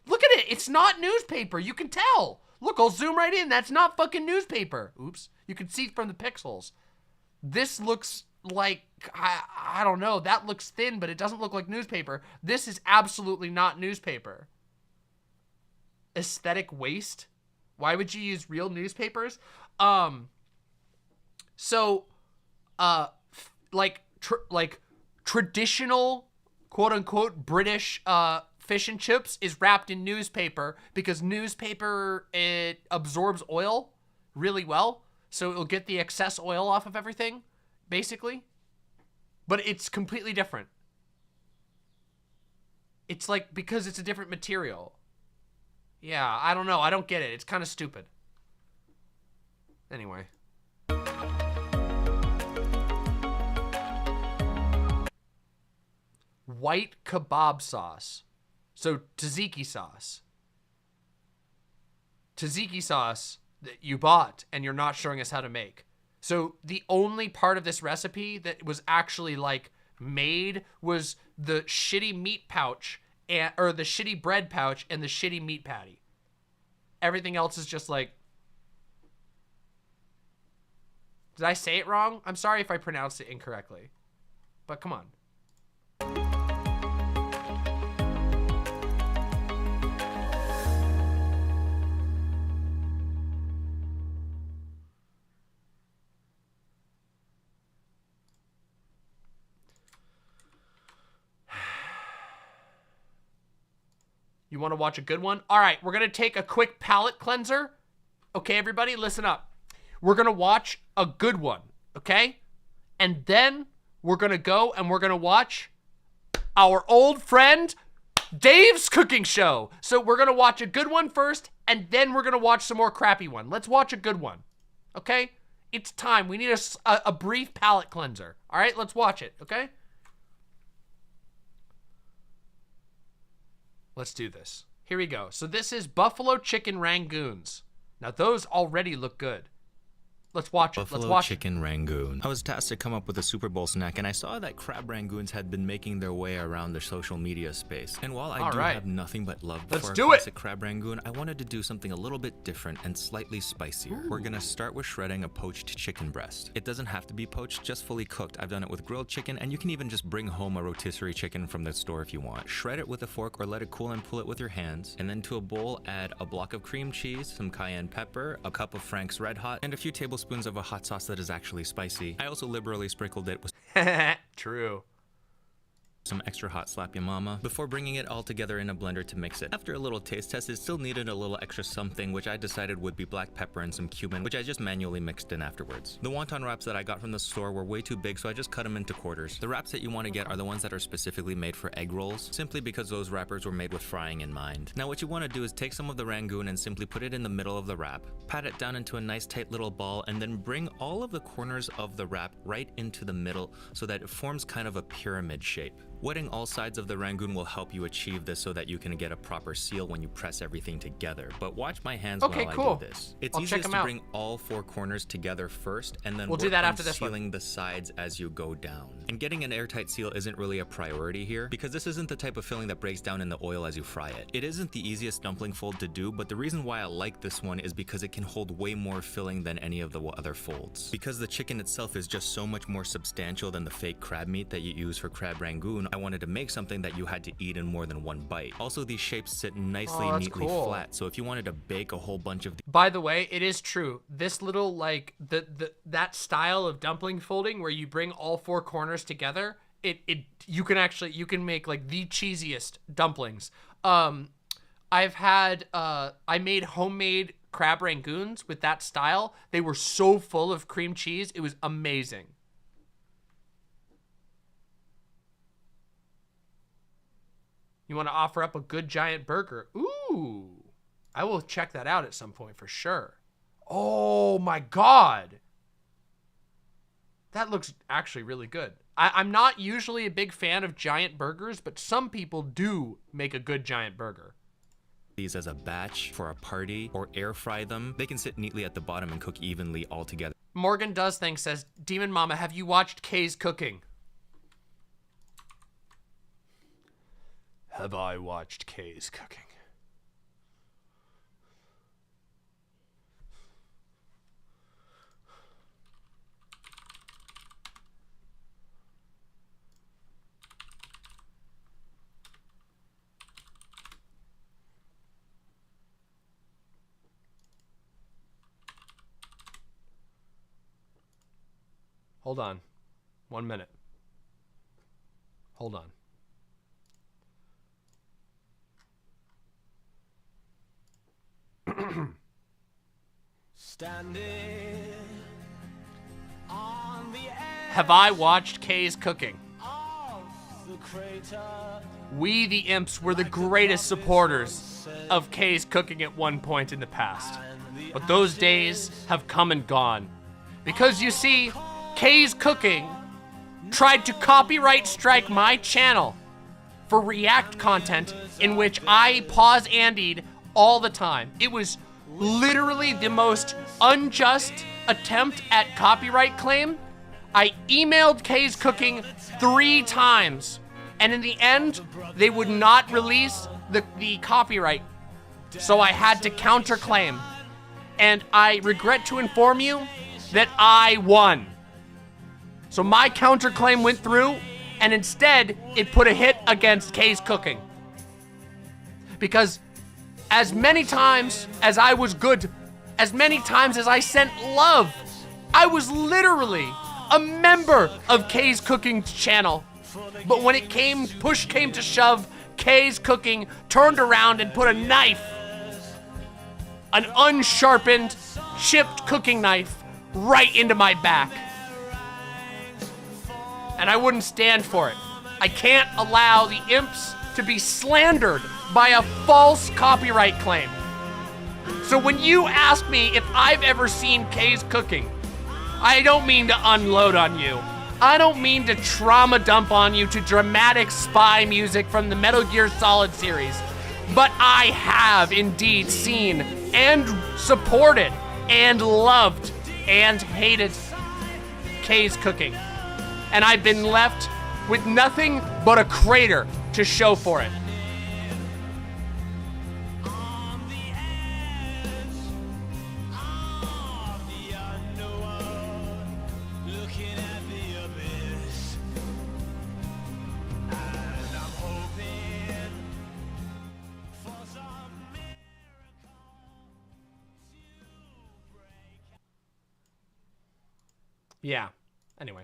Look at it. It's not newspaper. You can tell. Look, I'll zoom right in. That's not fucking newspaper. Oops. You can see from the pixels. This looks like, I don't know. That looks thin, but it doesn't look like newspaper. This is absolutely not newspaper. Aesthetic waste? Why would you use real newspapers? Like traditional, quote unquote, British fish and chips is wrapped in newspaper because newspaper, it absorbs oil really well. So it'll get the excess oil off of everything, basically. But it's completely different. It's like, because it's a different material. Yeah, I don't know. I don't get it. It's kind of stupid. Anyway. White kebab sauce. So, tzatziki sauce. Tzatziki sauce that you bought and you're not showing us how to make. So the only part of this recipe that was actually like made was the shitty meat pouch or the shitty bread pouch and the shitty meat patty. Everything else is just like, did I say it wrong? I'm sorry if I pronounced it incorrectly, but come on. You want to watch a good one? All right, we're going to take a quick palate cleanser. Okay, everybody, listen up. We're going to watch a good one, okay? And then we're going to go and we're going to watch our old friend Dave's cooking show. So we're going to watch a good one first, and then we're going to watch some more crappy one. Let's watch a good one, okay? It's time. We need a brief palate cleanser. All right, let's watch it, okay? Let's do this. Here we go. So this is buffalo chicken rangoons. Now those already look good. Let's watch it. Let's Buffalo watch chicken rangoon. I was tasked to come up with a Super Bowl snack, and I saw that crab rangoons had been making their way around the social media space. And while I do have nothing but love for a classic crab rangoon, I wanted to do something a little bit different and slightly spicier. We're gonna start with shredding a poached chicken breast. It doesn't have to be poached, just fully cooked. I've done it with grilled chicken, and you can even just bring home a rotisserie chicken from the store if you want. Shred it with a fork or let it cool and pull it with your hands. And then to a bowl, add a block of cream cheese, some cayenne pepper, a cup of Frank's Red Hot, and a few tablespoons of a hot sauce that is actually spicy. I also liberally sprinkled it with True. some extra hot slap ya mama before bringing it all together in a blender to mix it. After a little taste test, it still needed a little extra something, which I decided would be black pepper and some cumin, which I just manually mixed in afterwards. The wonton wraps that I got from the store were way too big, so I just cut them into quarters. The wraps that you want to get are the ones that are specifically made for egg rolls, simply because those wrappers were made with frying in mind. Now what you want to do is take some of the rangoon and simply put it in the middle of the wrap, pat it down into a nice tight little ball, and then bring all of the corners of the wrap right into the middle so that it forms kind of a pyramid shape. Wetting all sides of the rangoon will help you achieve this so that you can get a proper seal when you press everything together. But watch my hands while I do this. It's easiest to bring all four corners together first, and then we'll do that after this one. Sealing the sides as you go down. And getting an airtight seal isn't really a priority here, because this isn't the type of filling that breaks down in the oil as you fry it. It isn't the easiest dumpling fold to do, but the reason why I like this one is because it can hold way more filling than any of the other folds. Because the chicken itself is just so much more substantial than the fake crab meat that you use for crab rangoon, when I wanted to make something that you had to eat in more than one bite. Also, these shapes sit nicely, Oh, that's neatly cool. flat, so if you wanted to bake a whole bunch of By the way, it is true. This little, like, that style of dumpling folding where you bring all four corners together, you can make like the cheesiest dumplings. I've had, I made homemade crab rangoons with that style. They were so full of cream cheese. It was amazing. You want to offer up a good giant burger? Ooh, I will check that out at some point for sure. Oh my God. That looks actually really good. I'm not usually a big fan of giant burgers, but some people do make a good giant burger. these as a batch for a party or air fry them. They can sit neatly at the bottom and cook evenly all together. Morgan Does Things says, Demon Mama, have you watched Kay's Cooking? Have I watched Kay's Cooking? Hold on. 1 minute. Hold on. Have I watched Kay's Cooking? We, the Imps, were the greatest supporters of Kay's Cooking at one point in the past. But those days have come and gone. Because you see, Kay's Cooking tried to copyright strike my channel for React content in which I pause Andy'd all the time. It was literally the most unjust attempt at copyright claim. I emailed Kay's Cooking 3 times, and in the end, they would not release the copyright, so I had to counterclaim. And I regret to inform you that I won. So my counterclaim went through, and instead, it put a hit against Kay's Cooking. Because as many times as I was good, as many times as I sent love, I was literally a member of Kay's Cooking channel. But when push came to shove, Kay's Cooking turned around and put a knife, an unsharpened, chipped cooking knife, right into my back. And I wouldn't stand for it. I can't allow the Imps to be slandered by a false copyright claim. So when you ask me if I've ever seen Kay's Cooking, I don't mean to unload on you. I don't mean to trauma dump on you to dramatic spy music from the Metal Gear Solid series. But I have indeed seen and supported and loved and hated Kay's Cooking. And I've been left with nothing but a crater to show for it. Yeah. Anyway.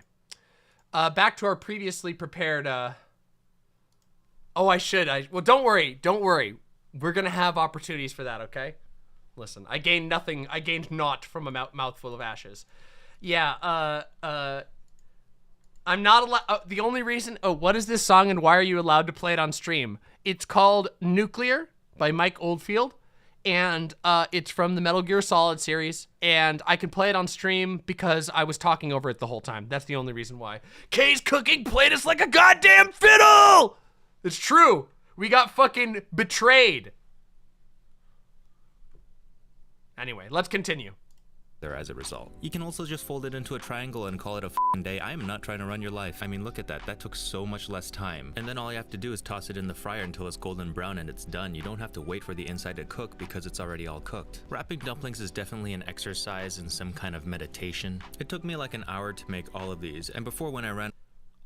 Back to our previously prepared, well, don't worry. We're gonna have opportunities for that, okay? Listen, I gained nothing. I gained naught from a mouthful of ashes. Yeah, I'm not allowed, the only reason, what is this song and why are you allowed to play it on stream? It's called Nuclear by Mike Oldfield. And it's from the Metal Gear Solid series, and I can play it on stream because I was talking over it the whole time. That's the only reason why. Kay's Cooking played us like a goddamn fiddle! It's true. We got fucking betrayed. Anyway, let's continue. As a result. You can also just fold it into a triangle and call it a f***ing day. I am not trying to run your life. I mean, look at that. That took so much less time. And then all you have to do is toss it in the fryer until it's golden brown and it's done. You don't have to wait for the inside to cook because it's already all cooked. Wrapping dumplings is definitely an exercise and some kind of meditation. It took me like an hour to make all of these, and before when I ran...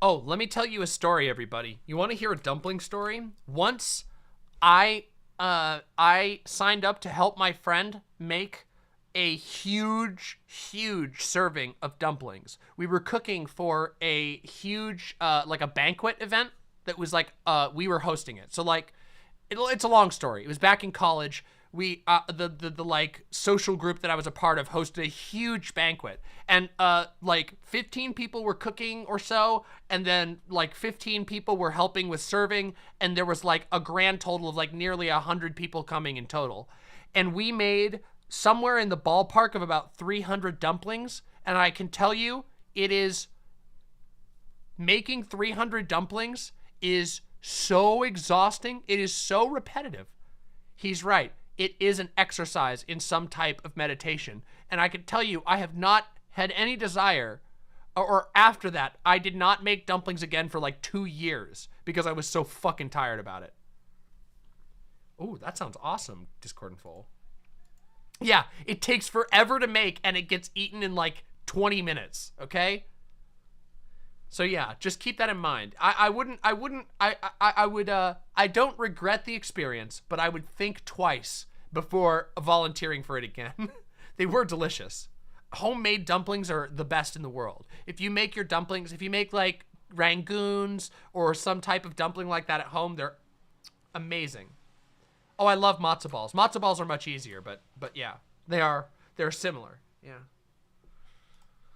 Oh, let me tell you a story, everybody. You want to hear a dumpling story? Once I signed up to help my friend make a huge serving of dumplings. We were cooking for a huge, like a banquet event that was like, we were hosting it. So like, it's a long story. It was back in college. We, the like social group that I was a part of hosted a huge banquet, and like 15 people were cooking or so, and then like 15 people were helping with serving, and there was like a grand total of like nearly 100 people coming in total. And we made somewhere in the ballpark of about 300 dumplings, and I can tell you, it is, making 300 dumplings is so exhausting. It is so repetitive. He's right. It is an exercise in some type of meditation. And I can tell you, I have not had any desire, or after that, I did not make dumplings again for like 2 years because I was so fucking tired about it. Ooh, that sounds awesome, Discordant Full. Yeah, it takes forever to make and it gets eaten in like 20 minutes, okay? So yeah, just keep that in mind. I don't regret the experience, but I would think twice before volunteering for it again. They were delicious. Homemade dumplings are the best in the world. If you make your dumplings, if you make like Rangoons or some type of dumpling like that at home, they're amazing. Oh, I love matzo balls. Matzo balls are much easier, but yeah, they're similar. Yeah.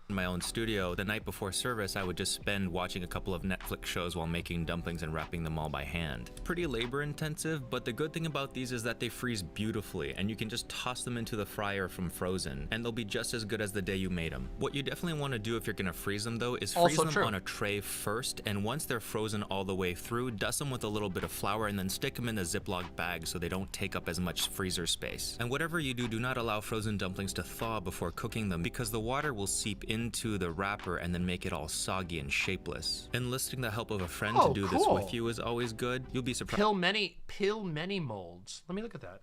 In my own studio, the night before service, I would just spend watching a couple of Netflix shows while making dumplings and wrapping them all by hand. It's pretty labor intensive, but the good thing about these is that they freeze beautifully, and you can just toss them into the fryer from frozen, and they'll be just as good as the day you made them. What you definitely want to do if you're gonna freeze them though is freeze them on a tray first, and once they're frozen all the way through, dust them with a little bit of flour and then stick them in a Ziploc bag so they don't take up as much freezer space. And whatever you do, do not allow frozen dumplings to thaw before cooking them because the water will seep into the wrapper and then make it all soggy and shapeless. Enlisting the help of a friend to do this with you is always good. You'll be surprised. Pill many molds. Let me look at that.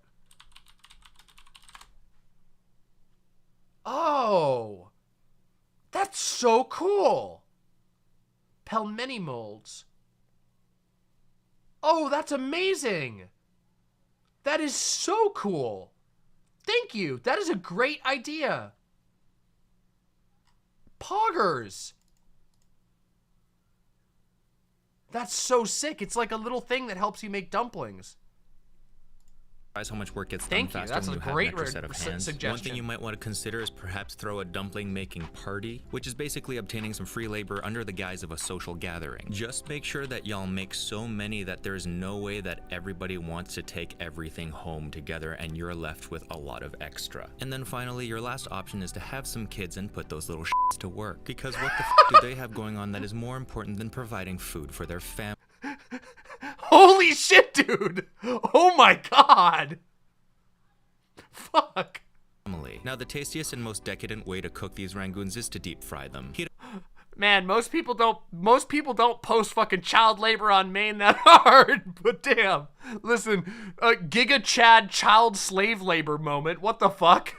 Oh, that's so cool. Pelmeni molds. Oh, that's amazing. That is so cool. Thank you. That is a great idea. Poggers. That's so sick. It's like a little thing that helps you make dumplings. How much work gets done faster That's when you a have great an extra set of hands. suggestion. One thing you might want to consider is perhaps throw a dumpling making party, which is basically obtaining some free labor under the guise of a social gathering. Just make sure that y'all make so many that there's no way that everybody wants to take everything home together and you're left with a lot of extra. And then finally, your last option is to have some kids and put those little shits to work. Because what the f do they have going on that is more important than providing food for their family? Holy shit, dude! Oh my god! Fuck. Now, the tastiest and most decadent way to cook these Rangoons is to deep fry them. Man, most people don't post fucking child labor on Maine that hard, but damn. Listen, Giga Chad child slave labor moment. What the fuck?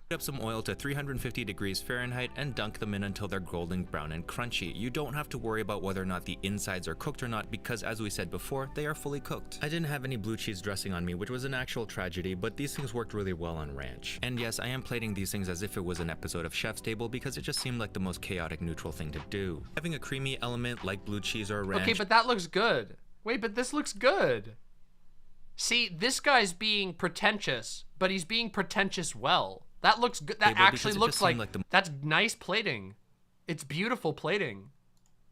Heat up some oil to 350 degrees Fahrenheit and dunk them in until they're golden brown and crunchy. You don't have to worry about whether or not the insides are cooked or not because, as we said before, they are fully cooked. I didn't have any blue cheese dressing on me, which was an actual tragedy, but these things worked really well on ranch. And yes, I am plating these things as if it was an episode of Chef's Table because it just seemed like the most chaotic neutral thing to do. Having a creamy element like blue cheese or ranch. Okay, but that looks good. Wait, but this looks good. See, this guy's being pretentious, but he's being pretentious well. That looks good. That actually looks like that's nice plating. It's beautiful plating.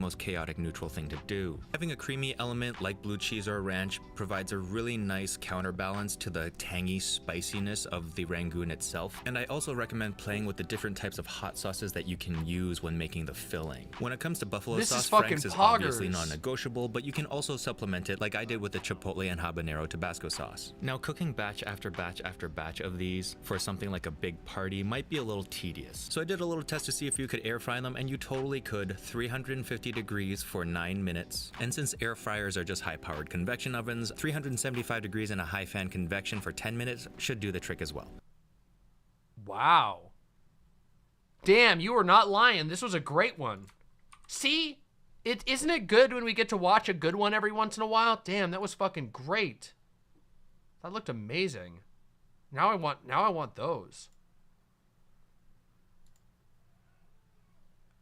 Most chaotic neutral thing to do. Having a creamy element like blue cheese or ranch provides a really nice counterbalance to the tangy spiciness of the Rangoon itself. And I also recommend playing with the different types of hot sauces that you can use when making the filling. When it comes to buffalo sauce, Frank's is obviously non-negotiable, but you can also supplement it like I did with the chipotle and habanero Tabasco sauce. Now, cooking batch after batch after batch of these for something like a big party might be a little tedious. So I did a little test to see if you could air fry them, and you totally could. 350 degrees for 9 minutes. And since air fryers are just high-powered convection ovens, 375 degrees and a high fan convection for 10 minutes should do the trick as well. Wow. Damn, you were not lying. This was a great one. See? Isn't it good when we get to watch a good one every once in a while? Damn, that was fucking great. That looked amazing. Now I want those.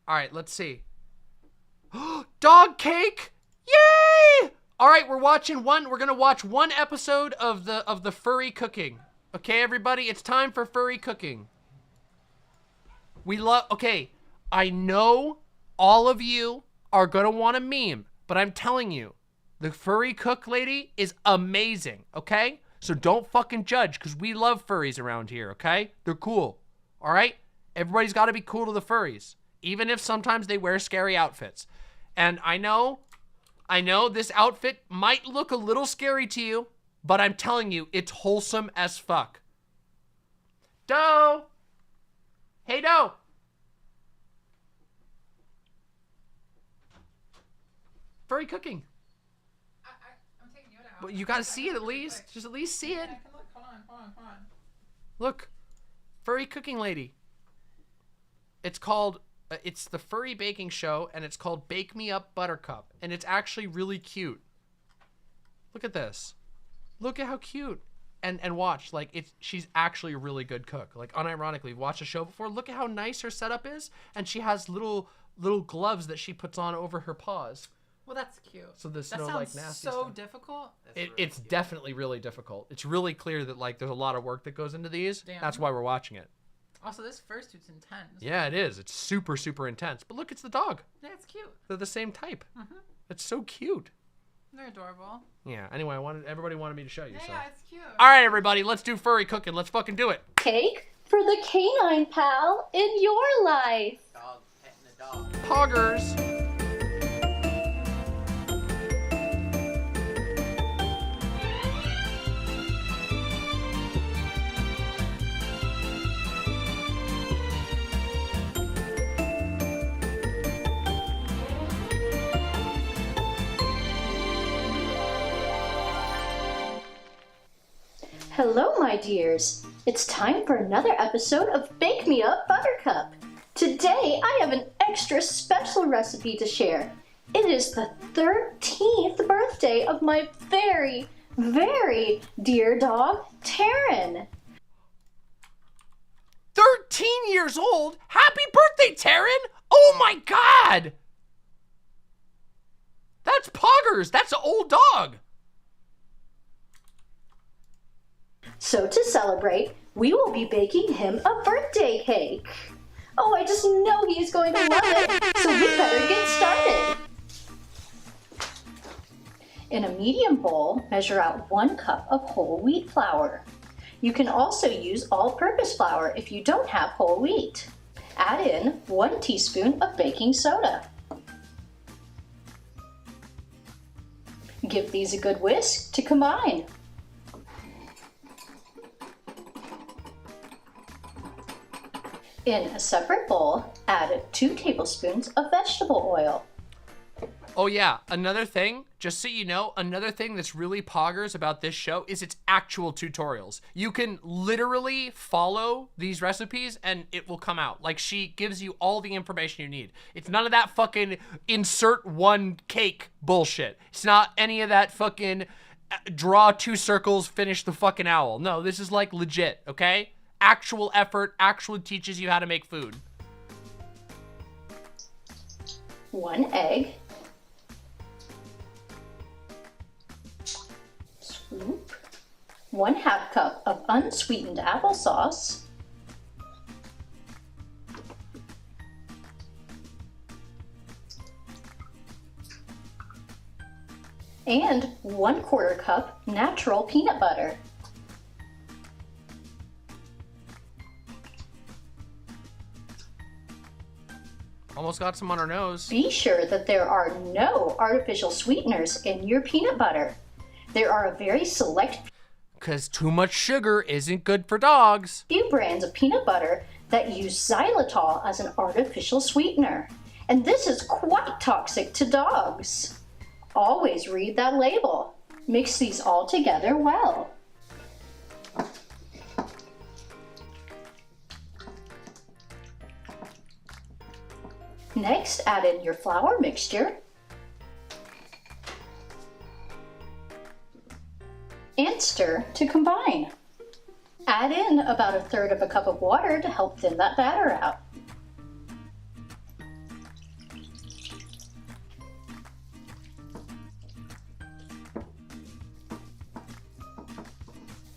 All right, let's see. Dog cake! Yay! All right, we're gonna watch one episode of the furry cooking. Okay, everybody, it's time for furry cooking. Okay, I know all of you are gonna want a meme, but I'm telling you, the furry cook lady is amazing, okay? So don't fucking judge, because we love furries around here, okay? They're cool, all right? Everybody's gotta be cool to the furries, even if sometimes they wear scary outfits. And I know this outfit might look a little scary to you, but I'm telling you, it's wholesome as fuck. Doe! Hey, Doe! Furry cooking. I'm taking you out. Well, you gotta see it at least. Just at least see it. I can look. Hold on. Look. Furry cooking lady. It's called, it's the furry baking show, and it's called Bake Me Up Buttercup. And it's actually really cute. Look at this. Look at how cute. And watch, like, she's actually a really good cook. Like, unironically, watched the show before. Look at how nice her setup is. And she has little gloves that she puts on over her paws. Well, that's cute. So there's that no, sounds like, nasty so stuff. difficult. It's definitely really difficult. It's really clear that, like, there's a lot of work that goes into these. Damn. That's why we're watching it. Also, this fursuit's intense. Yeah, it is. It's super, super intense. But look, it's the dog. Yeah, it's cute. They're the same type. Mm-hmm. It's so cute. They're adorable. Yeah, anyway, everybody wanted me to show you. Yeah, so. yeah, it's cute. All right, everybody, let's do furry cooking. Let's fucking do it. Cake for the canine pal in your life. Dog petting the dog. Poggers. Hello, my dears. It's time for another episode of Bake Me Up Buttercup. Today, I have an extra special recipe to share. It is the 13th birthday of my very, very dear dog, Taryn. 13 years old? Happy birthday, Taryn! Oh my god! That's Poggers! That's an old dog! So to celebrate, we will be baking him a birthday cake. Oh, I just know he's going to love it, so we better get started. In a medium bowl, measure out 1 cup of whole wheat flour. You can also use all-purpose flour if you don't have whole wheat. Add in 1 teaspoon of baking soda. Give these a good whisk to combine. In a separate bowl, add 2 tablespoons of vegetable oil. Oh yeah, another thing, just so you know, another thing that's really poggers about this show is its actual tutorials. You can literally follow these recipes and it will come out. Like, she gives you all the information you need. It's none of that fucking insert 1 cake bullshit. It's not any of that fucking draw 2 circles, finish the fucking owl. No, this is like legit, okay? Actual effort, actually teaches you how to make food. 1 egg. Scoop. 1/2 cup of unsweetened applesauce. And 1/4 cup natural peanut butter. Almost got some on our nose. Be sure that there are no artificial sweeteners in your peanut butter. There are a very select Because too much sugar isn't good for dogs. few brands of peanut butter that use xylitol as an artificial sweetener. And this is quite toxic to dogs. Always read that label. Mix these all together well. Next, add in your flour mixture stir to combine. Add in about 1/3 of a cup of water to help thin that batter out.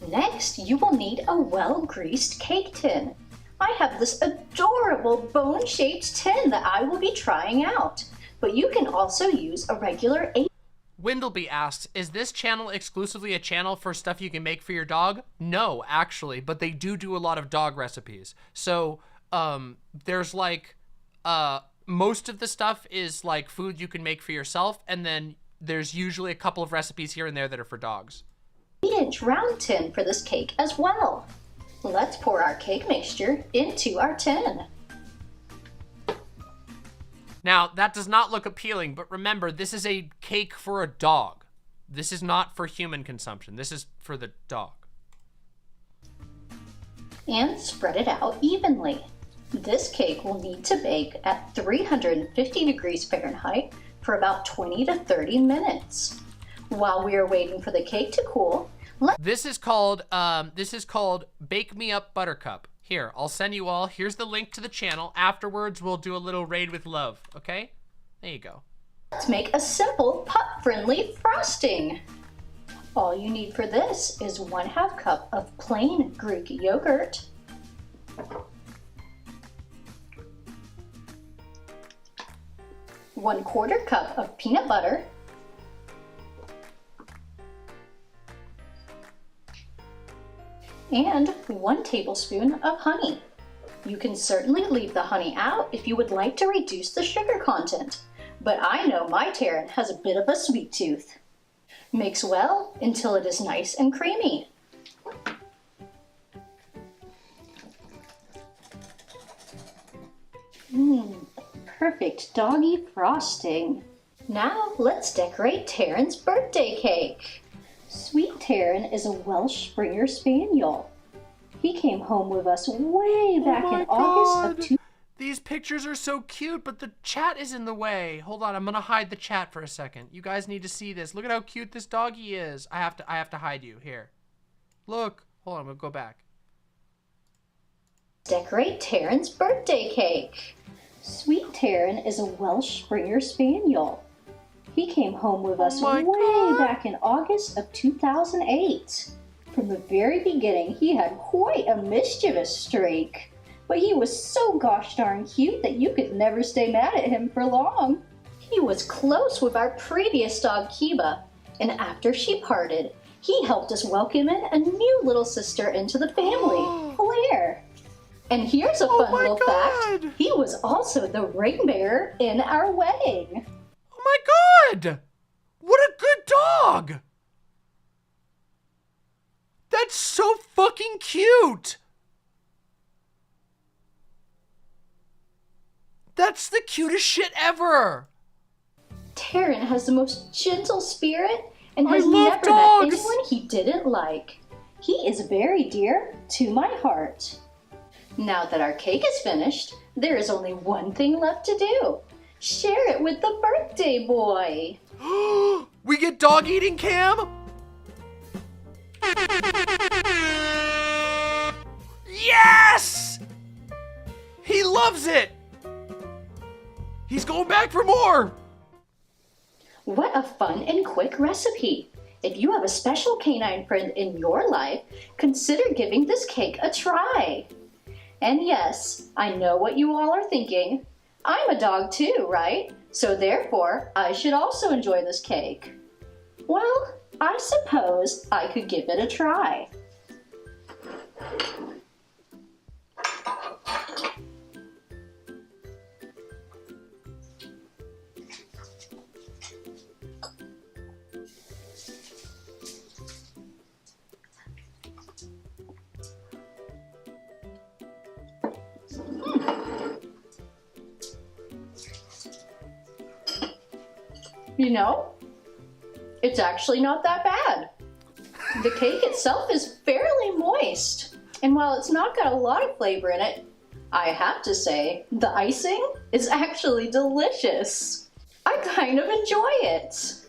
Next, you will need a well-greased cake tin. I have this adorable bone-shaped tin that I will be trying out, but you can also use a regular Windleby asks, is this channel exclusively a channel for stuff you can make for your dog? No, actually, but they do a lot of dog recipes. So, there's like, most of the stuff is like food you can make for yourself, and then there's usually a couple of recipes here and there that are for dogs. 8-inch round tin for this cake as well. Let's pour our cake mixture into our tin. Now, that does not look appealing, but remember, this is a cake for a dog. This is not for human consumption. This is for the dog. And spread it out evenly. This cake will need to bake at 350 degrees Fahrenheit for about 20 to 30 minutes. While we are waiting for the cake to cool, this is called Bake Me Up Buttercup. Here, I'll send you all. Here's the link to the channel. Afterwards, we'll do a little raid with love, okay? There you go. Let's make a simple pup-friendly frosting. All you need for this is 1/2 cup of plain Greek yogurt, 1/4 cup of peanut butter, and 1 tablespoon of honey. You can certainly leave the honey out if you would like to reduce the sugar content, but I know my Terran has a bit of a sweet tooth. Mix well until it is nice and creamy. Perfect doggy frosting. Now let's decorate Terran's birthday cake. Sweet Terran is a Welsh Springer Spaniel. He came home with us way back in August of These pictures are so cute, but the chat is in the way. Hold on, I'm gonna hide the chat for a second. You guys need to see this. Look at how cute this doggy is. I have to hide you. Here. Look. Hold on, I'm gonna go back. Decorate Terran's birthday cake. Sweet Terran is a Welsh Springer Spaniel. He came home with us way back in August of 2008. From the very beginning, he had quite a mischievous streak. But he was so gosh darn cute that you could never stay mad at him for long. He was close with our previous dog, Kiba, and after she parted, he helped us welcome in a new little sister into the family, Claire. And here's a fun little fact. He was also the ring bearer in our wedding. Oh my God! What a good dog! That's so fucking cute! That's the cutest shit ever! Terran has the most gentle spirit and has I love never dogs. met anyone he didn't like. He is very dear to my heart. Now that our cake is finished, there is only one thing left to do. Share it with the birthday boy. We get dog eating cam? Yes! He loves it! He's going back for more! What a fun and quick recipe. If you have a special canine friend in your life, consider giving this cake a try. And yes, I know what you all are thinking. I'm a dog too, right? So therefore, I should also enjoy this cake. Well, I suppose I could give it a try. You know, it's actually not that bad. The cake itself is fairly moist, and while it's not got a lot of flavor in it, I have to say, the icing is actually delicious. I kind of enjoy it.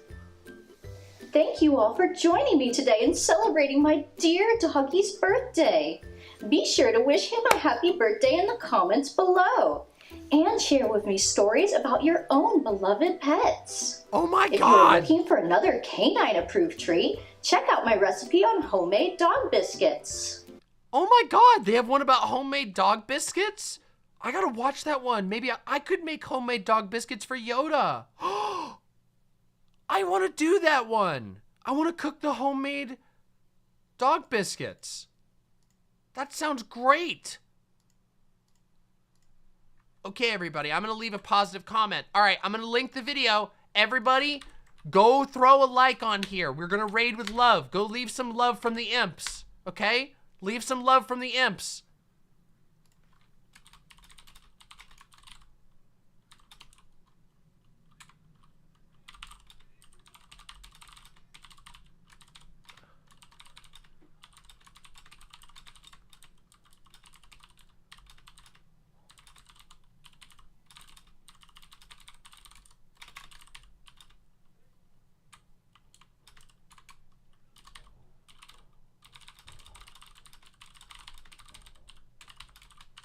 thank you all for joining me today in celebrating my dear doggy's birthday. Be sure to wish him a happy birthday in the comments below. And share with me stories about your own beloved pets. Oh my God! If you're looking for another canine-approved treat, check out my recipe on homemade dog biscuits. Oh my God, they have one about homemade dog biscuits? I gotta watch that one. Maybe I could make homemade dog biscuits for Yoda. I want to do that one. I want to cook the homemade dog biscuits. That sounds great. Okay, everybody, I'm going to leave a positive comment. All right, I'm going to link the video. Everybody, go throw a like on here. We're going to raid with love. Go leave some love from the imps, okay? Leave some love from the imps.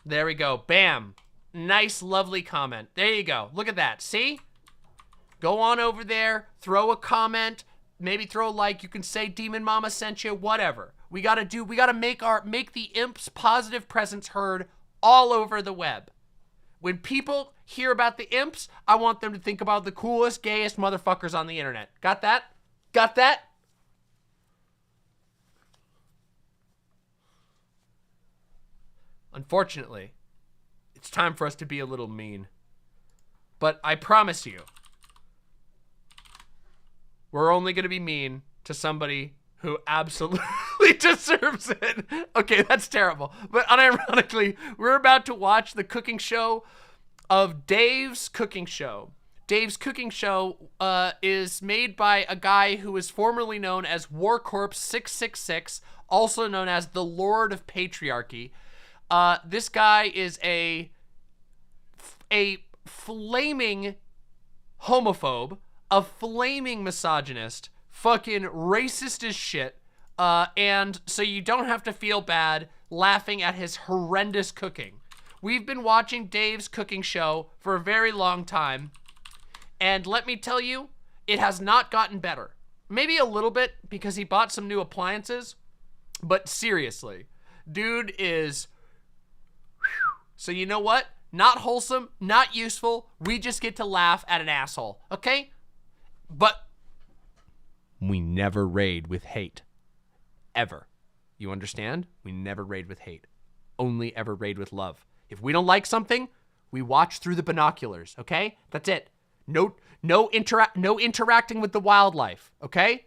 There we go. Bam. Nice, lovely comment. There you go. Look at that. See? Go on over there. Throw a comment. Maybe throw a like. You can say Demon Mama sent you. Whatever. We gotta make the imps' positive presence heard all over the web. When people hear about the imps, I want them to think about the coolest, gayest motherfuckers on the internet. Got that? Got that? Unfortunately, it's time for us to be a little mean. But I promise you, we're only going to be mean to somebody who absolutely deserves it. Okay, that's terrible. But unironically, we're about to watch the cooking show of Dave's Cooking Show. Dave's Cooking Show is made by a guy who is formerly known as Warcorpse 666, also known as the Lord of Patriarchy. This guy is a flaming homophobe, a flaming misogynist, fucking racist as shit, and so you don't have to feel bad laughing at his horrendous cooking. We've been watching Dave's Cooking Show for a very long time, and let me tell you, it has not gotten better. Maybe a little bit because he bought some new appliances, but seriously, dude is... So you know what? Not wholesome, not useful. We just get to laugh at an asshole, okay? But we never raid with hate. Ever. You understand? We never raid with hate. Only ever raid with love. If we don't like something, we watch through the binoculars, okay? That's it. No interacting with the wildlife, okay?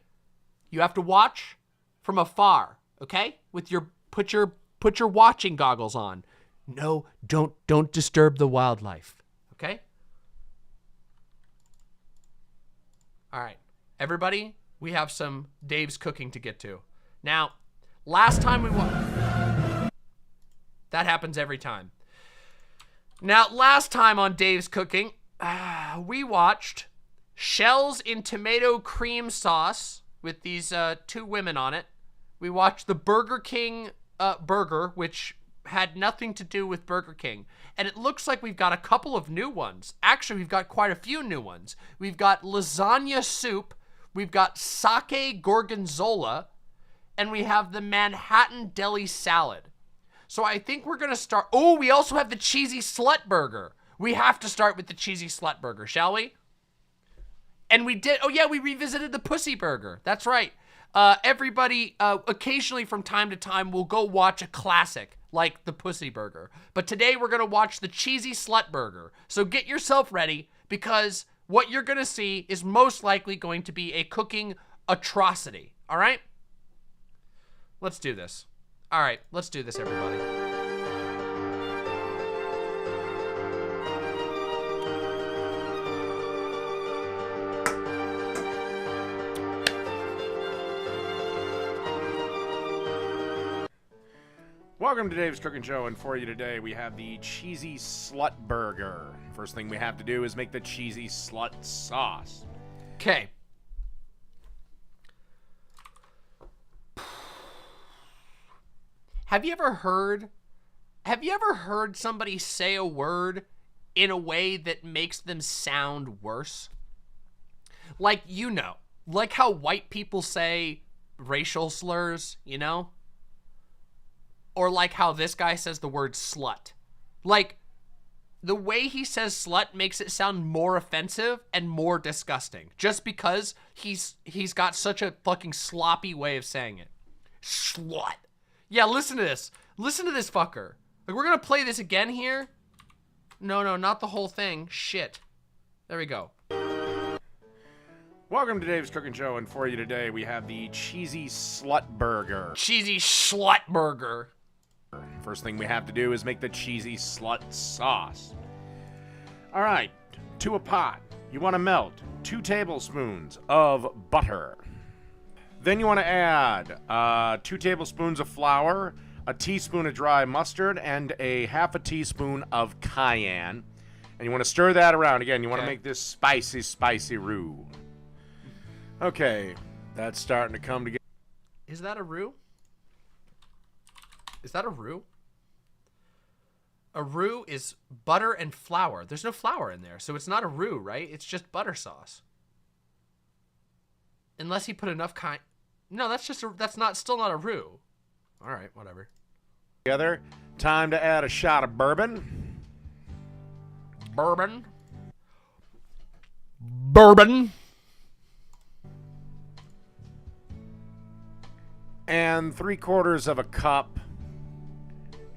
You have to watch from afar, okay? With your put your watching goggles on. No, don't disturb the wildlife, okay? All right, everybody, we have some Dave's cooking to get to. Now, last time we that happens every time. Now, last time on Dave's Cooking, we watched shells in tomato cream sauce with these two women on it. We watched the Burger King burger, which had nothing to do with Burger King. And it looks like we've got a couple of new ones. Actually, we've got quite a few new ones. We've got lasagna soup, we've got sake gorgonzola, and we have the Manhattan deli salad. So I think we're gonna start. Oh, we also have the cheesy slut burger. We have to start with the cheesy slut burger, shall we? And we did. Oh yeah, we revisited the pussy burger. That's right. Everybody, occasionally from time to time, will go watch a classic like the pussy burger. But today we're gonna watch the cheesy slut burger. So get yourself ready, because what you're gonna see is most likely going to be a cooking atrocity. All right? Let's do this. All right, let's do this, everybody. Welcome to Dave's Cooking Show, and for you today we have the cheesy slut burger. First thing we have to do is make the cheesy slut sauce. Okay. Have you ever heard somebody say a word in a way that makes them sound worse? Like, you know, like how white people say racial slurs, you know? Or like how this guy says the word slut. Like, the way he says slut makes it sound more offensive and more disgusting. Just because he's got such a fucking sloppy way of saying it. Slut. Yeah, listen to this. Listen to this fucker. Like, we're gonna play this again here. No, not the whole thing. Shit. There we go. Welcome to Dave's Cooking Show, and for you today, we have the Cheesy Slut Burger. Cheesy Slut Burger. First thing we have to do is make the Cheesy Slut Sauce. All right, to a pot, you want to melt 2 tablespoons of butter. Then you want to add 2 tablespoons of flour, a teaspoon of dry mustard, and a half a teaspoon of cayenne. And you want to stir that around. Again, you want to make this spicy, spicy roux. Okay, that's starting to come together. Is that a roux? Is that a roux? A roux is butter and flour. There's no flour in there, so it's not a roux, right? It's just butter sauce. Unless he put enough No, that's not still not a roux. All right, whatever. Together, time to add a shot of bourbon. Bourbon. And 3/4 of a cup,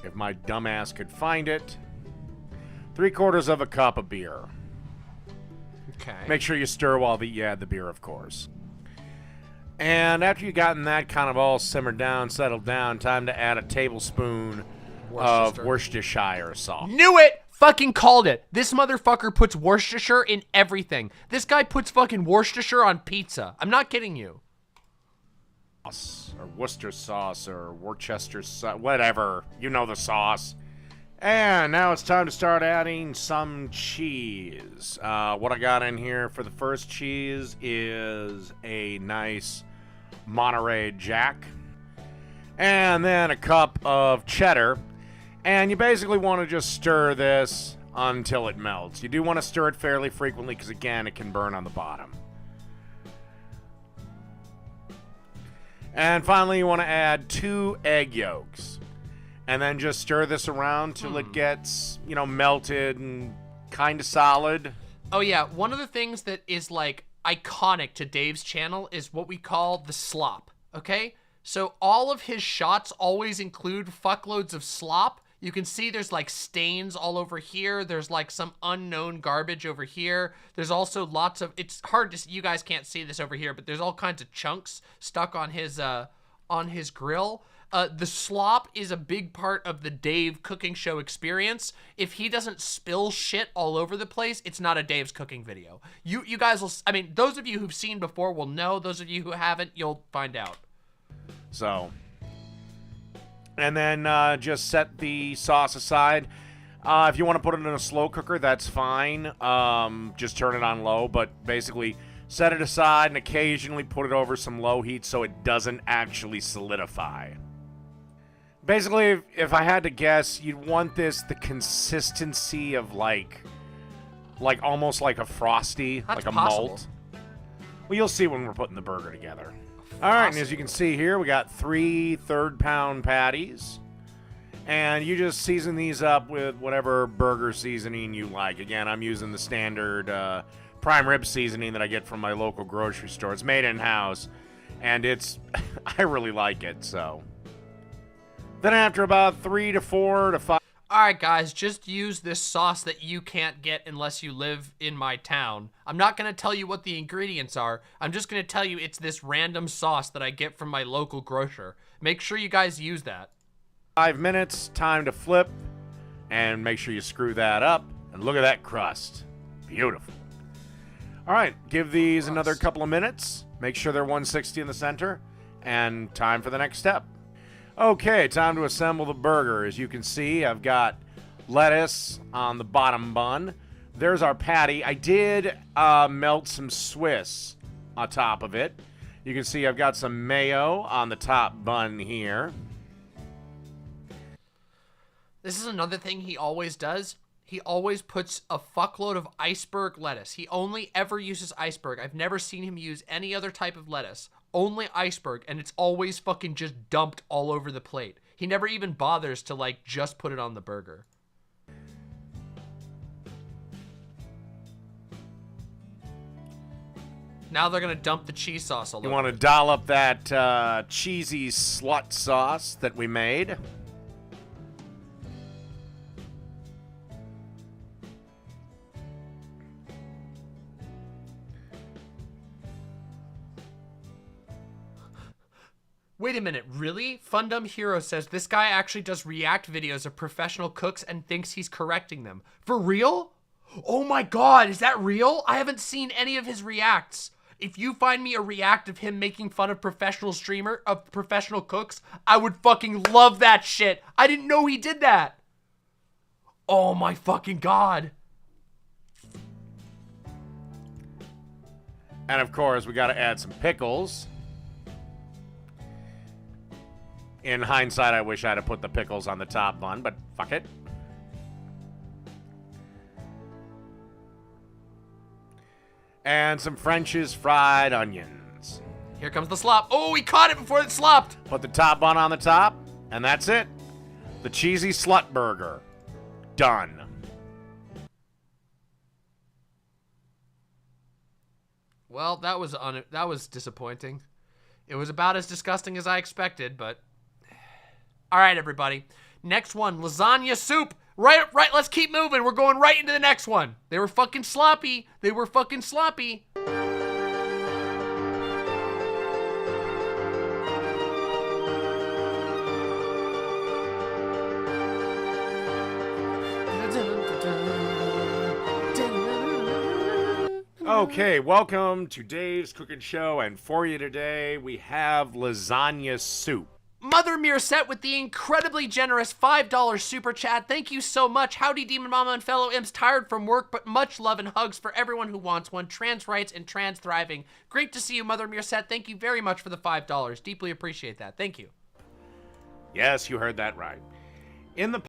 if my dumbass could find it, 3/4 of a cup of beer. Okay. Make sure you stir while you add the beer, of course. And after you've gotten that kind of all simmered down, settled down, time to add a tablespoon of Worcestershire sauce. Knew it! Fucking called it. This motherfucker puts Worcestershire in everything. This guy puts fucking Worcestershire on pizza. I'm not kidding you. Or Worcester sauce or Worcester sauce, whatever. You know the sauce. And now it's time to start adding some cheese. What I got in here for the first cheese is a nice Monterey Jack. And then a cup of cheddar. And you basically want to just stir this until it melts. You do want to stir it fairly frequently because, again, it can burn on the bottom. And finally, you want to add 2 egg yolks. And then just stir this around till it gets, you know, melted and kind of solid. Oh, yeah. One of the things that is, like, iconic to Dave's channel is what we call the slop, okay? So all of his shots always include fuckloads of slop. You can see there's, like, stains all over here. There's, like, some unknown garbage over here. There's also lots of... It's hard to see. You guys can't see this over here, but there's all kinds of chunks stuck on his grill. The slop is a big part of the Dave cooking show experience. If he doesn't spill shit all over the place, it's not a Dave's cooking video. You guys will... I mean, those of you who've seen before will know. Those of you who haven't, you'll find out. So... And then just set the sauce aside. If you want to put it in a slow cooker, that's fine. Just turn it on low, but basically set it aside and occasionally put it over some low heat so it doesn't actually solidify. Basically, if I had to guess, you'd want the consistency of like almost like a Frosty, That's like a possible. malt. Well, you'll see when we're putting the burger together. All right, and as you can see here, we got 3 third-pound patties. And you just season these up with whatever burger seasoning you like. Again, I'm using the standard prime rib seasoning that I get from my local grocery store. It's made in-house, and it's I really like it, so. Then after about 3 to 4 to 5... All right, guys, just use this sauce that you can't get unless you live in my town. I'm not going to tell you what the ingredients are. I'm just going to tell you it's this random sauce that I get from my local grocer. Make sure you guys use that. 5 minutes, time to flip, and make sure you screw that up. And look at that crust. Beautiful. All right, give these another couple of minutes. Make sure they're 160 in the center, and time for the next step. Okay, time to assemble the burger. As you can see, I've got lettuce on the bottom bun. There's our patty. I did melt some Swiss on top of it. You can see I've got some mayo on the top bun here. This is another thing he always does. He always puts a fuckload of iceberg lettuce. He only ever uses iceberg. I've never seen him use any other type of lettuce. Only iceberg, and it's always fucking just dumped all over the plate. He never even bothers to, like, just put it on the burger. Now they're gonna dump the cheese sauce all over. You want to dollop that cheesy slut sauce that we made. Wait a minute, really? Fundum Hero says this guy actually does react videos of professional cooks and thinks he's correcting them. For real? Oh my god, is that real? I haven't seen any of his reacts. If you find me a react of him making fun of professional cooks, I would fucking love that shit. I didn't know he did that. Oh my fucking god. And of course, we got to add some pickles. In hindsight, I wish I'd have put the pickles on the top bun, but fuck it. And some French's fried onions. Here comes the slop. Oh, he caught it before it slopped. Put the top bun on the top, and that's it. The cheesy slut burger. Done. Well, that was disappointing. It was about as disgusting as I expected, but... All right, everybody. Next one, lasagna soup. Right, let's keep moving. We're going right into the next one. They were fucking sloppy. They were fucking sloppy. Okay, welcome to Dave's Cooking Show, and for you today, we have lasagna soup. Mother Meerset with the incredibly generous $5 super chat. Thank you so much. Howdy, Demon Mama and fellow imps. Tired from work, but much love and hugs for everyone who wants one. Trans rights and trans thriving. Great to see you, Mother Meerset. Thank you very much for the $5. Deeply appreciate that. Thank you. Yes, you heard that right. In the